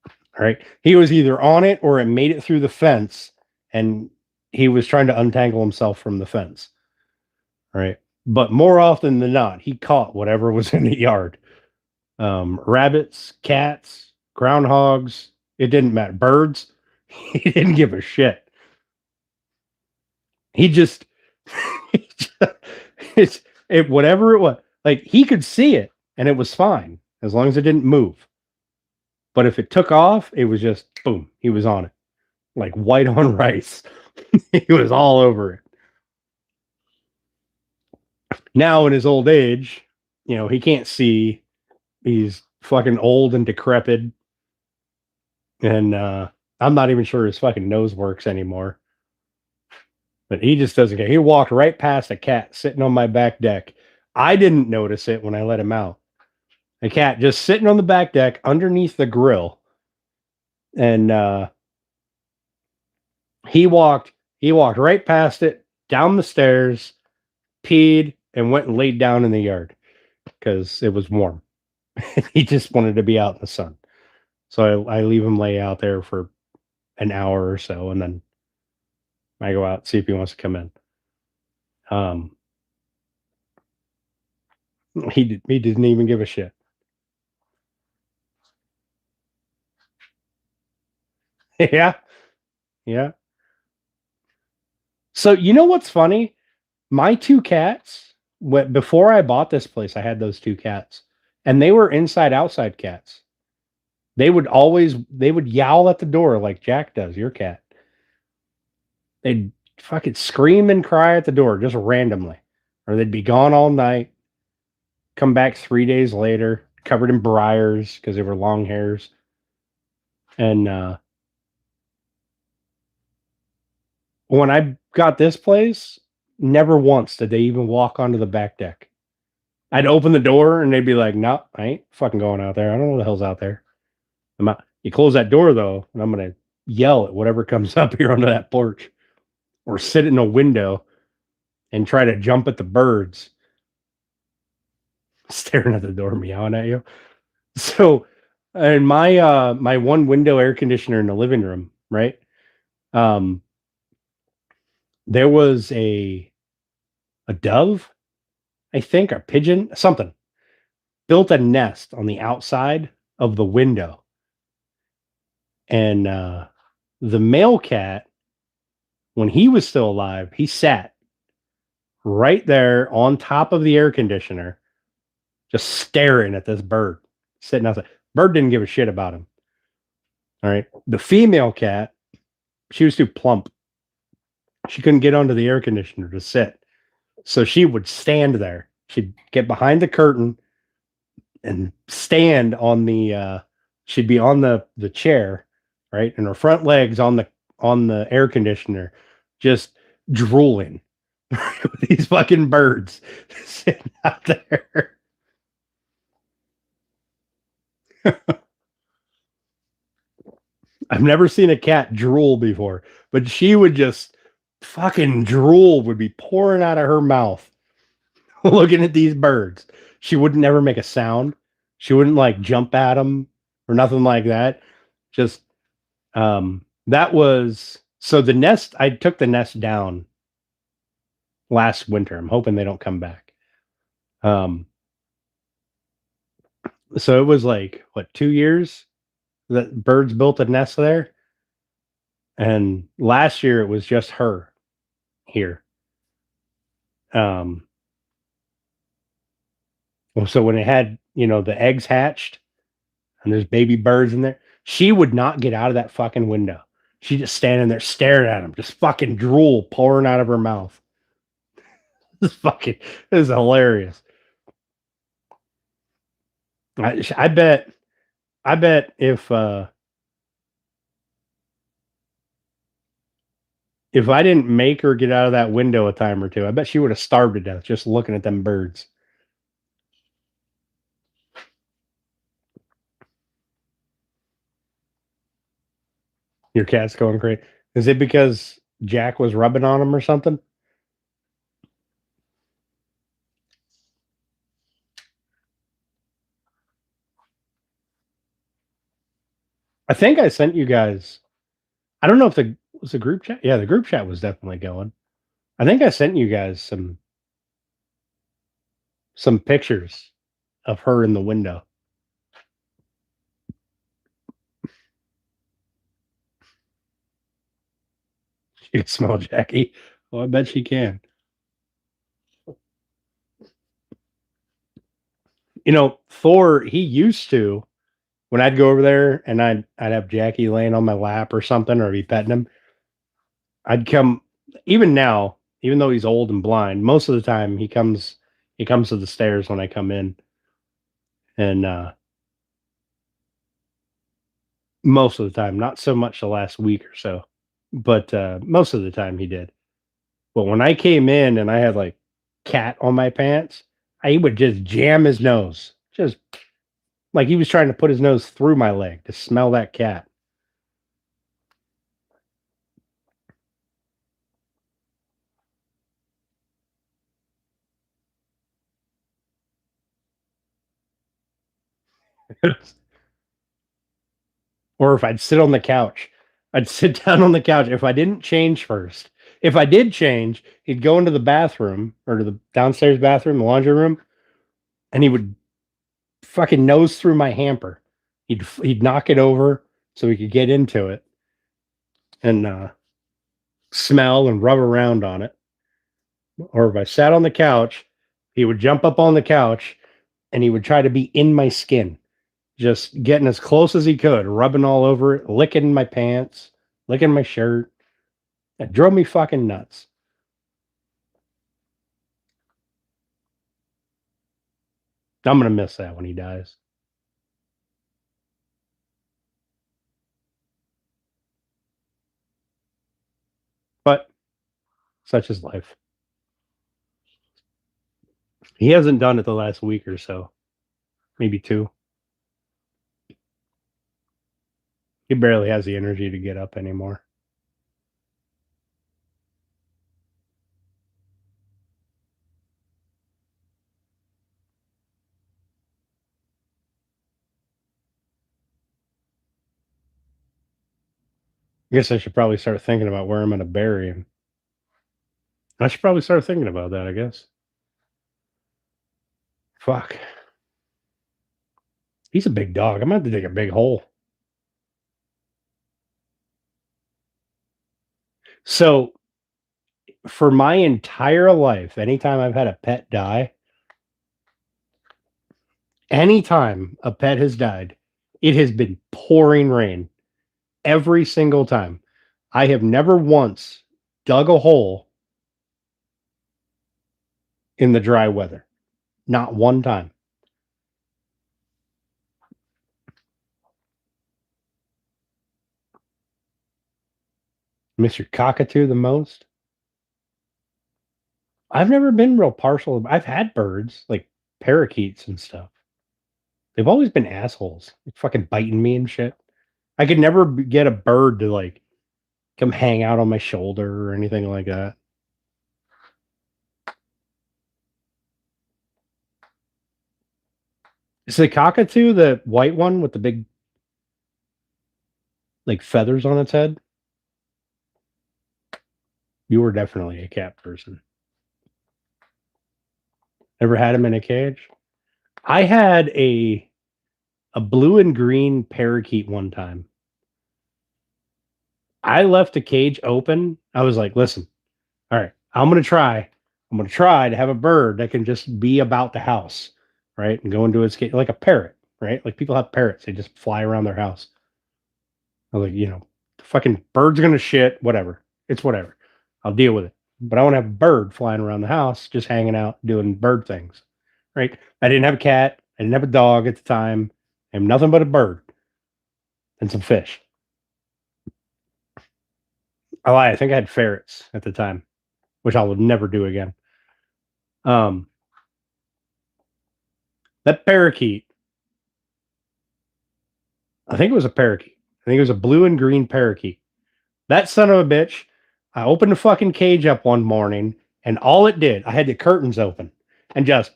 All right. He was either on it or it made it through the fence and he was trying to untangle himself from the fence. All right. But more often than not, he caught whatever was in the yard. Rabbits, cats, groundhogs, it didn't matter. Birds, he didn't give a shit. He just, whatever it was. Like he could see it and it was fine as long as it didn't move. But if it took off, it was just boom, he was on it. Like white on rice. He was all over it. Now in his old age, he can't see. He's fucking old and decrepit. And I'm not even sure his fucking nose works anymore. But he just doesn't care. He walked right past a cat sitting on my back deck. I didn't notice it when I let him out. A cat just sitting on the back deck underneath the grill. And he walked right past it, down the stairs, peed, and went and laid down in the yard because it was warm. He just wanted to be out in the sun. So I leave him lay out there for an hour or so, and then I go out, see if he wants to come in. He didn't even give a shit. Yeah. Yeah. So you know what's funny? My two cats, before I bought this place, I had those two cats, and they were inside outside cats. They would yowl at the door like Jack does, your cat. They'd fucking scream and cry at the door just randomly. Or they'd be gone all night, come back 3 days later, covered in briars because they were long hairs. And when I got this place, never once did they even walk onto the back deck. I'd open the door and they'd be like, "No, I ain't fucking going out there. I don't know what the hell's out there." You close that door though, and I'm gonna yell at whatever comes up here onto that porch, or sit in a window and try to jump at the birds staring at the door, meowing at you. So, and my one window air conditioner in the living room, right? Um, there was a dove, I think, or pigeon, something, built a nest on the outside of the window. And the male cat, when he was still alive, he sat right there on top of the air conditioner, just staring at this bird sitting outside. Bird didn't give a shit about him. All right. The female cat, she was too plump. She couldn't get onto the air conditioner to sit. So she would stand there. She'd get behind the curtain and stand on she'd be on the chair, right? And her front legs on the air conditioner, just drooling. These fucking birds sitting out there. I've never seen a cat drool before, but she would just fucking drool would be pouring out of her mouth looking at these birds. She would never make a sound. She wouldn't like jump at them or nothing like that. Just that was so the nest. I took the nest down last winter. I'm hoping they don't come back. Um, so it was like what 2 years that birds built a nest there, and last year it was just her here. Um, so when it had the eggs hatched and there's baby birds in there, she would not get out of that fucking window. She just standing there staring at them, just fucking drool pouring out of her mouth. This is hilarious. I bet if I didn't make her get out of that window a time or two, I bet she would have starved to death just looking at them birds. Your cat's going crazy. Is it because Jack was rubbing on him or something? I think I sent you guys. I don't know if the was the group chat. Yeah, the group chat was definitely going. I think I sent you guys some pictures of her in the window. She can smell Jackie. Oh, I bet she can. Thor, he used to, when I'd go over there and I'd have Jackie laying on my lap or something, or be petting him, I'd come, even now, even though he's old and blind, most of the time he comes to the stairs when I come in. And most of the time, not so much the last week or so, but most of the time he did. But when I came in and I had like cat on my pants, he would just jam his nose, just like he was trying to put his nose through my leg to smell that cat. Or if I'd sit on the couch, I'd sit down on the couch if I didn't change first. If I did change, he'd go into the bathroom or to the downstairs bathroom, the laundry room, and he would fucking nose through my hamper. He'd knock it over so he could get into it and smell and rub around on it. Or if I sat on the couch, he would jump up on the couch and he would try to be in my skin, just getting as close as he could, rubbing all over it, licking my pants, licking my shirt. It drove me fucking nuts. I'm gonna miss that when he dies. But such is life. He hasn't done it the last week or so, maybe two. He barely has the energy to get up anymore. I guess I should probably start thinking about where I'm going to bury him. I should probably start thinking about that, I guess. Fuck. He's a big dog. I'm going to have to dig a big hole. So, for my entire life, anytime I've had a pet die, anytime a pet has died, it has been pouring rain every single time. I have never once dug a hole in the dry weather. Not one time. Mr. Cockatoo the most. I've never been real partial. I've had birds, like parakeets and stuff. They've always been assholes, like fucking biting me and shit. I could never get a bird to like come hang out on my shoulder or anything like that. Is the cockatoo the white one with the big like feathers on its head? You were definitely a cat person. Ever had him in a cage? I had a blue and green parakeet one time. I left the cage open. I was like, listen, all right, I'm gonna try. I'm gonna try to have a bird that can just be about the house, right? And go into its cage like a parrot, right? Like people have parrots, they just fly around their house. I was like, the fucking bird's gonna shit, whatever. It's whatever. I'll deal with it. But I want to have a bird flying around the house, just hanging out, doing bird things. Right? I didn't have a cat. I didn't have a dog at the time. I have nothing but a bird and some fish. I lie. I think I had ferrets at the time, which I would never do again. Um, that parakeet, I think it was a parakeet. I think it was a blue and green parakeet. That son of a bitch, I opened the fucking cage up one morning and all it did, I had the curtains open and just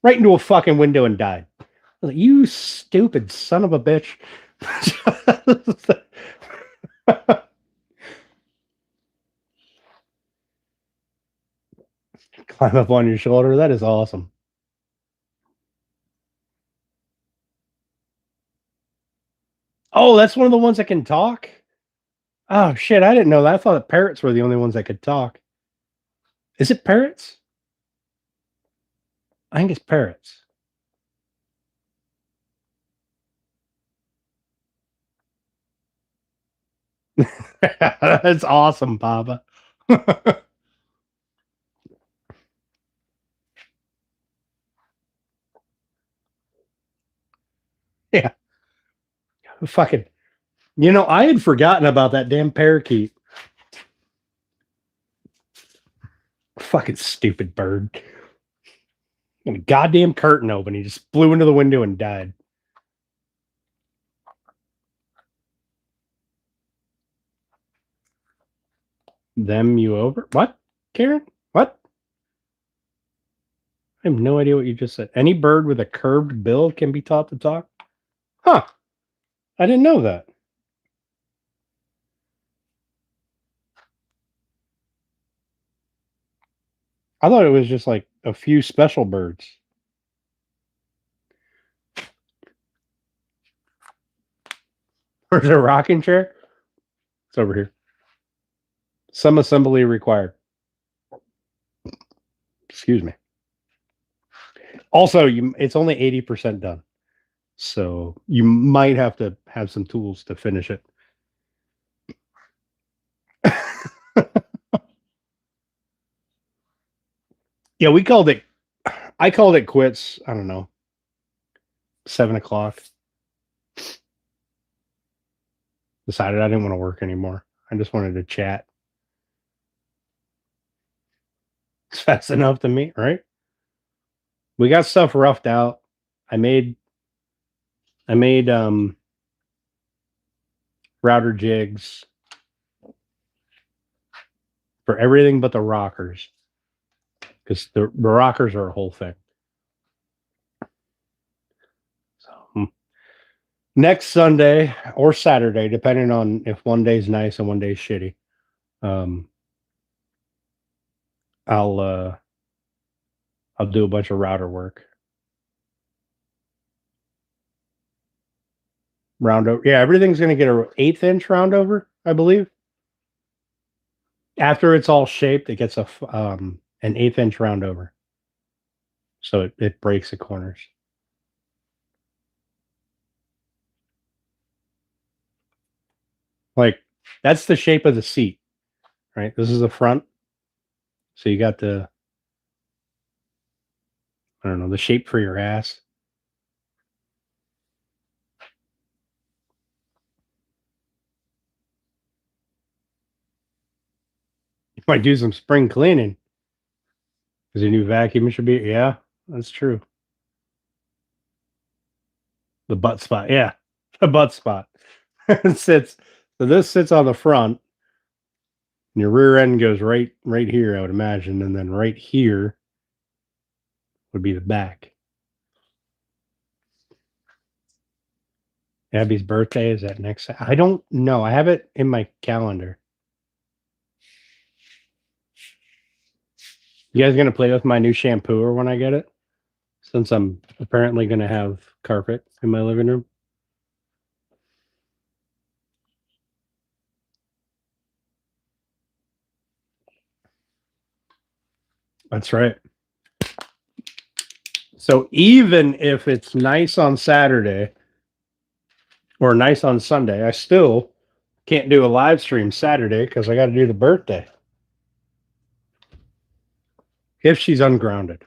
right into a fucking window and died. I was like, you stupid son of a bitch. Climb up on your shoulder. That is awesome. Oh, that's one of the ones that can talk? Oh, shit. I didn't know that. I thought that parrots were the only ones that could talk. Is it parrots? I think it's parrots. That's awesome, Papa. Yeah, fucking. I had forgotten about that damn parakeet. Fucking stupid bird. And a goddamn curtain open. He just flew into the window and died. Them you over? What? Karen? What? I have no idea what you just said. Any bird with a curved bill can be taught to talk? Huh. I didn't know that. I thought it was just like a few special birds. Where's a rocking chair? It's over here. Some assembly required. Excuse me. Also, it's only 80% done. So you might have to have some tools to finish it. Yeah, I called it quits. I don't know, 7 o'clock. Decided I didn't want to work anymore. I just wanted to chat. It's fast enough to me, right? We got stuff roughed out. I made router jigs for everything but the rockers, because the rockers are a whole thing. So next Sunday or Saturday, depending on if one day's nice and one day's shitty, I'll do a bunch of router work. Round over. Yeah, everything's going to get an 1/8 inch round over, I believe. After it's all shaped, it gets an 1/8 inch round over. So it breaks the corners. Like, that's the shape of the seat, right? This is the front. So you got I don't know, the shape for your ass. You might do some spring cleaning. Because your new vacuum should be, yeah, that's true. The butt spot, yeah, the butt spot. It sits. So this sits on the front, and your rear end goes right here, I would imagine, and then right here would be the back. Abby's birthday is that next. I don't know. I have it in my calendar. You guys gonna play with my new shampooer when I get it? Since I'm apparently gonna have carpet in my living room. That's right. So even if it's nice on Saturday or nice on Sunday, I still can't do a live stream Saturday because I got to do the birthday. If she's ungrounded,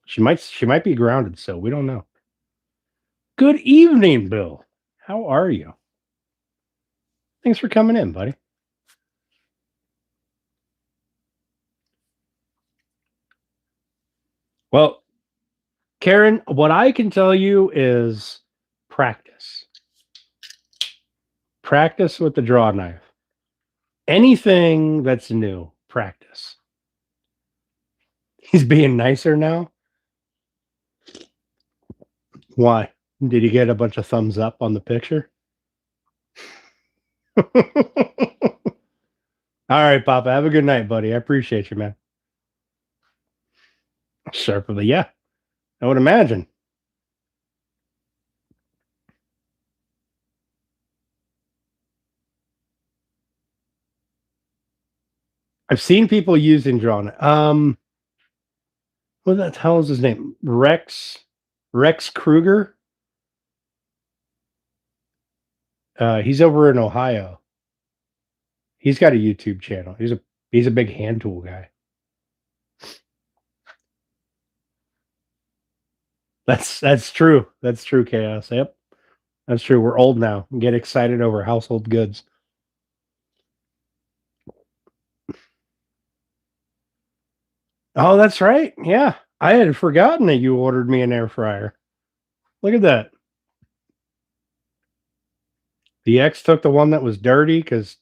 she might be grounded. So we don't know. Good evening, Bill. How are you? Thanks for coming in, buddy. Well, Karen, what I can tell you is practice. Practice with the draw knife. Anything that's new, practice. He's being nicer now. Why? Did he get a bunch of thumbs up on the picture? All right, Papa. Have a good night, buddy. I appreciate you, man. Sharply, yeah. I would imagine. I've seen people using drawn. What the hell is his name? Rex Kruger. He's over in Ohio. He's got a YouTube channel. He's a big hand tool guy. That's true. That's true, Chaos. Yep. That's true. We're old now. We get excited over household goods. Oh, that's right. Yeah. I had forgotten that you ordered me an air fryer. Look at that. The ex took the one that was dirty because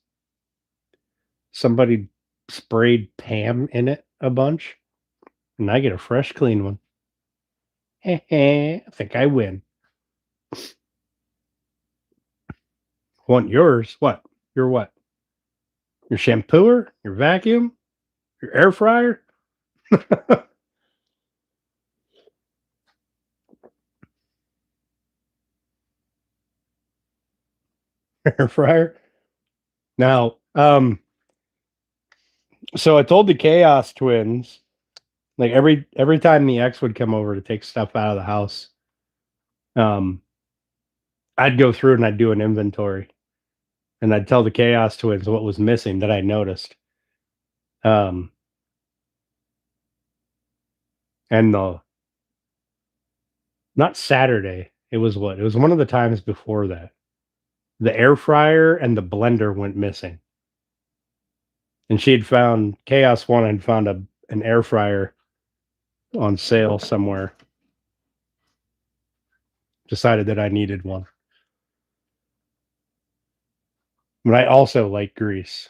somebody sprayed Pam in it a bunch, and I get a fresh, clean one. I think I win. Want yours? What? Your what? Your shampooer? Your vacuum? Your air fryer? Air fryer? Now, so I told the Chaos Twins, like every time the ex would come over to take stuff out of the house, um, I'd go through and I'd do an inventory, and I'd tell the Chaos Twins what was missing that I noticed. Um, and the not Saturday, it was what? It was one of the times before that. The air fryer and the blender went missing. And she had found Chaos One had found an air fryer on sale somewhere. Decided that I needed one. But I also like grease.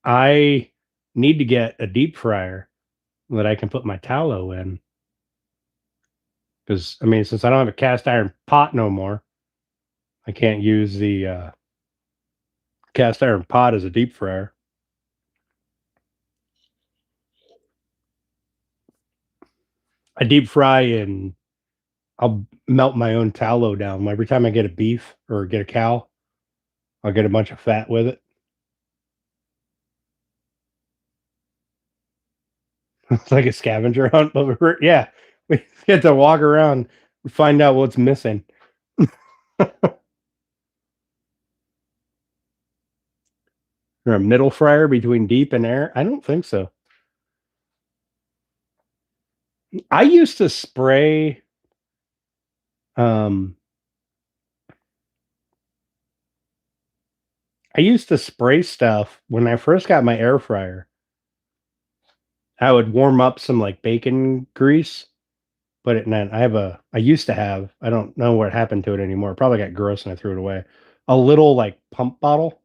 I need to get a deep fryer that I can put my tallow in. Because I mean, since I don't have a cast iron pot no more, I can't use the cast iron pot as a deep fryer. I deep fry and I'll melt my own tallow down. Every time I get a beef or get a cow, I'll get a bunch of fat with it. It's like a scavenger hunt, but yeah, we get to walk around and find out what's missing. Or a middle fryer between deep and air? I don't think so. I used to spray um I used to spray stuff when I first got my air fryer. I would warm up some like bacon grease, put it in. I used to have. I don't know what happened to it anymore. It probably got gross and I threw it away. A little like pump bottle,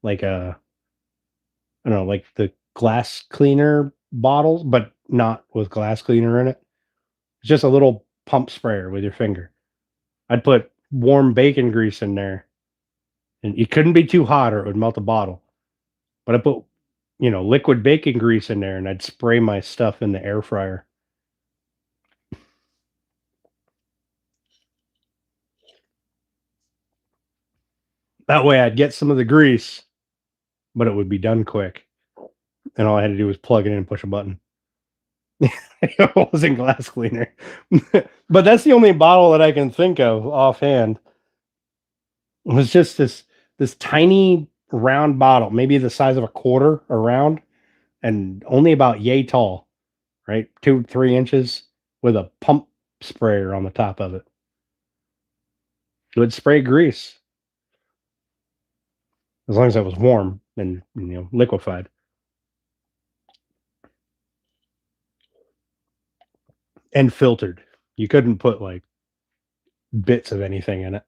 like I don't know, like the glass cleaner bottles, but not with glass cleaner in it. It's just a little pump sprayer with your finger. I'd put warm bacon grease in there, and it couldn't be too hot or it would melt the bottle. But I put, liquid bacon grease in there, and I'd spray my stuff in the air fryer. That way, I'd get some of the grease, but it would be done quick, and all I had to do was plug it in and push a button. It wasn't glass cleaner, but that's the only bottle that I can think of offhand. It was just this tiny round bottle, maybe the size of a quarter around, and only about yay tall, right? 2-3 inches with a pump sprayer on the top of it. It would spray grease as long as it was warm and liquefied and filtered. You couldn't put like bits of anything in it.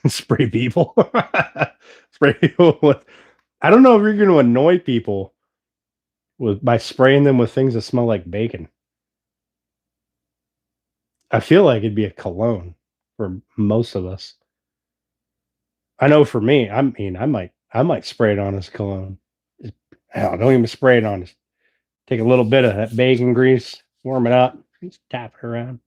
Spray people. Spray people with. I don't know if you're going to annoy people by spraying them with things that smell like bacon. I feel like it'd be a cologne for most of us. I know for me, I might spray it on as cologne. Hell, don't even spray it on. Just take a little bit of that bacon grease, warm it up, just tap it around.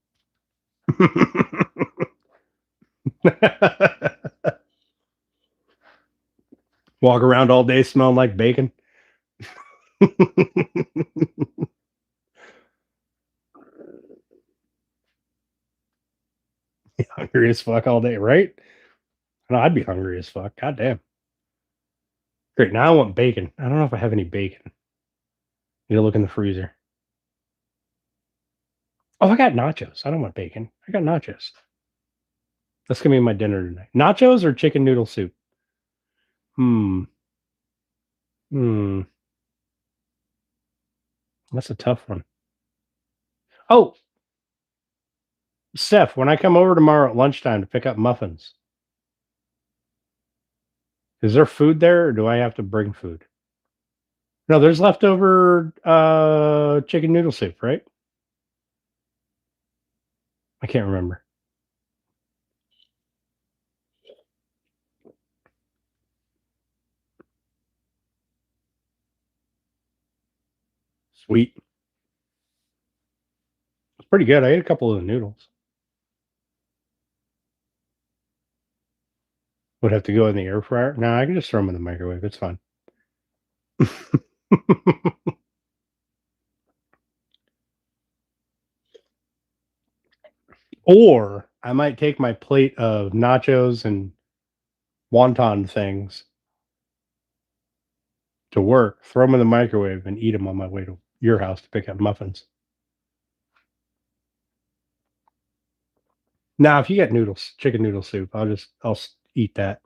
Walk around all day smelling like bacon. hungry as fuck all day, right? No, I'd be hungry as fuck. God damn. Great. Now I want bacon. I don't know if I have any bacon. Need to look in the freezer. Oh, I got nachos. I don't want bacon. I got nachos. That's gonna be my dinner tonight. Nachos or chicken noodle soup? Hmm. Hmm. That's a tough one. Oh, Steph, when I come over tomorrow at lunchtime to pick up muffins, is there food there or do I have to bring food? No, there's leftover chicken noodle soup, right? I can't remember. Sweet. It's pretty good. I ate a couple of the noodles. Would have to go in the air fryer. No, I can just throw them in the microwave. It's fine. Or I might take my plate of nachos and wonton things to work, throw them in the microwave, and eat them on my way to your house to pick up muffins. Now, if you get noodles, chicken noodle soup, I'll eat that.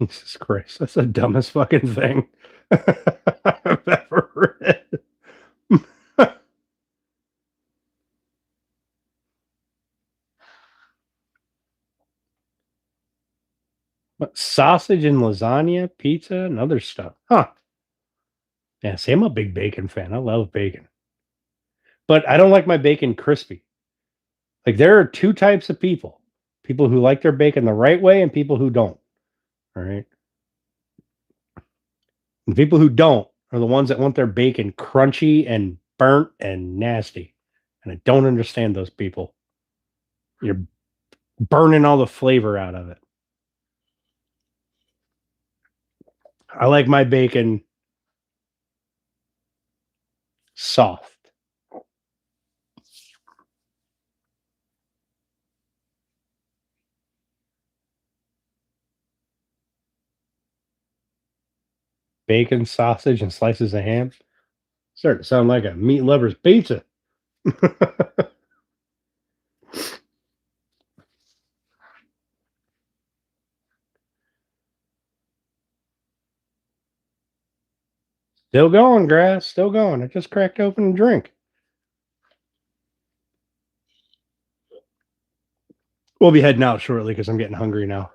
Jesus Christ, that's the dumbest fucking thing I've ever read. What, sausage and lasagna, pizza, and other stuff. Huh. Yeah, see, I'm a big bacon fan. I love bacon. But I don't like my bacon crispy. Like there are two types of people. People who like their bacon the right way and people who don't. All right. And people who don't are the ones that want their bacon crunchy and burnt and nasty. And I don't understand those people. You're burning all the flavor out of it. I like my bacon soft. Bacon, sausage, and slices of ham. Starting to sound like a meat lover's pizza. Still going, grass. Still going. I just cracked open a drink. We'll be heading out shortly because I'm getting hungry now.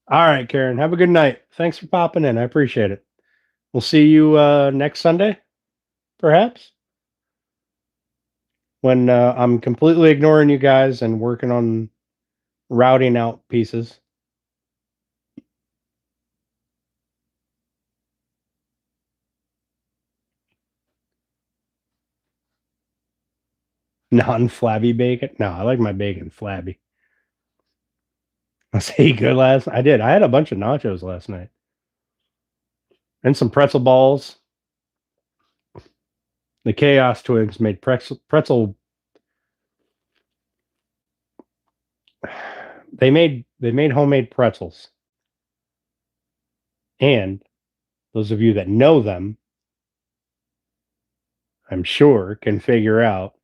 All right, Karen. Have a good night. Thanks for popping in. I appreciate it. We'll see you next Sunday, perhaps, when I'm completely ignoring you guys and working on routing out pieces. Non-flabby bacon. No, I like my bacon flabby. Was he good last? I did. I had a bunch of nachos last night and some pretzel balls. The Chaos Twins made pretzel. They made homemade pretzels, and those of you that know them, I'm sure, can figure out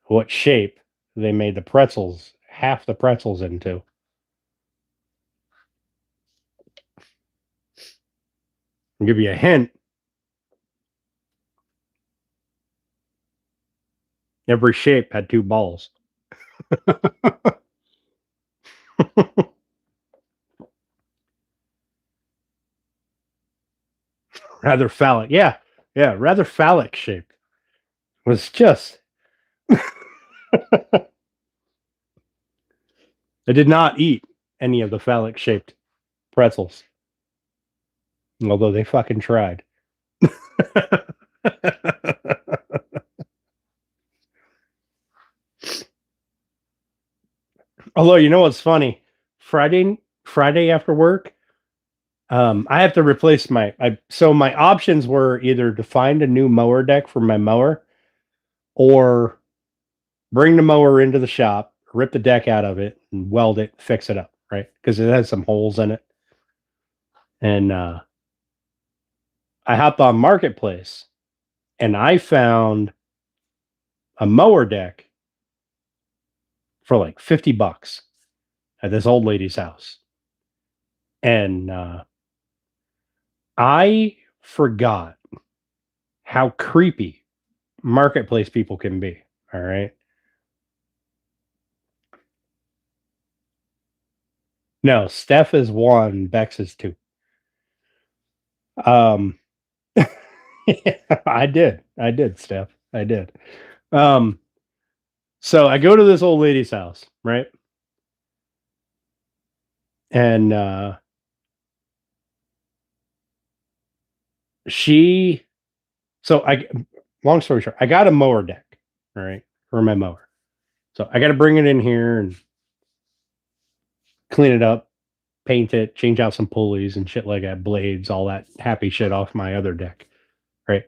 what shape they made the pretzels, half the pretzels into. I'll give you a hint. Every shape had two balls. Rather phallic. Yeah. Yeah. Rather phallic shaped. It was just. I did not eat any of the phallic shaped pretzels. Although they fucking tried. Although you know what's funny, Friday after work, I have to replace so my options were either to find a new mower deck for my mower or bring the mower into the shop, rip the deck out of it, and weld it, fix it up, right? Because it has some holes in it. And I hopped on Marketplace and I found a mower deck for like $50 at this old lady's house. And I forgot how creepy Marketplace people can be. All right. No, Steph is one, Bex is two. Um, I did, Steph. I did. Um, so I go to this old lady's house, right? And she, so I, long story short, I got a mower deck, all right, for my mower. So I got to bring it in here and clean it up, paint it, change out some pulleys and shit like that, blades, all that happy shit off my other deck, right?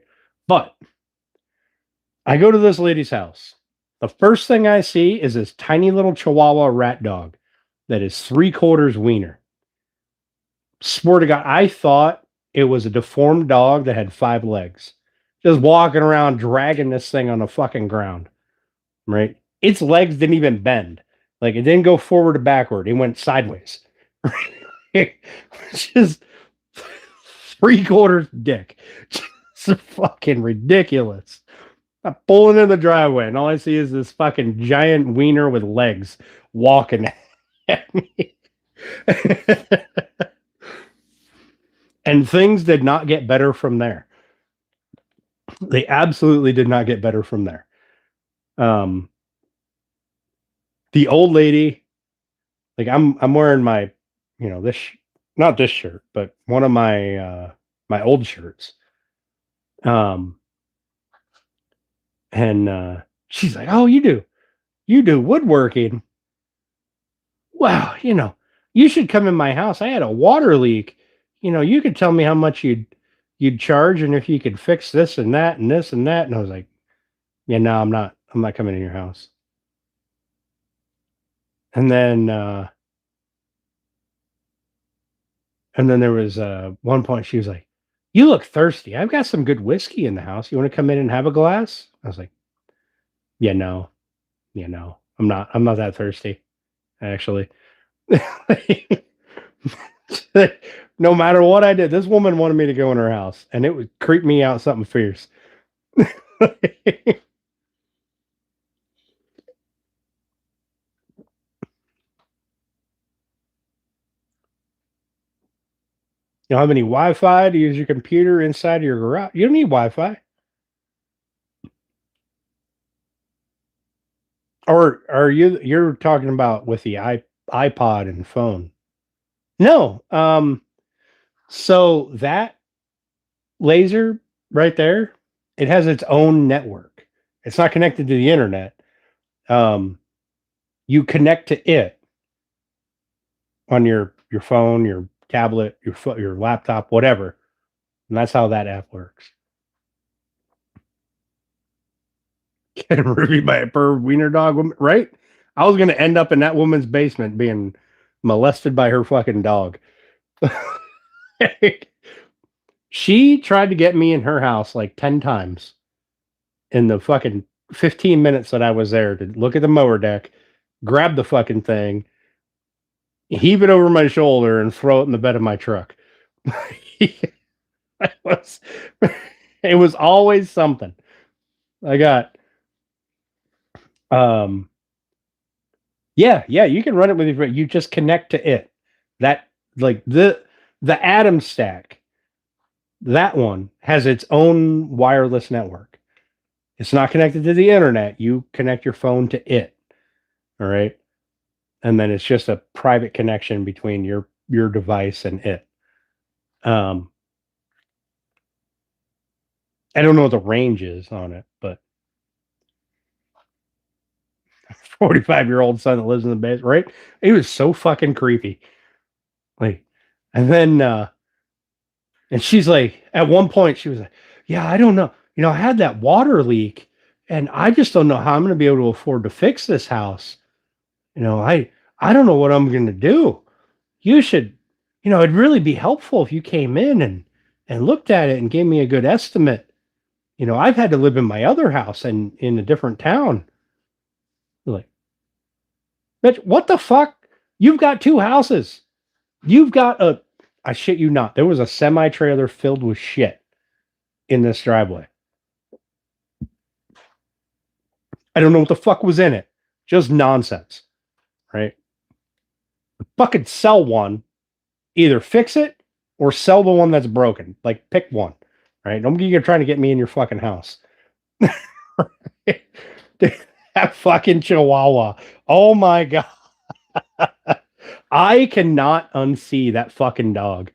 But I go to this lady's house. The first thing I see is this tiny little Chihuahua rat dog that is 3/4 wiener. Swear to God, I thought it was a deformed dog that had 5 legs, just walking around dragging this thing on the fucking ground. Right? Its legs didn't even bend. Like it didn't go forward or backward. It went sideways. Just 3/4 dick. Just fucking ridiculous. I'm pulling in the driveway, and all I see is this fucking giant wiener with legs walking at me. And things did not get better from there. They absolutely did not get better from there. The old lady, like I'm wearing my, this not this shirt, but one of my old shirts. And she's like, "Oh, you do woodworking. Wow, you should come in my house. I had a water leak. You could tell me how much you'd charge and if you could fix this and that and this and that." And I was like, "Yeah, no, I'm not coming in your house." And then there was one point she was like, "You look thirsty. I've got some good whiskey in the house. You want to come in and have a glass?" I was like, "Yeah, no. Yeah, no. I'm not that thirsty, actually." No matter what I did, this woman wanted me to go in her house, and it would creep me out something fierce. You don't have any Wi-Fi to use your computer inside of your garage. You don't need Wi-Fi. Or are you're talking about with the iPod and phone? No. So that laser right there, it has its own network. It's not connected to the internet. Um, you connect to it on your phone, your tablet, your laptop, whatever, and that's how that app works. Getting rubied by a per wiener dog woman, right? I was gonna end up in that woman's basement being molested by her fucking dog. She tried to get me in her house like 10 times in the fucking 15 minutes that I was there to look at the mower deck, grab the fucking thing, heave it over my shoulder, and throw it in the bed of my truck. it was, it was always something. I got, um, yeah, you can run it with your, you just connect to it. That, like the Atom stack, that one has its own wireless network. It's not connected to the internet. You connect your phone to it. All right. And then it's just a private connection between your device and it. Um, I don't know what the range is on it, but 45-year-old son that lives in the basement, right? It was so fucking creepy. Like, and then, and she's like, at one point, she was like, yeah, I don't know. I had that water leak and I just don't know how I'm going to be able to afford to fix this house. I don't know what I'm going to do. You should, it'd really be helpful if you came in and looked at it and gave me a good estimate. I've had to live in my other house and in a different town. Like, bitch, what the fuck? You've got two houses. You've got I shit you not. There was a semi trailer filled with shit in this driveway. I don't know what the fuck was in it. Just nonsense, right? Fucking sell one, either fix it or sell the one that's broken. Like, pick one, right? Don't be trying to get me in your fucking house. That fucking chihuahua. Oh my God. I cannot unsee that fucking dog.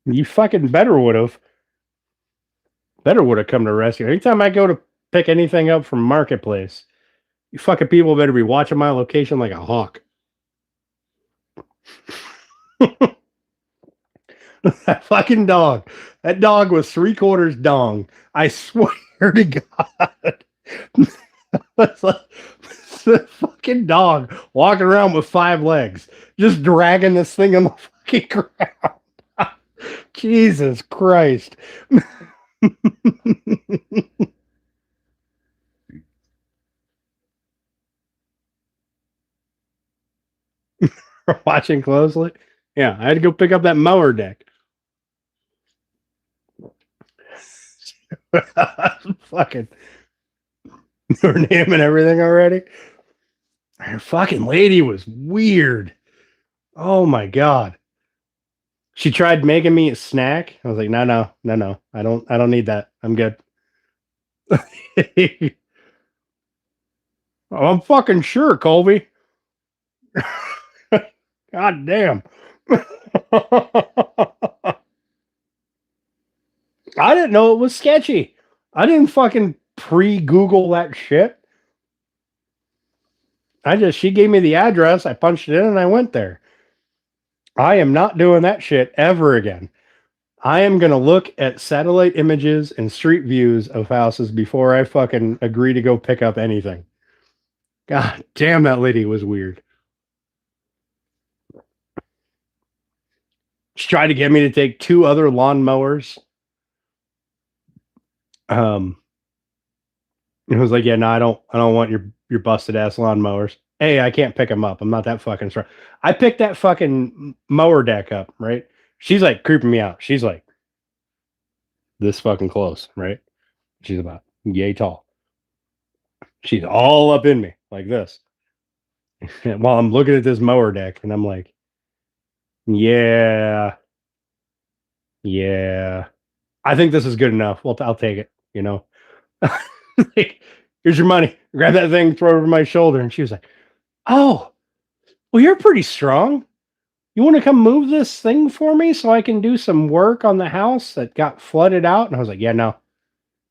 You fucking better would have. Better would have come to rescue. Anytime I go to pick anything up from Marketplace, you fucking people better be watching my location like a hawk. That fucking dog. That dog was 3/4 dong. I swear to God. It's like the fucking dog walking around with 5 legs, just dragging this thing on the fucking ground. Jesus Christ. Watching closely. Yeah, I had to go pick up that mower deck. Fucking her name and everything already. Her fucking lady was weird. Oh my God. She tried making me a snack. I was like, no. I don't need that. I'm good. I'm fucking sure, Colby. God damn. I didn't know it was sketchy. I didn't fucking pre-Google that shit. She gave me the address, I punched it in, and I went there. I am not doing that shit ever again. I am going to look at satellite images and street views of houses before I fucking agree to go pick up anything. God damn, that lady was weird. She tried to get me to take 2 other lawnmowers. It was like, yeah, no, I don't want your busted ass lawnmowers. Hey, I can't pick them up. I'm not that fucking strong. I picked that fucking mower deck up, right? She's like creeping me out. She's like this fucking close, right? She's about yay tall. She's all up in me like this. And while I'm looking at this mower deck, and I'm like, yeah, I think this is good enough. Well, I'll take it. Like, here's your money. Grab that thing, throw it over my shoulder. And she was like, oh, well, you're pretty strong. You want to come move this thing for me so I can do some work on the house that got flooded out? And I was like, yeah,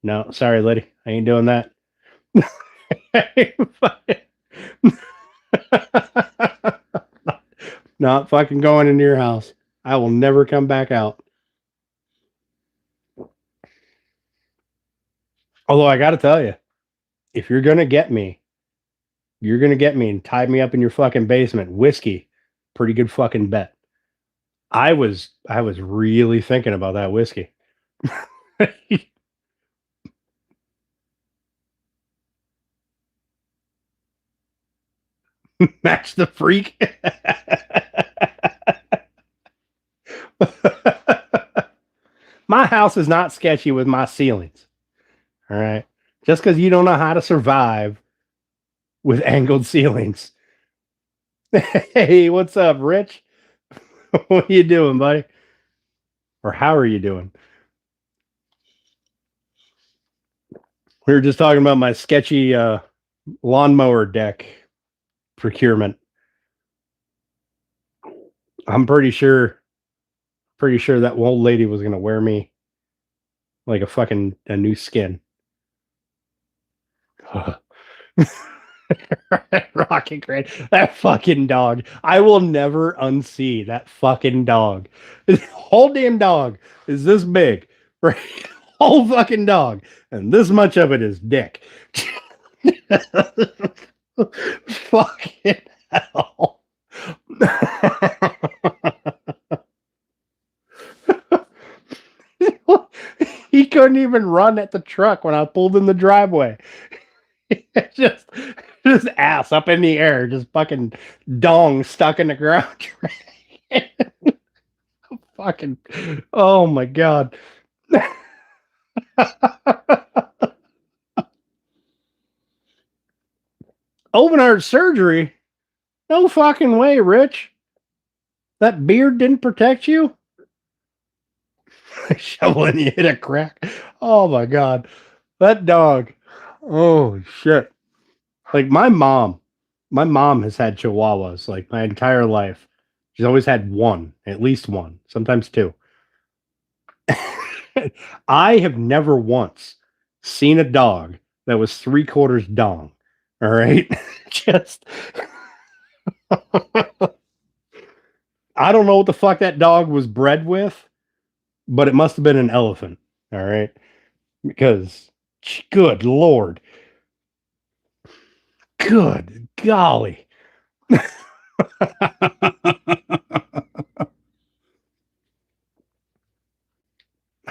no, sorry, lady. I ain't doing that. Not fucking going into your house. I will never come back out. Although I got to tell you, if you're going to get me, and tie me up in your fucking basement. Whiskey, pretty good fucking bet. I was really thinking about that whiskey. Match the freak. My house is not sketchy with my ceilings. All right. Just because you don't know how to survive with angled ceilings. Hey, what's up, Rich? What are you doing, buddy? Or how are you doing? We were just talking about my sketchy lawnmower deck procurement. I'm pretty sure that old lady was going to wear me like a new skin. Rocket Crane. That fucking dog. I will never unsee that fucking dog. The whole damn dog is this big. Right? Whole fucking dog. And this much of it is dick. Fucking hell. He couldn't even run at the truck when I pulled in the driveway. just just ass up in the air, just fucking dong stuck in the ground. Fucking, oh my god. Open heart surgery? No fucking way, Rich. That beard didn't protect you? Shoveling you hit a crack. Oh my god. That dog. Oh shit. Like my mom has had chihuahuas like my entire life. She's always had one, at least one, sometimes two. I have never once seen a dog that was 3/4 dong. All right. Just, I don't know what the fuck that dog was bred with, but it must have been an elephant. All right. Because, good Lord. Good golly.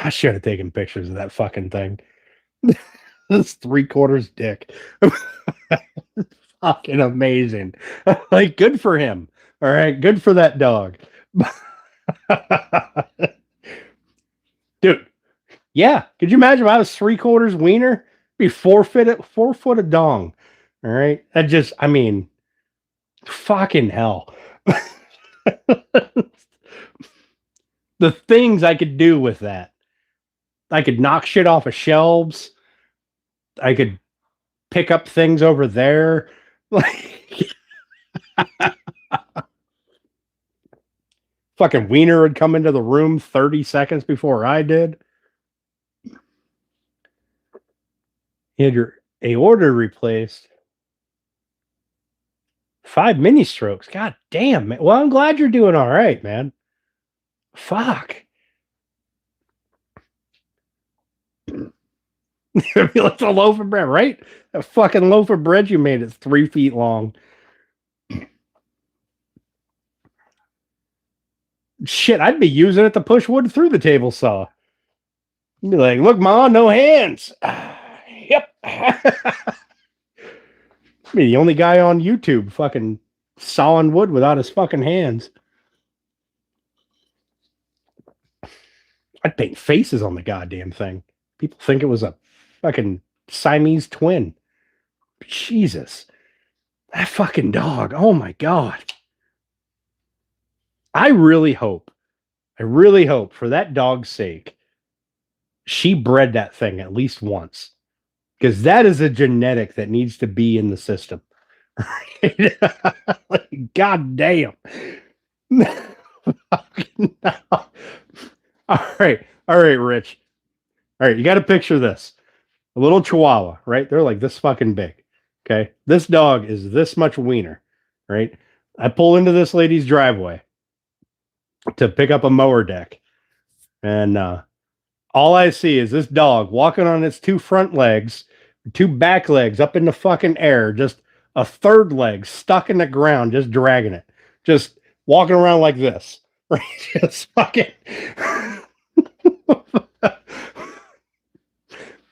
I should have taken pictures of that fucking thing. This 3/4 dick. Fucking amazing. Like, good for him. All right. Good for that dog. Dude. Yeah. Could you imagine if I was 3/4 wiener? Be 4 foot of dong. All right. That just, I mean, fucking hell. The things I could do with that. I could knock shit off of shelves. I could pick up things over there. Like, fucking wiener would come into the room 30 seconds before I did. You had your aorta replaced. 5 mini strokes. God damn, man. Well, I'm glad you're doing all right, man. Fuck. It'd be like a loaf of bread, right? A fucking loaf of bread you made is 3 feet long. Shit, I'd be using it to push wood through the table saw. You'd be like, look, Ma, no hands. Yep. Be the only guy on YouTube fucking sawing wood without his fucking hands. I'd paint faces on the goddamn thing. People think it was a fucking Siamese twin. Jesus. That fucking dog. Oh my God. I really hope for that dog's sake, she bred that thing at least once. Because that is a genetic that needs to be in the system. Like, God damn. All right, Rich. All right, you got to picture this: a little Chihuahua, right? They're like this fucking big. Okay, this dog is this much wiener, right? I pull into this lady's driveway to pick up a mower deck, and all I see is this dog walking on its 2 front legs, 2 back legs up in the fucking air, just a 3rd leg stuck in the ground, just dragging it, just walking around like this, right? Just fucking.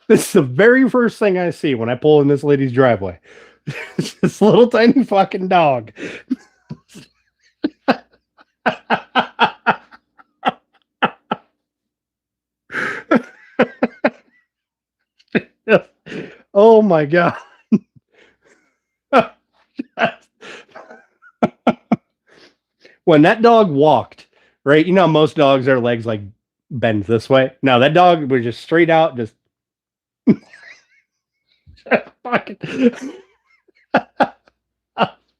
This is the very first thing I see when I pull in this lady's driveway. This little tiny fucking dog. Oh my God. When that dog walked, right? You know, most dogs, their legs like bend this way. No, that dog was just straight out, just fucking,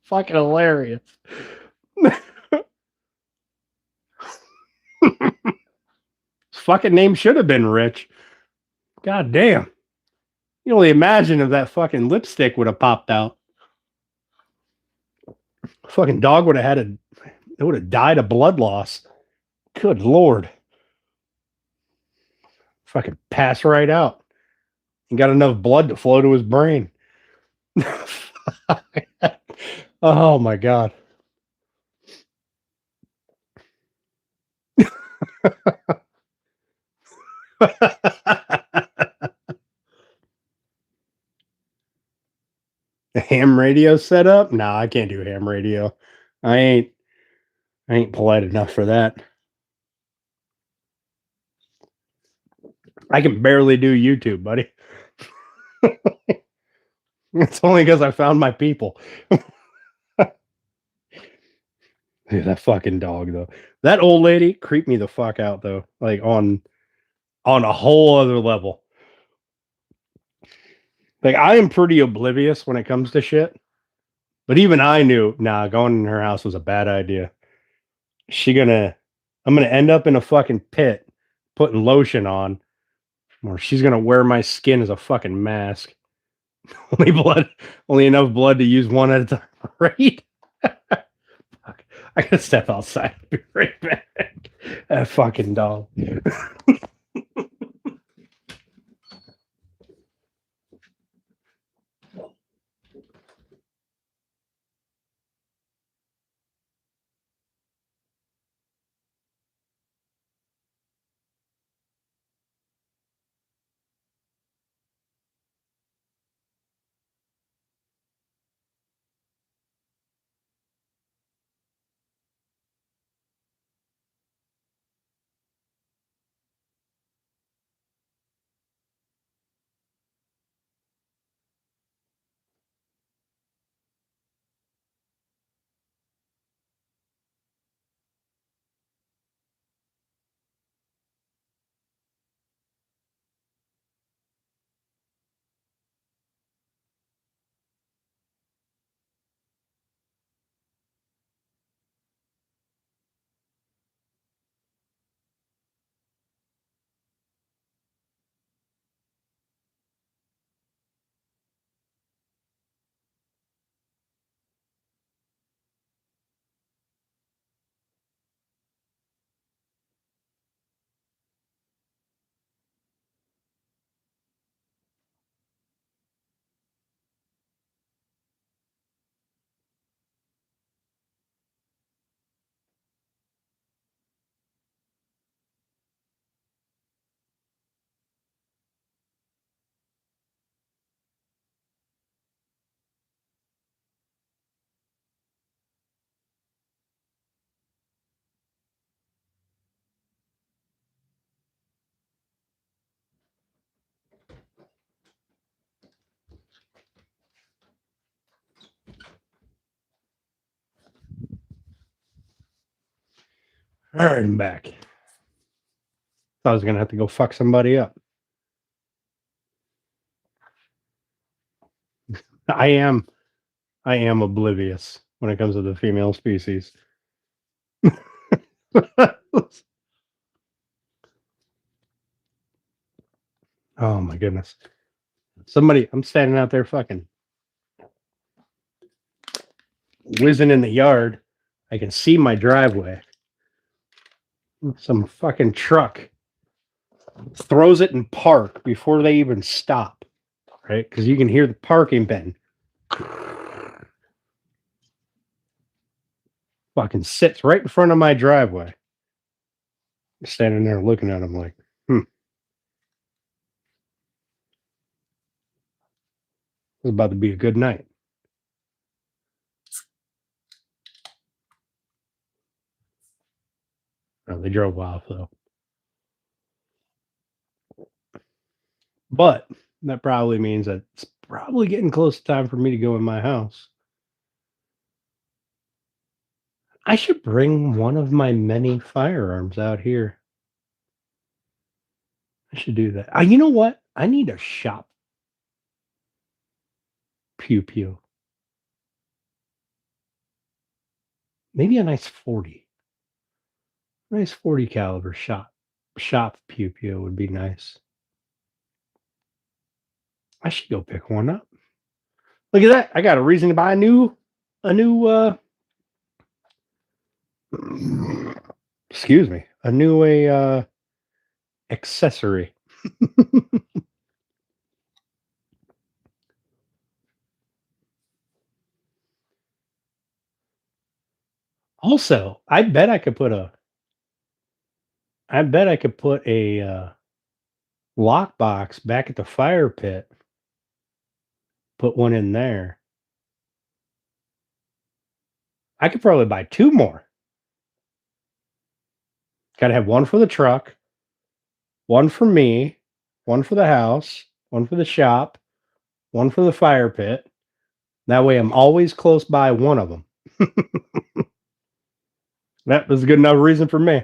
fucking hilarious. Fucking name should have been Rich. God damn. You only imagine if that fucking lipstick would have popped out. Fucking dog would have had it would have died of blood loss. Good Lord. Fucking pass right out. He got enough blood to flow to his brain. Oh my God. Ham radio set up? Nah, I can't do ham radio. I ain't I ain't polite enough for that. I can barely do YouTube, buddy. It's only because I found my people. Dude, that fucking dog though. That old lady creeped me the fuck out though. Like on a whole other level. Like I am pretty oblivious when it comes to shit. But even I knew, nah, going in her house was a bad idea. I'm gonna end up in a fucking pit putting lotion on, or she's gonna wear my skin as a fucking mask. Only blood, only enough blood to use one at a time, right? Fuck. I gotta step outside. I'll be right back. That fucking dog. All right, I'm back. Thought I was gonna have to go fuck somebody up. I am I am oblivious when it comes to the female species. Oh my goodness. I'm standing out there fucking whizzing in the yard. I can see my driveway. Some fucking truck throws it in park before they even stop, right? Because you can hear the parking bin. Fucking sits right in front of my driveway. Standing there looking at him like, it's about to be a good night. Oh, they drove off though. But that probably means that it's probably getting close to time for me to go in my house. I should bring one of my many firearms out here. I should do that. You know what? I need a shop pew pew. Maybe a nice 40. Nice 40 caliber shop pew pew would be nice. I should go pick one up. Look at that. I got a reason to buy a new excuse me, a new accessory. Also, I bet I could put a lockbox back at the fire pit. Put one in there. I could probably buy two more. Got to have one for the truck, one for me, one for the house, one for the shop, one for the fire pit. That way I'm always close by one of them. That was a good enough reason for me.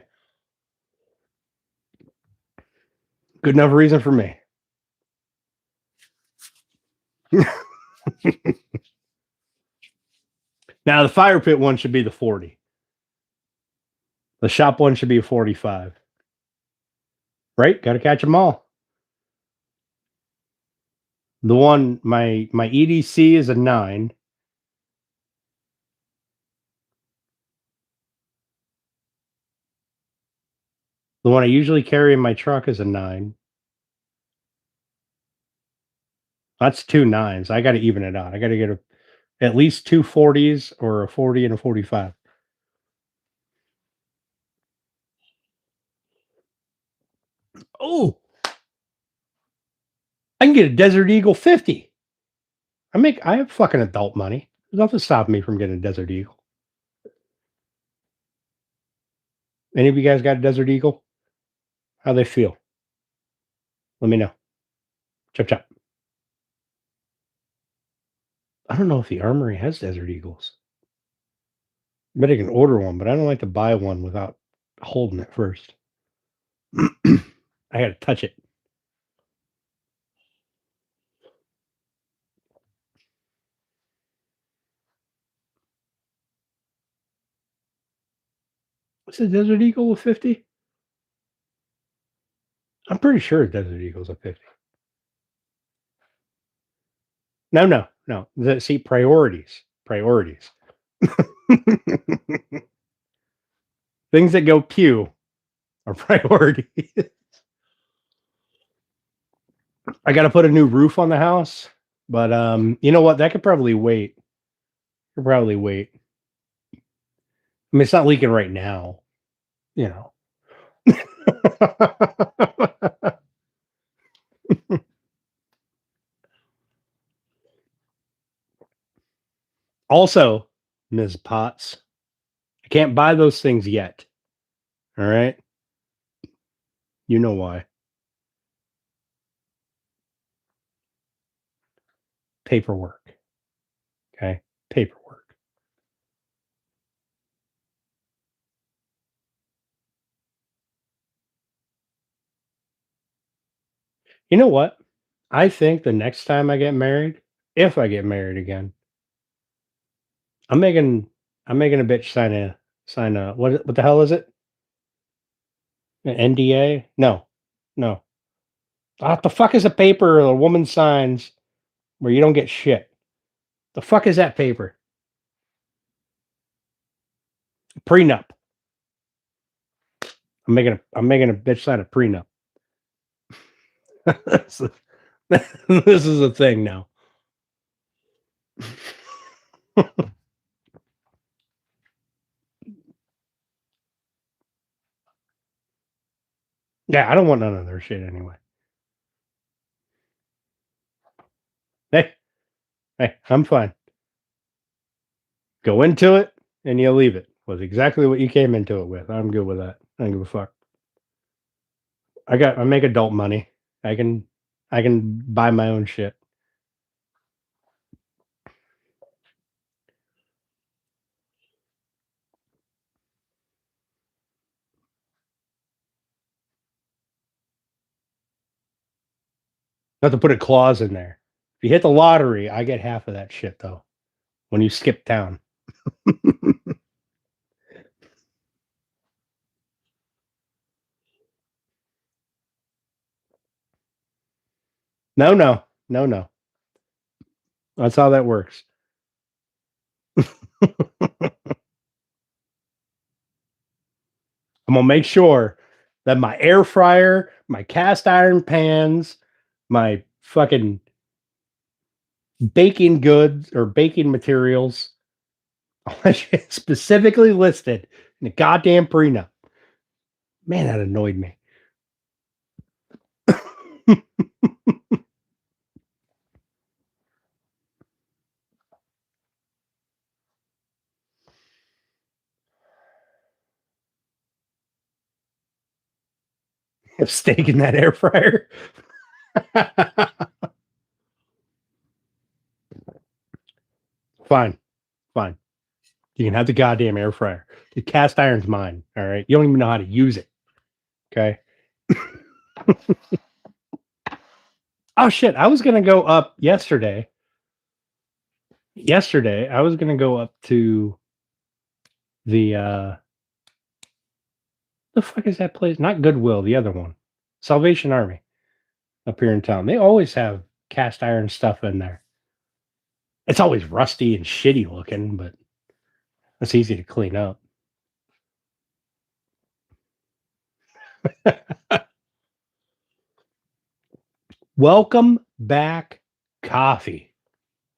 Good enough reason for me. Now the fire pit one should be the 40. The shop one should be a 45. Right? Got to catch them all. The one my EDC is a 9. The one I usually carry in my truck is a 9. That's 2 9s. I got to even it out. I got to get at least two 40s or a 40 and a 45. Oh, I can get a Desert Eagle 50. I have fucking adult money. There's nothing stopping me from getting a Desert Eagle. Any of you guys got a Desert Eagle? How they feel? Let me know. Chop chop. I don't know if the Armory has Desert Eagles. I bet I can order one, but I don't like to buy one without holding it first. I got to touch it. What's a Desert Eagle a 50? I'm pretty sure a Desert Eagle's a 50. No. See, priorities. Priorities. Things that go pew are priorities. I got to put a new roof on the house, but you know what? That could probably wait. Could probably wait. I mean, it's not leaking right now. You know. Also, Ms. Potts, I can't buy those things yet. All right. You know why. Paperwork. Okay. Paperwork. You know what? I think the next time I get married, if I get married again, I'm making I'm making a bitch sign a what the hell is it? An NDA? No. No. What the fuck is a paper a woman signs where you don't get shit? The fuck is that paper? Prenup. I'm making a bitch sign a prenup. This is a thing now. Yeah, I don't want none of their shit anyway. Hey, I'm fine. Go into it and you leave it with exactly what you came into it with. I'm good with that. I don't give a fuck. I make adult money. I can I can buy my own shit. Not to put a clause in there. If you hit the lottery, I get half of that shit though. When you skip town. No. That's how that works. I'm gonna make sure that my air fryer, my cast iron pans, my fucking baking goods or baking materials specifically listed in the goddamn prenup. Man, that annoyed me. Have steak in that air fryer. Fine, fine. You can have the goddamn air fryer. The cast iron's mine. All right. You don't even know how to use it. Okay. Oh shit. I was gonna go up yesterday. I was gonna go up to the fuck is that place? Not Goodwill, the other one. Salvation Army up here in town. They always have cast iron stuff in there. It's always rusty and shitty looking, but it's easy to clean up. Welcome back, Coffee.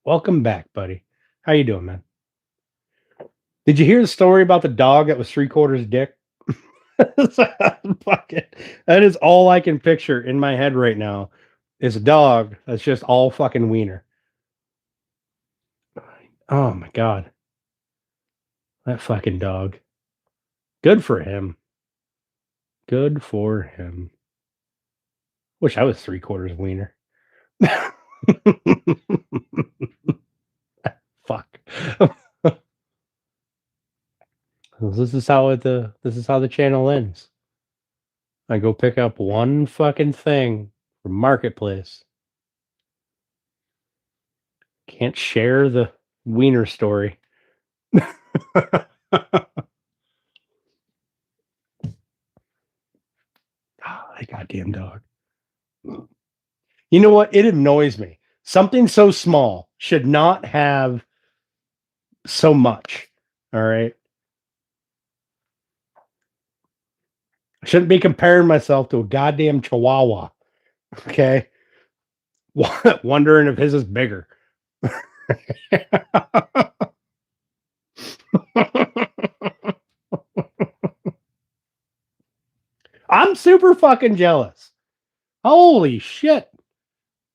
Welcome back, buddy. How you doing, man? Did you hear the story about the dog that was 3/4 dick? That is all I can picture in my head right now is a dog that's just all fucking wiener. Oh my god. That fucking dog. Good for him. Good for him. Wish I was 3/4 wiener. Fuck. This is how the channel ends. I go pick up one fucking thing from Marketplace. Can't share the wiener story. That goddamn dog. You know what? It annoys me. Something so small should not have so much. All right. I shouldn't be comparing myself to a goddamn chihuahua. Okay. Wondering if his is bigger. I'm super fucking jealous. Holy shit.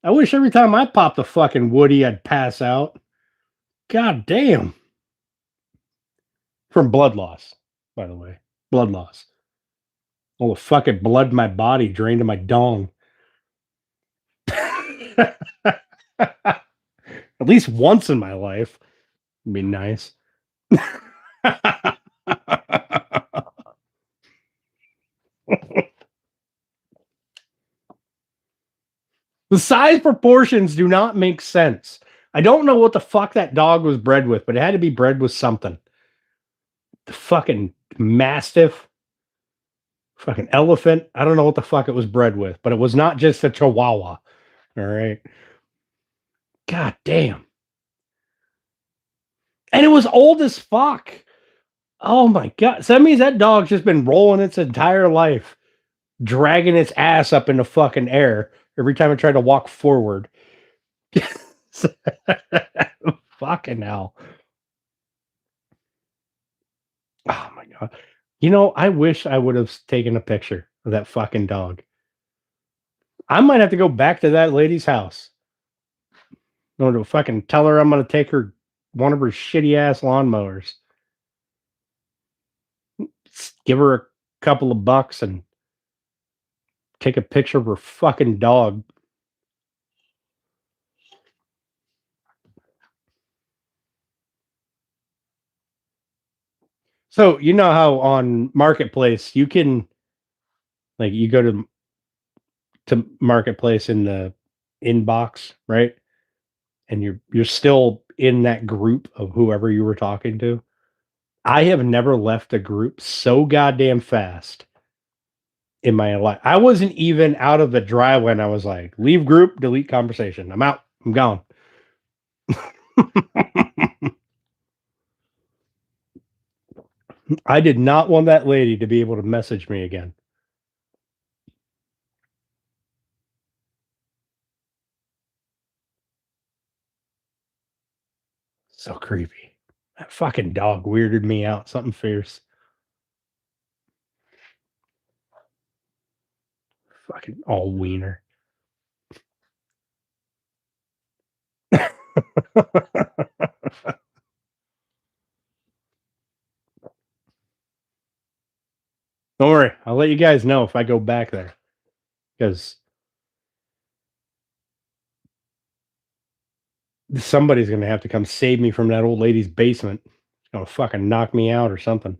I wish every time I popped a fucking Woody, I'd pass out. God damn. From blood loss, by the way. Blood loss. All the fucking blood in my body drained to my dong. At least once in my life. It'd be nice. The size proportions do not make sense. I don't know what the fuck that dog was bred with, but it had to be bred with something. The fucking mastiff, fucking elephant. I don't know what the fuck it was bred with, but it was not just a chihuahua. All right. God damn. And it was old as fuck. Oh my god. So that means that dog's just been rolling its entire life, dragging its ass up in the fucking air every time it tried to walk forward. Fucking hell. Oh my god. You know, I wish I would have taken a picture of that fucking dog. I might have to go back to that lady's house. I'm going to fucking tell her I'm going to take her one of her shitty ass lawnmowers. Give her a couple of bucks and take a picture of her fucking dog. So you know how on Marketplace you can, like, you go to Marketplace in the inbox, right? And you're still in that group of whoever you were talking to. I have never left a group so goddamn fast in my life. I wasn't even out of the driveway and I was like, leave group, delete conversation. I'm out. I'm gone. I did not want that lady to be able to message me again. So creepy. That fucking dog weirded me out. Something fierce. Fucking all wiener. Don't worry. I'll let you guys know if I go back there. Because somebody's going to have to come save me from that old lady's basement. She's going to fucking knock me out or something.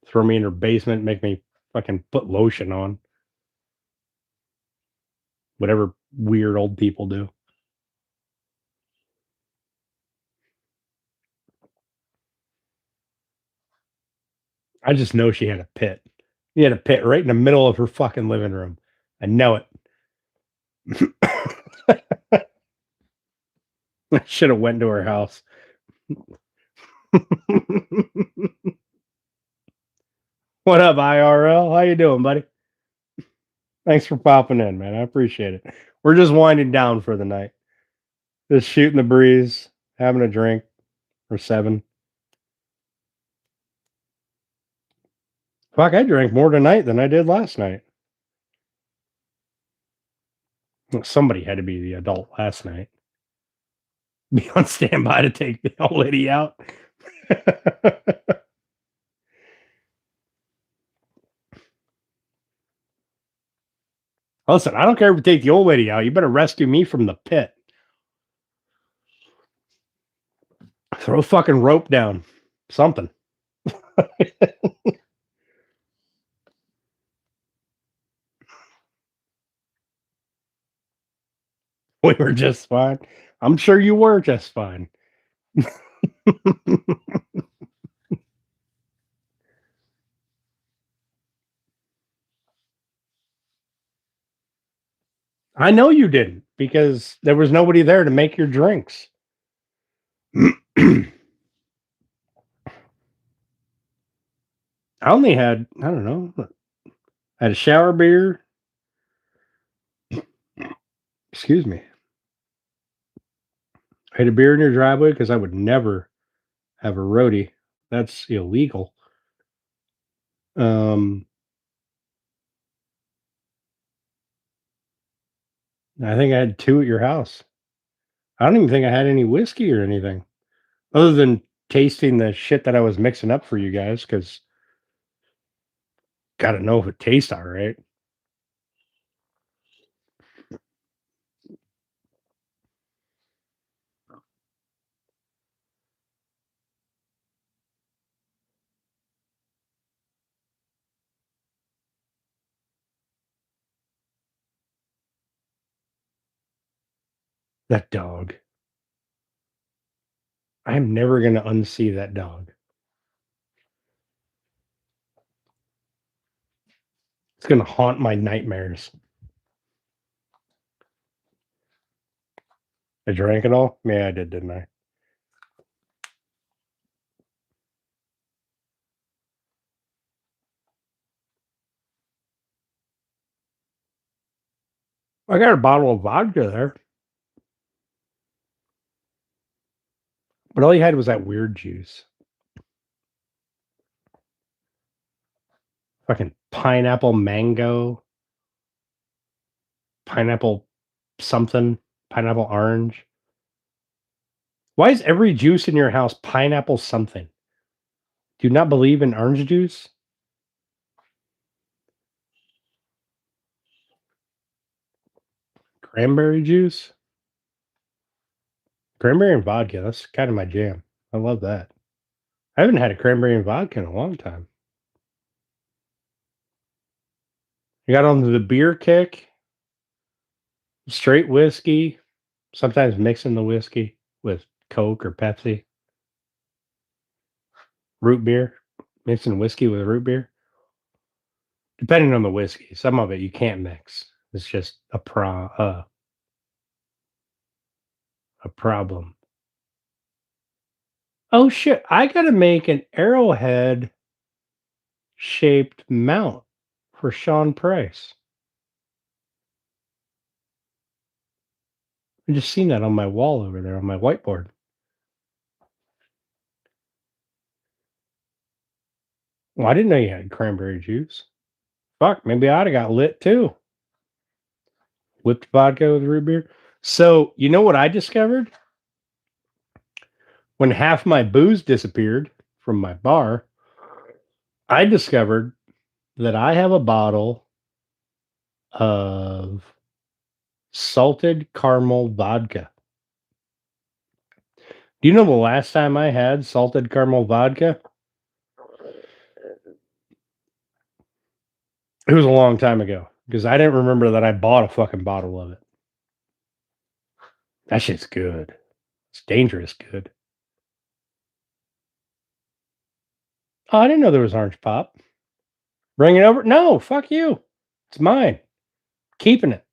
Throw me in her basement, make me fucking put lotion on. Whatever weird old people do. I just know she had a pit. She had a pit right in the middle of her fucking living room. I know it. I should have went to her house. What up, IRL? How you doing, buddy? Thanks for popping in, man. I appreciate it. We're just winding down for the night. Just shooting the breeze, having a drink or 7. Fuck, I drank more tonight than I did last night. Somebody had to be the adult last night. Be on standby to take the old lady out. Listen, I don't care if you take the old lady out. You better rescue me from the pit. Throw a fucking rope down. Something. We were just fine. I'm sure you were just fine. I know you didn't because there was nobody there to make your drinks. I only had, I don't know, I had a shower beer. Excuse me. I had a beer in your driveway because I would never have a roadie. That's illegal. Um, I think I had 2 at your house. I don't even think I had any whiskey or anything other than tasting the shit that I was mixing up for you guys because got to know if it tastes all right. That dog. I'm never going to unsee that dog. It's going to haunt my nightmares. I drank it all? Yeah, I did, didn't I? I got a bottle of vodka there. But all you had was that weird juice. Fucking pineapple mango, pineapple something, pineapple orange. Why is every juice in your house pineapple something? Do you not believe in orange juice? Cranberry juice? Cranberry and vodka. That's kind of my jam. I love that. I haven't had a cranberry and vodka in a long time. I got on the beer kick, straight whiskey, sometimes mixing the whiskey with Coke or Pepsi, root beer, mixing whiskey with root beer. Depending on the whiskey, some of it you can't mix. It's just a a problem. Oh shit, I gotta make an arrowhead shaped mount for Sean Price. I just seen that on my wall over there on my whiteboard. Well, I didn't know you had cranberry juice. Fuck, maybe I'd have got lit too. Whipped vodka with root beer. So, you know what I discovered? When half my booze disappeared from my bar, I discovered that I have a bottle of salted caramel vodka. Do you know the last time I had salted caramel vodka? It was a long time ago because I didn't remember that I bought a fucking bottle of it. That shit's good. It's dangerous good. Oh, I didn't know there was orange pop. Bring it over. No, fuck you. It's mine. Keeping it.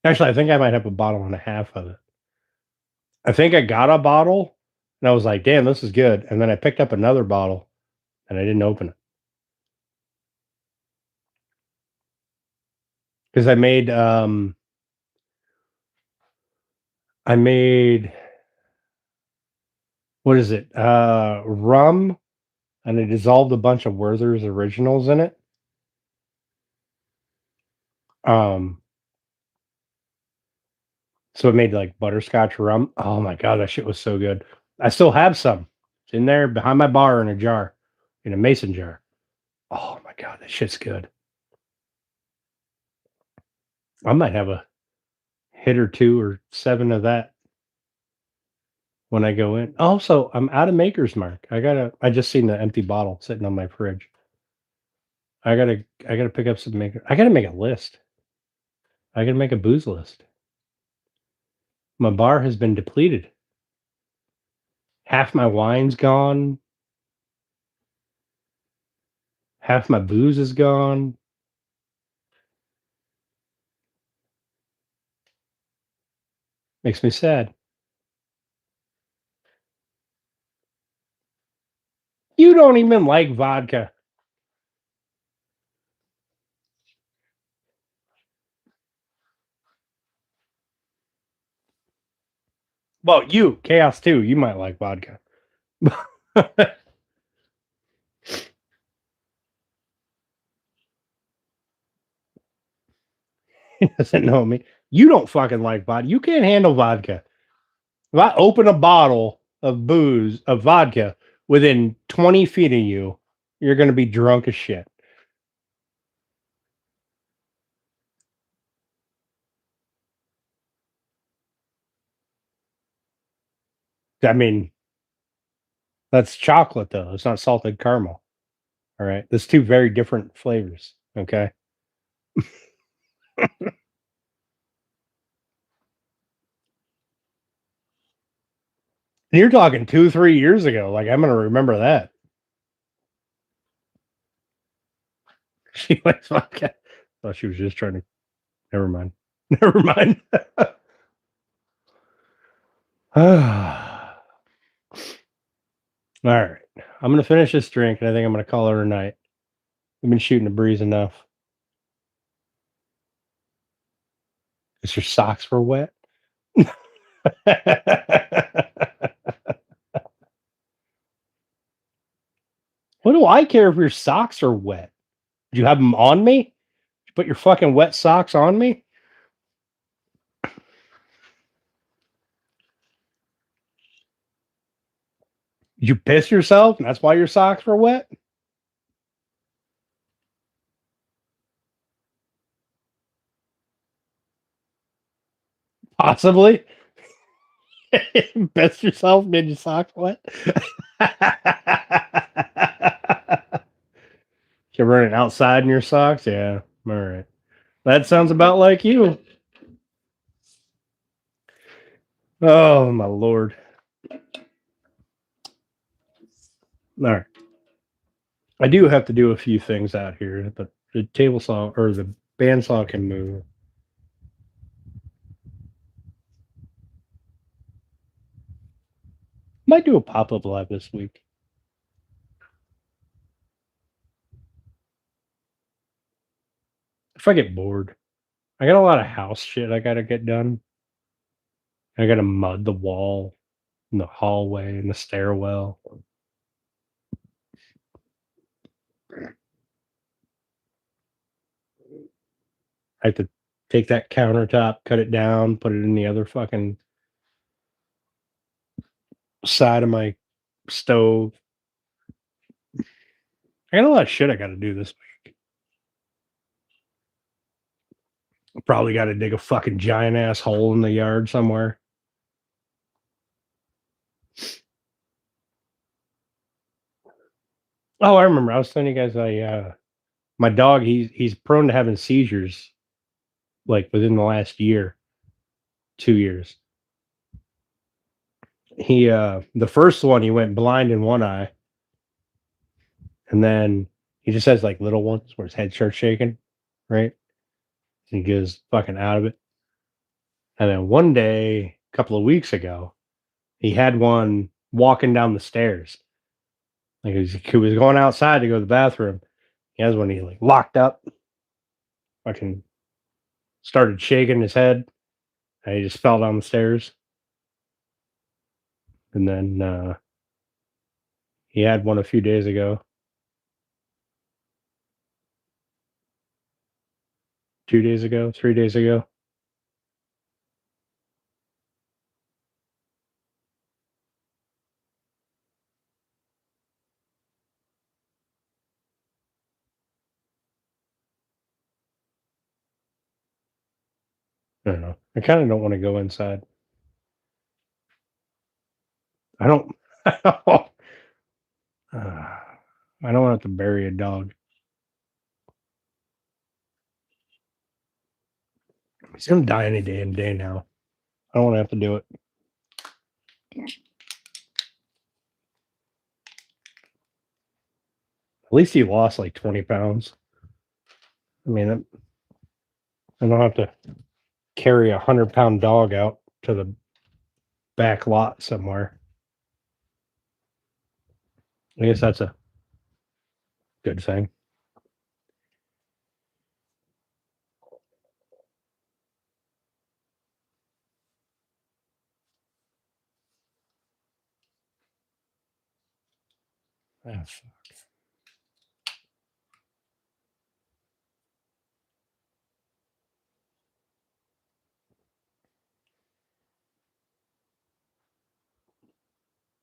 Actually, I think I might have a bottle and a half of it. I think I got a bottle and I was like, damn, this is good. And then I picked up another bottle and I didn't open it. Because I made what is it? Rum, and I dissolved a bunch of Werther's originals in it. So it made like butterscotch rum. Oh my god, that shit was so good. I still have some. It's in there behind my bar in a jar, in a mason jar. Oh my god, that shit's good. I might have a hit or two or 7 of that when I go in. Also, I'm out of Maker's Mark. I just seen the empty bottle sitting on my fridge. I gotta pick up some Maker. I gotta make a list. I gotta make a booze list. My bar has been depleted. Half my wine's gone. Half my booze is gone. Makes me sad. You don't even like vodka. Well, you, Chaos too, you might like vodka. He doesn't know me. You don't fucking like vodka. You can't handle vodka. If I open a bottle of booze, of vodka, within 20 feet of you, you're going to be drunk as shit. I mean, that's chocolate, though. It's not salted caramel. All right. There's 2 very different flavors. Okay. And you're talking 2, 3 years ago. Like, I'm going to remember that. She likes vodka. Thought she was just trying to. Never mind. Never mind. All right. I'm going to finish this drink and I think I'm going to call it a night. We've been shooting the breeze enough. Is your socks were wet? What do I care if your socks are wet? Did you have them on me? Did you put your fucking wet socks on me? Did you piss yourself and that's why your socks were wet? Possibly. Pissed yourself, made your socks wet. You're running outside in your socks? Yeah. All right. That sounds about like you. Oh, my Lord. All right. I do have to do a few things out here, but the table saw or the Bandsaw can move. Might do a pop-up live this week. If I get bored. I got a lot of house shit I gotta get done. I gotta mud the wall and the hallway and the stairwell. I have to take that countertop, cut it down, put it in the other fucking side of my stove. I got a lot of shit I gotta do this week. Probably gotta dig a fucking giant ass hole in the yard somewhere. Oh, I remember. I was telling you guys my dog, he's prone to having seizures like within the last year, 2 years. He the first one he went blind in one eye, and then he just has like little ones where his head starts shaking, right? And he goes fucking out of it. And then one day, a couple of weeks ago, he had one walking down the stairs. Like he was going outside to go to the bathroom. He has one, he like locked up, fucking started shaking his head, and he just fell down the stairs. And then he had one a few days ago, 2 days ago, 3 days ago. I don't know. I kind of don't want to go inside. I don't. I don't want to bury a dog. He's gonna die any day and day now. I don't want to have to do it. At least he lost like 20 pounds. I mean, I don't have to carry 100-pound dog out to the back lot somewhere. I guess that's a good thing. Oh, fuck.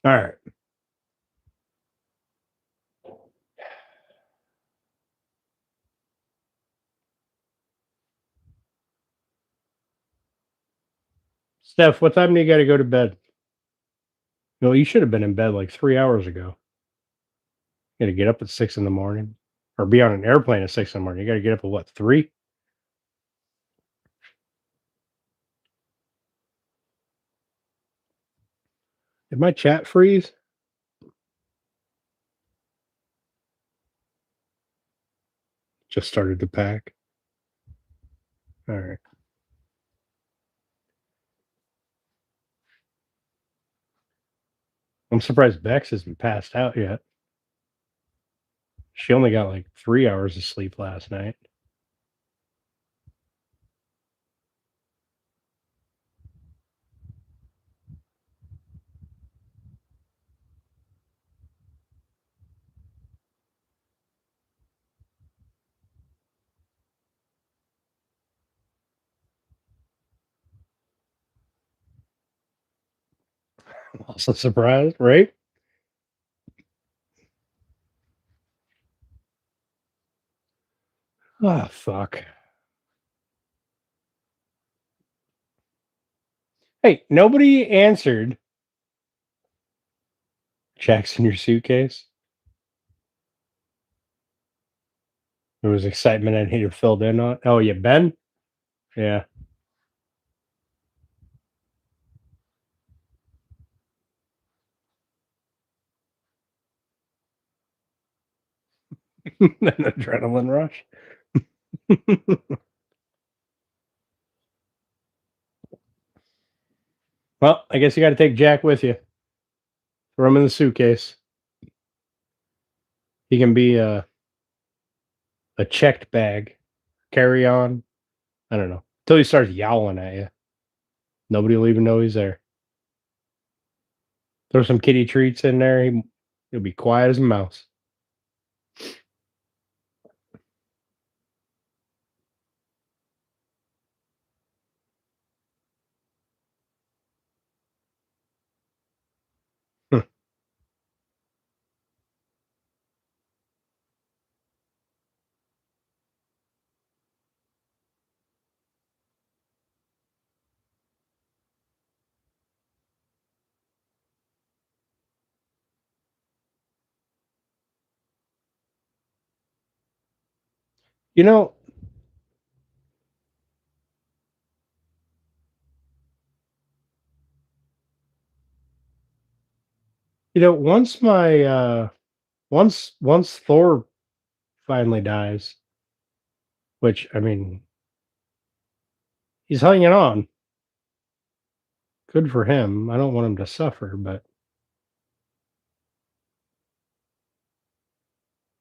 All right. Steph, what time do you got to go to bed? No, you should have been in bed like 3 hours ago. You got to get up at 6 in the morning, or be on an airplane at 6 in the morning. You got to get up at what, 3? Did my chat freeze? Just started to pack. All right. I'm surprised Bex hasn't passed out yet. She only got like 3 hours of sleep last night. I'm also surprised, right? Oh, fuck. Hey, nobody answered. Checks in your suitcase. There was excitement I needed filled in on. Oh, yeah, Ben? Yeah. An adrenaline rush. Well, I guess you got to take Jack with you. Throw him in the suitcase. He can be a checked bag. Carry on. I don't know. Until he starts yowling at you. Nobody will even know he's there. Throw some kitty treats in there. He'll be quiet as a mouse. You know, once my once Thor finally dies, which I mean, he's hanging on. Good for him. I don't want him to suffer, but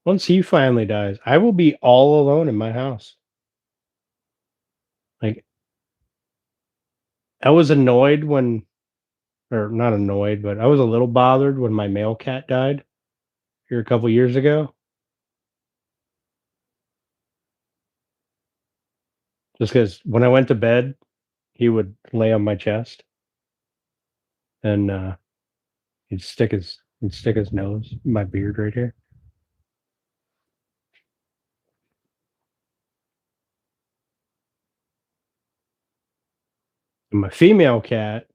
once he finally dies, I will be all alone in my house. Like I was annoyed when or not annoyed, but I was a little bothered when my male cat died here a couple years ago. Just because when I went to bed, he would lay on my chest and he'd stick his nose in my beard right here. And my female cat,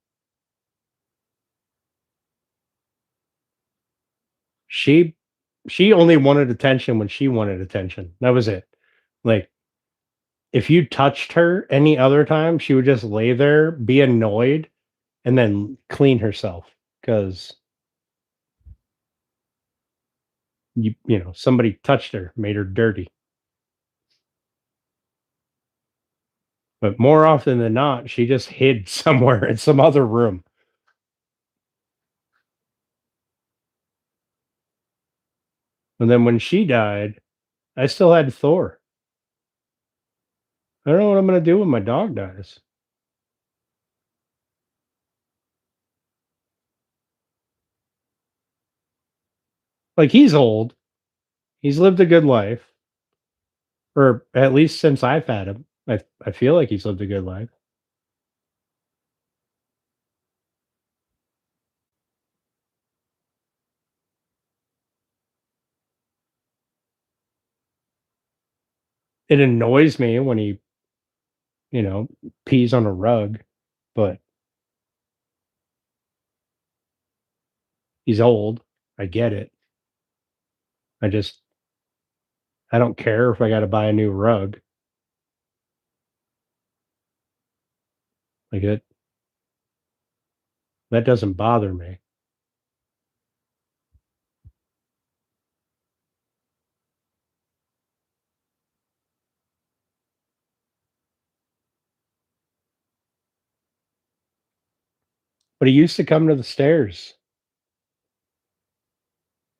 she she only wanted attention when she wanted attention. That was it. Like if you touched her any other time, she would just lay there, be annoyed, and then clean herself because somebody touched her, made her dirty. But more often than not, she just hid somewhere in some other room. And then when she died, I still had Thor. I don't know what I'm gonna do when my dog dies. Like he's old. He's lived a good life. Or at least since I've had him. I feel like he's lived a good life. It annoys me when he, you know, pees on a rug, but he's old. I get it. I just I don't care if I gotta buy a new rug. Like that doesn't bother me. But he used to come to the stairs.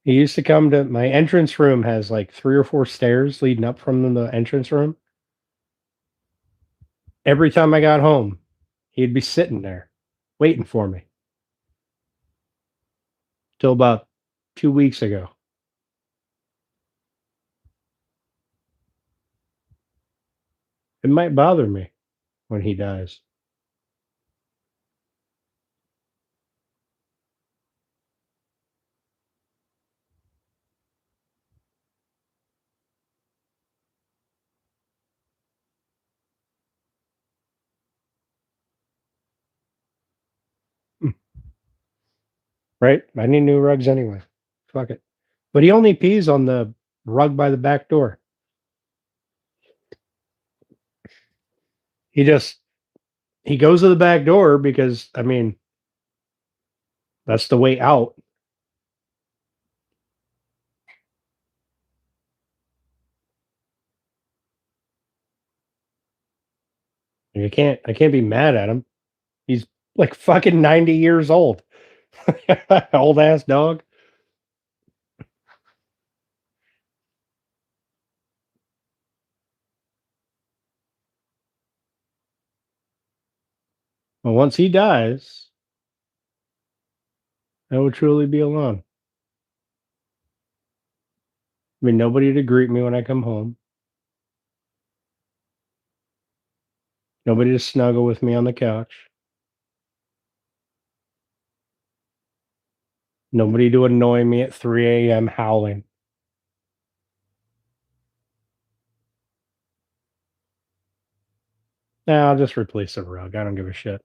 He used to come to my entrance room has like 3 or 4 stairs leading up from the entrance room. Every time I got home, he'd be sitting there waiting for me till about 2 weeks ago. It might bother me when he dies. Hmm, right? I need new rugs anyway. Fuck it. But he only pees on the rug by the back door. He just he goes to the back door because I mean that's the way out. I can't be mad at him. He's Like fucking 90 years old. Old ass dog. Well, once he dies, I will truly be alone. I mean, nobody to greet me when I come home. Nobody to snuggle with me on the couch. Nobody to annoy me at 3 a.m. howling. Nah, I'll just replace the rug. I don't give a shit.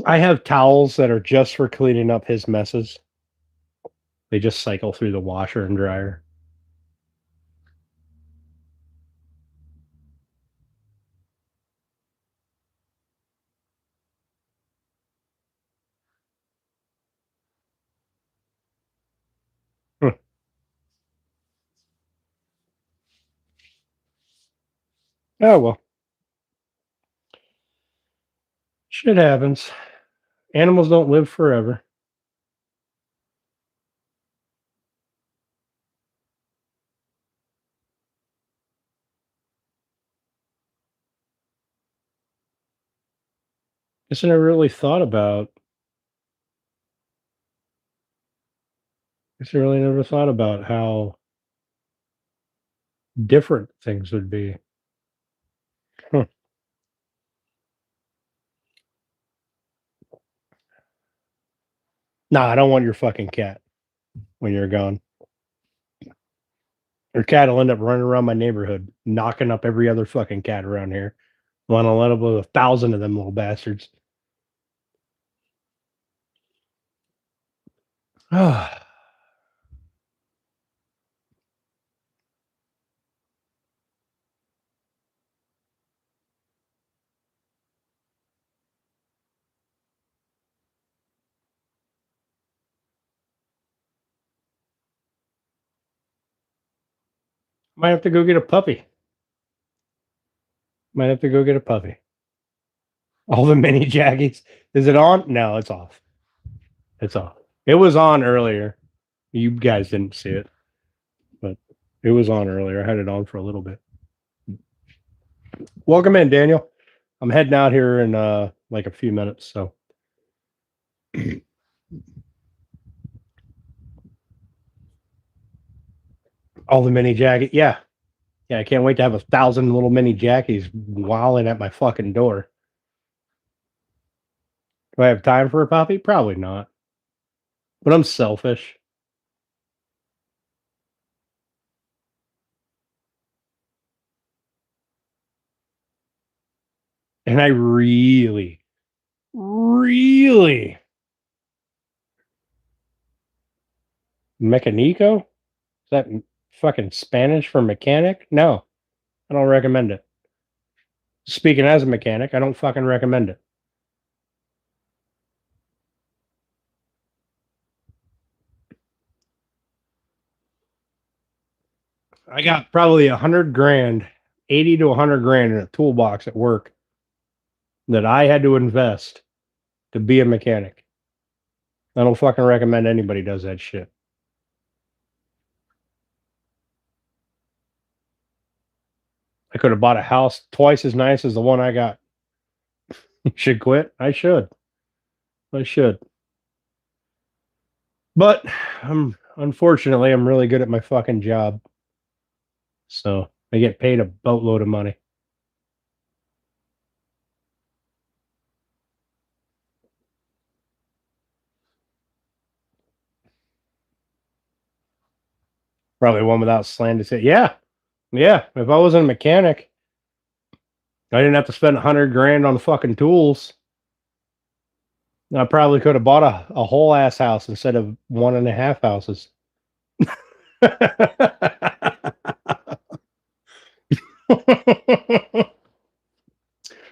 I have towels that are just for cleaning up his messes. They just cycle through the washer and dryer. Hmm. Oh, well. Shit happens. Animals don't live forever. Guess I never really thought about. Guess I really never thought about how different things would be. Huh. Nah, I don't want your fucking cat when you're gone. Your cat will end up running around my neighborhood, knocking up every other fucking cat around here. Want to let up with 1,000 of them little bastards. Might have to go get a puppy. Might have to go get a puppy. All the mini jaggies. Is it on? No, it's off. It's off. It was on earlier. You guys didn't see it, but it was on earlier. I had it on for a little bit. Welcome in, Daniel. I'm heading out here in like a few minutes, so all the mini jacket. Yeah. Yeah, I can't wait to have 1,000 little mini jackies wowing at my fucking door. Do I have time for a puppy? Probably not. But I'm selfish. And I really, really mecanico? Is that fucking Spanish for mechanic? No, I don't recommend it. Speaking as a mechanic, I don't fucking recommend it. I got probably 100 grand, 80 to 100 grand in a toolbox at work that I had to invest to be a mechanic. I don't fucking recommend anybody does that shit. I could have bought a house twice as nice as the one I got. Should quit? I should. I should. But unfortunately I'm really good at my fucking job. So I get paid a boatload of money. Probably one without slant to say, yeah. Yeah. If I wasn't a mechanic, I didn't have to spend 100 grand on fucking tools. I probably could have bought a whole ass house instead of one and a half houses.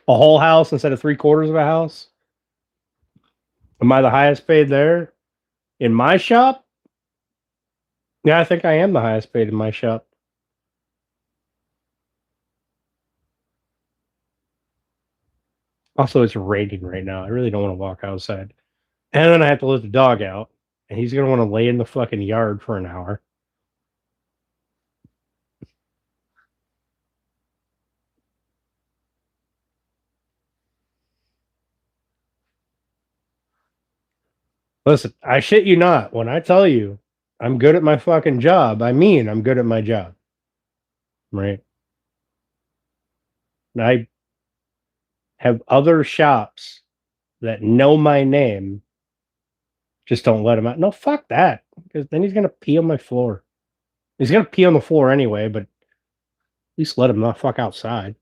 A whole house instead of 3/4 of a house. Am I the highest paid there in my shop? Yeah, I think I am the highest paid in my shop. Also, it's raining right now. I really don't want to walk outside. And then I have to let the dog out. And he's going to want to lay in the fucking yard for an hour. Listen, I shit you not. When I tell you I'm good at my fucking job, I mean I'm good at my job. Right? And I have other shops that know my name, just don't let him out. No, fuck that. Because then he's going to pee on my floor. He's going to pee on the floor anyway, but at least let him not fuck outside.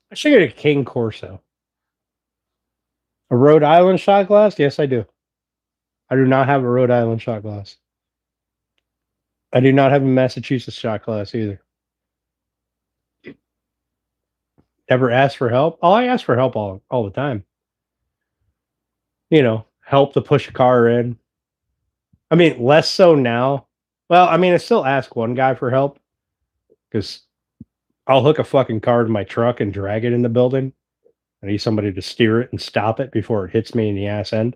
I should get a King Corso. A Rhode Island shot glass? Yes, I do. I do not have a Rhode Island shot glass. I do not have a Massachusetts shot glass either. Ever asked for help? Oh, I ask for help all the time. You know, help to push a car in. I mean, less so now. Well, I mean, I still ask one guy for help because I'll hook a fucking car to my truck and drag it in the building. I need somebody to steer it and stop it before it hits me in the ass end.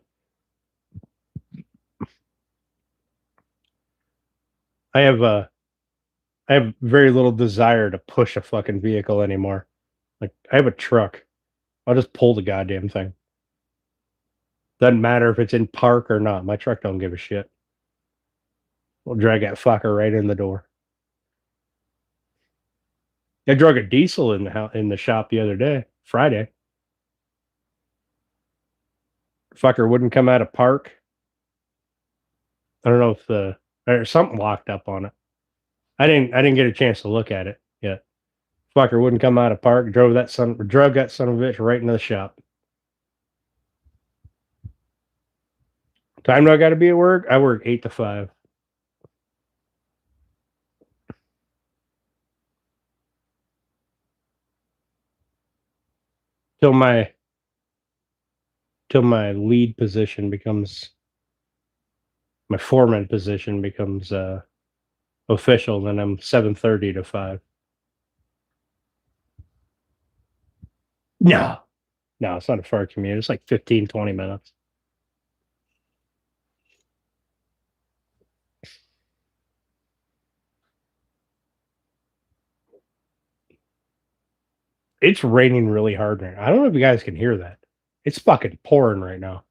I have very little desire to push a fucking vehicle anymore. Like I have a truck. I'll just pull the goddamn thing. Doesn't matter if it's in park or not. My truck don't give a shit. We'll drag that fucker right in the door. I drug a diesel in the shop the other day, Friday. Fucker wouldn't come out of park. I don't know if there's something locked up on it. I didn't get a chance to look at it yet. Fucker wouldn't come out of park. Drug that son of a bitch right into the shop. Time do I got to be at work? I work 8 to 5. Till my lead position becomes my foreman position becomes official. Then I'm 7:30 to 5. No, it's not a far commute. It's like 15, 20 minutes. It's raining really hard right now. I don't know if you guys can hear that. It's fucking pouring right now,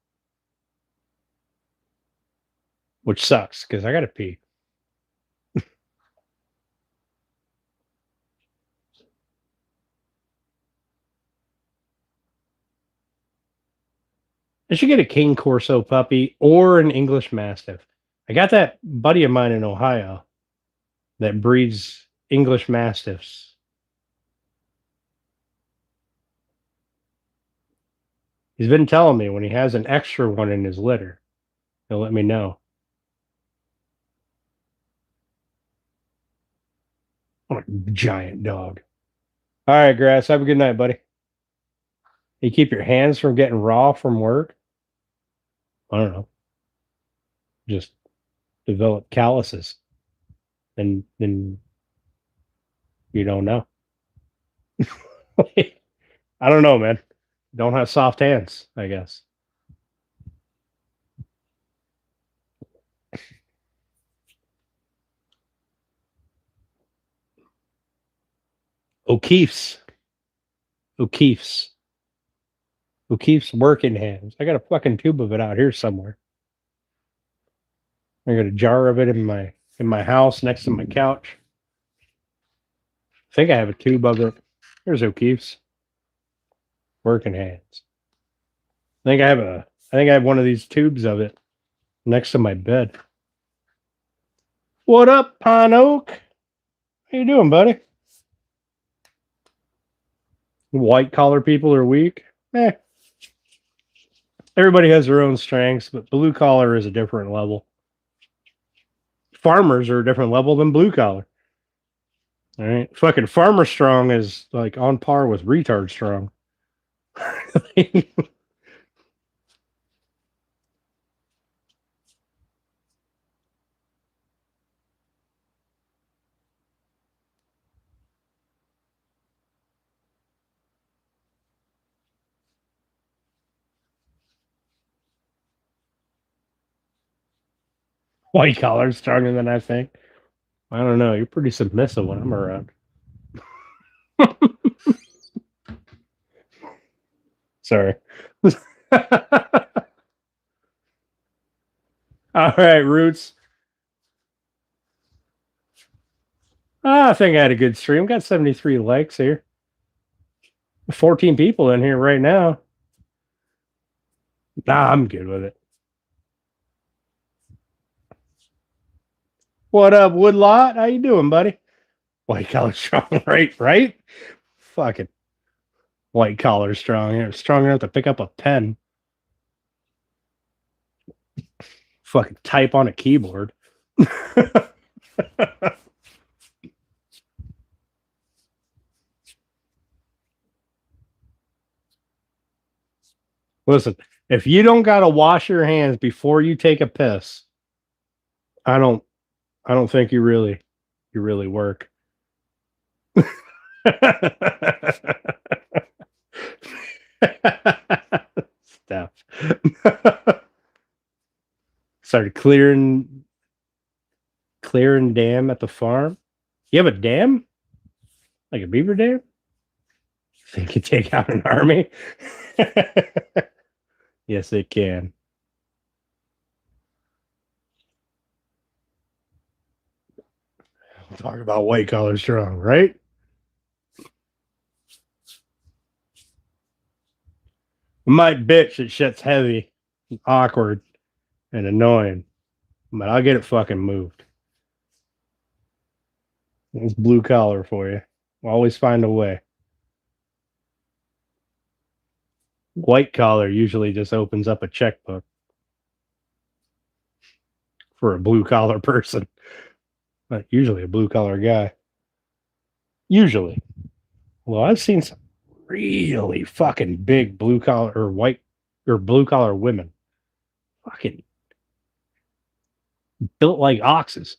which sucks because I got to pee. I should get a King Corso puppy or an English Mastiff. I got that buddy of mine in Ohio that breeds English Mastiffs. He's been telling me when he has an extra one in his litter, he'll let me know. What a giant dog. All right, Grass. Have a good night, buddy. You keep your hands from getting raw from work? I don't know. Just develop calluses. Then you don't know. I don't know, man. Don't have soft hands, I guess. O'Keefe's. O'Keefe's working hands. I got a fucking tube of it out here somewhere. I got a jar of it in my house next to my couch. I think I have a tube of it. Here's O'Keefe's working hands. I think I have one of these tubes of it next to my bed. What up, Pine Oak? How you doing, buddy? White collar people are weak. Everybody has their own strengths, but blue collar is a different level. Farmers are a different level than blue collar. All right. Fucking farmer strong is like on par with retard strong. White collar stronger than I think. I don't know. You're pretty submissive when I'm around. Sorry. All right, Roots. I think I had a good stream. Got 73 likes here. 14 people in here right now. Nah, I'm good with it. What up, Woodlot? How you doing, buddy? White collar strong, right? Right? Fucking white collar strong. You're strong enough to pick up a pen. Fucking type on a keyboard. Listen, if you don't gotta wash your hands before you take a piss, I don't I don't think you really work. Steph. Started clearing dam at the farm. You have a dam? Like a beaver dam? Think you take out an army? Yes, it can. Talk about white collar strong, right? My bitch, it shit's heavy, awkward, and annoying, but I'll get it fucking moved. It's blue collar for you. Always find a way. White collar usually just opens up a checkbook for a blue collar person, but usually a blue collar guy. Usually. Well, I've seen some really fucking big blue collar or white or blue collar women. Fucking built like oxes.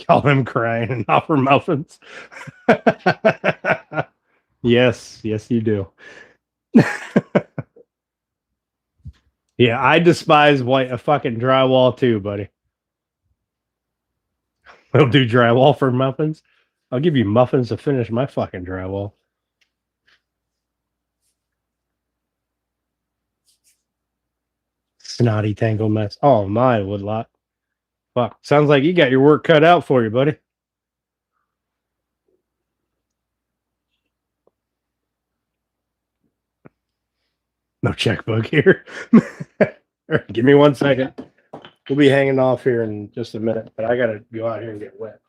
Call them crying and offer muffins. Yes, yes, you do. Yeah, I despise white a fucking drywall too, buddy. We'll do drywall for muffins. I'll give you muffins to finish my fucking drywall. Snotty tangle mess. Oh my woodlot. Fuck. Sounds like you got your work cut out for you, buddy. No checkbook here. Give me 1 second. We'll be hanging off here in just a minute, but I gotta go out here and get wet.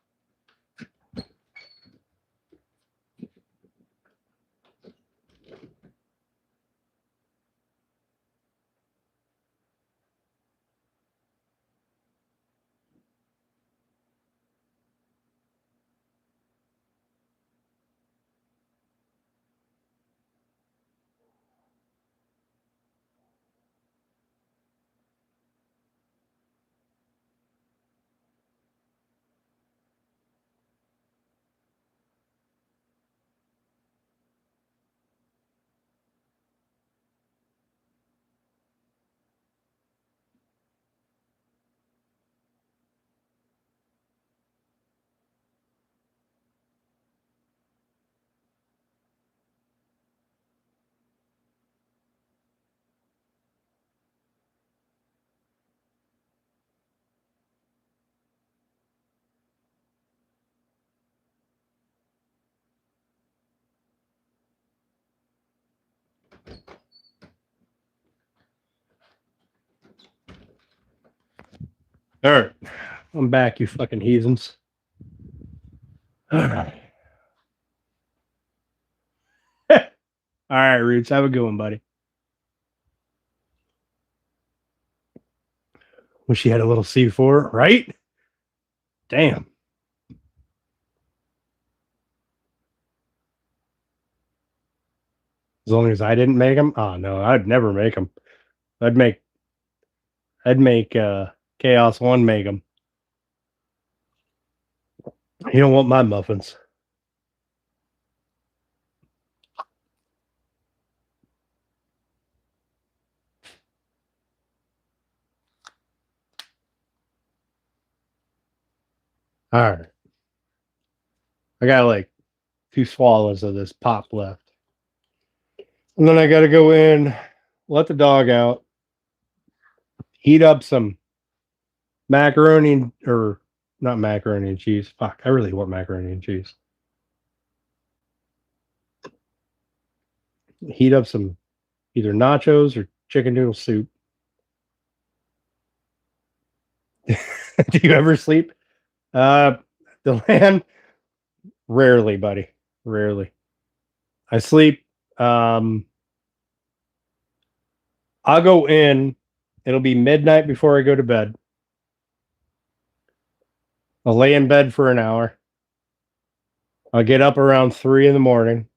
All right. I'm back, you fucking heathens. All right. All right, Roots. Have a good one, buddy. Wish you had a little C4, right? Damn. As long as I didn't make them. Oh no, I'd never make them. I'd make Chaos One make them. You don't want my muffins. All right. I got like 2 swallows of this pop left. And then I got to go in, let the dog out, heat up some macaroni or not macaroni and cheese. Fuck, I really want macaroni and cheese. Heat up some either nachos or chicken noodle soup. Do you ever sleep? The land rarely, buddy. Rarely. I sleep. I'll go in. It'll be midnight before I go to bed. I'll lay in bed for an hour. I'll get up around 3 in the morning,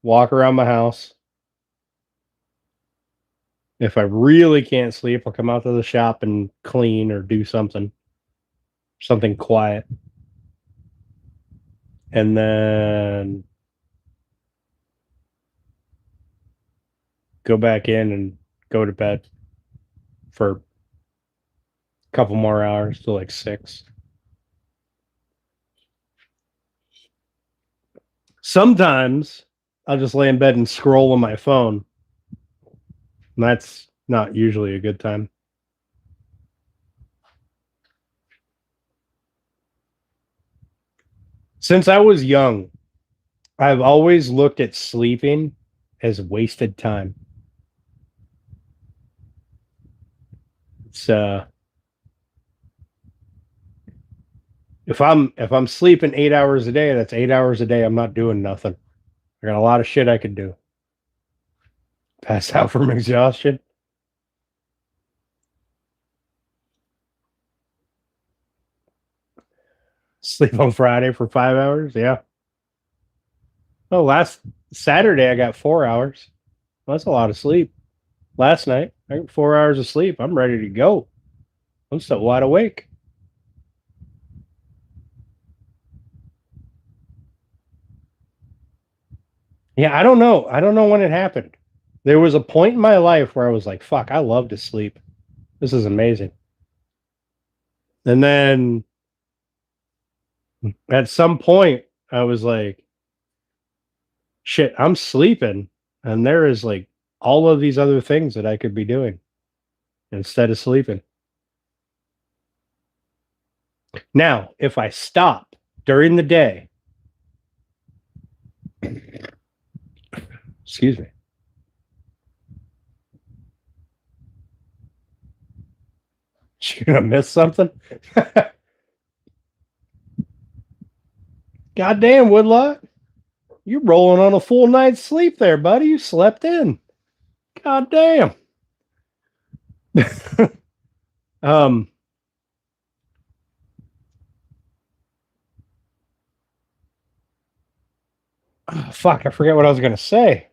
walk around my house. If I really can't sleep, I'll come out to the shop and clean or do something quiet. And then go back in and go to bed for a couple more hours till like 6. Sometimes I'll just lay in bed and scroll on my phone. And that's not usually a good time. Since I was young, I've always looked at sleeping as wasted time. It's if I'm sleeping 8 hours a day, that's 8 hours a day I'm not doing nothing. I got a lot of shit I could do. Pass out from exhaustion. Sleep on Friday for 5 hours. Yeah. Oh, last Saturday I got 4 hours. Well, that's a lot of sleep. Last night I got 4 hours of sleep. I'm ready to go. I'm still wide awake. Yeah, I don't know. I don't know when it happened. There was a point in my life where I was like, fuck, I love to sleep. This is amazing. And then at some point, I was like, shit, I'm sleeping. And there is like all of these other things that I could be doing instead of sleeping. Now, if I stop during the day, excuse me. You're gonna miss something? Goddamn, Woodlot. You're rolling on a full night's sleep there, buddy. You slept in. Goddamn. Oh, fuck, I forget what I was gonna say.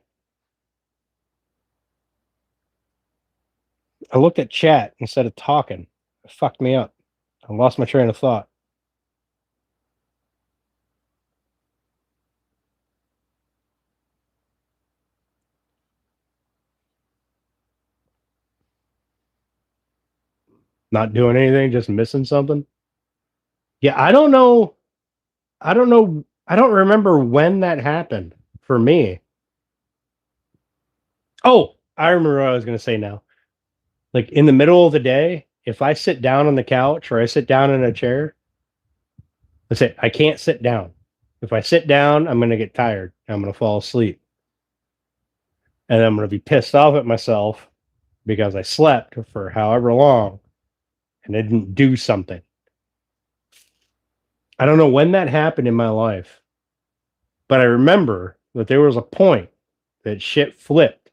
I looked at chat instead of talking. It fucked me up. I lost my train of thought. Not doing anything, just missing something. Yeah, I don't know. I don't remember when that happened for me. Oh, I remember what I was going to say now. Like in the middle of the day, if I sit down on the couch or I sit down in a chair, that's it. I can't sit down. If I sit down, I'm going to get tired. I'm going to fall asleep. And I'm going to be pissed off at myself because I slept for however long. and I didn't do something. I don't know when that happened in my life, but I remember that there was a point that shit flipped,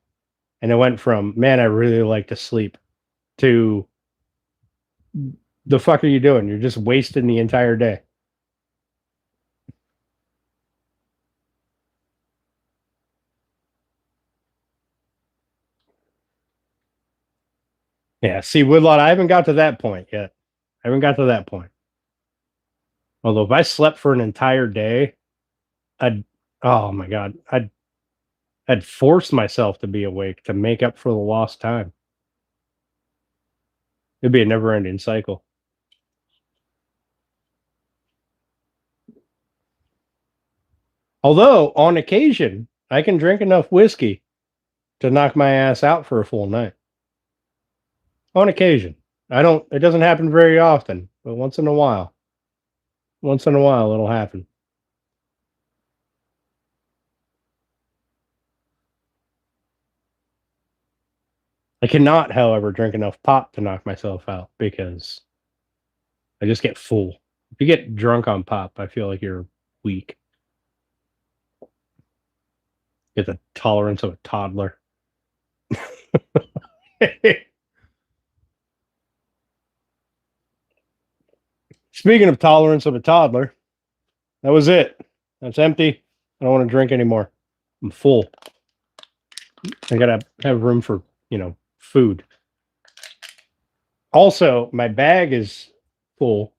and it went from, man, I really like to sleep, to, the fuck are you doing? You're just wasting the entire day. Yeah, see, Woodlot, I haven't got to that point yet. I haven't got to that point. Although if I slept for an entire day, I'd, oh my God, I'd force myself to be awake to make up for the lost time. It'd be a never-ending cycle. Although on occasion, I can drink enough whiskey to knock my ass out for a full night. On occasion. It doesn't happen very often, but once in a while it'll happen. I cannot, however, drink enough pop to knock myself out because I just get full. If you get drunk on pop, I feel like you're weak. Get the tolerance of a toddler. Speaking of tolerance of a toddler, that was it. That's empty. I don't want to drink anymore. I'm full. I gotta have room for, food. Also, my bag is full,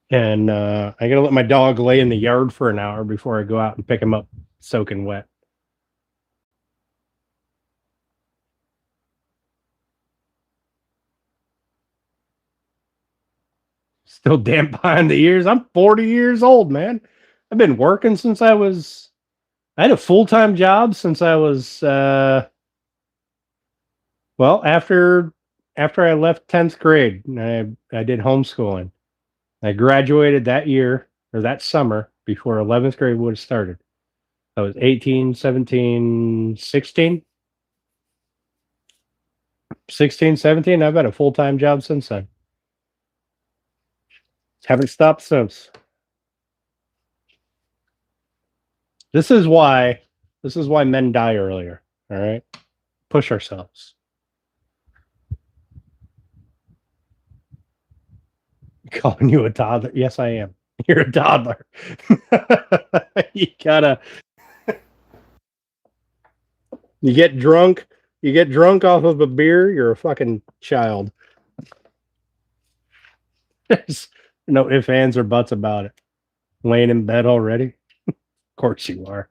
and I gotta let my dog lay in the yard for an hour before I go out and pick him up soaking wet. Still damp behind the ears. I'm 40 years old, man. I've been working since I had a full-time job since I was, after I left 10th grade, I did homeschooling. I graduated that year, or that summer, before 11th grade would have started. I was 18, 17, 16. 16, 17. I've had a full-time job since then. Haven't stopped since. This is why men die earlier. All right. Push ourselves. Calling you a toddler? Yes, I am. You're a toddler. You gotta. You get drunk. You get drunk off of a beer. You're a fucking child. There's no ifs, ands, or buts about it. Laying in bed already? Of course you are.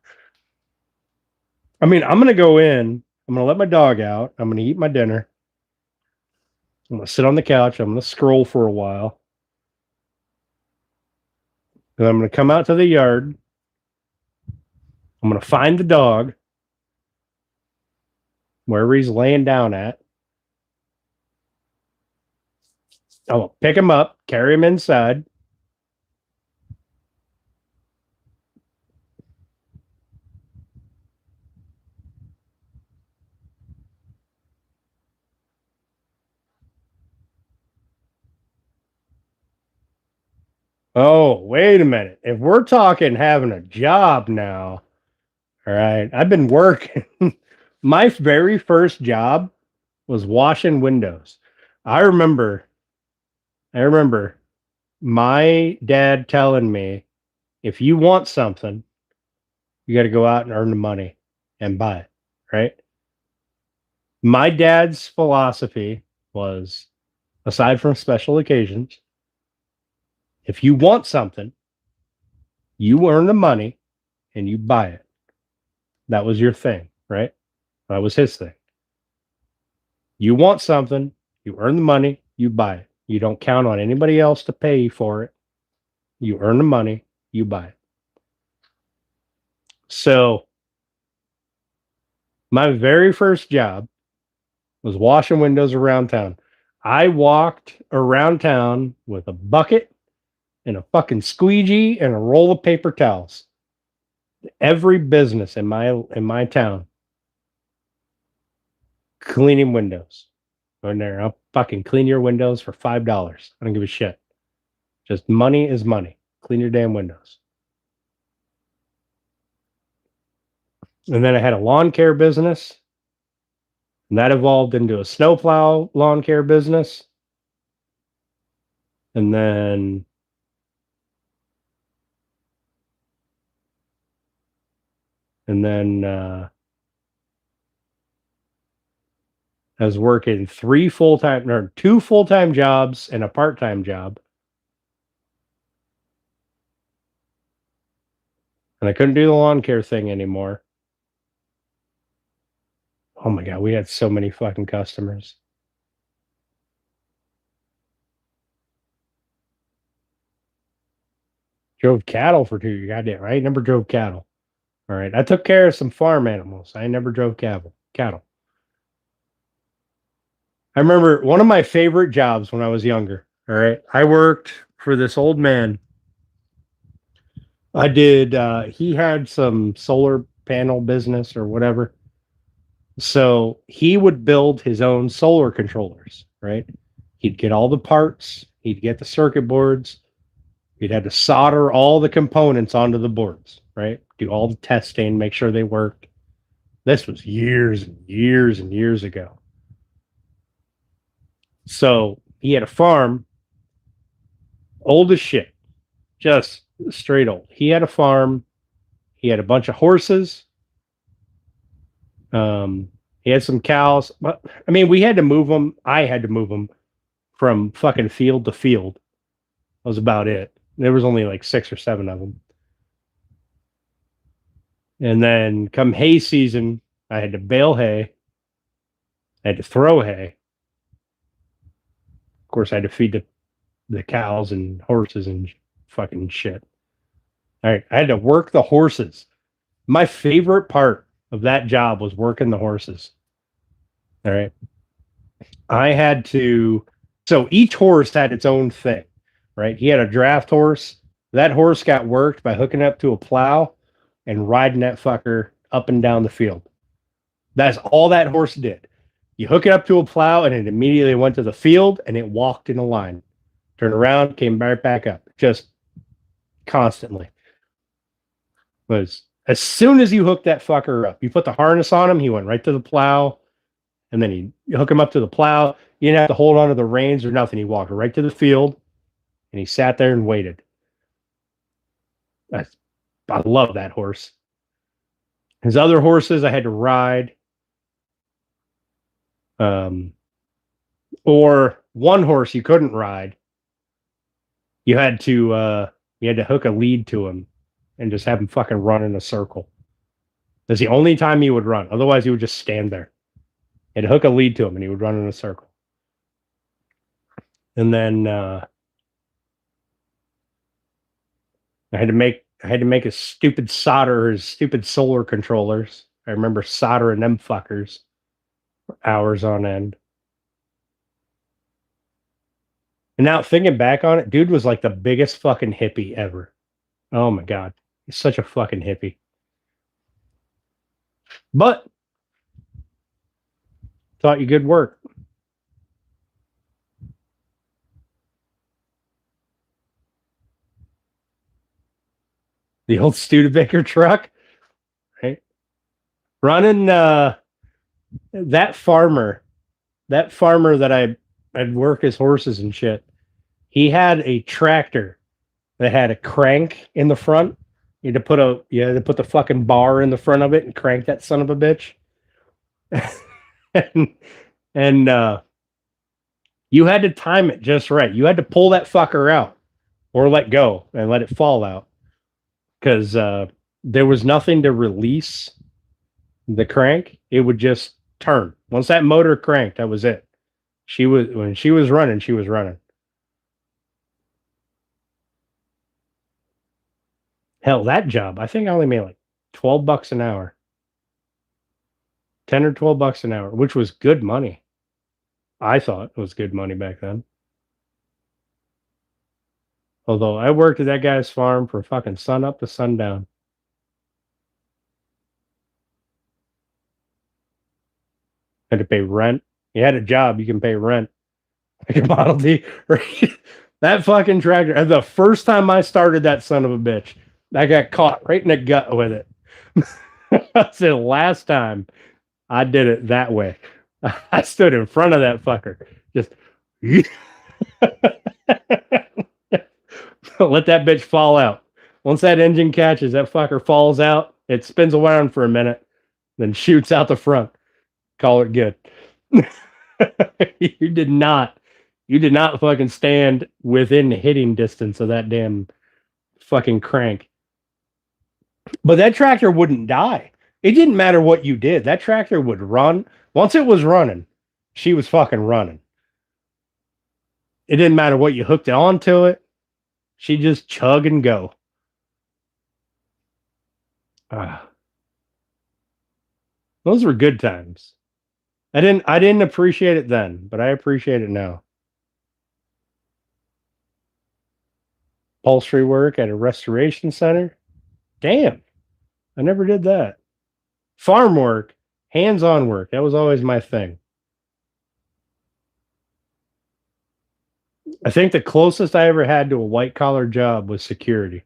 I mean, I'm gonna go in. I'm gonna let my dog out. I'm gonna eat my dinner. I'm gonna sit on the couch. I'm gonna scroll for a while. Then I'm gonna come out to the yard. I'm gonna find the dog wherever he's laying down at. I'll pick him up, carry him inside. Oh, wait a minute. If we're talking having a job now, all right, I've been working. My very first job was washing windows. I remember my dad telling me, if you want something, you got to go out and earn the money and buy it, right? My dad's philosophy was, aside from special occasions, if you want something, you earn the money and you buy it. That was your thing, right? That was his thing. You want something, you earn the money, you buy it. You don't count on anybody else to pay for it. You earn the money, you buy it. So, my very first job was washing windows around town. I walked around town with a bucket and a fucking squeegee and a roll of paper towels. Every business in my town, cleaning windows. Going there, fucking clean your windows for $5. I don't give a shit. Just money is money. Clean your damn windows. And then I had a lawn care business. And that evolved into a snowplow lawn care business. And then I was working two full-time jobs and a part-time job. And I couldn't do the lawn care thing anymore. Oh my God, we had so many fucking customers. Drove cattle for 2 years. Goddamn, right? Never drove cattle. All right. I took care of some farm animals. I never drove cattle. I remember one of my favorite jobs when I was younger. All right. I worked for this old man. I did, he had some solar panel business or whatever. So he would build his own solar controllers, right? He'd get all the parts, he'd get the circuit boards, he'd have to solder all the components onto the boards, right? Do all the testing, make sure they work. This was years and years and years ago. So he had a farm, old as shit, just straight old. He had a farm. He had a bunch of horses. He had some cows. But I mean, we had to move them. I had to move them from fucking field to field. That was about it. There was only like 6 or 7 of them. And then come hay season, I had to bale hay. I had to throw hay. Of course, I had to feed the cows and horses and fucking shit. All right. I had to work the horses. My favorite part of that job was working the horses. All right. I had to, so each horse had its own thing, right? He had a draft horse. That horse got worked by hooking up to a plow and riding that fucker up and down the field. That's all that horse did. You hook it up to a plow and it immediately went to the field and it walked in a line. Turned around, came right back up. Just constantly. Was as soon as you hooked that fucker up, you put the harness on him, he went right to the plow, and then you hook him up to the plow. You didn't have to hold on to the reins or nothing. He walked right to the field, and he sat there and waited. I love that horse. His other horses I had to ride. Or one horse you couldn't ride. You had to hook a lead to him and just have him fucking run in a circle. That's the only time he would run. Otherwise, he would just stand there. You had to hook a lead to him and he would run in a circle. And then I had to make his stupid solar controllers. I remember soldering them fuckers for hours on end. And now thinking back on it, dude was like the biggest fucking hippie ever. Oh my God. He's such a fucking hippie. But thought you good work. The old Studebaker truck, right? Running that farmer that I'd work his horses and shit. He had a tractor that had a crank in the front. You had to put the fucking bar in the front of it and crank that son of a bitch. and you had to time it just right. You had to pull that fucker out or let go and let it fall out because there was nothing to release the crank. It would just turn. Once that motor cranked, that was it. When she was running, she was running. Hell, that job, I think I only made like $12 an hour. 10 or $12 an hour, which was good money. I thought it was good money back then. Although I worked at that guy's farm from fucking sun up to sundown. Had to pay rent. You had a job, you can pay rent. Like a Model D. Right? That fucking tractor. And the first time I started that son of a bitch, I got caught right in the gut with it. That's the last time I did it that way. I stood in front of that fucker. Just let that bitch fall out. Once that engine catches, that fucker falls out. It spins around for a minute, then shoots out the front. Call it good. you did not. You did not fucking stand within hitting distance of that damn fucking crank. But that tractor wouldn't die. It didn't matter what you did. That tractor would run. Once it was running, she was fucking running. It didn't matter what you hooked it onto it. She'd just chug and go. Those were good times. I didn't appreciate it then, but I appreciate it now. Upholstery work at a restoration center. Damn. I never did that. Farm work, hands-on work. That was always my thing. I think the closest I ever had to a white-collar job was security.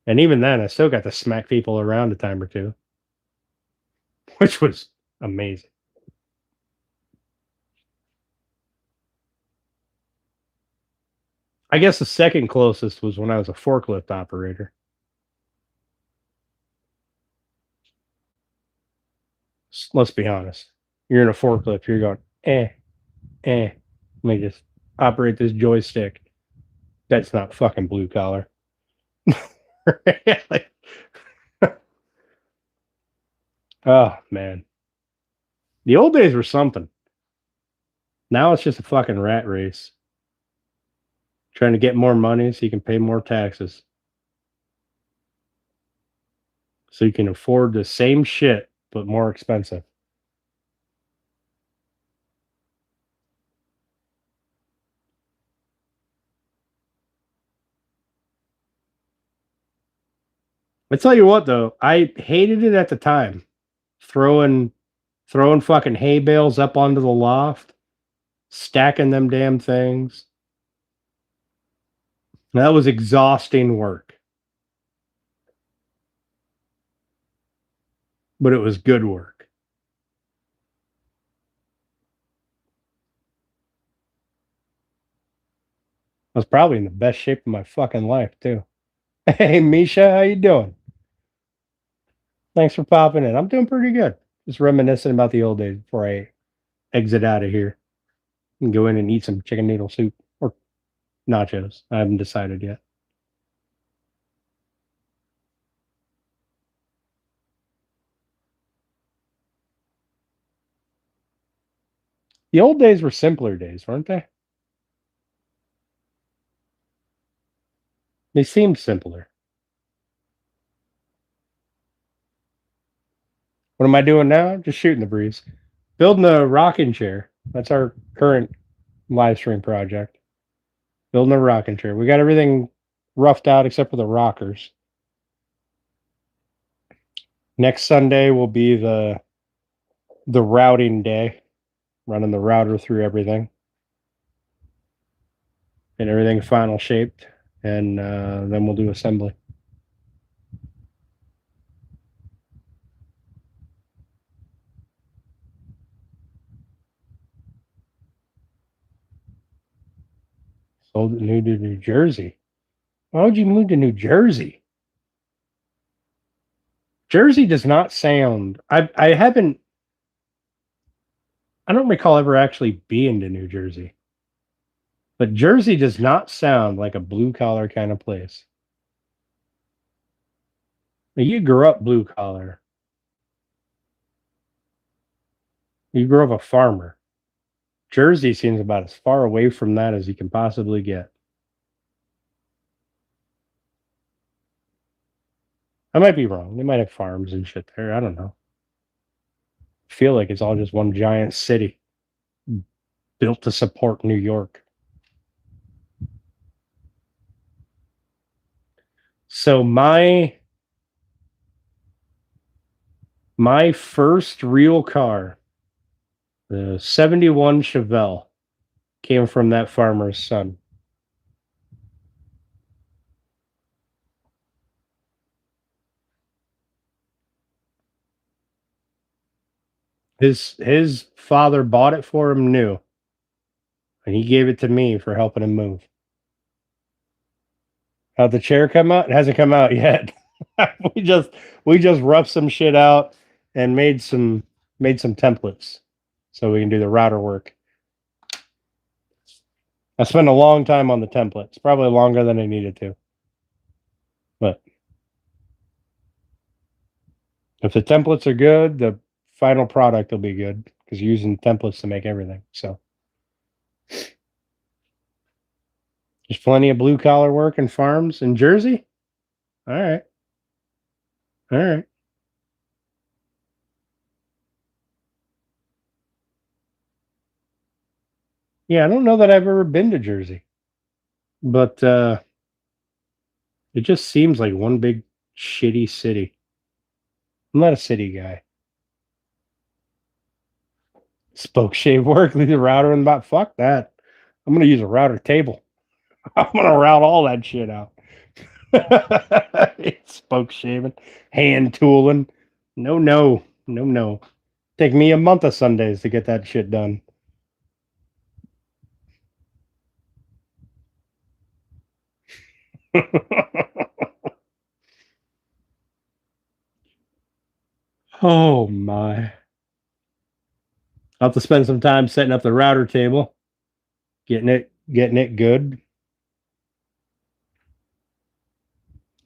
And even then, I still got to smack people around a time or two, which was amazing. I guess the second closest was when I was a forklift operator. Let's be honest. You're in a forklift, you're going, let me just operate this joystick. That's not fucking blue collar. Really? Oh, man. The old days were something. Now it's just a fucking rat race. Trying to get more money so you can pay more taxes. So you can afford the same shit, but more expensive. I tell you what, though, I hated it at the time. Throwing fucking hay bales up onto the loft, stacking them damn things. That was exhausting work. But it was good work. I was probably in the best shape of my fucking life, too. Hey, Misha, how you doing? Thanks for popping in. I'm doing pretty good. Just reminiscing about the old days before I exit out of here and go in and eat some chicken noodle soup or nachos. I haven't decided yet. The old days were simpler days, weren't they? They seemed simpler. What am I doing now? Just shooting the breeze. Building a rocking chair. That's our current live stream project. Building a rocking chair. We got everything roughed out except for the rockers. Next Sunday will be the routing day. Running the router through everything. And everything final shaped. And then we'll do assembly. Sold it new to New Jersey. Why would you move to New Jersey? Jersey does not sound. I don't recall ever actually being to New Jersey. But Jersey does not sound like a blue collar kind of place. You grew up blue collar. You grew up a farmer. Jersey seems about as far away from that as you can possibly get. I might be wrong. They might have farms and shit there. I don't know. I feel like it's all just one giant city built to support New York. So my first real car, the 71 Chevelle, came from that farmer's son. His father bought it for him new, and he gave it to me for helping him move. How'd the chair come out? It hasn't come out yet. we just roughed some shit out and made some templates so we can do the router work. I spent a long time on the templates, probably longer than I needed to. But if the templates are good, the final product will be good because you're using templates to make everything. So there's plenty of blue collar work and farms in Jersey. All right. All right. Yeah, I don't know that I've ever been to Jersey, but it just seems like one big shitty city. I'm not a city guy. Spoke shave work, leave the router in the bot. Fuck that. I'm gonna use a router table. I'm gonna route all that shit out. Spoke shaving, hand tooling. No. Take me a month of Sundays to get that shit done. Oh my. I'll have to spend some time setting up the router table, getting it good.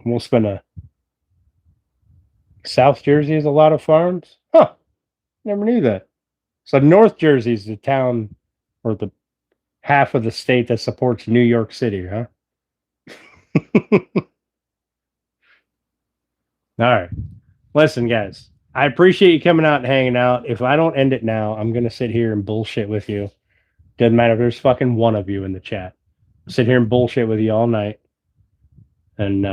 We'll spend a South Jersey has a lot of farms. Huh. Never knew that. So North Jersey is the town or the half of the state that supports New York City, huh? All right. Listen, guys, I appreciate you coming out and hanging out. If I don't end it now, I'm going to sit here and bullshit with you. Doesn't matter if there's fucking one of you in the chat. Sit here and bullshit with you all night and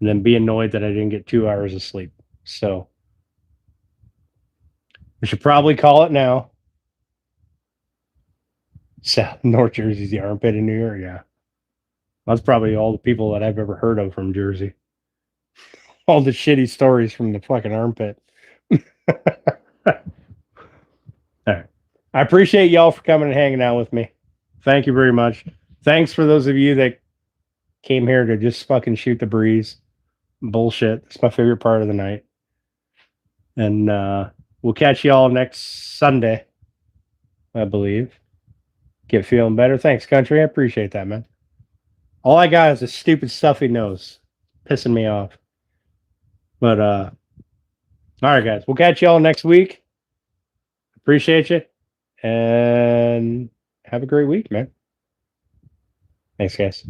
then be annoyed that I didn't get 2 hours of sleep. So we should probably call it now. South North Jersey's the armpit in New York. Yeah. That's probably all the people that I've ever heard of from Jersey. All the shitty stories from the fucking armpit. All right. I appreciate y'all for coming and hanging out with me. Thank you very much. Thanks for those of you that came here to just fucking shoot the breeze. Bullshit. It's my favorite part of the night. And we'll catch y'all next Sunday, I believe. Get feeling better. Thanks, country. I appreciate that, man. All I got is a stupid stuffy nose. Pissing me off. But all right, guys. We'll catch y'all next week. Appreciate you. And have a great week, man. Thanks, guys.